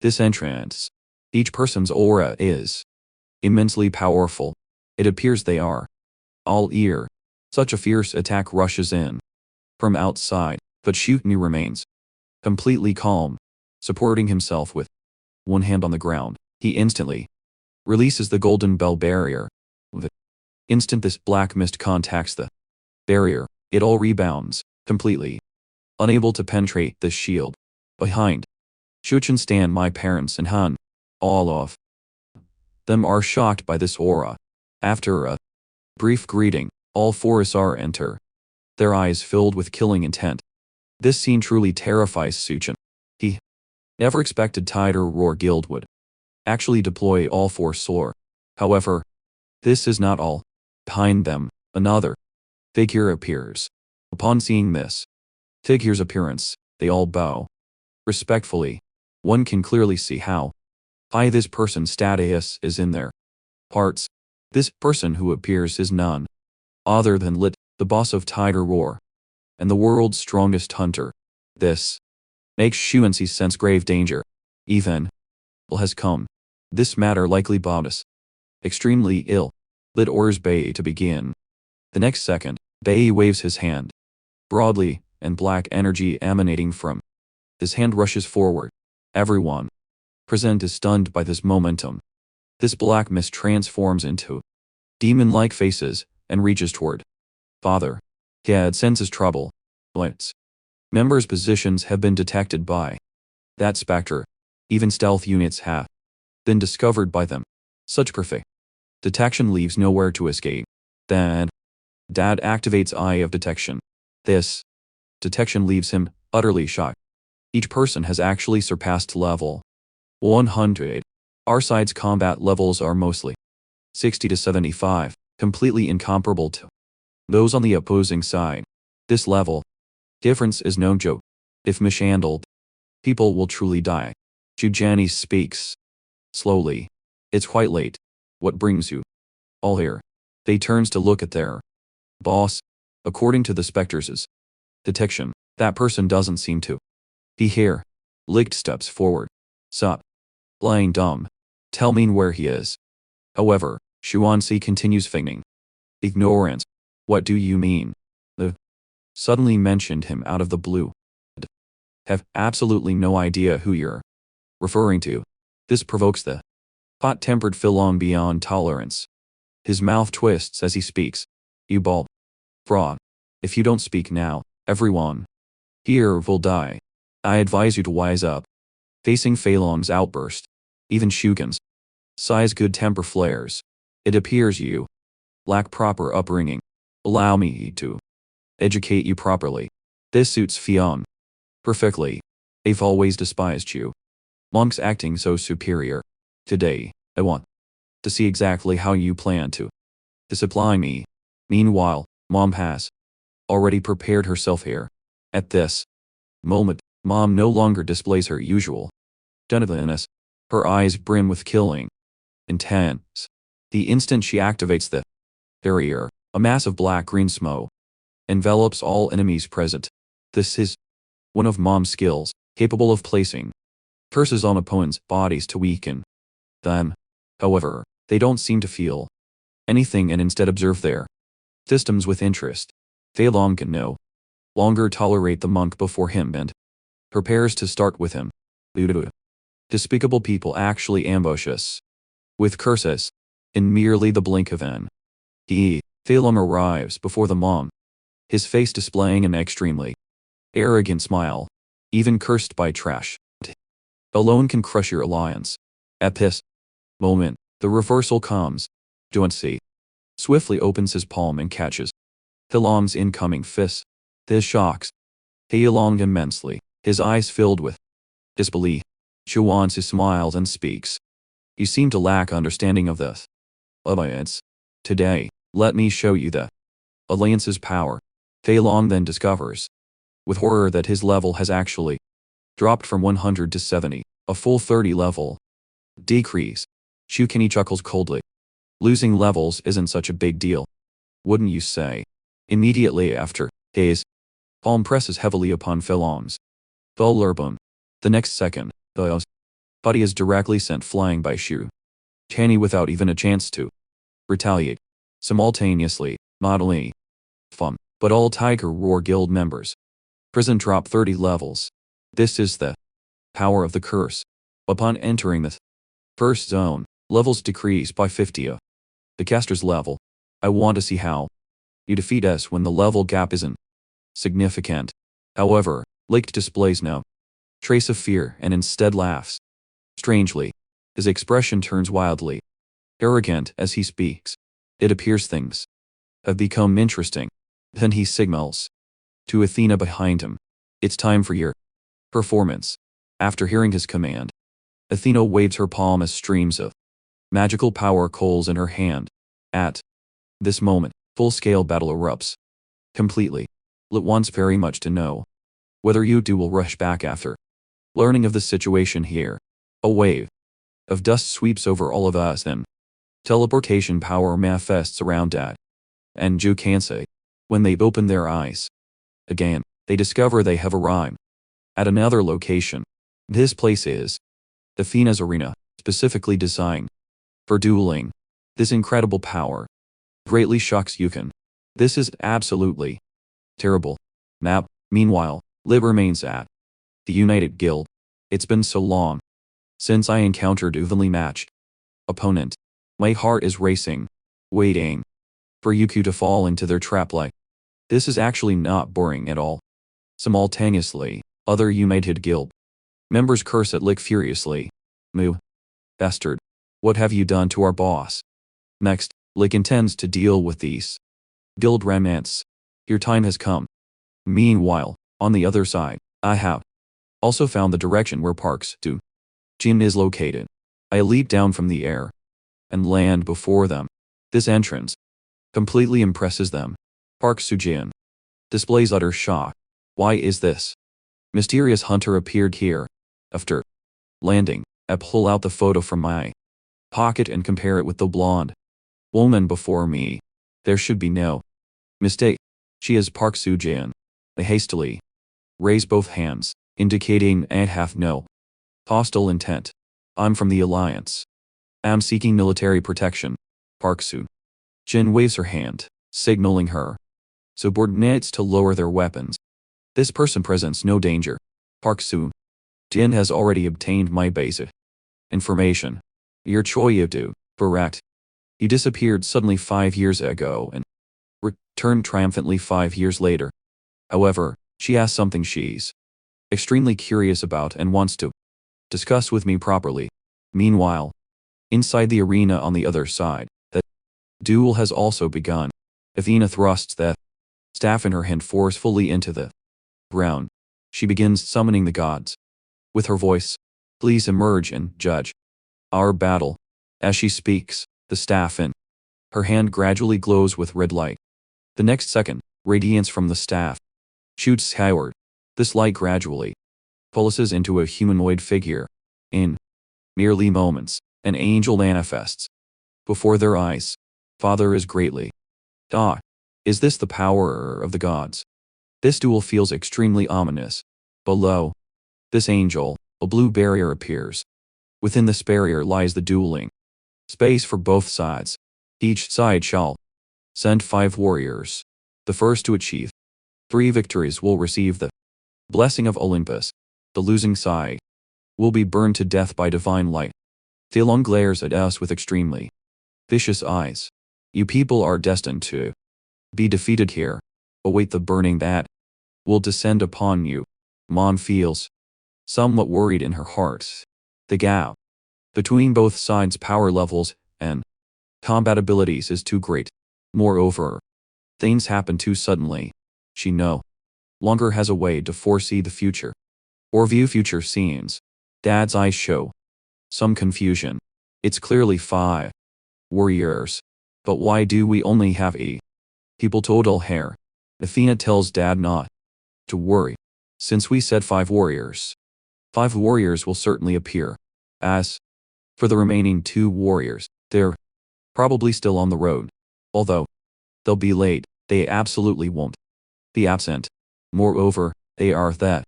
[SPEAKER 1] this entrance. Each person's aura is immensely powerful. It appears they are all ear. Such a fierce attack rushes in from outside, but Shutni remains completely calm, supporting himself with one hand on the ground. He instantly releases the golden bell barrier. The instant this black mist contacts the barrier, it all rebounds, completely unable to penetrate the shield. Behind Shuchen stand my parents and Han. All of them are shocked by this aura. After a brief greeting, all 4 Isar enter, their eyes filled with killing intent. This scene truly terrifies Suchin. He never expected Tiger Roar Guild would actually deploy all 4 SOAR. However, this is not all. Behind them, another figure appears. Upon seeing this figure's appearance, they all bow respectfully. One can clearly see how high this person's status is in their hearts. This person who appears is none other than Lit, the boss of Tiger Roar, and the world's strongest hunter. This makes Shuansi sense grave danger. Even has come. This matter likely brought us extremely ill. Lit orders Bei to begin. The next second, Bei waves his hand broadly, and black energy emanating from his hand rushes forward. Everyone present is stunned by this momentum. This black mist transforms into demon-like faces and reaches toward Father. Dad senses trouble. Lit's members' positions have been detected by that specter. Even stealth units have been discovered by them. Such perfect detection leaves nowhere to escape. Then, Dad activates Eye of Detection. This detection leaves him utterly shocked. Each person has actually surpassed level 100. Our side's combat levels are mostly 60 to 75, completely incomparable to those on the opposing side. This level difference is no joke. If mishandled, people will truly die. Jujani speaks slowly. It's quite late. What brings you all here? They turns to look at their boss. According to the specters' detection, that person doesn't seem to be here. Licht steps forward. Sup? Lying dumb. Tell me where he is. However, Shuansi continues feigning ignorance. What do you mean? The suddenly mentioned him out of the blue. Have absolutely no idea who you're referring to. This provokes the hot-tempered Philong beyond tolerance. His mouth twists as he speaks. You bald fraud. If you don't speak now, everyone here will die. I advise you to wise up. Facing Phalong's outburst, even Shugen's size good temper flares. It appears you lack proper upbringing. Allow me to educate you properly. This suits Fion perfectly. They've always despised you. Monks acting so superior. Today, I want to see exactly how you plan to discipline me. Meanwhile, Mom has already prepared herself here. At this moment, Mom no longer displays her usual donativeness. Her eyes brim with killing intense. The instant she activates the barrier, a mass of black-green smoke envelops all enemies present. This is one of Mom's skills, capable of placing curses on opponents' bodies to weaken them. However, they don't seem to feel anything and instead observe their systems with interest. Fei Long can no longer tolerate the monk before him and prepares to start with him. Despicable people actually ambush us with curses in merely the blink of an eye. Fei Long arrives before the monk, his face displaying an extremely arrogant smile. Even cursed by trash alone can crush your alliance. At this moment, the reversal comes. Duanxi swiftly opens his palm and catches Fei Long's incoming fist. This shocks Fei Long immensely, his eyes filled with disbelief. Duanxi smiles and speaks. You seem to lack understanding of this alliance. Today, let me show you the alliance's power. Fei Long then discovers with horror that his level has actually dropped from 100 to 70, a full 30 level decrease. Shu Kenny chuckles coldly. Losing levels isn't such a big deal, wouldn't you say? Immediately after, his palm presses heavily upon Fei Long's collarbone. The next second, the body is directly sent flying by Shu Kenny without even a chance to retaliate. Simultaneously, not only Fum, but all Tiger Roar Guild members prison drop 30 levels. This is the power of the curse. Upon entering the first zone, levels decrease by 50. The caster's level. I want to see how you defeat us when the level gap isn't significant. However, Lake displays no trace of fear and instead laughs. Strangely, his expression turns wildly arrogant as he speaks. It appears things have become interesting. Then he signals to Athena behind him. It's time for your performance. After hearing his command, Athena waves her palm as streams of magical power coals in her hand. At this moment, full-scale battle erupts completely. Lit wants very much to know whether you two will rush back after learning of the situation here. A wave of dust sweeps over all of us and teleportation power manifests around Dad and Ju Kansei. When they open their eyes again, they discover they have arrived at another location. This place is Athena's arena, specifically designed for dueling. This incredible power greatly shocks Yukon. This is absolutely terrible. Map. Meanwhile, Lib remains at the United Guild. It's been so long since I encountered evenly matched opponent. My heart is racing, waiting for Yuku to fall into their trap like. This is actually not boring at all. Simultaneously, other United Guild members curse at Lick furiously. Moo. Bastard. What have you done to our boss? Next, Lick intends to deal with these guild remnants. Your time has come. Meanwhile, on the other side, I have also found the direction where Park's Jin is located. I leap down from the air and land before them. This entrance completely impresses them. Park Soo-jin displays utter shock. Why is this mysterious hunter appeared here? After landing, I pull out the photo from my pocket and compare it with the blonde woman before me. There should be no mistake. She is Park Soo-jin. I hastily raise both hands, indicating I have no hostile intent. I'm from the Alliance. I'm seeking military protection. Park Soo-jin waves her hand, signaling her subordinates to lower their weapons. This person presents no danger. Park Soo-jin has already obtained my basic information. Your Choi do, correct? He disappeared suddenly 5 years ago and returned triumphantly 5 years later. However, she has something she's extremely curious about and wants to discuss with me properly. Meanwhile, inside the arena on the other side, the duel has also begun. Athena thrusts that staff in her hand forcefully into the ground. She begins summoning the gods. With her voice, please emerge and judge our battle. As she speaks, the staff in her hand gradually glows with red light. The next second, radiance from the staff shoots skyward. This light gradually pulses into a humanoid figure. In merely moments, an angel manifests before their eyes. Father is greatly. Ah, is this the power of the gods? This duel feels extremely ominous. Below this angel, a blue barrier appears. Within this barrier lies the dueling space for both sides. Each side shall send 5 warriors. The first to achieve 3 victories will receive the blessing of Olympus. The losing side will be burned to death by divine light. Thelon glares at us with extremely vicious eyes. You people are destined to be defeated here. Await the burning that will descend upon you. Mon feels somewhat worried in her heart. The gap between both sides' power levels and combat abilities is too great. Moreover, things happen too suddenly. She no longer has a way to foresee the future or view future scenes. Dad's eyes show some confusion. It's clearly 5 warriors. But why do we only have 8 people total here? Athena tells Dad not to worry. Since we said 5 warriors, 5 warriors will certainly appear. As for the remaining 2 warriors, they're probably still on the road. Although they'll be late, they absolutely won't be absent. Moreover, they are the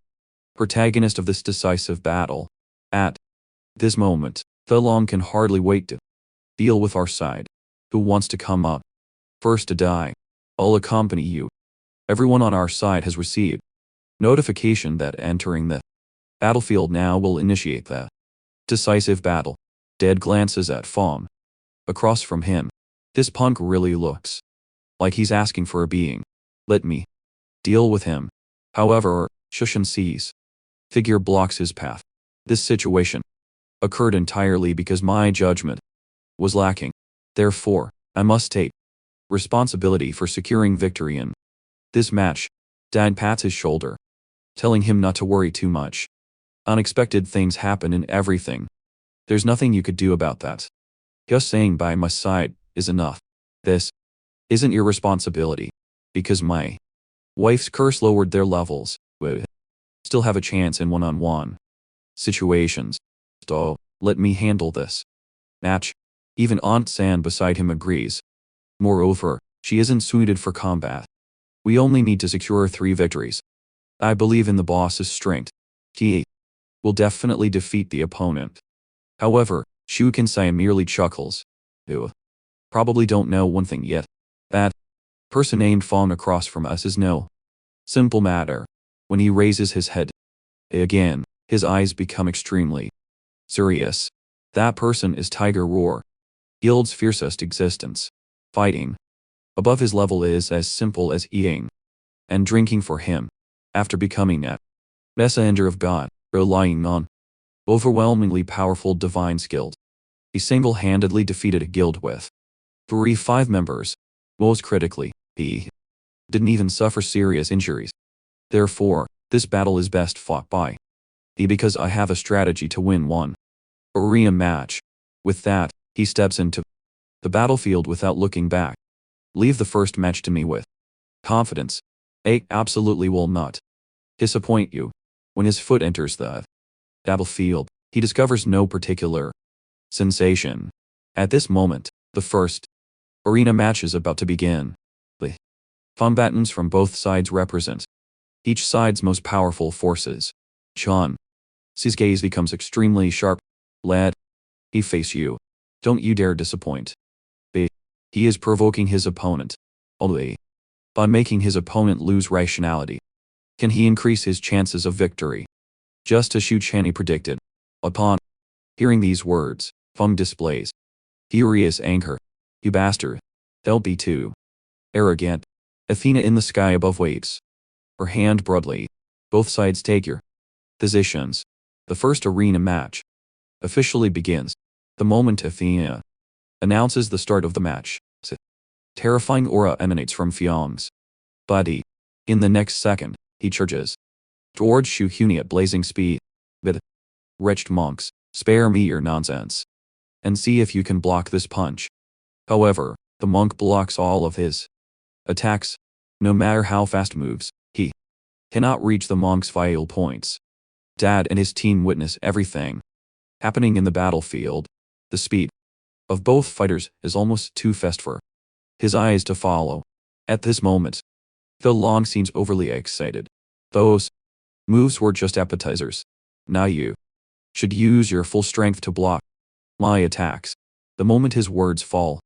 [SPEAKER 1] protagonist of this decisive battle. At this moment, Thelon can hardly wait to deal with our side. Who wants to come up first to die? I'll accompany you. Everyone on our side has received notification that entering the battlefield now will initiate the decisive battle. Dad glances at Fong. Across from him, this punk really looks like he's asking for a being. Let me deal with him. However, Shushan sees figure blocks his path. This situation occurred entirely because my judgment was lacking. Therefore, I must take responsibility for securing victory in this match. Dad pats his shoulder, telling him not to worry too much. Unexpected things happen in everything. There's nothing you could do about that. Just saying by my side is enough. This isn't your responsibility, because my wife's curse lowered their levels. We still have a chance in one-on-one situations. So, let me handle this match. Even Aunt San beside him agrees. Moreover, she isn't suited for combat. We only need to secure 3 victories. I believe in the boss's strength. He will definitely defeat the opponent. However, Shu Kansai merely chuckles. You probably don't know one thing yet. That person named Fawn across from us is no simple matter. When he raises his head again, his eyes become extremely serious. That person is Tiger Roar, Guild's fiercest existence. Fighting above his level is as simple as eating and drinking for him. After becoming a messenger of God, relying on overwhelmingly powerful divine skills, he single-handedly defeated a guild with 5 members. Most critically, he didn't even suffer serious injuries. Therefore, this battle is best fought by me because I have a strategy to win one arena match. With that, he steps into the battlefield without looking back. Leave the first match to me with confidence. I absolutely will not disappoint you. When his foot enters the battlefield, he discovers no particular sensation. At this moment, the first arena match is about to begin. The combatants from both sides represent each side's most powerful forces. Chan. His gaze becomes extremely sharp. Lad, he face you. Don't you dare disappoint. B. He is provoking his opponent. Only by making his opponent lose rationality can he increase his chances of victory. Just as Shu Chani predicted. Upon hearing these words, Feng displays furious anger. You bastard. Don't be too arrogant. Athena in the sky above waves her hand broadly. Both sides take your positions. The first arena match officially begins. The moment Athena announces the start of the match, a terrifying aura emanates from Fiong's body. In the next second, he charges towards Shu Huni at blazing speed. But, wretched monks, spare me your nonsense, and see if you can block this punch. However, the monk blocks all of his attacks. No matter how fast moves, he cannot reach the monk's vital points. Dad and his team witness everything happening in the battlefield. The speed of both fighters is almost too fast for his eyes to follow. At this moment, Phil Long seems overly excited. Those moves were just appetizers. Now you should use your full strength to block my attacks. The moment his words fall,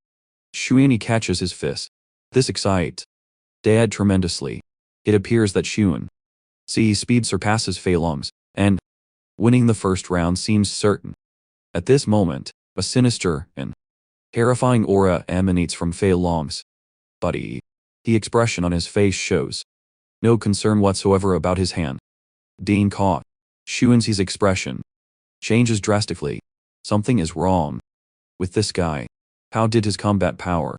[SPEAKER 1] Xuan catches his fist. This excites Dad tremendously. It appears that Xuan's speed surpasses Fei Long's, and winning the first round seems certain. At this moment, a sinister and terrifying aura emanates from Fei Long's body. The expression on his face shows no concern whatsoever about his hand. Dean caught Xuan's expression changes drastically. Something is wrong with this guy. How did his combat power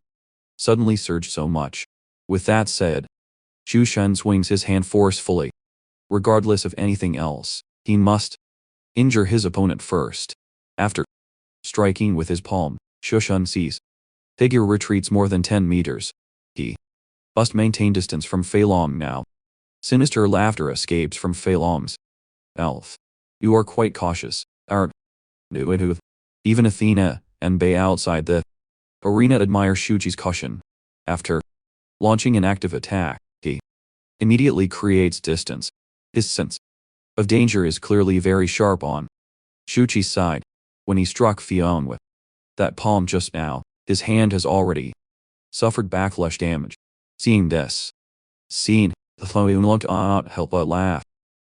[SPEAKER 1] suddenly surge so much? With that said, Xu Shen swings his hand forcefully. Regardless of anything else, he must injure his opponent first. After striking with his palm, Xu Shen's figure retreats more than 10 meters. He must maintain distance from Fei Long now. Sinister laughter escapes from Fei Long's mouth. You are quite cautious, aren't you? Even Athena and Bei outside the arena admire Shuji's caution. After launching an active attack, he immediately creates distance. His sense of danger is clearly very sharp on Shuji's side. When he struck Fion with that palm just now, his hand has already suffered backlash damage. Seeing this scene, the Fion cannot help but laugh.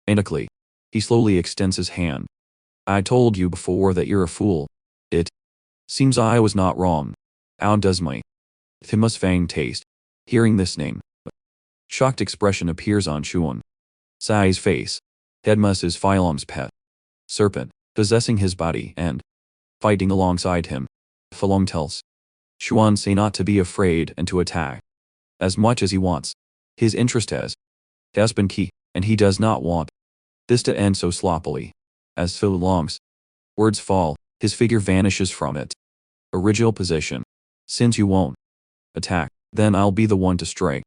[SPEAKER 1] Maniacally, he slowly extends his hand. I told you before that you're a fool. It seems I was not wrong. How does my Thimus Fang taste? Hearing this name, a shocked expression appears on Xuan Sai's face. Hedmus is Philom's pet serpent, possessing his body and fighting alongside him. Philom tells Xuan Sai not to be afraid and to attack as much as he wants. His interest has been key, and he does not want this to end so sloppily. As Phil Long's words fall, his figure vanishes from its original position. Since you won't attack, then I'll be the one to strike.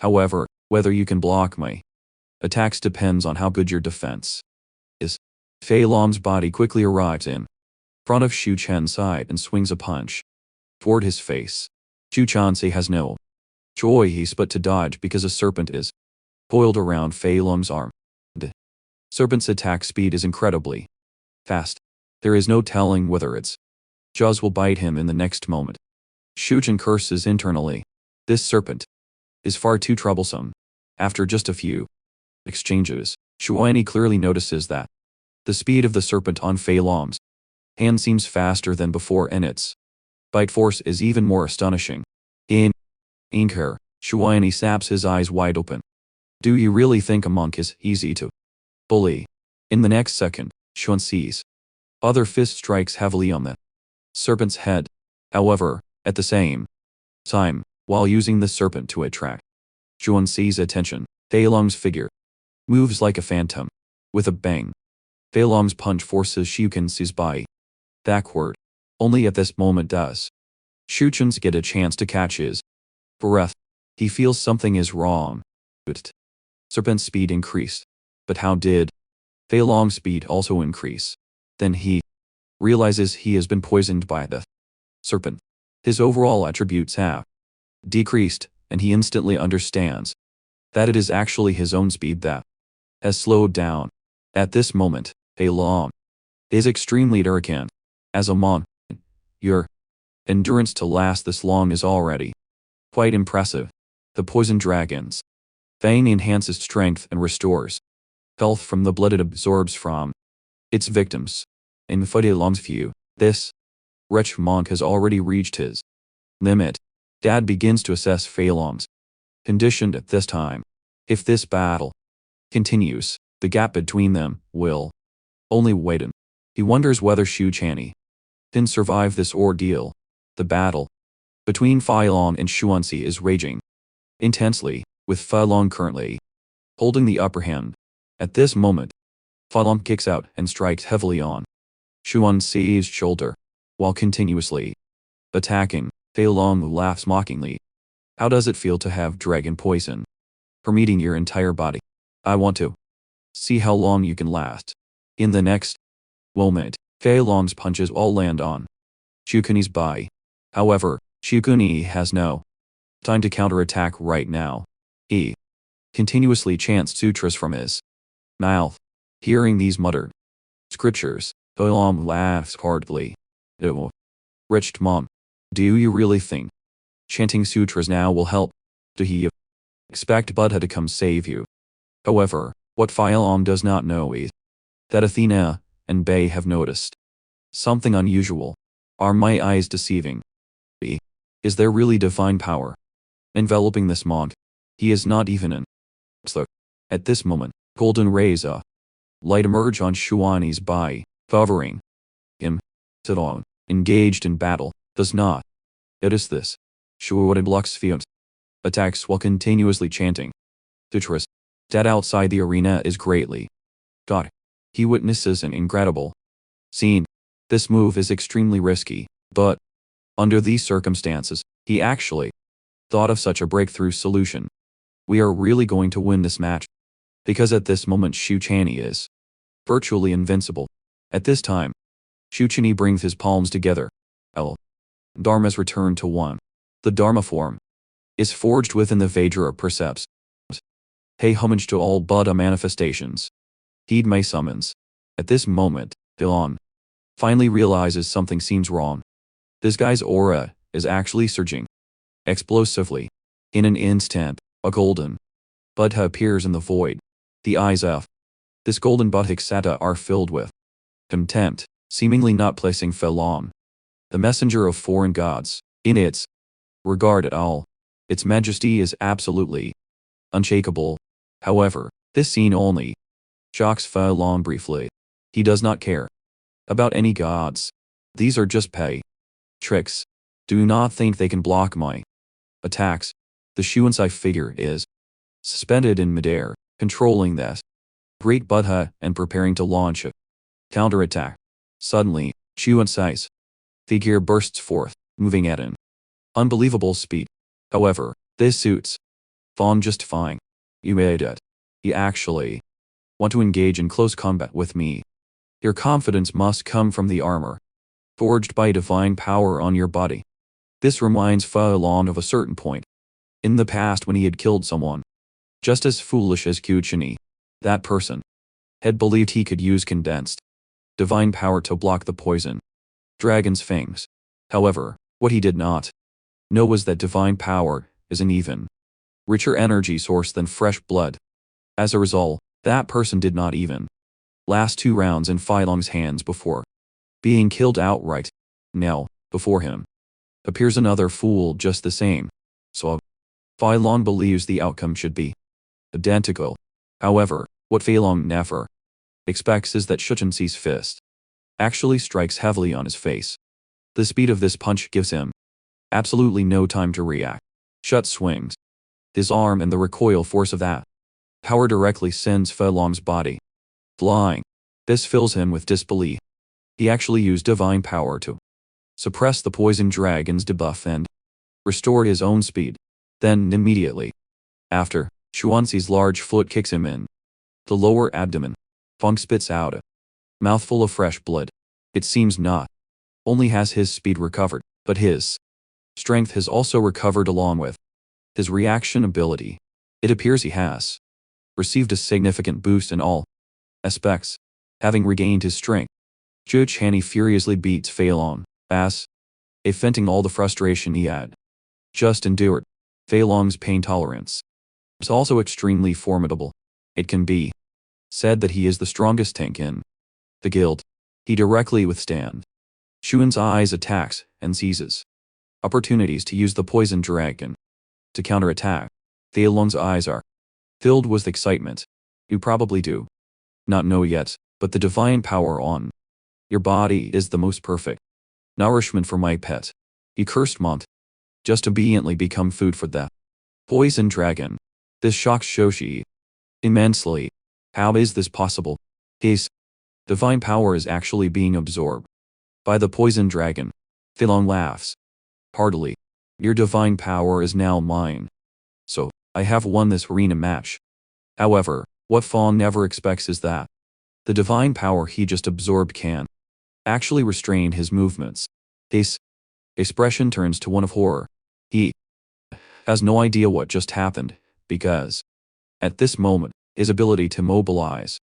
[SPEAKER 1] However, whether you can block my attacks depends on how good your defense is. Fei Long's body quickly arrives in front of Xu Chen's side and swings a punch toward his face. Xu Chansei has no choice but to dodge because a serpent is coiled around Fei Long's arm. The serpent's attack speed is incredibly fast. There is no telling whether its jaws will bite him in the next moment. Xu Chen curses internally. This serpent is far too troublesome. After just a few exchanges, Xuan clearly notices that the speed of the serpent on Fei Long's hand seems faster than before, and its bite force is even more astonishing. In anger, Xuan saps his eyes wide open. Do you really think a monk is easy to bully? In the next second, Xuan sees other fist strikes heavily on the serpent's head. However, at the same time, while using the serpent to attract Xuan sees attention, Fei Long's figure moves like a phantom. With a bang, Fei Long's punch forces Xu Chen's body backward. Only at this moment does Xu Chen get a chance to catch his breath. He feels something is wrong. Serpent's speed increased. But how did Fei Long's speed also increase? Then he realizes he has been poisoned by the serpent. His overall attributes have decreased, and he instantly understands that it is actually his own speed that has slowed down. At this moment, Fei Long is extremely arrogant. As a monk, your endurance to last this long is already quite impressive. The poison dragon's fang enhances strength and restores health from the blood it absorbs from its victims. In Fei Long's view, this wretched monk has already reached his limit. Dad begins to assess Fei Long's condition at this time. If this battle continues, the gap between them will only widen. He wonders whether Xu Chen can survive this ordeal. The battle between Fei Long and Xuanxi is raging intensely, with Fei Long currently holding the upper hand. At this moment, Fei Long kicks out and strikes heavily on Xuanxi's shoulder. While continuously attacking, Fei Long laughs mockingly. How does it feel to have dragon poison permeating your entire body? I want to see how long you can last. In the next moment, Fei Long's punches all land on Shukuni's body. However, Shukuni has no time to counterattack right now. He continuously chants sutras from his mouth. Hearing these muttered scriptures, Fei Long laughs heartily. Ew. Rich mom. Do you really think chanting sutras now will help? Do he expect Buddha to come save you? However, what Fei Long does not know is that Athena and Bei have noticed something unusual. Are my eyes deceiving me? Is there really divine power enveloping this monk? He is not even in. So, at this moment, golden rays of light emerge on Shuani's body, covering him. Zedong, engaged in battle, does not notice this. Shuani blocks Fiat attacks while continuously chanting sutras. Dead outside the arena is greatly shocked. He witnesses an incredible scene. This move is extremely risky, but under these circumstances, he actually thought of such a breakthrough solution. We are really going to win this match. Because at this moment Shu Chani is virtually invincible. At this time, Shu Chani brings his palms together. L. Dharma's return to one. The Dharma form is forged within the Vajra precepts. Pay homage to all Buddha manifestations. Heed my summons. At this moment, Dylan finally realizes something seems wrong. This guy's aura is actually surging explosively. In an instant, a golden Buddha appears in the void. The eyes of this golden Bodhisattva are filled with contempt, seemingly not placing Fei Long, the messenger of foreign gods, in its regard at all. Its majesty is absolutely unshakable. However, this scene only shocks Fei Long briefly. He does not care about any gods. These are just pay tricks. Do not think they can block my attacks. The Shuansai figure is suspended in midair, controlling this great Buddha and preparing to launch a counterattack. Suddenly, Shuansai's figure bursts forth, moving at an unbelievable speed. However, this suits Fawn just fine. You made it. You actually want to engage in close combat with me. Your confidence must come from the armor forged by divine power on your body. This reminds Fei Long of a certain point in the past when he had killed someone just as foolish as Kuchini. That person had believed he could use condensed divine power to block the poison dragon's fangs. However, what he did not know was that divine power is an even richer energy source than fresh blood. As a result, that person did not even last 2 rounds in Fei Long's hands before being killed outright. Now, before him appears another fool just the same. So, Fei Long believes the outcome should be identical. However, what Fei Long never expects is that Shuchensi's fist actually strikes heavily on his face. The speed of this punch gives him absolutely no time to react. Shut swings his arm, and the recoil force of that power directly sends Fei Long's body flying. This fills him with disbelief. He actually used divine power to suppress the poison dragon's debuff and restore his own speed. Then, immediately after, Xuanzi's large foot kicks him in the lower abdomen. Fong spits out a mouthful of fresh blood. It seems not only has his speed recovered, but his strength has also recovered along with his reaction ability. It appears he has received a significant boost in all aspects. Having regained his strength, Zhu Chani furiously beats Fei Long, as if venting all the frustration he had just endured. Fei Long's pain tolerance is also extremely formidable. It can be said that he is the strongest tank in the guild. He directly withstands Xuan's eyes attacks and seizes opportunities to use the poison dragon to counterattack. Fei Long's eyes are filled with excitement. You probably do not know yet, but the divine power on your body is the most perfect nourishment for my pet. He cursed Mont, just obediently become food for the poison dragon. This shocks Shoshi immensely. How is this possible? His divine power is actually being absorbed by the poison dragon. Fei Long laughs heartily. Your divine power is now mine. So, I have won this arena match. However, what Fawn never expects is that the divine power he just absorbed can actually restrain his movements. His expression turns to one of horror. He has no idea what just happened, because at this moment, his ability to mobilize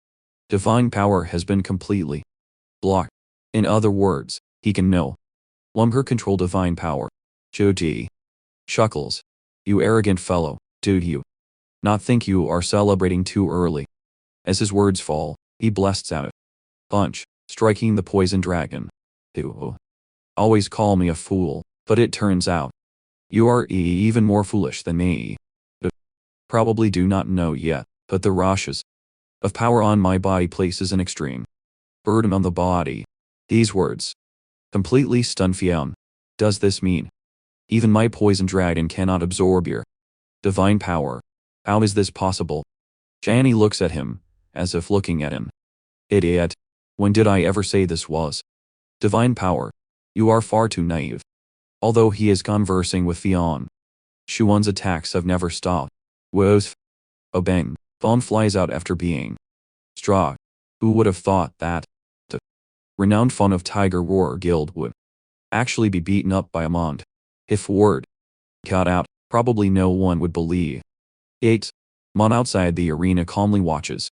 [SPEAKER 1] divine power has been completely blocked. In other words, he can no longer control divine power. Jody chuckles. You arrogant fellow, do you not think you are celebrating too early? As his words fall, he blasts out a punch, striking the poison dragon. You always call me a fool, but it turns out you are even more foolish than me. Probably do not know yet, but the rushes of power on my body places an extreme burden on the body. These words completely stun Fion. Does this mean even my poison dragon cannot absorb your divine power? How is this possible? Janny looks at him, as if looking at an idiot. When did I ever say this was divine power? You are far too naive. Although he is conversing with Fion, Shuan's attacks have never stopped. Woof. A bang. Fawn flies out after being struck. Who would have thought that the renowned Fawn of Tiger Roar Guild would actually be beaten up by a Mond? If word got out, probably no one would believe. 8. Mon outside the arena calmly watches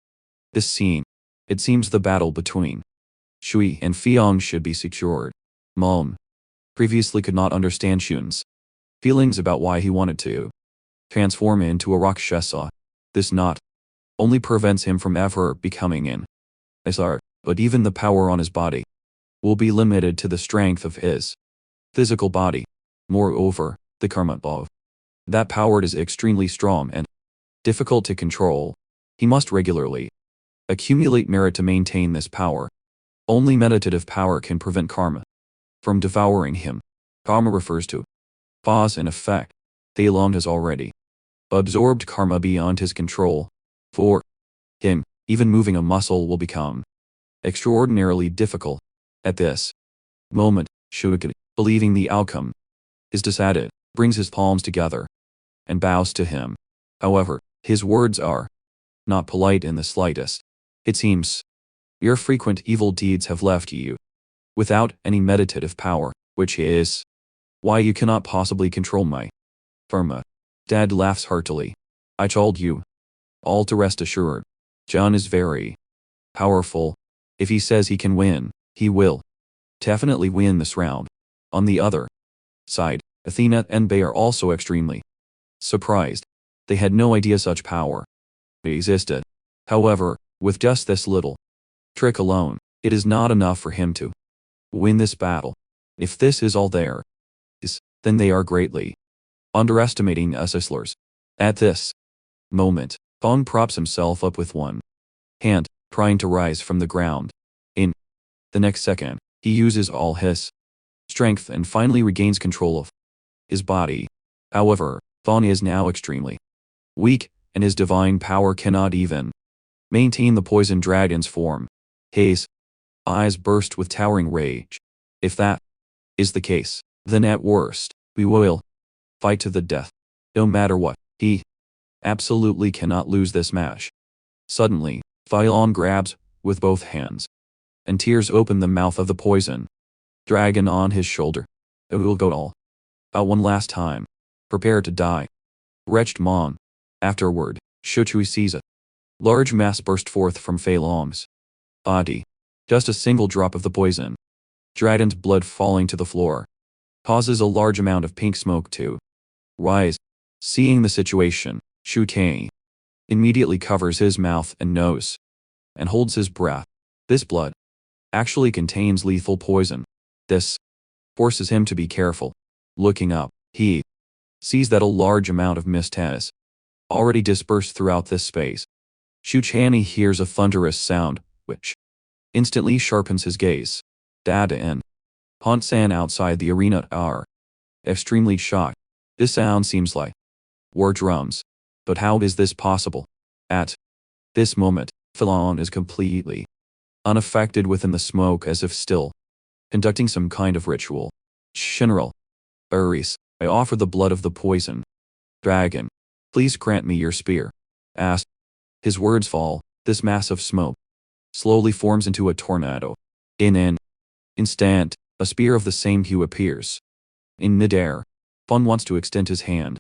[SPEAKER 1] this scene. It seems the battle between Shui and Fiong should be secured. Mon previously could not understand Shun's feelings about why he wanted to transform into a Rakshasa. This not only prevents him from ever becoming an SR, but even the power on his body will be limited to the strength of his physical body. Moreover, the karma of that power is extremely strong and difficult to control. He must regularly accumulate merit to maintain this power. Only meditative power can prevent karma from devouring him. Karma refers to cause and effect. Thailong has already absorbed karma beyond his control. For him, even moving a muscle will become extraordinarily difficult. At this moment, Shuichi, believing the outcome is decided, brings his palms together and bows to him. However, his words are not polite in the slightest. It seems your frequent evil deeds have left you without any meditative power, which is why you cannot possibly control my karma. Dad laughs heartily. I told you all to rest assured. John is very powerful. If he says he can win, he will definitely win this round. On the other side, Athena and Bay are also extremely surprised. They had no idea such power existed. However, with just this little trick alone, it is not enough for him to win this battle. If this is all there is, then they are greatly underestimating us Islers. At this moment, Fong props himself up with one hand, trying to rise from the ground. In the next second, he uses all his strength and finally regains control of his body. However, Fong is now extremely weak, and his divine power cannot even maintain the poison dragon's form. His eyes burst with towering rage. If that is the case, then at worst, we will fight to the death. No matter what, he absolutely cannot lose this match. Suddenly, Phylon grabs with both hands, and tears open the mouth of the poison dragon on his shoulder. It will go all out one last time. Prepare to die. Wretched Mon. Afterward, Shuchui sees a large mass burst forth from Phylon's body. Just a single drop of the poison dragon's blood falling to the floor causes a large amount of pink smoke to rise. Seeing the situation, Shu Kei immediately covers his mouth and nose and holds his breath. This blood actually contains lethal poison. This forces him to be careful. Looking up, he sees that a large amount of mist has already dispersed throughout this space. Shu Chani hears a thunderous sound, which instantly sharpens his gaze. Dada and Pont-san outside the arena are extremely shocked. This sound seems like war drums. But how is this possible? At this moment, Philon is completely unaffected within the smoke, as if still conducting some kind of ritual. General Aris, I offer the blood of the poison. Dragon, please grant me your spear. Ask. His words fall. This mass of smoke slowly forms into a tornado. In an instant, a spear of the same hue appears. In midair, Fon wants to extend his hand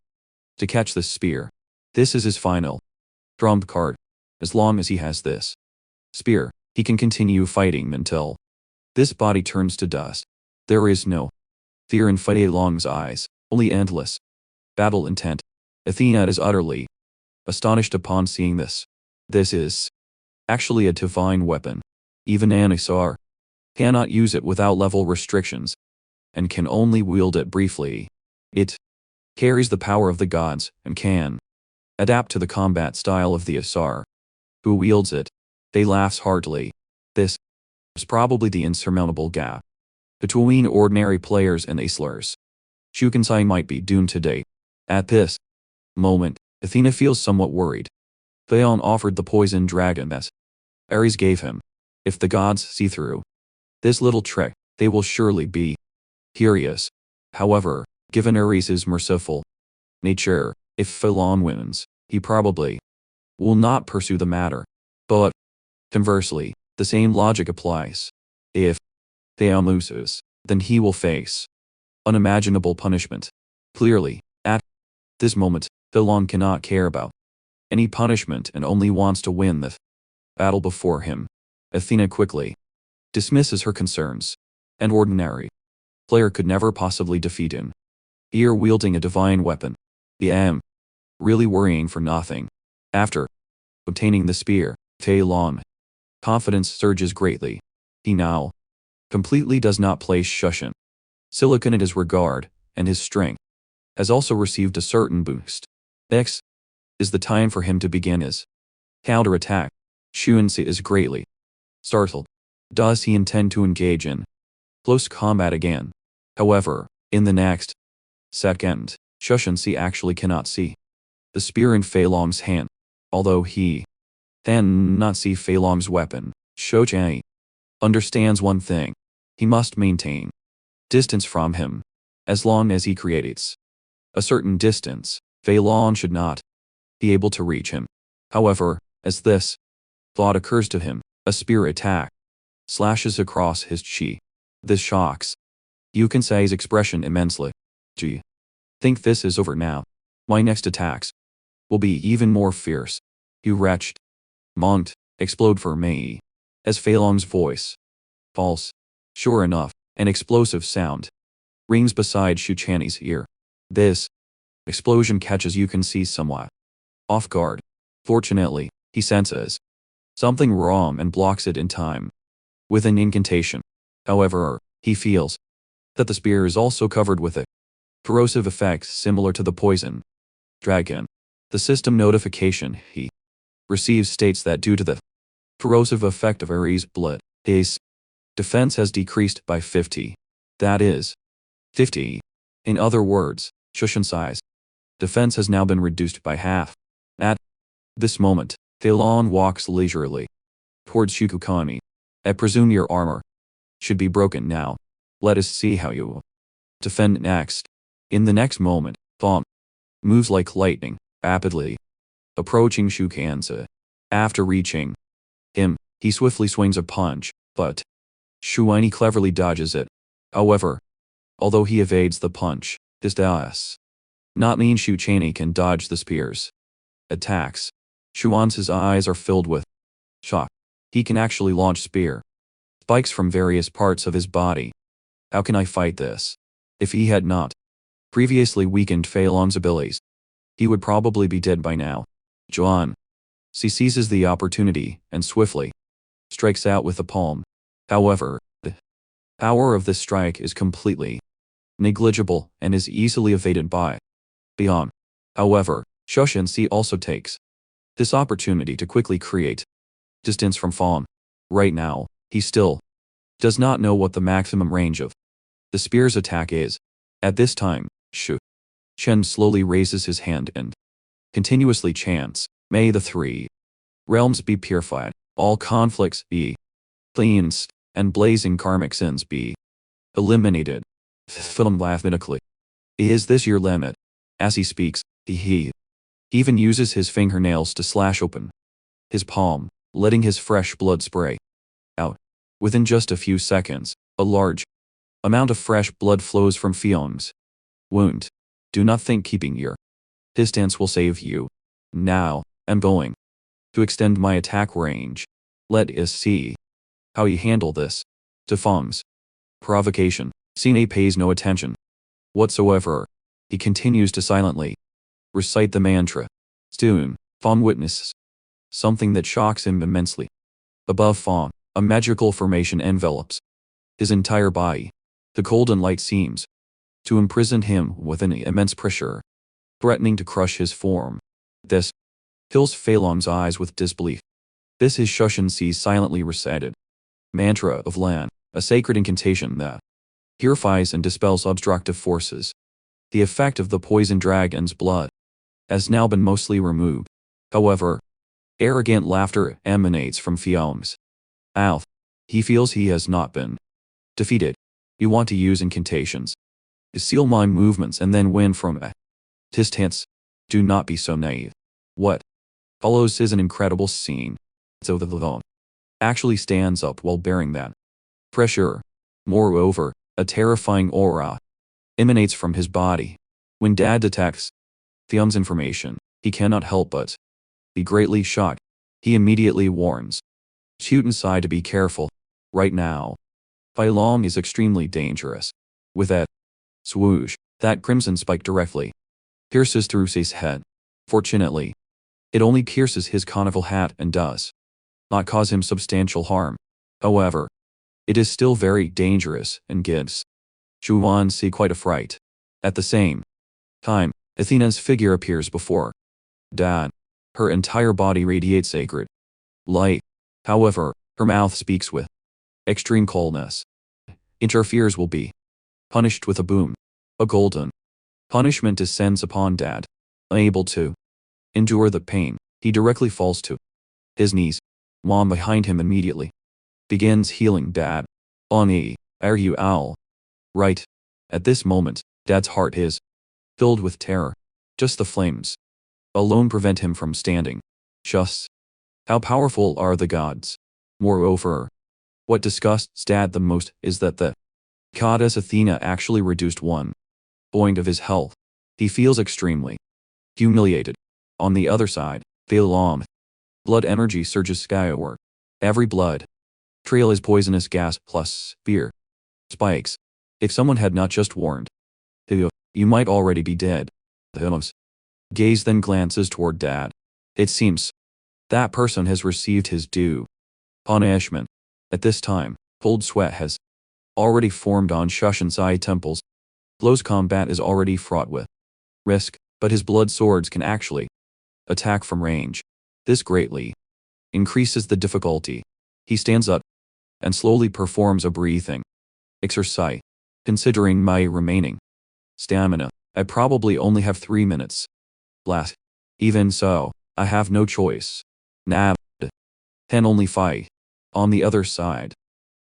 [SPEAKER 1] to catch this spear. This is his final trump card. As long as he has this spear, he can continue fighting until this body turns to dust. There is no fear in Fei Long's eyes, only endless battle intent. Athena is utterly astonished upon seeing this. This is actually a divine weapon. Even Anisar cannot use it without level restrictions, and can only wield it briefly. It carries the power of the gods, and can adapt to the combat style of the Asar who wields it. They laughs heartily. This is probably the insurmountable gap between ordinary players and acelers. Shukansai might be doomed today. At this moment, Athena feels somewhat worried. Theon offered the poison dragon as Ares gave him. If the gods see through this little trick, they will surely be furious. However, given Ares' merciful nature, if Phelon wins, he probably will not pursue the matter. But conversely, the same logic applies. If Theon loses, then he will face unimaginable punishment. Clearly, at this moment, Phelon cannot care about any punishment and only wants to win the battle before him. Athena quickly dismisses her concerns. An ordinary player could never possibly defeat him. Here wielding a divine weapon. I am really worrying for nothing. After obtaining the spear, Phelon confidence surges greatly. He now completely does not place Shushan Silicon in his regard, and his strength has also received a certain boost. Next is the time for him to begin his counterattack. Shuansi is greatly startled. Does he intend to engage in close combat again? However, in the next second, Shushansi actually cannot see the spear in Phelong's hand. Although he cannot see Phelong's weapon, Shochai understands one thing. He must maintain distance from him. As long as he creates a certain distance, Phelong should not be able to reach him. However, as this thought occurs to him, a spear attack slashes across his chi. This shocks Yukansei's expression immensely. Gee, think this is over now. My next attacks will be even more fierce. You wretched mont, explode for me. As Phelong's voice falls, sure enough, an explosive sound rings beside Shuchani's ear. This explosion catches Yukansei somewhat off guard. Fortunately, he senses something wrong and blocks it in time with an incantation. However, he feels that the spear is also covered with a corrosive effect similar to the poison dragon. The system notification he receives states that due to the corrosive effect of Ares' blood, his defense has decreased by 50. That is 50. In other words, Shushansai's defense has now been reduced by half. At this moment, Phelon walks leisurely towards Shukukani. I presume your armor should be broken now. Let us see how you will defend next. In the next moment, Thom moves like lightning, rapidly approaching Shukansa. After reaching him, he swiftly swings a punch, but Shuaini cleverly dodges it. However, although he evades the punch, this does not mean Shuchani can dodge the spear's attacks. Shuan's eyes are filled with shock. He can actually launch spear spikes from various parts of his body. How can I fight this? If he had not previously weakened Phelong's abilities, he would probably be dead by now. Juan seizes the opportunity and swiftly strikes out with the palm. However, the power of this strike is completely negligible and is easily evaded by Beyond. However, Shushansi also takes this opportunity to quickly create distance from Fawn. Right now, he still does not know what the maximum range of the spear's attack is. At this time, Shu Chen slowly raises his hand and continuously chants, "May the three realms be purified, all conflicts be cleansed, and blazing karmic sins be eliminated." Film laughed cynically. Is this your limit? As he speaks, he even uses his fingernails to slash open his palm, letting his fresh blood spray out. Within just a few seconds, a large amount of fresh blood flows from Fion's wound. Do not think keeping your distance will save you. Now, I'm going to extend my attack range. Let us see how you handle this. To Fong's provocation, Sine pays no attention whatsoever. He continues to silently recite the mantra. Soon, Fong witnesses something that shocks him immensely. Above Fong, a magical formation envelops his entire body. The golden light seems to imprison him with an immense pressure, threatening to crush his form. This fills Fei Long's eyes with disbelief. This is Shushan Si's silently recited mantra of Lan, a sacred incantation that purifies and dispels obstructive forces. The effect of the poison dragon's blood has now been mostly removed. However, arrogant laughter emanates from Fiong's mouth. He feels he has not been defeated. You want to use incantations to seal my movements and then win from a distance. Do not be so naive. What follows is an incredible scene. So the Levon actually stands up while bearing that pressure. Moreover, a terrifying aura emanates from his body. When Dad detects Fiong's information, he cannot help but be greatly shocked. He immediately warns Shutensai to be careful. Right now, Fei Long is extremely dangerous. With that swoosh, that crimson spike directly pierces through Sei's head. Fortunately, it only pierces his conical hat and does not cause him substantial harm. However, it is still very dangerous and gives Xuanzi quite a fright. At the same time, Athena's figure appears before Dad. Her entire body radiates sacred light. However, her mouth speaks with extreme coldness. Interferes will be punished with a boom. A golden punishment descends upon Dad. Unable to endure the pain, he directly falls to his knees. Mom behind him immediately begins healing Dad. Oni, are you all right? At this moment, Dad's heart is filled with terror. Just the flames alone prevent him from standing. Just how powerful are the gods? Moreover, what disgusts Dad the most is that the goddess Athena actually reduced 1 point of his health. He feels extremely humiliated. On the other side, Fei Long blood energy surges skyward. Every blood trail is poisonous gas plus fear spikes. If someone had not just warned you might already be dead. The gaze then glances toward Dad. It seems that person has received his due punishment. At this time, cold sweat has already formed on Shushansai temples. Close combat is already fraught with risk, but his blood swords can actually attack from range. This greatly increases the difficulty. He stands up and slowly performs a breathing exercise. Considering my remaining stamina, I probably only have 3 minutes left. Even so, I have no choice. Nab. Can only fight. On the other side,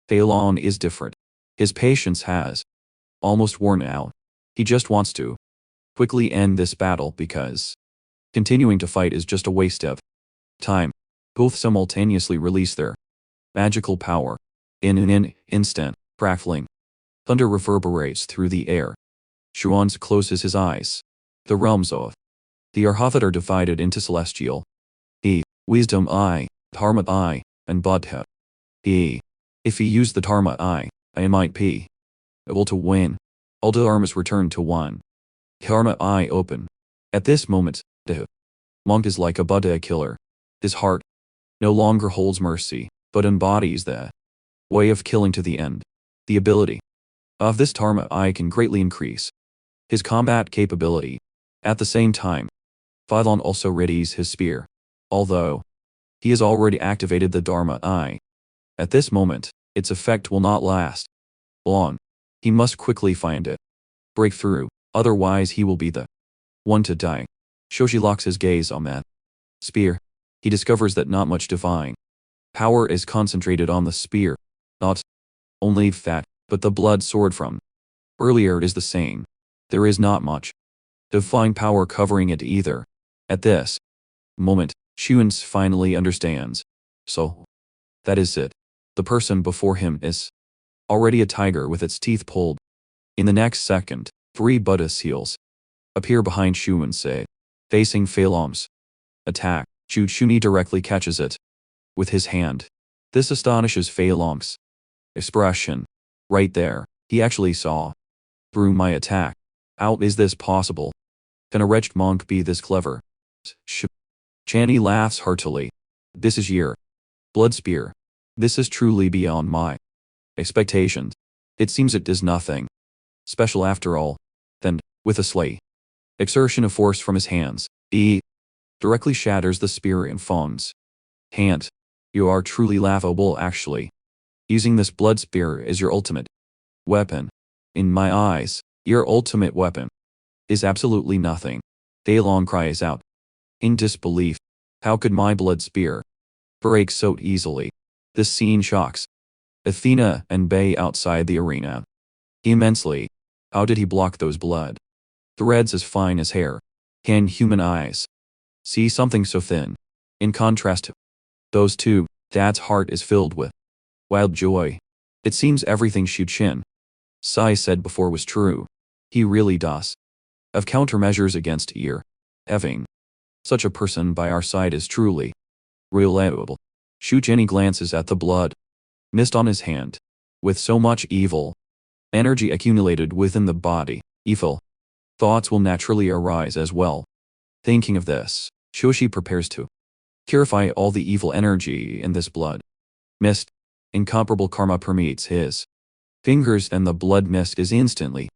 [SPEAKER 1] Fei Long is different. His patience has almost worn out. He just wants to quickly end this battle because continuing to fight is just a waste of time. Both simultaneously release their magical power. In an instant, crackling thunder reverberates through the air. Xuanzi closes his eyes. The realms of the Arhathat are divided into celestial wisdom eye, dharma eye, and buddha eye. If he used the dharma eye, I might be able to win. All dharmas return to one. Dharma eye open. At this moment, the monk is like a buddha killer. His heart no longer holds mercy, but embodies the way of killing to the end. The ability of this dharma eye can greatly increase his combat capability. At the same time, Fei Long also readies his spear. Although he has already activated the dharma eye, at this moment, its effect will not last long. He must quickly find it. Break through, otherwise he will be the one to die. Shoshi locks his gaze on that spear. He discovers that not much divine power is concentrated on the spear. Not only that, but the blood sword from earlier is the same. There is not much divine power covering it either. At this moment, Xuan finally understands. So, that is it. The person before him is already a tiger with its teeth pulled. In the next second, 3 Buddha seals appear behind Xuan, facing Fei Long's attack. Xu Chuni directly catches it with his hand. This astonishes Fei Long's expression. Right there, he actually saw through my attack. How is this possible? Can a wretched monk be this clever? Channy laughs heartily. This is your blood spear. This is truly beyond my expectations. It seems it does nothing special after all. Then, with a slight exertion of force from his hands, he directly shatters the spear in Feng's hand. You are truly laughable actually. Using this blood spear is your ultimate weapon. In my eyes, your ultimate weapon is absolutely nothing. Fei Long cries out in disbelief. How could my blood spear break so easily? This scene shocks Athena and Bei outside the arena immensely. How did he block those blood threads as fine as hair? Can human eyes see something so thin? In contrast to those two, Dad's heart is filled with wild joy. It seems everything Xu Qin Sai said before was true. He really does have countermeasures against having such a person by our side is truly reliable. Xu Jinny glances at the blood mist on his hand. With so much evil energy accumulated within the body, evil thoughts will naturally arise as well. Thinking of this, Shushi prepares to purify all the evil energy in this blood mist. Incomparable karma permeates his fingers and the blood mist is instantly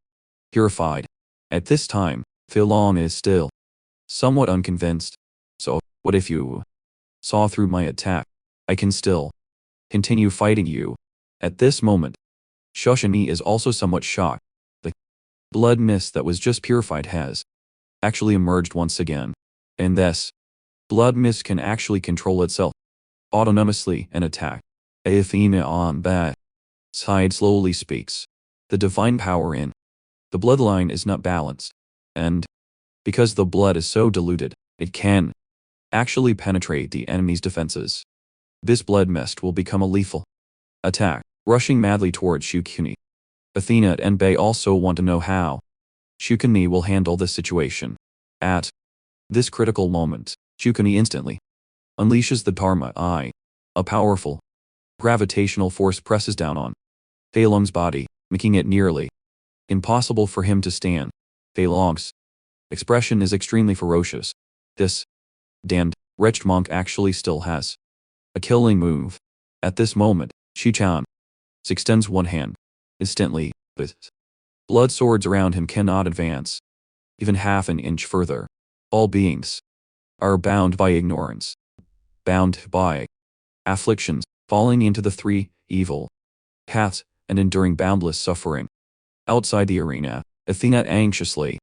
[SPEAKER 1] purified. At this time, Fei Long is still somewhat unconvinced. So, what if you saw through my attack? I can still continue fighting you. At this moment, Shoshini is also somewhat shocked. The blood mist that was just purified has actually emerged once again. And this blood mist can actually control itself autonomously and attack. Athena on that side slowly speaks. The divine power in the bloodline is not balanced. And because the blood is so diluted, it can actually penetrate the enemy's defenses. This blood mist will become a lethal attack, rushing madly towards Shukuni. Athena and Bei also want to know how Shukuni will handle this situation. At this critical moment, Shukuni instantly unleashes the Dharma Eye. A powerful gravitational force presses down on Fei Long's body, making it nearly impossible for him to stand. Fei Long's expression is extremely ferocious. This damned wretched monk actually still has a killing move. At this moment, Shi-chan extends one hand. Instantly, the blood swords around him cannot advance even half an inch further. All beings are bound by ignorance, bound by afflictions, falling into the 3 evil paths and enduring boundless suffering. Outside the arena, Athena anxiously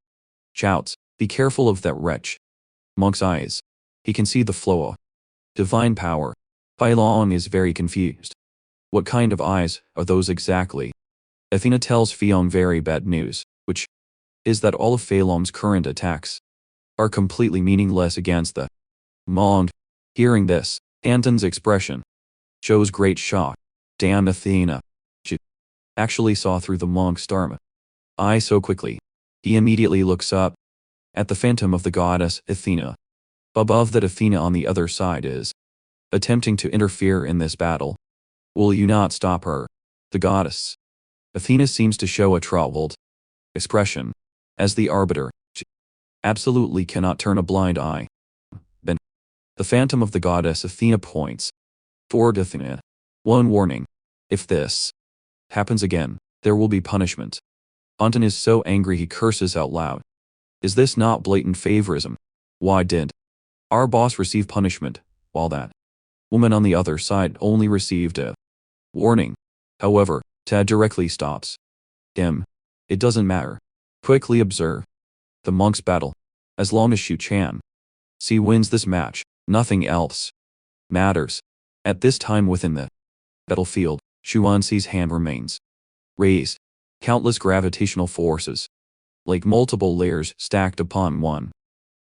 [SPEAKER 1] shouts, "Be careful of that wretch." Monk's eyes. He can see the flow of divine power. Fei Long is very confused. What kind of eyes are those exactly? Athena tells Fiong very bad news, which is that all of Fei Long's current attacks are completely meaningless against the monk. Hearing this, Anton's expression shows great shock. Damn Athena. She actually saw through the monk's Dharma eye so quickly. He immediately looks up at the phantom of the goddess Athena. Above that, Athena on the other side is attempting to interfere in this battle. Will you not stop her? The goddess Athena seems to show a troubled expression. As the arbiter, she absolutely cannot turn a blind eye. Then, the phantom of the goddess Athena points toward Athena. One warning. If this happens again, there will be punishment. Anton is so angry he curses out loud. Is this not blatant favorism? Why did our boss receive punishment, while that woman on the other side only received a warning? However, Tad directly stops him. It doesn't matter. Quickly observe the monk's battle. As long as Xu Chan Si wins this match, nothing else matters. At this time within the battlefield, Xuan Si's hand remains raised. Countless gravitational forces like multiple layers stacked upon one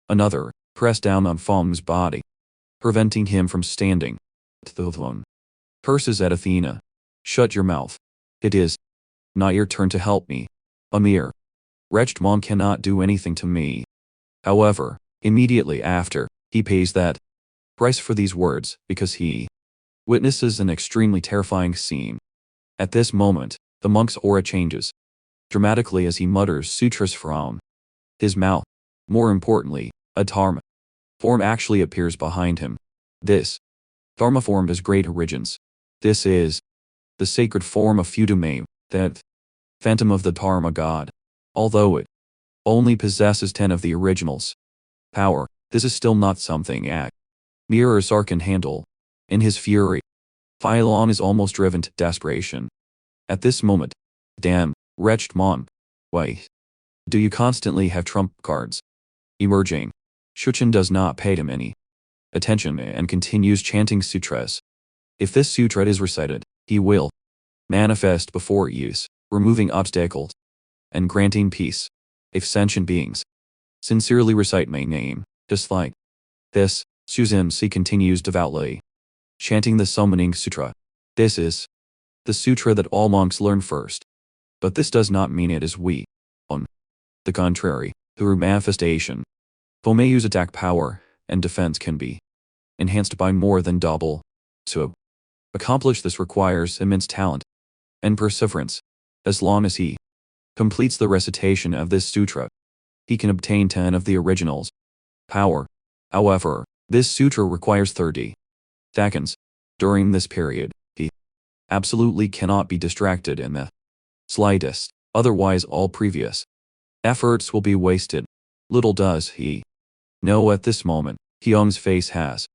[SPEAKER 1] another, pressed down on Feng's body, preventing him from standing. The throne curses at Athena. Shut your mouth. It is not your turn to help me. A mere wretched monk cannot do anything to me. However, immediately after, he pays that price for these words because he witnesses an extremely terrifying scene. At this moment, the monk's aura changes dramatically as he mutters sutras from his mouth. More importantly, a dharma form actually appears behind him. This dharma form is great origins. This is the sacred form of Fudume, that phantom of the dharma god. Although it only possesses 10 of the original's power, this is still not something mere Asar can handle. In his fury, Philon is almost driven to desperation. At this moment, damn, wretched monk, why do you constantly have trump cards emerging? Shuchen does not pay him any attention and continues chanting sutras. If this sutra is recited, he will manifest before use, removing obstacles and granting peace. If sentient beings sincerely recite my name, just like this, Suzimsi continues devoutly chanting the summoning sutra. This is the sutra that all monks learn first. But this does not mean it is weak. On the contrary, through manifestation, Pomeyu's attack power and defense can be enhanced by more than double. To accomplish this requires immense talent and perseverance. As long as he completes the recitation of this sutra, he can obtain 10 of the original's power. However, this sutra requires 30 seconds. During this period, he absolutely cannot be distracted in the slightest, otherwise all previous efforts will be wasted. Little does he know at this moment, Hyung's face has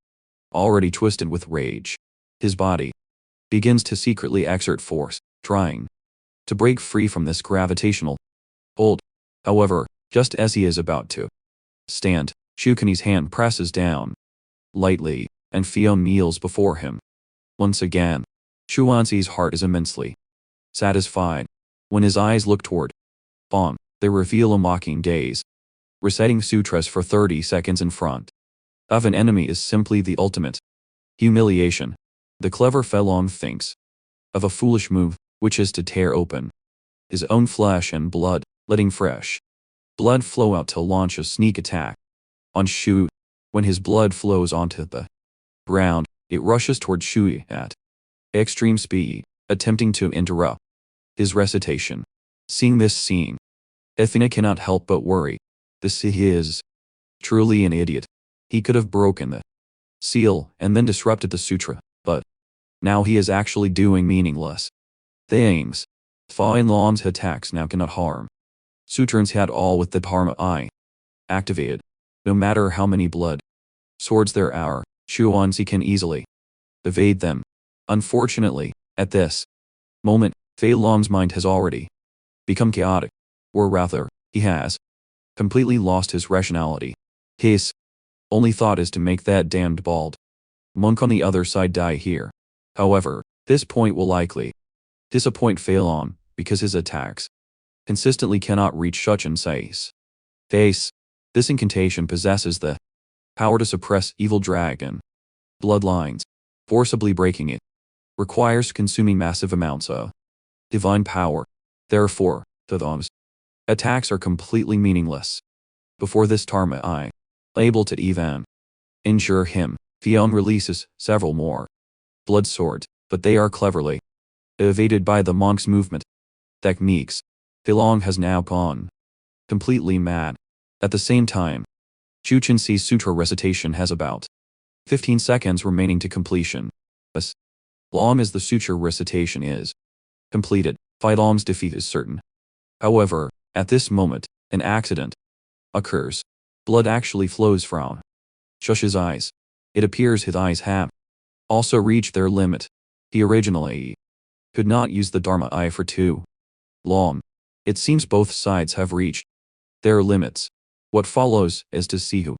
[SPEAKER 1] already twisted with rage. His body begins to secretly exert force, trying to break free from this gravitational hold. However, just as he is about to stand, Shukani's hand presses down lightly, and Hyung kneels before him. Once again, Shuanxi's heart is immensely satisfied. When his eyes look toward Feng, they reveal a mocking gaze. Reciting sutras for 30 seconds in front of an enemy is simply the ultimate humiliation. The clever Felong thinks of a foolish move, which is to tear open his own flesh and blood, letting fresh blood flow out to launch a sneak attack on Shu. When his blood flows onto the ground, it rushes toward Shui at extreme speed, attempting to interrupt his recitation. Seeing this scene, Athena cannot help but worry. This is truly an idiot. He could have broken the seal and then disrupted the sutra, but now he is actually doing meaningless things. Fainlon's attacks now cannot harm Sutran's head all with the Dharma eye activated. No matter how many blood swords there are, Shuanzi can easily evade them. Unfortunately, at this moment, Fei Long's mind has already become chaotic, or rather, he has completely lost his rationality. His only thought is to make that damned bald monk on the other side die here. However, this point will likely disappoint Fei Long because his attacks consistently cannot reach Shuchen's face. This incantation possesses the power to suppress evil dragon bloodlines. Forcibly breaking it requires consuming massive amounts of divine power. Therefore, Thadham's attacks are completely meaningless. Before this Dharma eye able to even injure him, Fion releases several more blood swords, but they are cleverly evaded by the monk's movement techniques. Filong has now gone completely mad. At the same time, Chuchensi's sutra recitation has about 15 seconds remaining to completion. As long as the sutra recitation is completed, Filong's defeat is certain. However, at this moment, an accident occurs. Blood actually flows from Shush's eyes. It appears his eyes have also reached their limit. He originally could not use the Dharma eye for too long. It seems both sides have reached their limits. What follows is to see who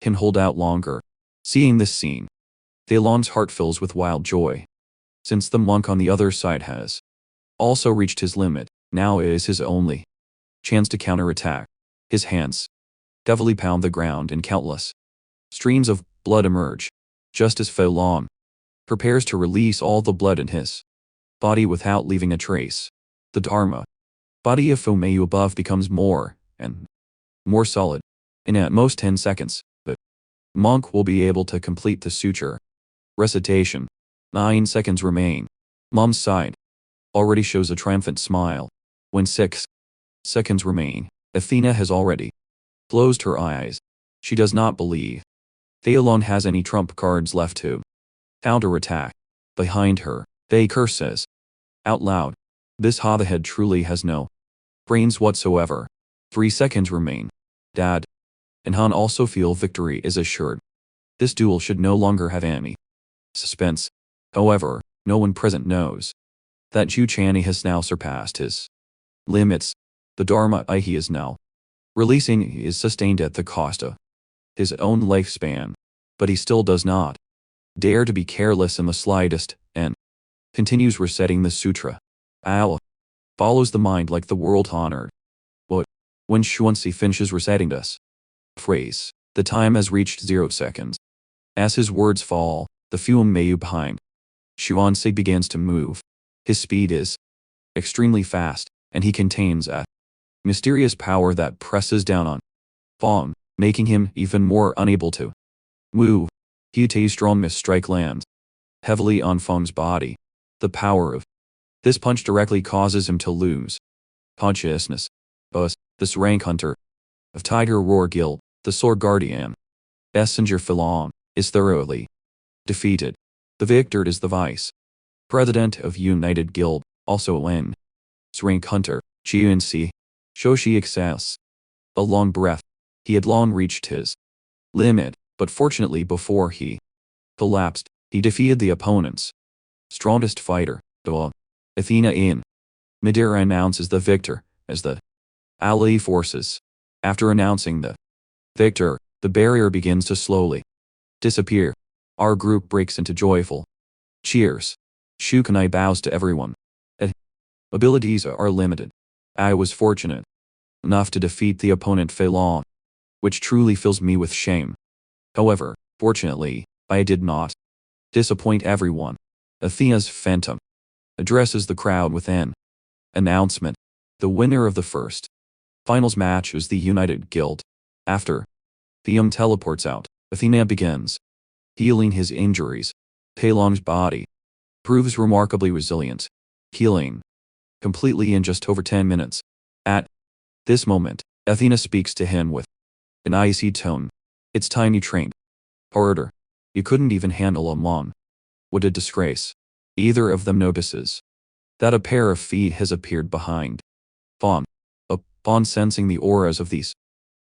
[SPEAKER 1] can hold out longer. Seeing this scene, Thalon's heart fills with wild joy. Since the monk on the other side has also reached his limit, now it is his only chance to counterattack. His hands devilly pound the ground and countless streams of blood emerge, just as Fei Long prepares to release all the blood in his body without leaving a trace. The Dharma body of Fu Meiyu above becomes more and more solid. In at most 10 seconds, the monk will be able to complete the suture recitation. 9 seconds remain. Mom's side already shows a triumphant smile. When 6 seconds remain, Athena has already closed her eyes. She does not believe Fei Long has any trump cards left to counterattack. Behind her, Fei curses out loud. This hothead truly has no brains whatsoever. 3 seconds remain. Dad and Han also feel victory is assured. This duel should no longer have any suspense. However, no one present knows that Zhu Chanyi has now surpassed his limits. The Dharma he is now releasing is sustained at the cost of his own lifespan, but he still does not dare to be careless in the slightest, and continues reciting the sutra. Al follows the mind like the world honored. But when Xuanzi finishes reciting this phrase, the time has reached 0 seconds. As his words fall, the Fu Meiyu behind Xuanzi begins to move. His speed is extremely fast, and he contains a mysterious power that presses down on Fong, making him even more unable to move. Hui's strong strike lands heavily on Feng's body. The power of this punch directly causes him to lose consciousness. Thus, this rank hunter of Tiger Roar Guild, the Sword Guardian, Messenger Filong, is thoroughly defeated. The victor is the vice president of United Guild, also Wen. Rank hunter, Qianxi, Shoshi excess. A long breath. He had long reached his limit, but fortunately before he collapsed, he defeated the opponent's strongest fighter, Dua. Athena in midair announces the victor as the ally forces. After announcing the victor, the barrier begins to slowly disappear. Our group breaks into joyful cheers. Shu Kanai bows to everyone. Abilities are limited. I was fortunate enough to defeat the opponent Fei Long, which truly fills me with shame. However, fortunately, I did not disappoint everyone. Athena's phantom addresses the crowd with an announcement. The winner of the first finals match is the United Guild. After Theum teleports out, Athena begins healing his injuries. Fei Long's body proves remarkably resilient, healing completely in just over 10 minutes. At this moment, Athena speaks to him with an icy tone. It's time you trained harder. You couldn't even handle a mon. What a disgrace. Either of them notices that a pair of feet has appeared behind Fawn. Upon sensing the auras of these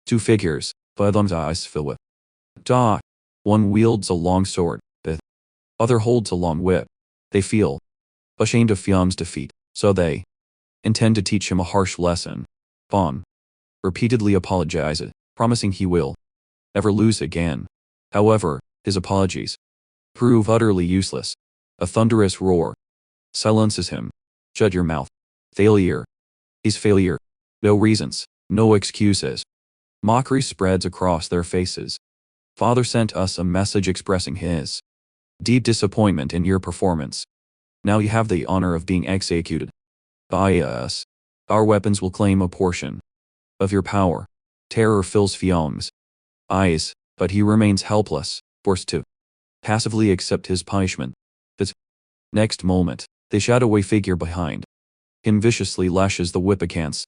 [SPEAKER 1] two figures, Fathom's eyes fill with dark. One wields a long sword, the other holds a long whip. They feel ashamed of Fiam's defeat, so they intend to teach him a harsh lesson. Fawn repeatedly apologizes, promising he will never lose again. However, his apologies prove utterly useless. A thunderous roar silences him. Shut your mouth. Failure. He's failure. No reasons, no excuses. Mockery spreads across their faces. Father sent us a message expressing his deep disappointment in your performance. Now you have the honor of being executed by us. Our weapons will claim a portion of your power. Terror fills Fiam's eyes, but he remains helpless, forced to passively accept his punishment. The next moment, the shadowy figure behind him viciously lashes the whip against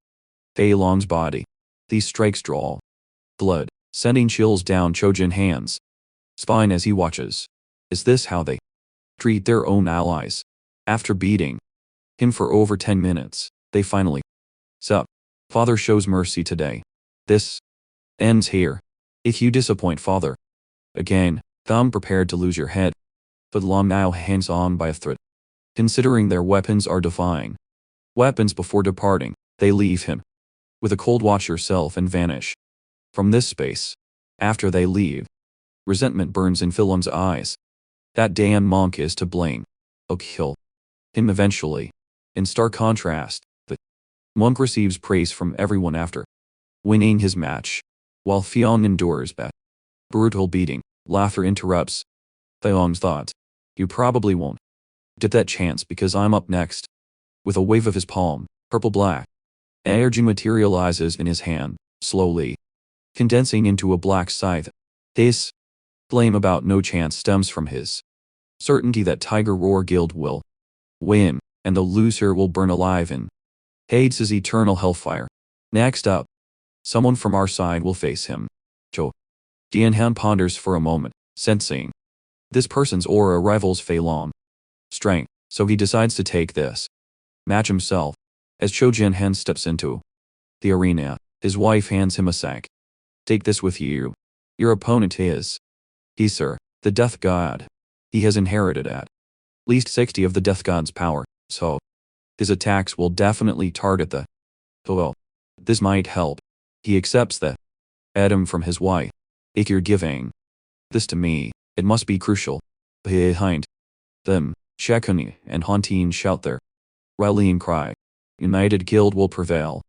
[SPEAKER 1] Fei Long's body. These strikes draw blood, sending chills down Chojin Han's spine as he watches. Is this how they treat their own allies? After beating him for over 10 minutes, they finally sup. Father shows mercy today. This ends here. If you disappoint Father again, Thumb prepared to lose your head. But Long now hangs on by a thread. Considering their weapons are defying weapons before departing, they leave him with a cold watch yourself and vanish from this space. After they leave, resentment burns in Philum's eyes. That damn monk is to blame. I'll kill him eventually. In stark contrast, the Monk receives praise from everyone after winning his match, while Fion endures that brutal beating. Laughter interrupts Theong's thought. You probably won't get that chance because I'm up next. With a wave of his palm, purple-black energy materializes in his hand, slowly condensing into a black scythe. This blame about no chance stems from his certainty that Tiger Roar Guild will win, and the loser will burn alive in Hades' eternal hellfire. Next up, someone from our side will face him. Cho Jianhan ponders for a moment, sensing this person's aura rivals Fei Long strength, so he decides to take this match himself. As Cho Jianhan steps into the arena, his wife hands him a sack. Take this with you. Your opponent is sir, the Death God. He has inherited at least 60 of the Death God's power, so his attacks will definitely target the well. This might help. He accepts the item from his wife. If you're giving this to me, it must be crucial. Behind them, Shekuni and Hantin shout their rallying cry. United Guild will prevail.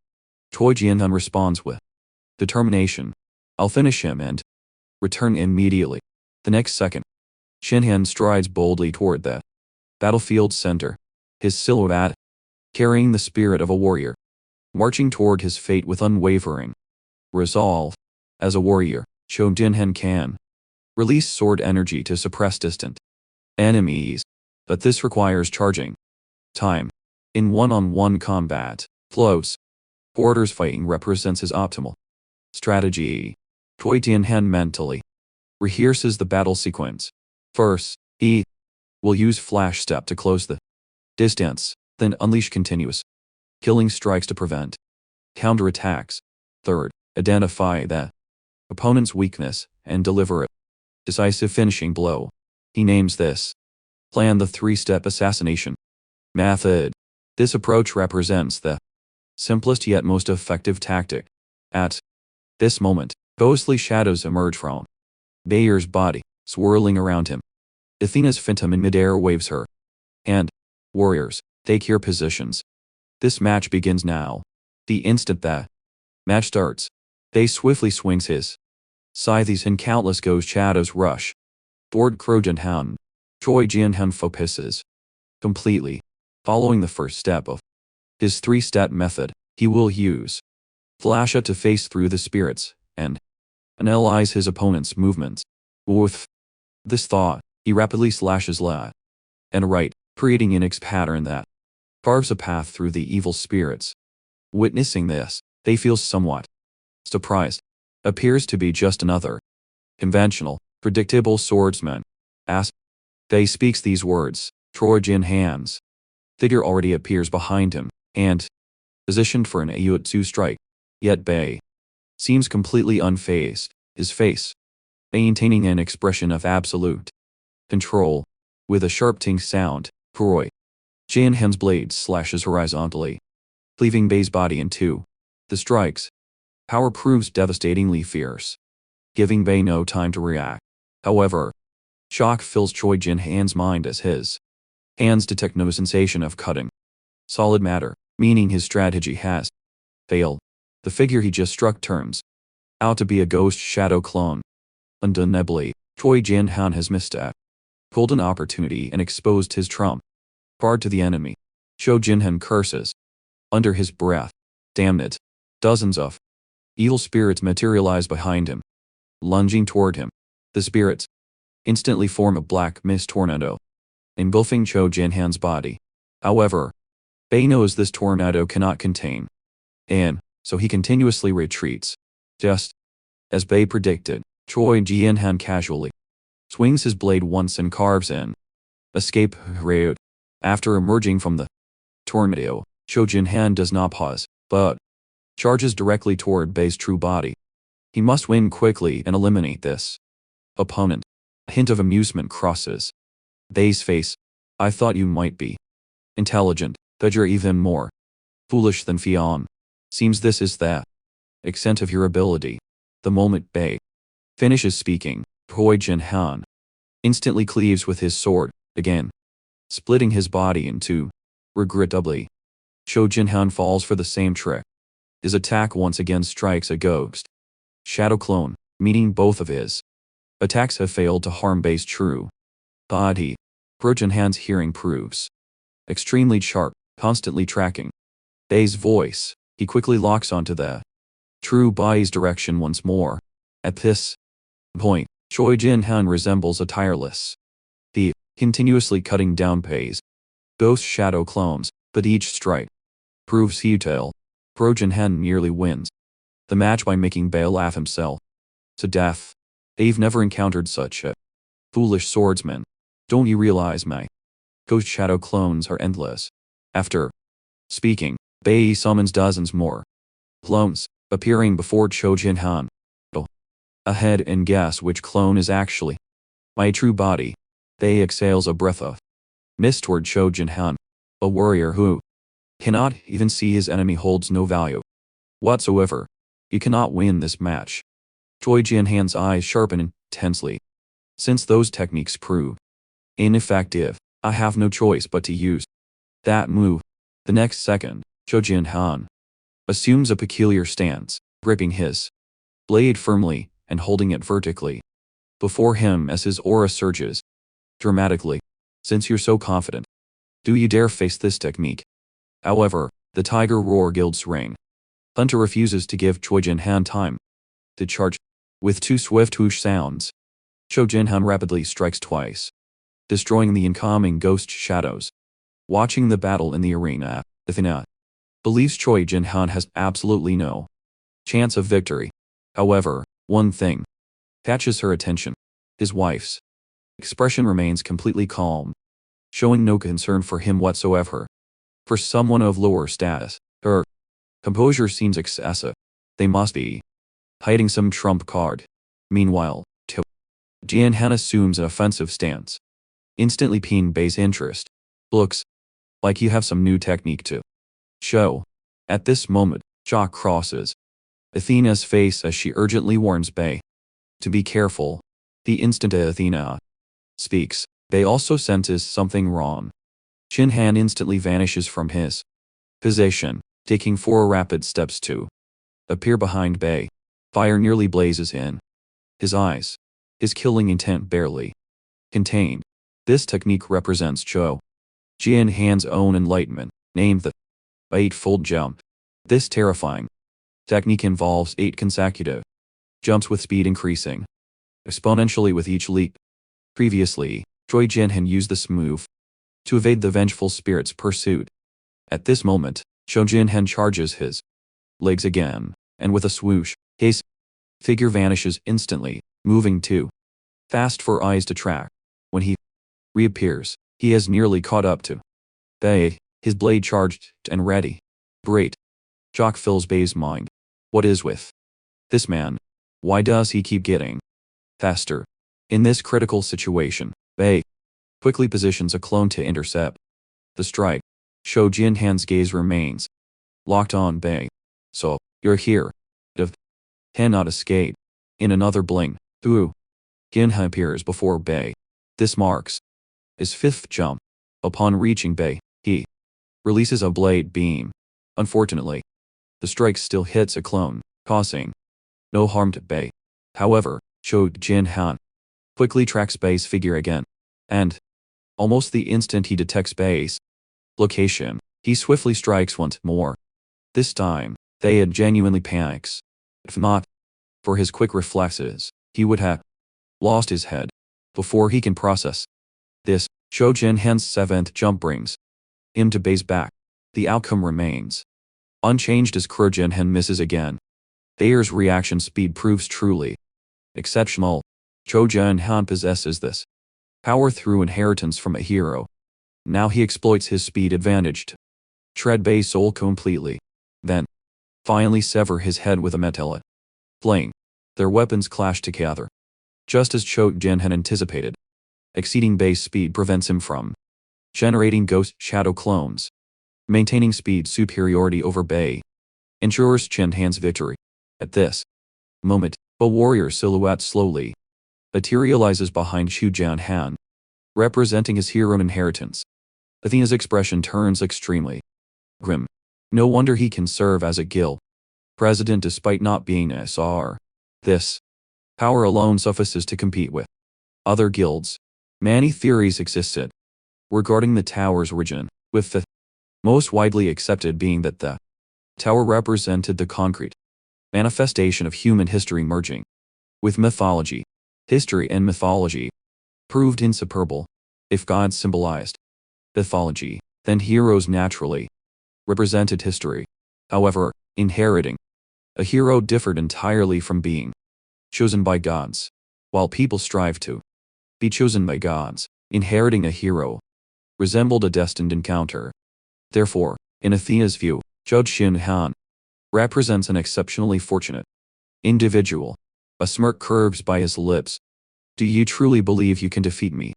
[SPEAKER 1] Choi Jianhan responds with determination. I'll finish him and return immediately. The next second, Shinhan strides boldly toward the battlefield center, his silhouette carrying the spirit of a warrior, marching toward his fate with unwavering resolve. As a warrior, Cho Jianhan can release sword energy to suppress distant enemies, but this requires charging time. In one-on-one combat, close quarters fighting represents his optimal strategy. Choi Jianhan mentally rehearses the battle sequence. First, he will use Flash Step to close the distance, then unleash continuous killing strikes to prevent counterattacks. Third, identify the opponent's weakness and deliver a decisive finishing blow. He names this plan the three-step assassination method. This approach represents the simplest yet most effective tactic. At this moment, ghostly shadows emerge from Bayer's body, swirling around him. Athena's phantom in midair waves her hand. Warriors, take your positions. This match begins now. The instant the match starts, Bay swiftly swings his scythes and countless ghost shadows rush toward Jianhan. Choi Jianhan focuses completely. Following the first step of his three-step method, he will use Flasha to face through the spirits and analyze his opponent's movements. With this thought, he rapidly slashes left and right, creating an X pattern that carves a path through the evil spirits. Witnessing this, they feel somewhat surprised. Appears to be just another conventional, predictable swordsman. As Bay speaks these words, Choi Jianhan's figure already appears behind him, and positioned for an Aiutsu strike. Yet Bay seems completely unfazed, his face maintaining an expression of absolute control. With a sharp ting sound, Choi Jianhan's blade slashes horizontally, cleaving Bay's body in two. The strike's power proves devastatingly fierce, giving Bay no time to react. However, shock fills Choi Jianhan's mind as his hands detect no sensation of cutting solid matter, meaning his strategy has failed. The figure he just struck turns out to be a ghost shadow clone. Undeniably, Choi Jianhan has missed a golden opportunity and exposed his trump card to the enemy. Cho Jianhan curses under his breath. Damn it. Dozens of evil spirits materialize behind him, lunging toward him. The spirits instantly form a black mist tornado, engulfing Cho Jianhan's body. However, Bay knows this tornado cannot contain him, so he continuously retreats. Just as Bay predicted, Choi Jianhan casually swings his blade once and carves an escape route. After emerging from the tornado, Cho Jianhan does not pause, but charges directly toward Bay's true body. He must win quickly and eliminate this opponent. A hint of amusement crosses Bay's face. I thought you might be intelligent, but you're even more foolish than Fion. Seems this is the extent of your ability. The moment Bay finishes speaking, Choi Jianhan instantly cleaves with his sword, again, splitting his body in two. Regrettably, Cho Jinhan falls for the same trick. His attack once again strikes a ghost shadow clone, meaning both of his attacks have failed to harm Bei's true body. Pro Jinhan's hearing proves extremely sharp, constantly tracking Bei's voice. He quickly locks onto the true body's direction once more. At this point, Choi Jin-han resembles a tireless bee, continuously cutting down Bei's ghost shadow clones, but each strike proves futile. Pro Jin-han nearly wins the match by making Bei laugh himself to death. I've never encountered such a foolish swordsman. Don't you realize my ghost shadow clones are endless? After speaking, Bei summons dozens more clones, appearing before Cho Jin-han. Ahead and guess which clone is actually my true body. Bei exhales a breath of mist toward Cho Jin-han, a warrior who cannot even see his enemy holds no value whatsoever. You cannot win this match. Choi Jin-han's eyes sharpen intensely. Since those techniques prove ineffective, I have no choice but to use that move. The next second, Cho Jin-han assumes a peculiar stance, gripping his blade firmly and holding it vertically before him as his aura surges dramatically. Since you're so confident, do you dare face this technique? However, the Tiger Roar Guild's ring Hunter refuses to give Choi Jin-han time to charge. With two swift whoosh sounds, Cho Jin-han rapidly strikes twice, destroying the incoming ghost shadows. Watching the battle in the arena, Athena believes Choi Jin-han has absolutely no chance of victory. However, one thing catches her attention. His wife's expression remains completely calm, showing no concern for him whatsoever. For someone of lower status, her composure seems excessive. They must be hiding some trump card. Meanwhile, Cho Jin-han assumes an offensive stance, instantly piquing Bei's interest. Looks like you have some new technique to show. At this moment, jaw crosses Athena's face as she urgently warns Bei to be careful. The instant Athena speaks, Bei also senses something wrong. Jin-han instantly vanishes from his position, taking 4 rapid steps to appear behind Bei. Fire nearly blazes in his eyes, his killing intent barely contained. This technique represents Cho Jin-han's own enlightenment, named the 8-fold jump. This terrifying technique involves 8 consecutive jumps with speed increasing exponentially with each leap. Previously, Choi Jin-han used this move to evade the vengeful spirit's pursuit. At this moment, Cho Jin-han charges his legs again, and with a swoosh, his figure vanishes instantly, moving too fast for eyes to track. When he reappears, he has nearly caught up to Bei, his blade charged and ready. Great shock fills Bei's mind. What is with this man? Why does he keep getting faster? In this critical situation, Bei quickly positions a clone to intercept the strike. Cho Jin-han's gaze remains locked on Bei. So, you're here. Cannot escape. In another blink, Jin-han appears before Bei. This marks his 5th jump. Upon reaching Bei, he releases a blade beam. Unfortunately, the strike still hits a clone, causing no harm to Bei. However, Cho Jin-han quickly tracks Bei's figure again, and almost the instant he detects Bei's location, he swiftly strikes once more. This time, Bei genuinely panics. If not for his quick reflexes, he would have lost his head before he can process this. Cho Jin-han's 7th jump brings him to Bei's back. The outcome remains unchanged as Cho Jin-han misses again. Bei's reaction speed proves truly exceptional. Cho Jin-han possesses this power through inheritance from a hero. Now he exploits his speed advantage to shred Bei's soul completely, then finally sever his head with a metal plane. Their weapons clash together, just as Cho Jin-han anticipated. Exceeding Bei's speed prevents him from generating ghost shadow clones. Maintaining speed superiority over Bei ensures Jin-han's victory. At this moment, a warrior silhouette slowly materializes behind Cho Jin-han, representing his hero inheritance. Athena's expression turns extremely grim. No wonder he can serve as a guild president despite not being SR. This power alone suffices to compete with other guilds. Many theories existed regarding the tower's origin, with the most widely accepted being that the tower represented the concrete manifestation of human history merging with mythology. History and mythology proved inseparable. If gods symbolized mythology, then heroes naturally represented history. However, inheriting a hero differed entirely from being chosen by gods. While people strive to be chosen by gods, inheriting a hero resembled a destined encounter. Therefore, in Athena's view, Zhou Xinhan represents an exceptionally fortunate individual. A smirk curves by his lips. Do you truly believe you can defeat me?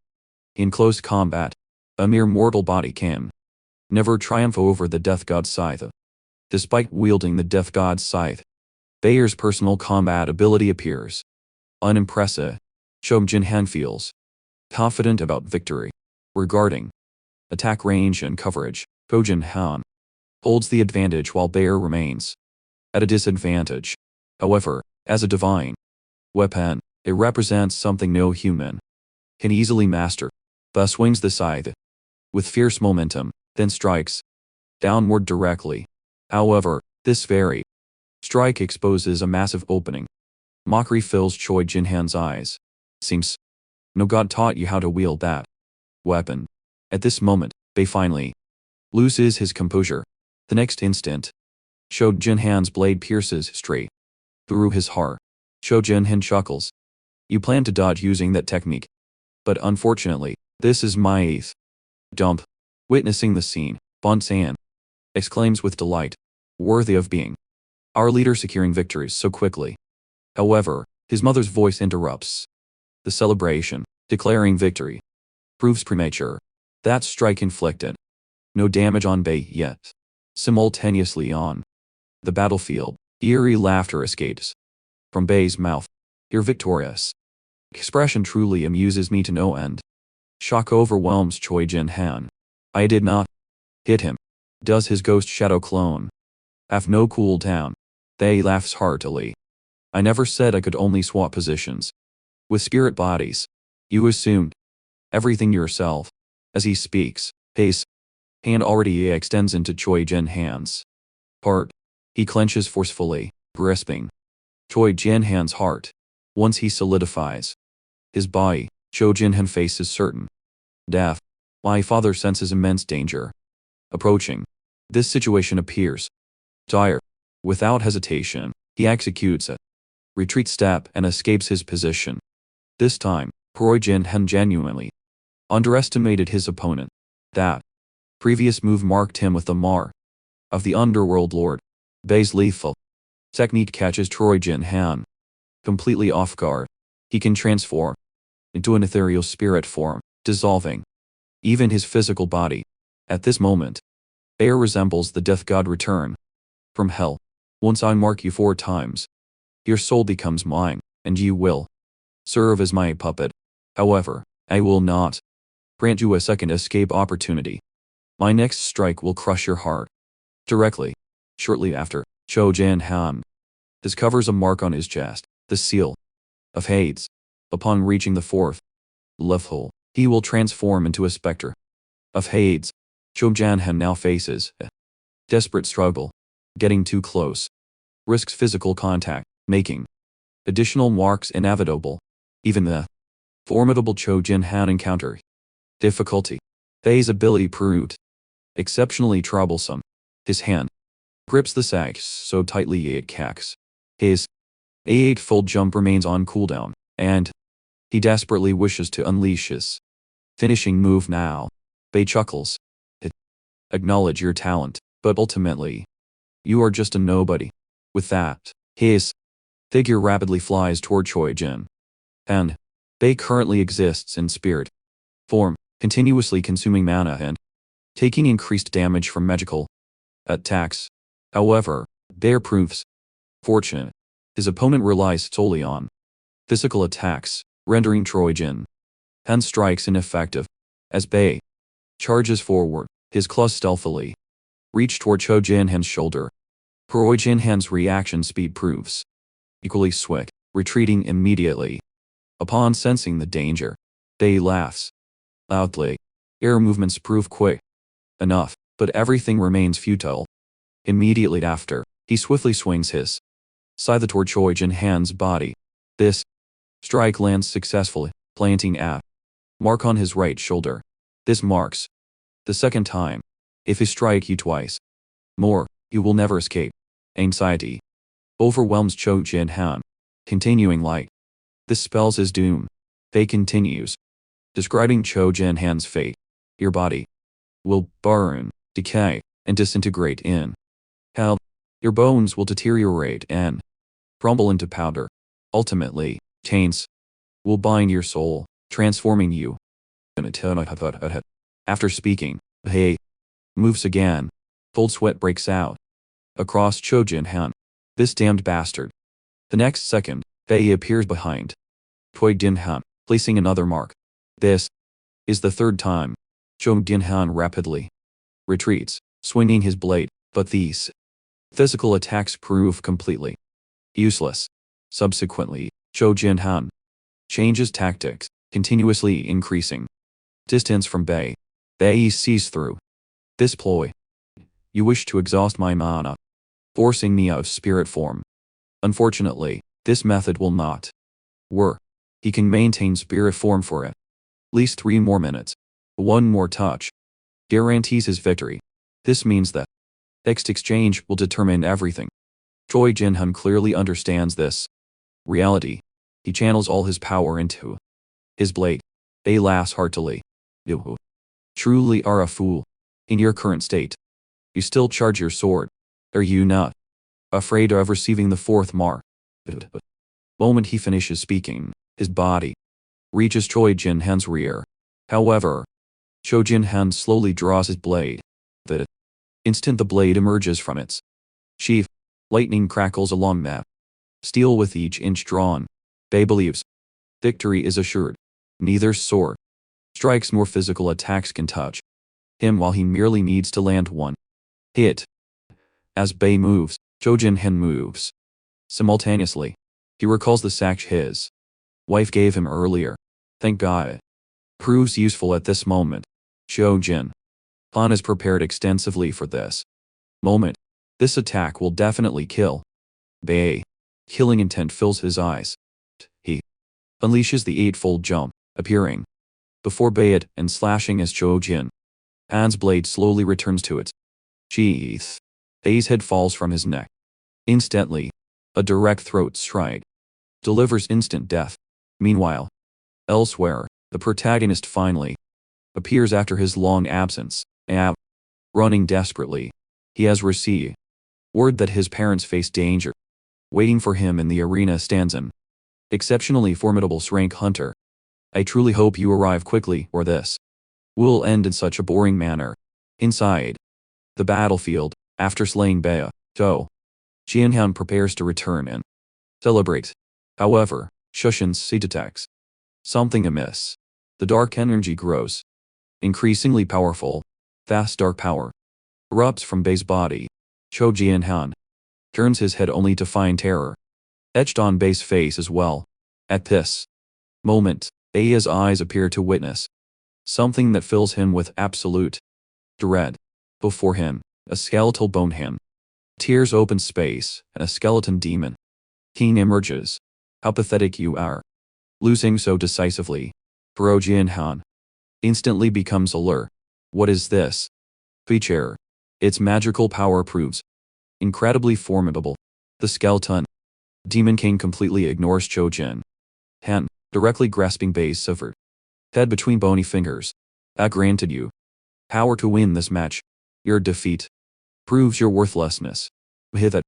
[SPEAKER 1] In close combat, a mere mortal body can never triumph over the death god's scythe. Despite wielding the death god's scythe, Bayer's personal combat ability appears unimpressive. Zhou Jinhan feels confident about victory. Regarding attack range and coverage, Zhou Jinhan holds the advantage while Bayer remains at a disadvantage. However, as a divine weapon, it represents something no human can easily master. Thus swings the scythe with fierce momentum, then strikes downward directly. However, this very strike exposes a massive opening. Mockery fills Choi Jinhan's eyes. Seems no god taught you how to wield that weapon. At this moment, Bei finally loses his composure. The next instant, Zhou Jinhan's blade pierces straight through his heart. Zhou Jinhan chuckles. You plan to dodge using that technique. But unfortunately, this is my eighth dump. Witnessing the scene, Bon San exclaims with delight. Worthy of being our leader securing victories so quickly. However, his mother's voice interrupts the celebration, declaring victory proves premature. That strike inflicted no damage on Bei yet. Simultaneously on the battlefield, eerie laughter escapes from Bei's mouth. Your victorious expression truly amuses me to no end. Shock overwhelms Choi Jinhan. I did not hit him. Does his ghost shadow clone have no cool down? Bei laughs heartily. I never said I could only swap positions with spirit bodies. You assumed everything yourself. As he speaks, Bei's hand already extends into Choi Jinhan's heart. He clenches forcefully, grasping Choi Jinhan's heart. Once he solidifies his body, Zhou Jinhan faces certain death. My father senses immense danger approaching. This situation appears dire. Without hesitation, he executes a retreat step and escapes his position. This time, Choi Jinhan genuinely underestimated his opponent. That previous move marked him with the mar of the underworld lord. Bei's lethal technique catches Choi Jinhan completely off guard. He can transform into an ethereal spirit form, dissolving even his physical body. At this moment, Bei resembles the death god return from hell. Once I mark you 4 times, your soul becomes mine, and you will serve as my puppet. However, I will not grant you a second escape opportunity. My next strike will crush your heart. Directly. Shortly after, Zhou Jinhan discovers a mark on his chest, the seal of Hades. Upon reaching the 4th level, he will transform into a specter of Hades. Zhou Jinhan now faces a desperate struggle. Getting too close risks physical contact, making additional marks inevitable. Even the formidable Zhou Jinhan encounter difficulty. Bei's ability proved exceptionally troublesome. His hand grips the sack so tightly it cracks. His A8-fold jump remains on cooldown, and he desperately wishes to unleash his finishing move now. Bei chuckles. Acknowledge your talent, but ultimately, you are just a nobody. With that, his figure rapidly flies toward Choi Jin. And Bei currently exists in spirit form, continuously consuming mana and taking increased damage from magical attacks. However, Bei proves fortunate. His opponent relies solely on physical attacks, rendering Choi Jin and strikes ineffective. As Bei charges forward, his claws stealthily reach toward Cho Jinhan's shoulder. Pro Jinhan's reaction speed proves equally swift, retreating immediately. Upon sensing the danger, Bei laughs loudly. Air movements prove quick enough, but everything remains futile. Immediately after, he swiftly swings his scythe toward Choi Jin-han's body. This strike lands successfully, planting a mark on his right shoulder. This marks the second time. If he strike you twice more, you will never escape. Anxiety overwhelms Cho Jin-han. Continuing like this spells his doom. Bei continues, describing Cho Jin-han's fate. Your body will burn, decay, and disintegrate in hell. Your bones will deteriorate and crumble into powder. Ultimately, chains will bind your soul, transforming you. After speaking, Bei moves again. Cold sweat breaks out across Cho Jin-han. This damned bastard. The next second, Bei appears behind Choi Jin-han, placing another mark. This is the third time. Cho Jin-han rapidly retreats, swinging his blade, but these physical attacks prove completely useless. Subsequently, Cho Jin-han changes tactics, continuously increasing distance from Bei. Bei sees through this ploy. You wish to exhaust my mana, forcing me out of spirit form. Unfortunately, this method will not work. He can maintain spirit form for at least 3 more minutes. One more touch guarantees his victory. This means that next exchange will determine everything. Choi Jin-han clearly understands this reality. He channels all his power into his blade. Bei laughs heartily. You truly are a fool. In your current state, you still charge your sword. Are you not afraid of receiving the fourth mark? The moment he finishes speaking, his body reaches Choi Jin-han's rear. However, Cho Jin-han slowly draws his blade. The instant the blade emerges from its sheath, lightning crackles along that steel with each inch drawn. Bei believes victory is assured. Neither sword strikes nor physical attacks can touch him while he merely needs to land one hit. As Bei moves, Cho Jin-han moves. Simultaneously, he recalls the sack his wife gave him earlier. Thank God. Proves useful at this moment. Cho Jin-han is prepared extensively for this moment. This attack will definitely kill Bei. Killing intent fills his eyes. He unleashes the eightfold jump, appearing before Bei and slashing as Cho Jin-han's blade slowly returns to its sheath. Bei's head falls from his neck. Instantly, a direct throat strike delivers instant death. Meanwhile, elsewhere, the protagonist finally appears after his long absence. Running desperately, he has received word that his parents face danger. Waiting for him in the arena stands an exceptionally formidable rank hunter. I truly hope you arrive quickly, or this will end in such a boring manner. Inside the battlefield, after slaying Bei, Cho Jin-han prepares to return and celebrate. However, Shushin detects something amiss. The dark energy grows increasingly powerful. Fast dark power erupts from Bei's body. Cho Jin-han turns his head only to find terror etched on Bei's face as well. At this moment, Bei's eyes appear to witness something that fills him with absolute dread. Before him, a skeletal bone hand tears open space, and a skeleton demon king emerges. How pathetic you are. Losing so decisively. Pro Jin-han instantly becomes alert. What is this feature? Its magical power proves incredibly formidable. The skeleton demon king completely ignores Cho Jin-han, directly grasping Bei's severed head between bony fingers. I granted you power to win this match. Your defeat proves your worthlessness. With a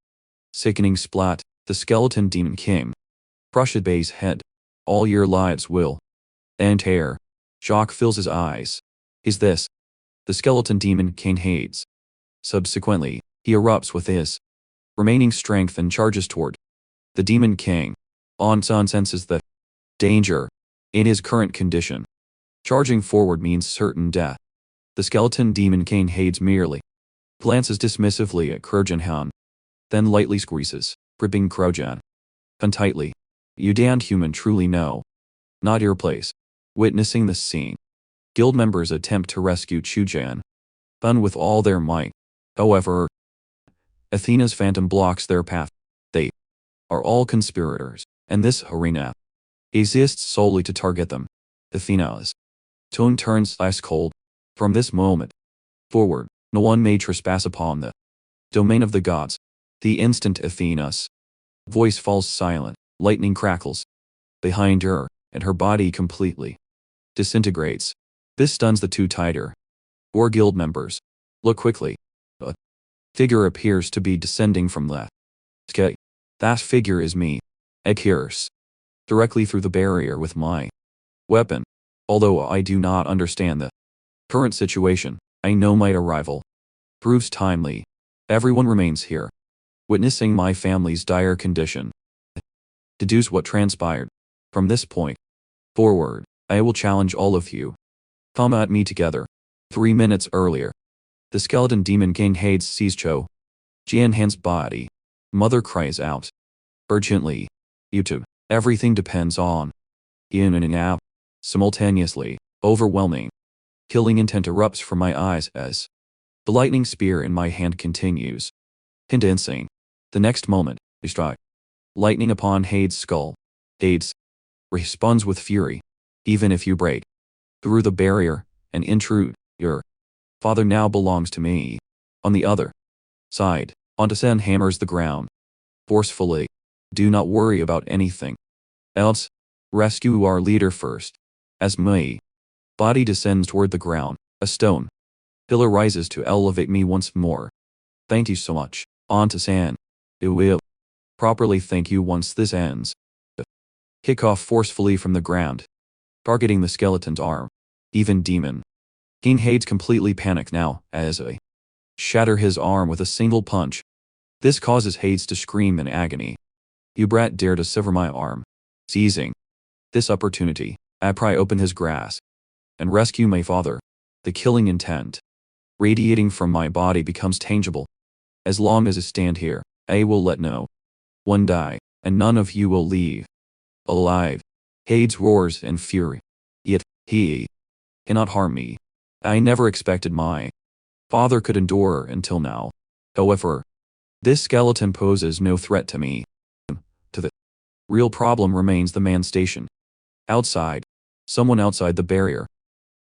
[SPEAKER 1] sickening splat, the skeleton demon king crushed Bei's head. All your lives will end here. Shock fills his eyes. Is this the skeleton demon king hates? Subsequently, he erupts with his remaining strength and charges toward the demon king. Onsan senses the danger in his current condition. Charging forward means certain death. The skeleton demon king Hades merely glances dismissively at Krojan, then lightly squeezes, gripping Krojan tightly. You damned human truly know. Not your place. Witnessing this scene, guild members attempt to rescue Chujan with all their might. However, Athena's phantom blocks their path. They are all conspirators, and this arena exists solely to target them. Athena's tone turns ice cold. From this moment forward, no one may trespass upon the domain of the gods. The instant Athena's voice falls silent, lightning crackles behind her, and her body completely disintegrates. This stuns the two tighter or guild members. Look quickly. A figure appears to be descending from the sky. That figure is me. I pierce directly through the barrier with my weapon. Although I do not understand the current situation, I know my arrival proves timely. Everyone remains here, witnessing my family's dire condition. Deduce what transpired. From this point forward, I will challenge all of you. Come at me together. 3 minutes earlier, the skeleton demon King Hades sees Cho Jianhan's body. Mother cries out urgently. YouTube. Everything depends on in and out. Simultaneously, overwhelming, killing intent erupts from my eyes as the lightning spear in my hand continues condensing. The next moment, I strike lightning upon Hades' skull. Hades responds with fury. Even if you break through the barrier and intrude, your father now belongs to me. On the other side, Ontosen hammers the ground forcefully. Do not worry about anything else. Rescue our leader first. As my body descends toward the ground, a stone pillar rises to elevate me once more. Thank you so much, Ontosen. It will properly thank you once this ends. Kick off forcefully from the ground, targeting the skeleton's arm. Even Demon King Hades completely panicked now, as I shatter his arm with a single punch. This causes Hades to scream in agony. You brat dare to sever my arm. Seizing this opportunity, I pry open his grasp and rescue my father. The killing intent radiating from my body becomes tangible. As long as I stand here, I will let no one die, and none of you will leave alive. Hades roars in fury. Yet, he cannot harm me. I never expected my father could endure until now. However, this skeleton poses no threat to me. To the real problem remains the man station. Outside, someone outside the barrier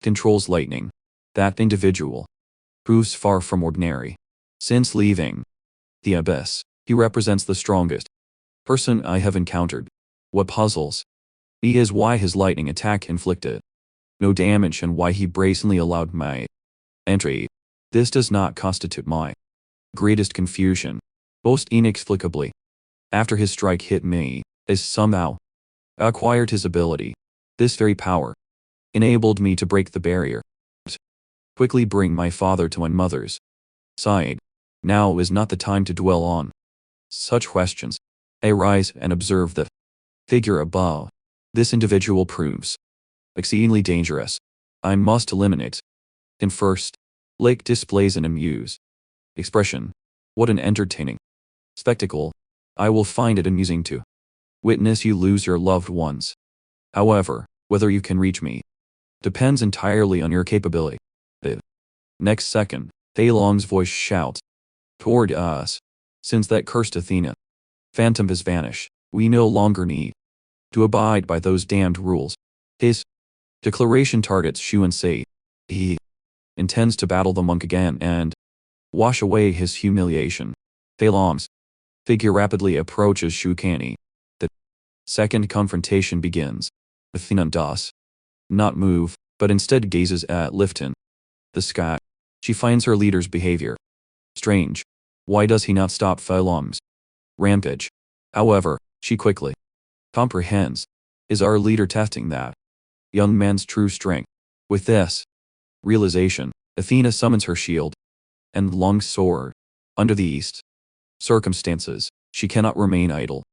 [SPEAKER 1] controls lightning. That individual proves far from ordinary. Since leaving the abyss, he represents the strongest person I have encountered. What puzzles me is why his lightning attack inflicted no damage and why he brazenly allowed my entry. This does not constitute my greatest confusion. Most inexplicably, after his strike hit me, as somehow acquired his ability. This very power enabled me to break the barrier. Quickly bring my father to my mother's side. Now is not the time to dwell on such questions. I rise and observe the figure above. This individual proves exceedingly dangerous. I must eliminate him first. Lake displays an amused expression. What an entertaining spectacle. I will find it amusing to witness you lose your loved ones. However, whether you can reach me depends entirely on your capability. The next second, Thailong's voice shouts toward us. Since that cursed Athena phantom has vanished, we no longer need to abide by those damned rules. His declaration targets Shu and Sei. He intends to battle the monk again and wash away his humiliation. Thailong's figure rapidly approaches Shu Kani. The second confrontation begins. Athena does not move, but instead gazes at Lifton, the sky. She finds her leader's behavior strange. Why does he not stop Thailong's rampage? However, she quickly comprehends. Is our leader testing that young man's true strength? With this realization, Athena summons her shield and long sword. Under these circumstances, she cannot remain idle.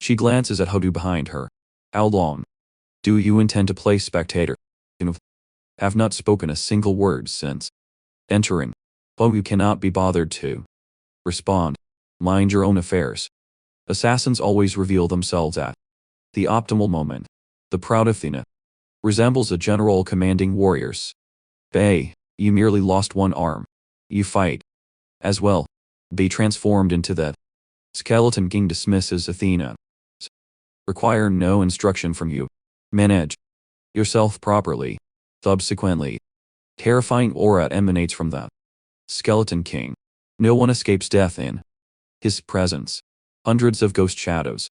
[SPEAKER 1] She glances at Hodu behind her. How long do you intend to play spectator? You have not spoken a single word since entering but you cannot be bothered to respond. Mind your own affairs. Assassins always reveal themselves at the optimal moment. The proud Athena resembles a general commanding warriors. Bay, you merely lost one arm. You fight as well. Be transformed into that. Skeleton King dismisses Athena. Require no instruction from you. Manage yourself properly. Subsequently, terrifying aura emanates from the Skeleton King. No one escapes death in his presence. Hundreds of ghost shadows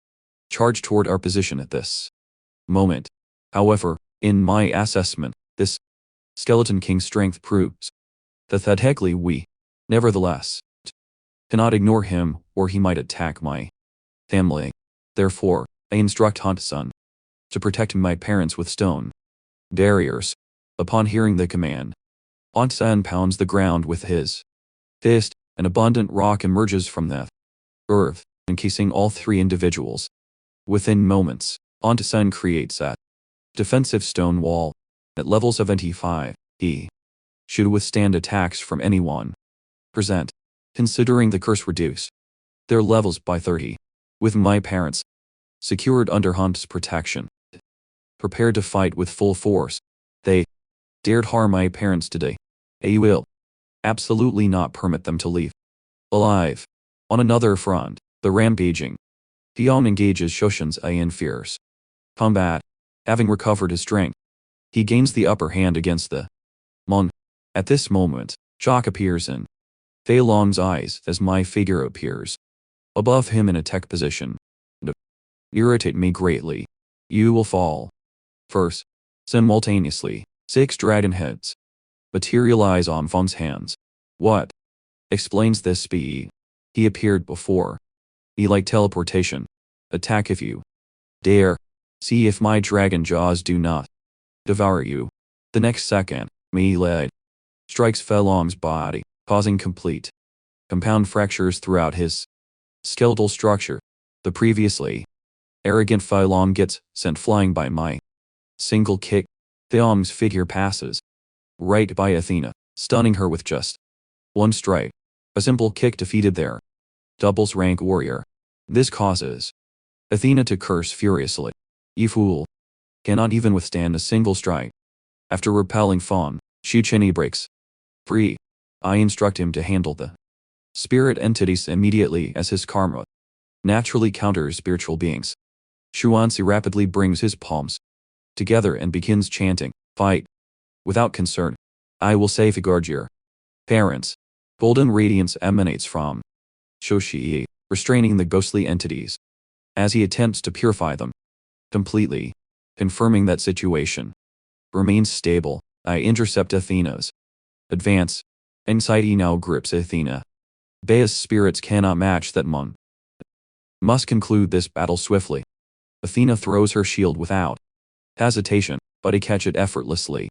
[SPEAKER 1] charge toward our position at this moment. However, in my assessment, this Skeleton King's strength proves that technically we, nevertheless, cannot ignore him or he might attack my family. Therefore, I instruct Hunt-san to protect my parents with stone barriers. Upon hearing the command, Hunt-san pounds the ground with his fist. An abundant rock emerges from the earth, encasing all three individuals. Within moments, Hunt-san creates a defensive stone wall at level 75. He should withstand attacks from anyone present. Considering the curse reduce their levels by 30. With my parents secured under Hunt's protection, prepared to fight with full force, they dared harm my parents today. I will absolutely not permit them to leave alive. On another front, the rampaging Hyun engages Shoshin's Ai in fierce combat. Having recovered his strength, he gains the upper hand against the Mon. At this moment, shock appears in Fei Long's eyes as my figure appears above him in a tech position. Irritate me greatly. You will fall. First, simultaneously, 6 dragon heads materialize on Feng's hands. What explains this speed? He appeared before. He like teleportation. Attack if you dare. See if my dragon jaws do not devour you. The next second, melee strikes Fei Long's body, causing complete compound fractures throughout his skeletal structure. The previously arrogant Fei Long gets sent flying by my single kick. Fei Long's figure passes right by Athena, stunning her with just one strike. A simple kick defeated their doubles rank warrior. This causes Athena to curse furiously. You fool. Cannot even withstand a single strike. After repelling Fawn, Shuchini breaks free. I instruct him to handle the spirit entities immediately as his karma naturally counters spiritual beings. Shuansi rapidly brings his palms together and begins chanting, fight. Without concern, I will safeguard your parents. Golden radiance emanates from Shoshi, restraining the ghostly entities as he attempts to purify them completely, confirming that situation remains stable. I intercept Athena's advance. Anxiety now grips Athena. Bea's spirits cannot match that Mon. Must conclude this battle swiftly. Athena throws her shield without hesitation, but I catch it effortlessly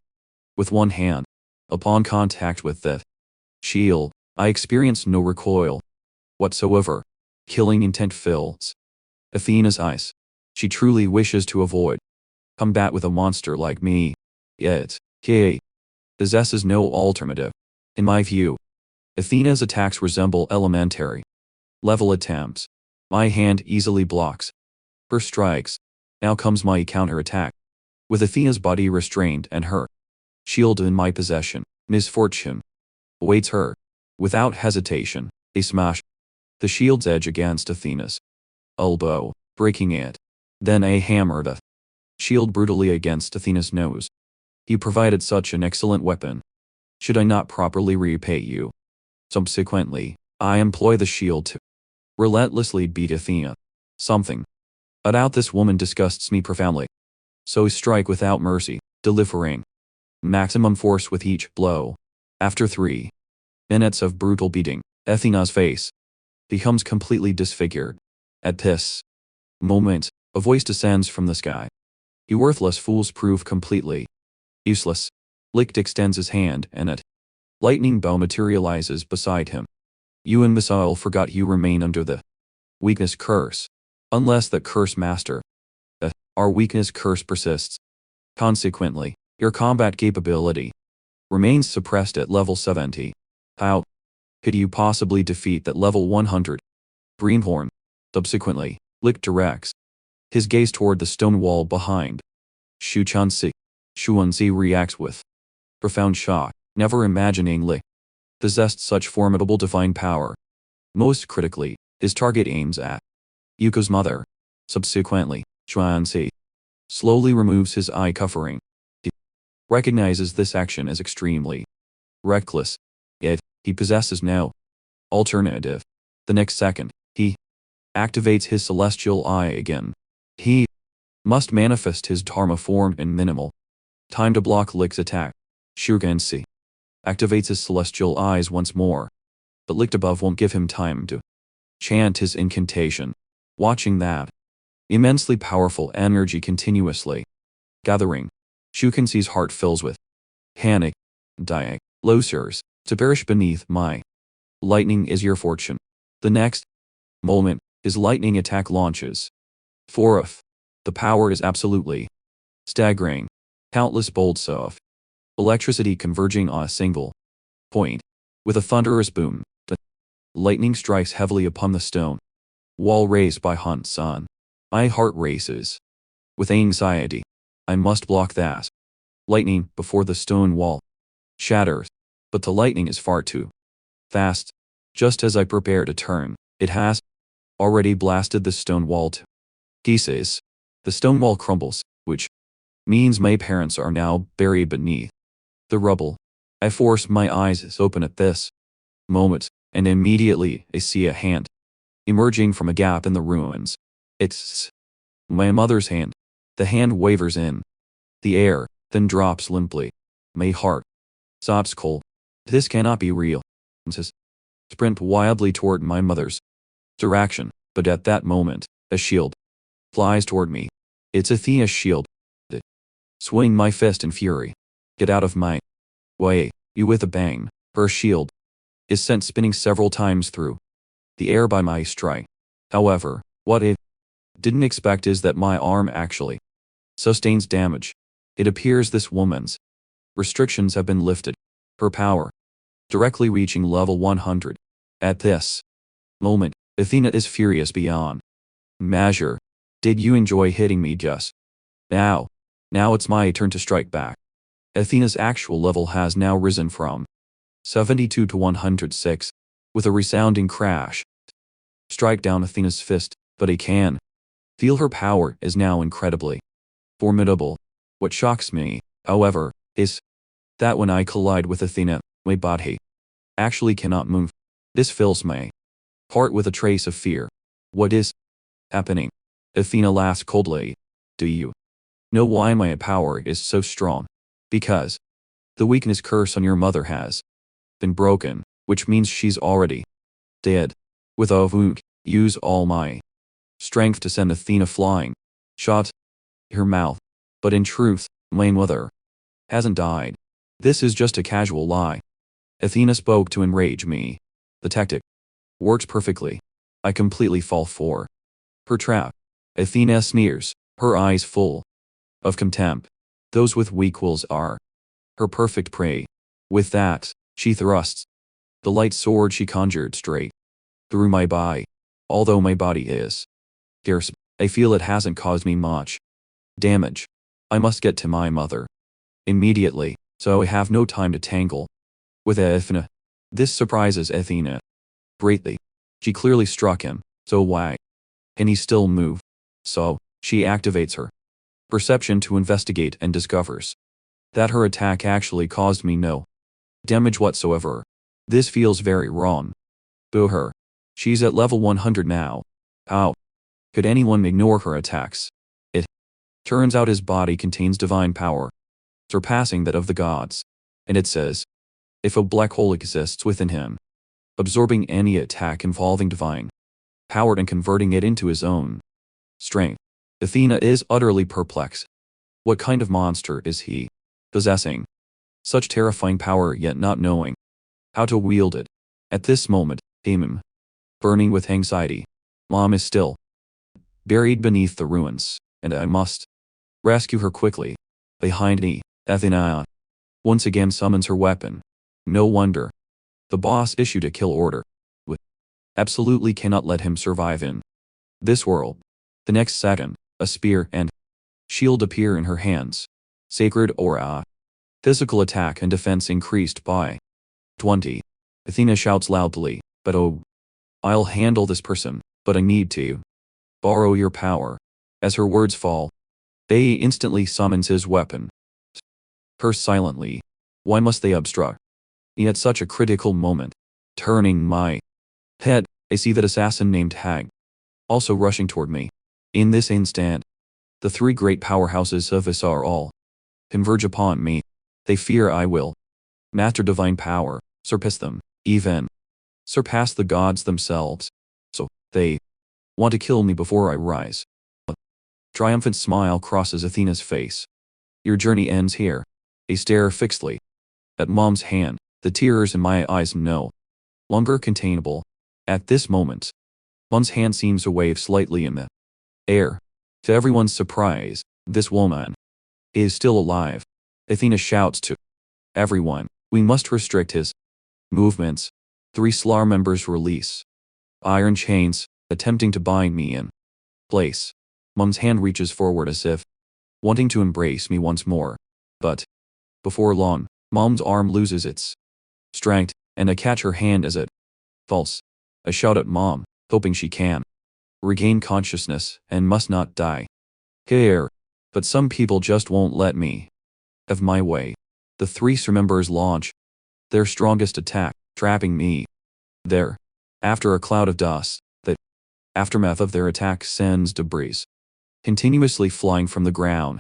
[SPEAKER 1] with one hand. Upon contact with the shield, I experience no recoil whatsoever. Killing intent fills Athena's eyes. She truly wishes to avoid combat with a monster like me. Yet, K possesses no alternative. In my view, Athena's attacks resemble elementary level attempts. My hand easily blocks her strikes. Now comes my counterattack. With Athena's body restrained and her shield in my possession, misfortune awaits her. Without hesitation, I smash the shield's edge against Athena's elbow, breaking it. Then I hammer the shield brutally against Athena's nose. You provided such an excellent weapon. Should I not properly repay you? Subsequently, I employ the shield to relentlessly beat Athena. Something about this woman disgusts me profoundly. So strike without mercy, delivering maximum force with each blow. After 3 minutes of brutal beating, Athena's face becomes completely disfigured. At this moment, a voice descends from the sky. You worthless fools prove completely useless. Licht extends his hand and a lightning bow materializes beside him. You imbecile forgot you remain under the weakness curse. Unless the curse master, our weakness curse persists. Consequently, your combat capability remains suppressed at level 70. How? Could you possibly defeat that level 100? Greenhorn subsequently licked directs his gaze toward the stone wall behind. Shuanzi reacts with profound shock, never imagining Li possessed such formidable divine power. Most critically, his target aims at Yuko's mother. Subsequently, Shuanzi slowly removes his eye covering. He recognizes this action as extremely reckless, yet he possesses no alternative. The next second, he activates his celestial eye again. He must manifest his Dharma form in minimal time to block Lick's attack. Shugansi activates his celestial eyes once more, but Licked above won't give him time to chant his incantation. Watching that immensely powerful energy continuously gathering, Shukansi's heart fills with panic. Losers, to perish beneath my lightning is your fortune. The next moment, his lightning attack launches. Forth. The power is absolutely staggering. Countless bolts of electricity converging on a single point. With a thunderous boom, the lightning strikes heavily upon the stone wall raised by Hunt's son. My heart races with anxiety. I must block that lightning before the stone wall shatters, but the lightning is far too fast. Just as I prepare to turn, it has already blasted the stone wall to pieces. The stone wall crumbles, which means my parents are now buried beneath the rubble. I force my eyes open at this moment, and immediately I see a hand emerging from a gap in the ruins. It's my mother's hand. The hand wavers in the air, then drops limply. My heart stops cold. This cannot be real. Sprint wildly toward my mother's direction, but at that moment, a shield flies toward me. It's Athena's shield. I swing my fist in fury. Get out of my way, you, with a bang. Her shield is sent spinning several times through the air by my strike. However, what I didn't expect is that my arm actually sustains damage. It appears this woman's restrictions have been lifted. Her power directly reaching level 100. At this moment, Athena is furious beyond measure. Did you enjoy hitting me just now? Now it's my turn to strike back. Athena's actual level has now risen from 72 to 106. With a resounding crash, strike down Athena's fist, but I can feel her power is now incredibly formidable. What shocks me, however, is that when I collide with Athena, my body actually cannot move. This fills my heart with a trace of fear. What is happening? Athena laughs coldly. Do you know why my power is so strong? Because the weakness curse on your mother has been broken, which means she's already dead. With a whoop, use all my strength to send Athena flying. Shot her mouth. But in truth, my mother hasn't died. This is just a casual lie. Athena spoke to enrage me. The tactic works perfectly. I completely fall for her trap. Athena sneers, her eyes full of contempt. Those with weak wills are her perfect prey. With that, she thrusts the light sword she conjured straight through my body. Although my body is fierce, I feel it hasn't caused me much damage. I must get to my mother immediately, so I have no time to tangle with Athena. This surprises Athena greatly. She clearly struck him, so why can he still move? So, she activates her perception to investigate and discovers that her attack actually caused me no damage whatsoever. This feels very wrong. Boo her. She's at level 100 now. How could anyone ignore her attacks? It turns out his body contains divine power, surpassing that of the gods. And it says, if a black hole exists within him, absorbing any attack involving divine power and converting it into his own strength. Athena is utterly perplexed. What kind of monster is he possessing such terrifying power yet not knowing how to wield it? At this moment, burning with anxiety. Mom is still buried beneath the ruins, and I must rescue her quickly. Behind me, Athena once again summons her weapon. No wonder The boss issued a kill order. We absolutely cannot let him survive in this world. The next second, a spear and shield appear in her hands. Sacred aura. Physical attack and defense increased by 20. Athena shouts loudly, but oh, I'll handle this person, but I need to borrow your power. As her words fall, Bei instantly summons his weapon. Curse silently. Why must they obstruct me at such a critical moment? Turning my head, I see that assassin named Hag, also rushing toward me. In this instant, the three great powerhouses of Isar all converge upon me. They fear I will master divine power, surpass them, even surpass the gods themselves. So, they want to kill me before I rise. A triumphant smile crosses Athena's face. Your journey ends here. I stare fixedly at Mom's hand, the tears in my eyes no longer containable. At this moment, Mom's hand seems to wave slightly in the air. To everyone's surprise, this woman is still alive. Athena shouts to everyone, we must restrict his movements. 3 SLAR members release iron chains, attempting to bind me in place. Mom's hand reaches forward as if wanting to embrace me once more. But before long, Mom's arm loses its strength, and I catch her hand as it falls. I shout at Mom, hoping she can regain consciousness and must not die here. But some people just won't let me have my way. The 3 SLAR members launch their strongest attack, trapping me there. After a cloud of dust, the aftermath of their attack sends debris continuously flying from the ground.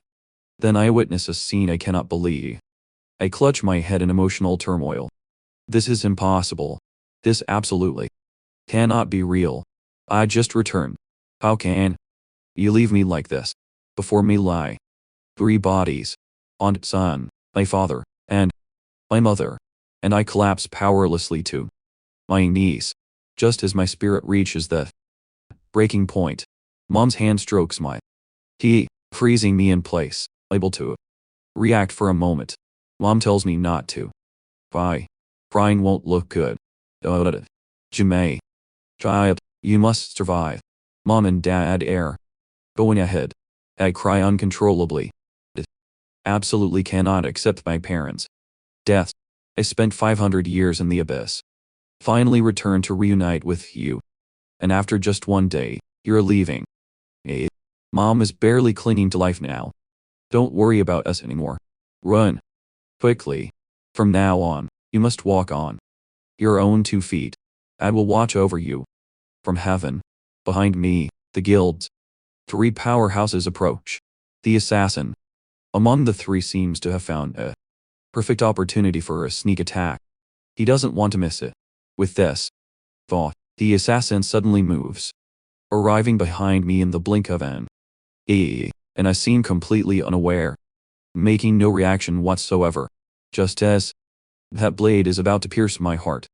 [SPEAKER 1] Then I witness a scene I cannot believe. I clutch my head in emotional turmoil. This is impossible. This absolutely cannot be real. I just returned. How can you leave me like this? Before me lie 3 bodies. Aunt, son, my father, and my mother. And I collapse powerlessly to my knees. Just as my spirit reaches the breaking point, Mom's hand strokes my head, freezing me in place, able to react for a moment. Mom tells me not to. Why? Crying won't look good. Jimei. Child, you must survive. Mom and Dad are going ahead. I cry uncontrollably. Absolutely cannot accept my parents' death. I spent 500 years in the abyss. Finally returned to reunite with you. And after just 1 day, you're leaving. Mom is barely clinging to life now. Don't worry about us anymore. Run. Quickly. From now on, you must walk on your own 2 feet. I will watch over you. From heaven. Behind me, the guilds. 3 powerhouses approach. The assassin among the 3 seems to have found a perfect opportunity for a sneak attack. He doesn't want to miss it. With this thought, the assassin suddenly moves, arriving behind me in the blink of an eye, and I seem completely unaware, making no reaction whatsoever. Just as that blade is about to pierce my heart,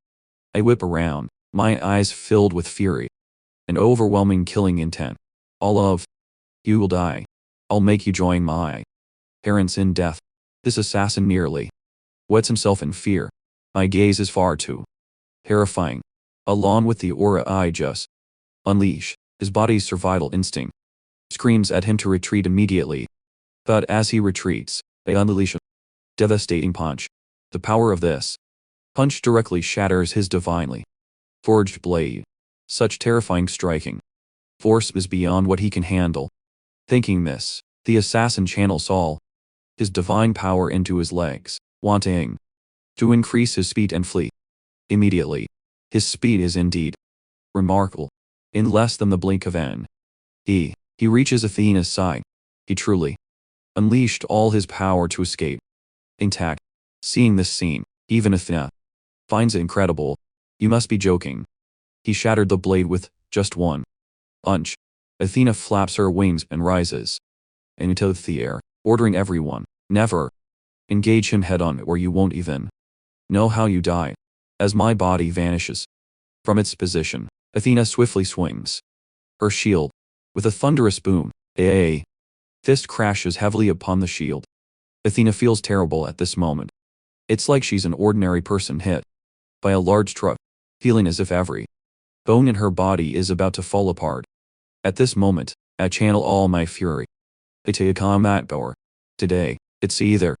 [SPEAKER 1] I whip around, my eyes filled with fury, an overwhelming killing intent. All of you will die. I'll make you join my parents in death. This assassin nearly wets himself in fear. My gaze is far too terrifying. Along with the aura I just unleash, his body's survival instinct screams at him to retreat immediately. But as he retreats, I unleash a devastating punch. The power of this punch directly shatters his divinely forged blade. Such terrifying striking force is beyond what he can handle. Thinking this, the assassin channels all his divine power into his legs, wanting to increase his speed and flee. Immediately, his speed is indeed remarkable. In less than the blink of an eye, he reaches Athena's side. He truly unleashed all his power to escape intact. Seeing this scene, even Athena finds it incredible. You must be joking. He shattered the blade with just 1 punch. Athena flaps her wings and rises into the air, ordering everyone, never engage him head-on or you won't even know how you die. As my body vanishes from its position, Athena swiftly swings her shield. With a thunderous boom, a fist crashes heavily upon the shield. Athena feels terrible at this moment. It's like she's an ordinary person hit by a large truck, feeling as if every bone in her body is about to fall apart. At this moment, I channel all my fury. I take a combat power. Today, it's either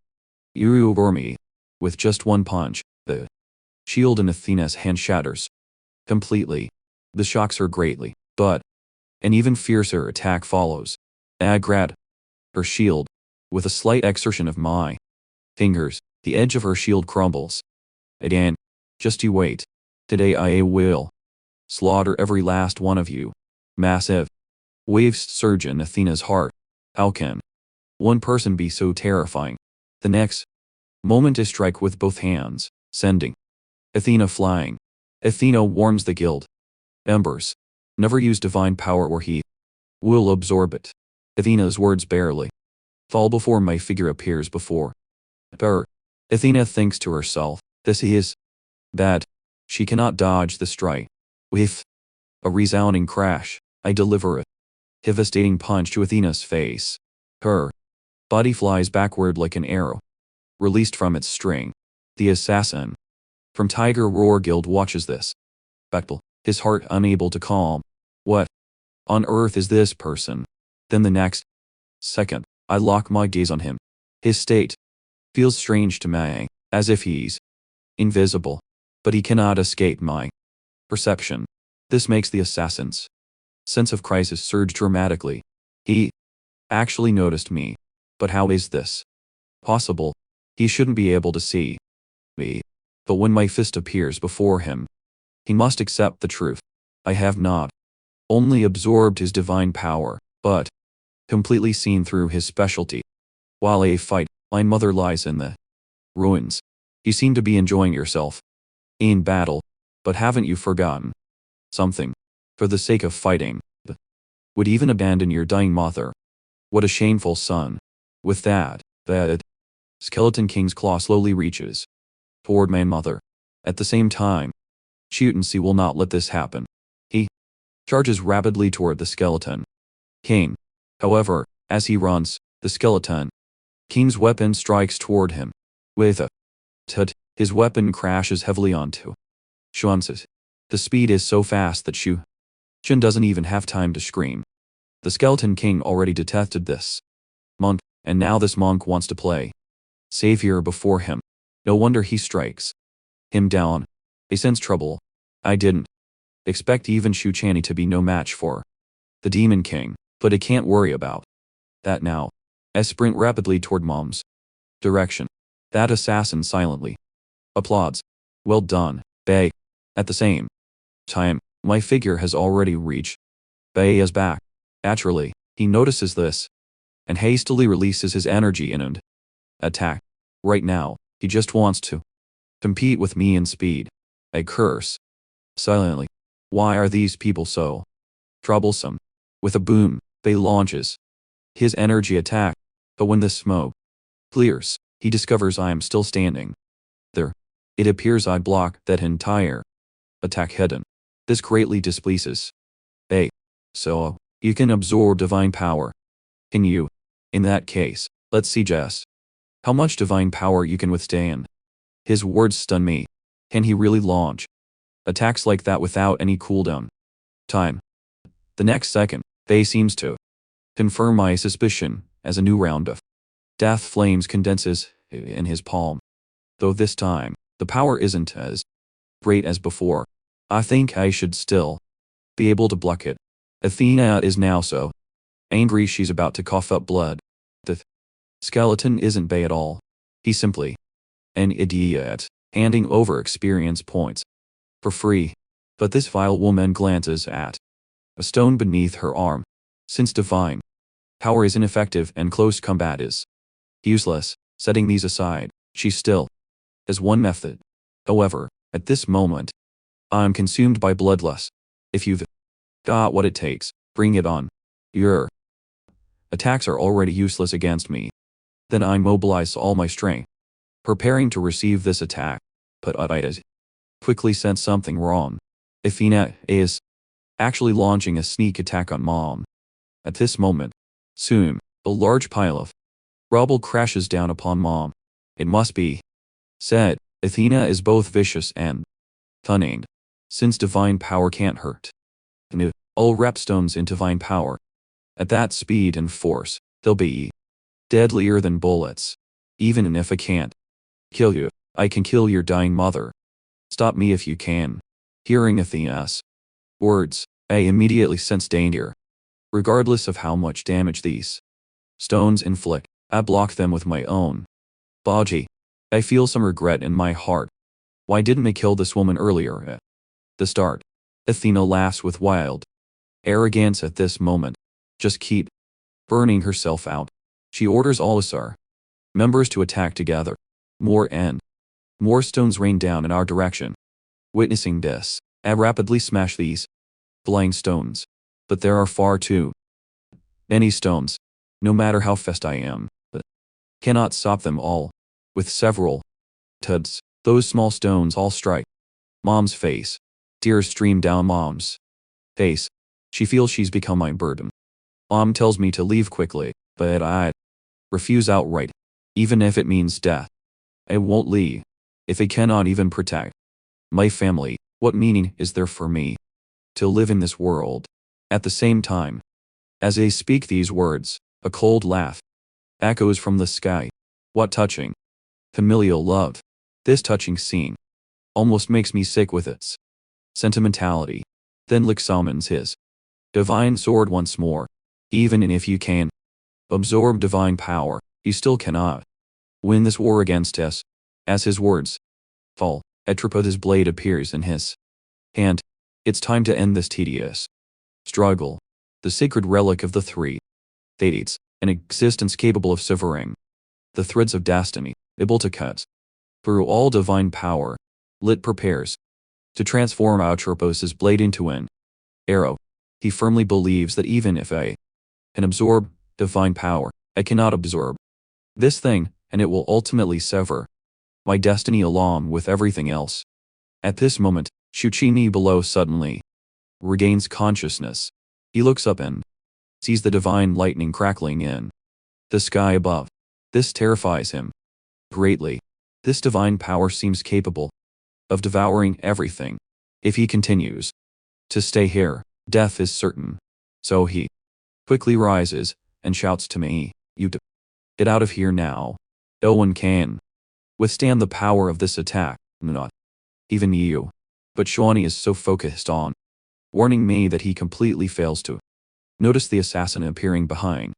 [SPEAKER 1] you or me. With just one punch, the shield in Athena's hand shatters completely. This shocks her greatly, but an even fiercer attack follows. I grab her shield. With a slight exertion of my fingers, the edge of her shield crumbles. Again, just you wait. Today I will slaughter every last one of you. Massive waves surge in Athena's heart. How can one person be so terrifying? The next moment I strike with both hands, sending Athena flying. Athena warns the guild members, never use divine power or he will absorb it. Athena's words barely fall before my figure appears before her. Athena thinks to herself, this is bad. She cannot dodge the strike. With a resounding crash, I deliver a devastating punch to Athena's face. Her body flies backward like an arrow released from its string. The assassin from Tiger Roar Guild watches this spectacle, his heart unable to calm. What on earth is this person? Then the next second, I lock my gaze on him. His state feels strange to me, as if he's invisible, but he cannot escape my perception. This makes the assassin's sense of crisis surge dramatically. He actually noticed me. But how is this possible? He shouldn't be able to see me. But when my fist appears before him, he must accept the truth. I have not only absorbed his divine power, but completely seen through his specialty. While I fight, my mother lies in the ruins. You seem to be enjoying yourself in battle, but haven't you forgotten something? For the sake of fighting, would even abandon your dying mother. What a shameful son. With that, the Skeleton King's claw slowly reaches toward my mother. At the same time, Chutency will not let this happen. He charges rapidly toward the Skeleton King. However, as he runs, the Skeleton King's weapon strikes toward him. With a tut, his weapon crashes heavily onto Xuan's. The speed is so fast that Chen doesn't even have time to scream. The Skeleton King already detected this monk, and now this monk wants to play savior before him. No wonder he strikes him down. He sense trouble. I didn't expect even Shu Chani to be no match for the Demon King, but I can't worry about that now. I sprint rapidly toward Mom's direction. That assassin silently applauds. Well done, Bei. At the same time, my figure has already reached Bei's back. Naturally, he notices this and hastily releases his energy in an attack. Right now, he just wants to compete with me in speed. I curse silently. Why are these people so troublesome? With a boom, Bei launches his energy attack, but when the smoke clears, he discovers I am still standing there. It appears I block that entire attack hidden. This greatly displeases Bei. So, you can absorb divine power. Can you? In that case, let's see just how much divine power you can withstand. His words stun me. Can he really launch attacks like that without any cooldown time? The next second, Bei seems to confirm my suspicion as a new round of death flames condenses in his palm. Though this time, the power isn't as great as before. I think I should still be able to block it. Athena is now so angry she's about to cough up blood. The skeleton isn't Bei at all. He's simply an idiot, handing over experience points for free. But this vile woman glances at a stone beneath her arm. Since divine power is ineffective and close combat is useless, setting these aside, she still has one method. However, at this moment, I'm consumed by bloodlust. If you've got what it takes, bring it on. Your attacks are already useless against me. Then I mobilize all my strength, preparing to receive this attack. But I quickly sense something wrong. Athena is actually launching a sneak attack on Mom. At this moment, soon, a large pile of rubble crashes down upon Mom. It must be said, Athena is both vicious and Unnamed. Since divine power can't hurt. I'll wrap stones in divine power. At that speed and force, they'll be deadlier than bullets. Even if I can't kill you, I can kill your dying mother. Stop me if you can. Hearing Athena's words, I immediately sense danger. Regardless of how much damage these stones inflict, I block them with my own body. I feel some regret in my heart. Why didn't I kill this woman earlier at the start? Athena laughs with wild arrogance at this moment. Just keep burning herself out. She orders all Asar members to attack together. More stones rain down in our direction. Witnessing this, I rapidly smash these flying stones. But there are far too many stones. No matter how fast I am, but cannot stop them all. With several tuds, those small stones all strike Mom's face. Tears stream down Mom's face. She feels she's become my burden. Mom tells me to leave quickly, but I refuse outright. Even if it means death, I won't leave. If I cannot even protect my family, what meaning is there for me to live in this world? At the same time, as I speak these words, a cold laugh echoes from the sky. What touching, familial love. This touching scene almost makes me sick with its sentimentality. Then Lick summons his divine sword once more. Even if you can absorb divine power, you still cannot win this war against us. As his words fall, Atropatha's blade appears in his hand. It's time to end this tedious struggle. The sacred relic of the three Fates, an existence capable of severing the threads of destiny, able to cut through all divine power. Lit prepares to transform Atropatha's blade into an arrow. He firmly believes that even if I can absorb divine power, I cannot absorb this thing, and it will ultimately sever my destiny along with everything else. At this moment, Shuchini below suddenly regains consciousness. He looks up and sees the divine lightning crackling in the sky above. This terrifies him greatly. This divine power seems capable of devouring everything. If he continues to stay here, death is certain. So he quickly rises and shouts to me, "You get out of here now. No one can withstand the power of this attack, not even you." But Shawnee is so focused on warning me that he completely fails to notice the assassin appearing behind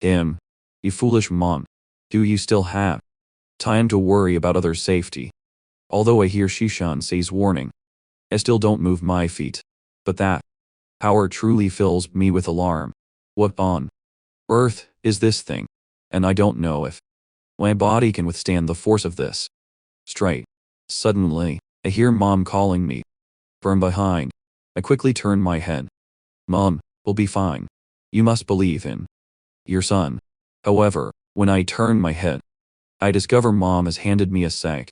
[SPEAKER 1] him. "You foolish mom. Do you still have time to worry about others' safety?" Although I hear Shishan say's warning, I still don't move my feet. But that power truly fills me with alarm. What on earth is this thing? And I don't know if my body can withstand the force of this strike. Suddenly, I hear Mom calling me from behind. I quickly turn my head. "Mom, we'll be fine. You must believe in your son." However, when I turn my head, I discover Mom has handed me a sack.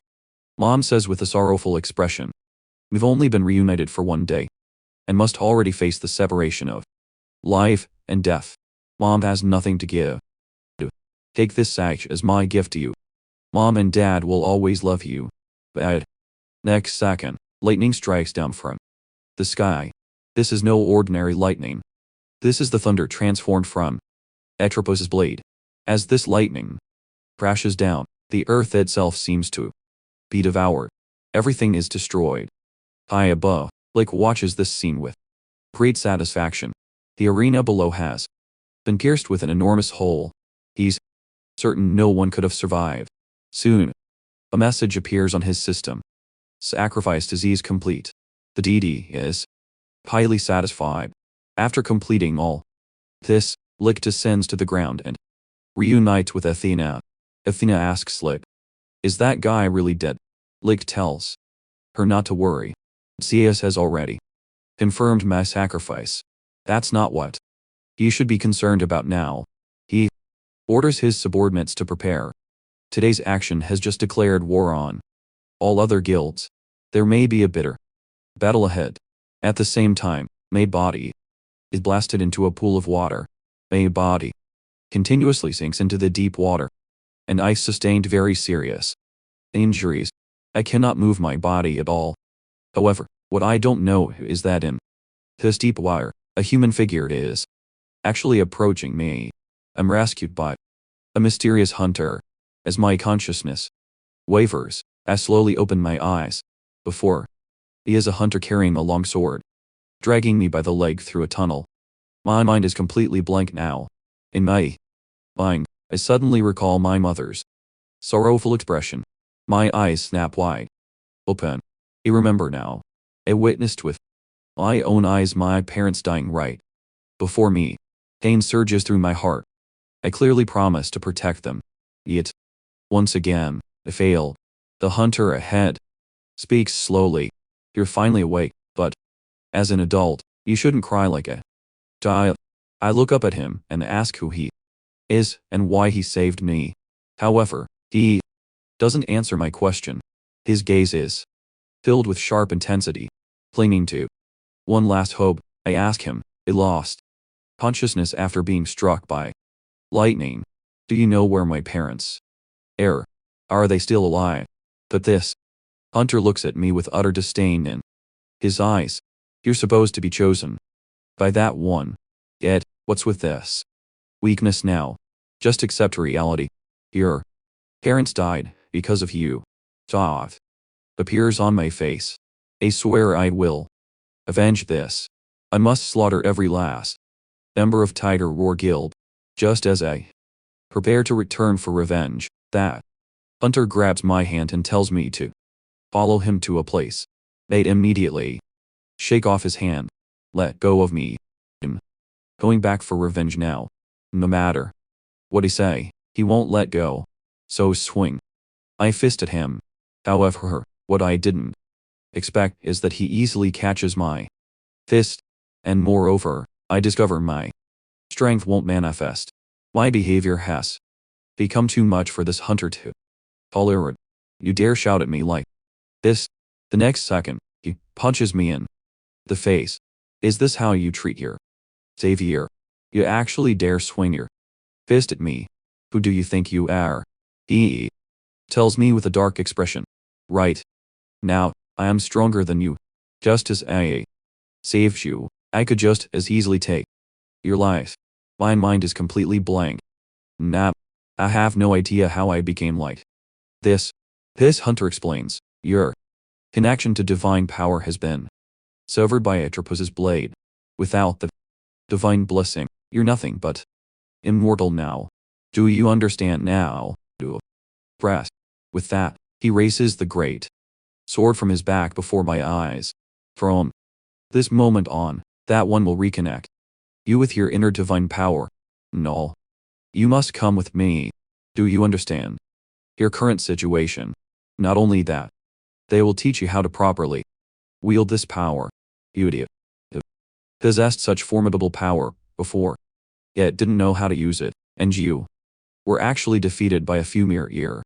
[SPEAKER 1] Mom says with a sorrowful expression, "We've only been reunited for one day, and must already face the separation of life and death. Mom has nothing to give. Take this sack as my gift to you. Mom and Dad will always love you." But next second, lightning strikes down from the sky. This is no ordinary lightning. This is the thunder transformed from Atropatha's blade. As this lightning crashes down, the earth itself seems to be devoured. Everything is destroyed. High above, Blake watches this scene with great satisfaction. The arena below has been pierced with an enormous hole. He's certain no one could have survived. Soon, a message appears on his system. Sacrifice disease complete. The deity is highly satisfied. After completing all this, Lick descends to the ground and reunites with Athena. Athena asks Lick, "Is that guy really dead?" Lick tells her not to worry. Zeus has already confirmed my sacrifice. That's not what he should be concerned about now. He orders his subordinates to prepare. Today's action has just declared war on all other guilds. There may be a bitter battle ahead. At the same time, my body is blasted into a pool of water. My body continuously sinks into the deep water, and I sustained very serious injuries. I cannot move my body at all. However, what I don't know is that in this deep wire, a human figure is actually approaching me. I'm rescued by a mysterious hunter. As my consciousness wavers, I slowly open my eyes. Before, he is a hunter carrying a long sword, dragging me by the leg through a tunnel. My mind is completely blank now. In my mind, I suddenly recall my mother's sorrowful expression. My eyes snap wide open. I remember now. I witnessed with my own eyes my parents dying right before me. Pain surges through my heart. I clearly promised to protect them. Yet, once again, I failed. The hunter ahead speaks slowly. You're finally awake, but as an adult, you shouldn't cry like a child. I look up at him and ask who he is and why he saved me. However, he doesn't answer my question. His gaze is filled with sharp intensity, clinging to one last hope. I ask him, I lost consciousness after being struck by lightning. Do you know where my parents are they still alive? But this hunter looks at me with utter disdain in his eyes. You're supposed to be chosen by that one. Yet, what's with this weakness now? Just accept reality. Your parents died because of you. Thought appears on my face. I swear I will avenge this. I must slaughter every last member of Tiger Roar Guild, just as I prepare to return for revenge. That hunter grabs my hand and tells me to follow him to a place. I immediately shake off his hand. Let go of me. I'm going back for revenge now. No matter what he say, he won't let go. So swing. I fist at him. However, what I didn't expect is that he easily catches my fist, and moreover, I discover my strength won't manifest. My behavior has become too much for this hunter to tolerate. You dare shout at me like this? The next second, he punches me in the face. Is this how you treat your savior? You actually dare swing your fist at me? Who do you think you are? He tells me with a dark expression. Right now, I am stronger than you. Just as I saved you, I could just as easily take your life. My mind is completely blank. Now, I have no idea how I became like this. This hunter explains. Your connection to divine power has been severed by Atropus's blade. Without the divine blessing, you're nothing but immortal now. Do you understand now? Do. Press. With that, he raises the great sword from his back before my eyes. From this moment on, that one will reconnect you with your inner divine power. No. You must come with me. Do you understand your current situation? Not only that, they will teach you how to properly wield this power. You idiot. Possessed such formidable power before, yet didn't know how to use it, and you were actually defeated by a few mere ear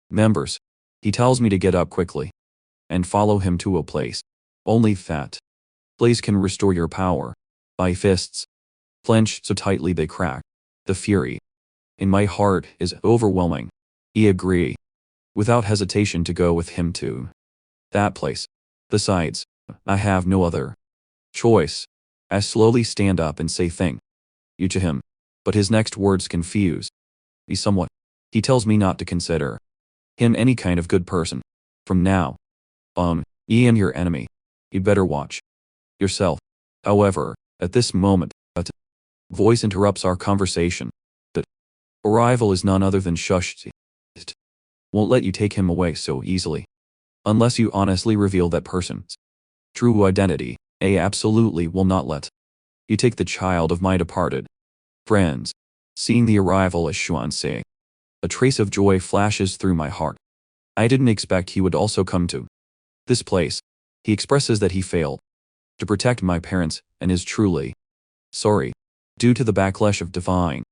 [SPEAKER 1] members. He tells me to get up quickly and follow him to a place. Only that place can restore your power. My fists clench so tightly they crack. The fury in my heart is overwhelming. I agree without hesitation to go with him to that place. Besides, I have no other choice. I slowly stand up and say thank you to him, but his next words confuse me somewhat. He tells me not to consider him any kind of good person. From now on, he am your enemy. You better watch yourself. However, at this moment, a voice interrupts our conversation. That arrival is none other than Shush. It won't let you take him away so easily. Unless you honestly reveal that person's true identity, I absolutely will not let you take the child of my departed friends. Seeing the arrival as Xuanxi, a trace of joy flashes through my heart. I didn't expect he would also come to this place. He expresses that he failed to protect my parents and is truly sorry. Due to the backlash of divine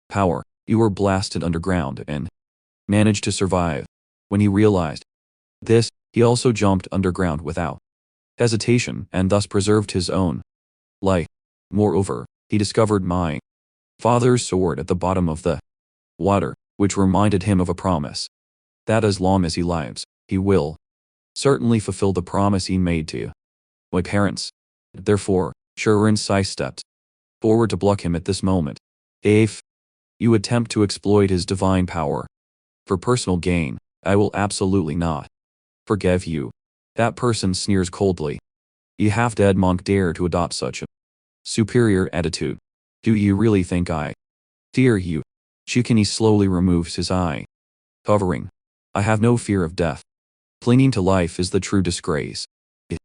[SPEAKER 1] power, you were blasted underground and managed to survive. When he realized this, he also jumped underground without hesitation and thus preserved his own life. Moreover, he discovered my father's sword at the bottom of the water, which reminded him of a promise that as long as he lives, he will certainly fulfill the promise he made to you. My parents. Therefore, Shuren Sai stepped forward to block him at this moment. If you attempt to exploit his divine power for personal gain, I will absolutely not forgive you. That person sneers coldly. You half-dead monk dare to adopt such a superior attitude. Do you really think I fear you? Shikini slowly removes his eye covering. I have no fear of death. Clinging to life is the true disgrace. It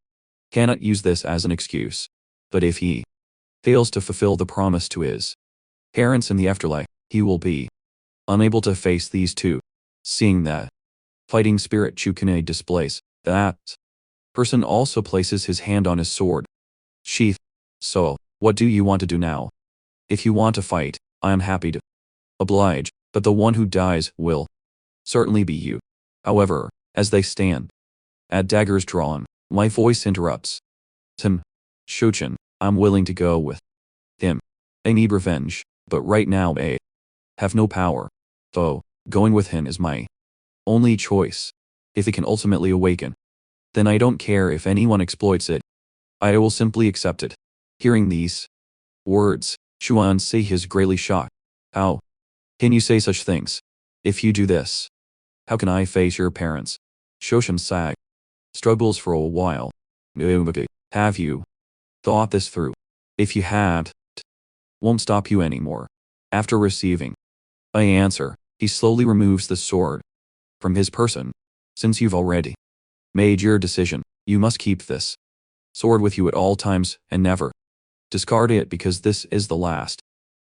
[SPEAKER 1] cannot use this as an excuse. But if he fails to fulfill the promise to his parents in the afterlife, he will be unable to face these two. Seeing that fighting spirit Chukune displays, that person also places his hand on his sword sheath. So, what do you want to do now? If you want to fight, I am happy to oblige, but the one who dies will certainly be you. However, as they stand at daggers drawn, my voice interrupts. Tim, Shochin, I'm willing to go with him. I need revenge, but right now I have no power. Though, going with him is my only choice. If it can ultimately awaken, then I don't care if anyone exploits it. I will simply accept it. Hearing these words, Xuan Sei is greatly shocked. How can you say such things? If you do this, how can I face your parents? Shoshin Sag struggles for a while. Have you thought this through? If you had, won't stop you anymore. After receiving my answer, he slowly removes the sword from his person. Since you've already made your decision, you must keep this sword with you at all times and never discard it, because this is the last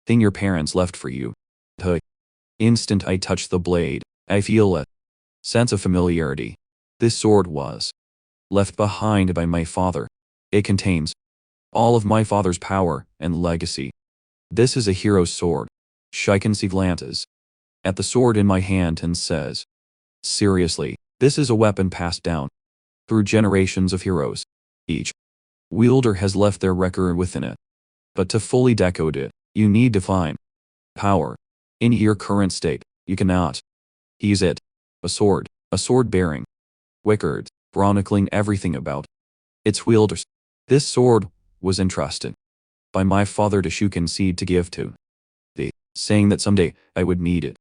[SPEAKER 1] thing your parents left for you. The instant I touch the blade, I feel a sense of familiarity. This sword was left behind by my father. It contains all of my father's power and legacy. This is a hero's sword. Shikensi glances at the sword in my hand and says, seriously, this is a weapon passed down through generations of heroes. Each wielder has left their record within it. But to fully decode it, you need divine power. In your current state, you cannot use it. A sword bearing records, chronicling everything about its wielders. This sword was entrusted by my father to Shuken Seed to give to thee, saying that someday I would need it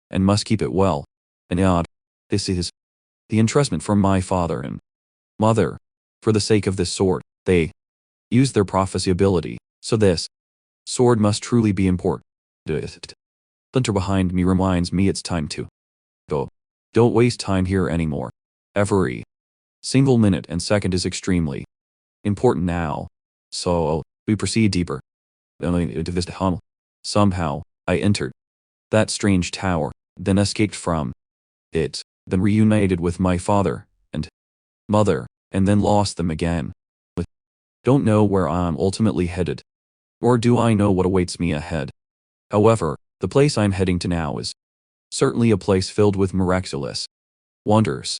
[SPEAKER 1] and must keep it well. And this is the entrustment from my father and mother. For the sake of this sword, they use their prophecy ability, so this sword must truly be important. Thunder behind me reminds me it's time to go. Don't waste time here anymore. Every single minute and second is extremely important now. So, we proceed deeper. Somehow, I entered that strange tower, then escaped from it, then reunited with my father and mother, and then lost them again. Don't know where I'm ultimately headed. Or do I know what awaits me ahead? However, the place I'm heading to now is certainly a place filled with miraculous wonders.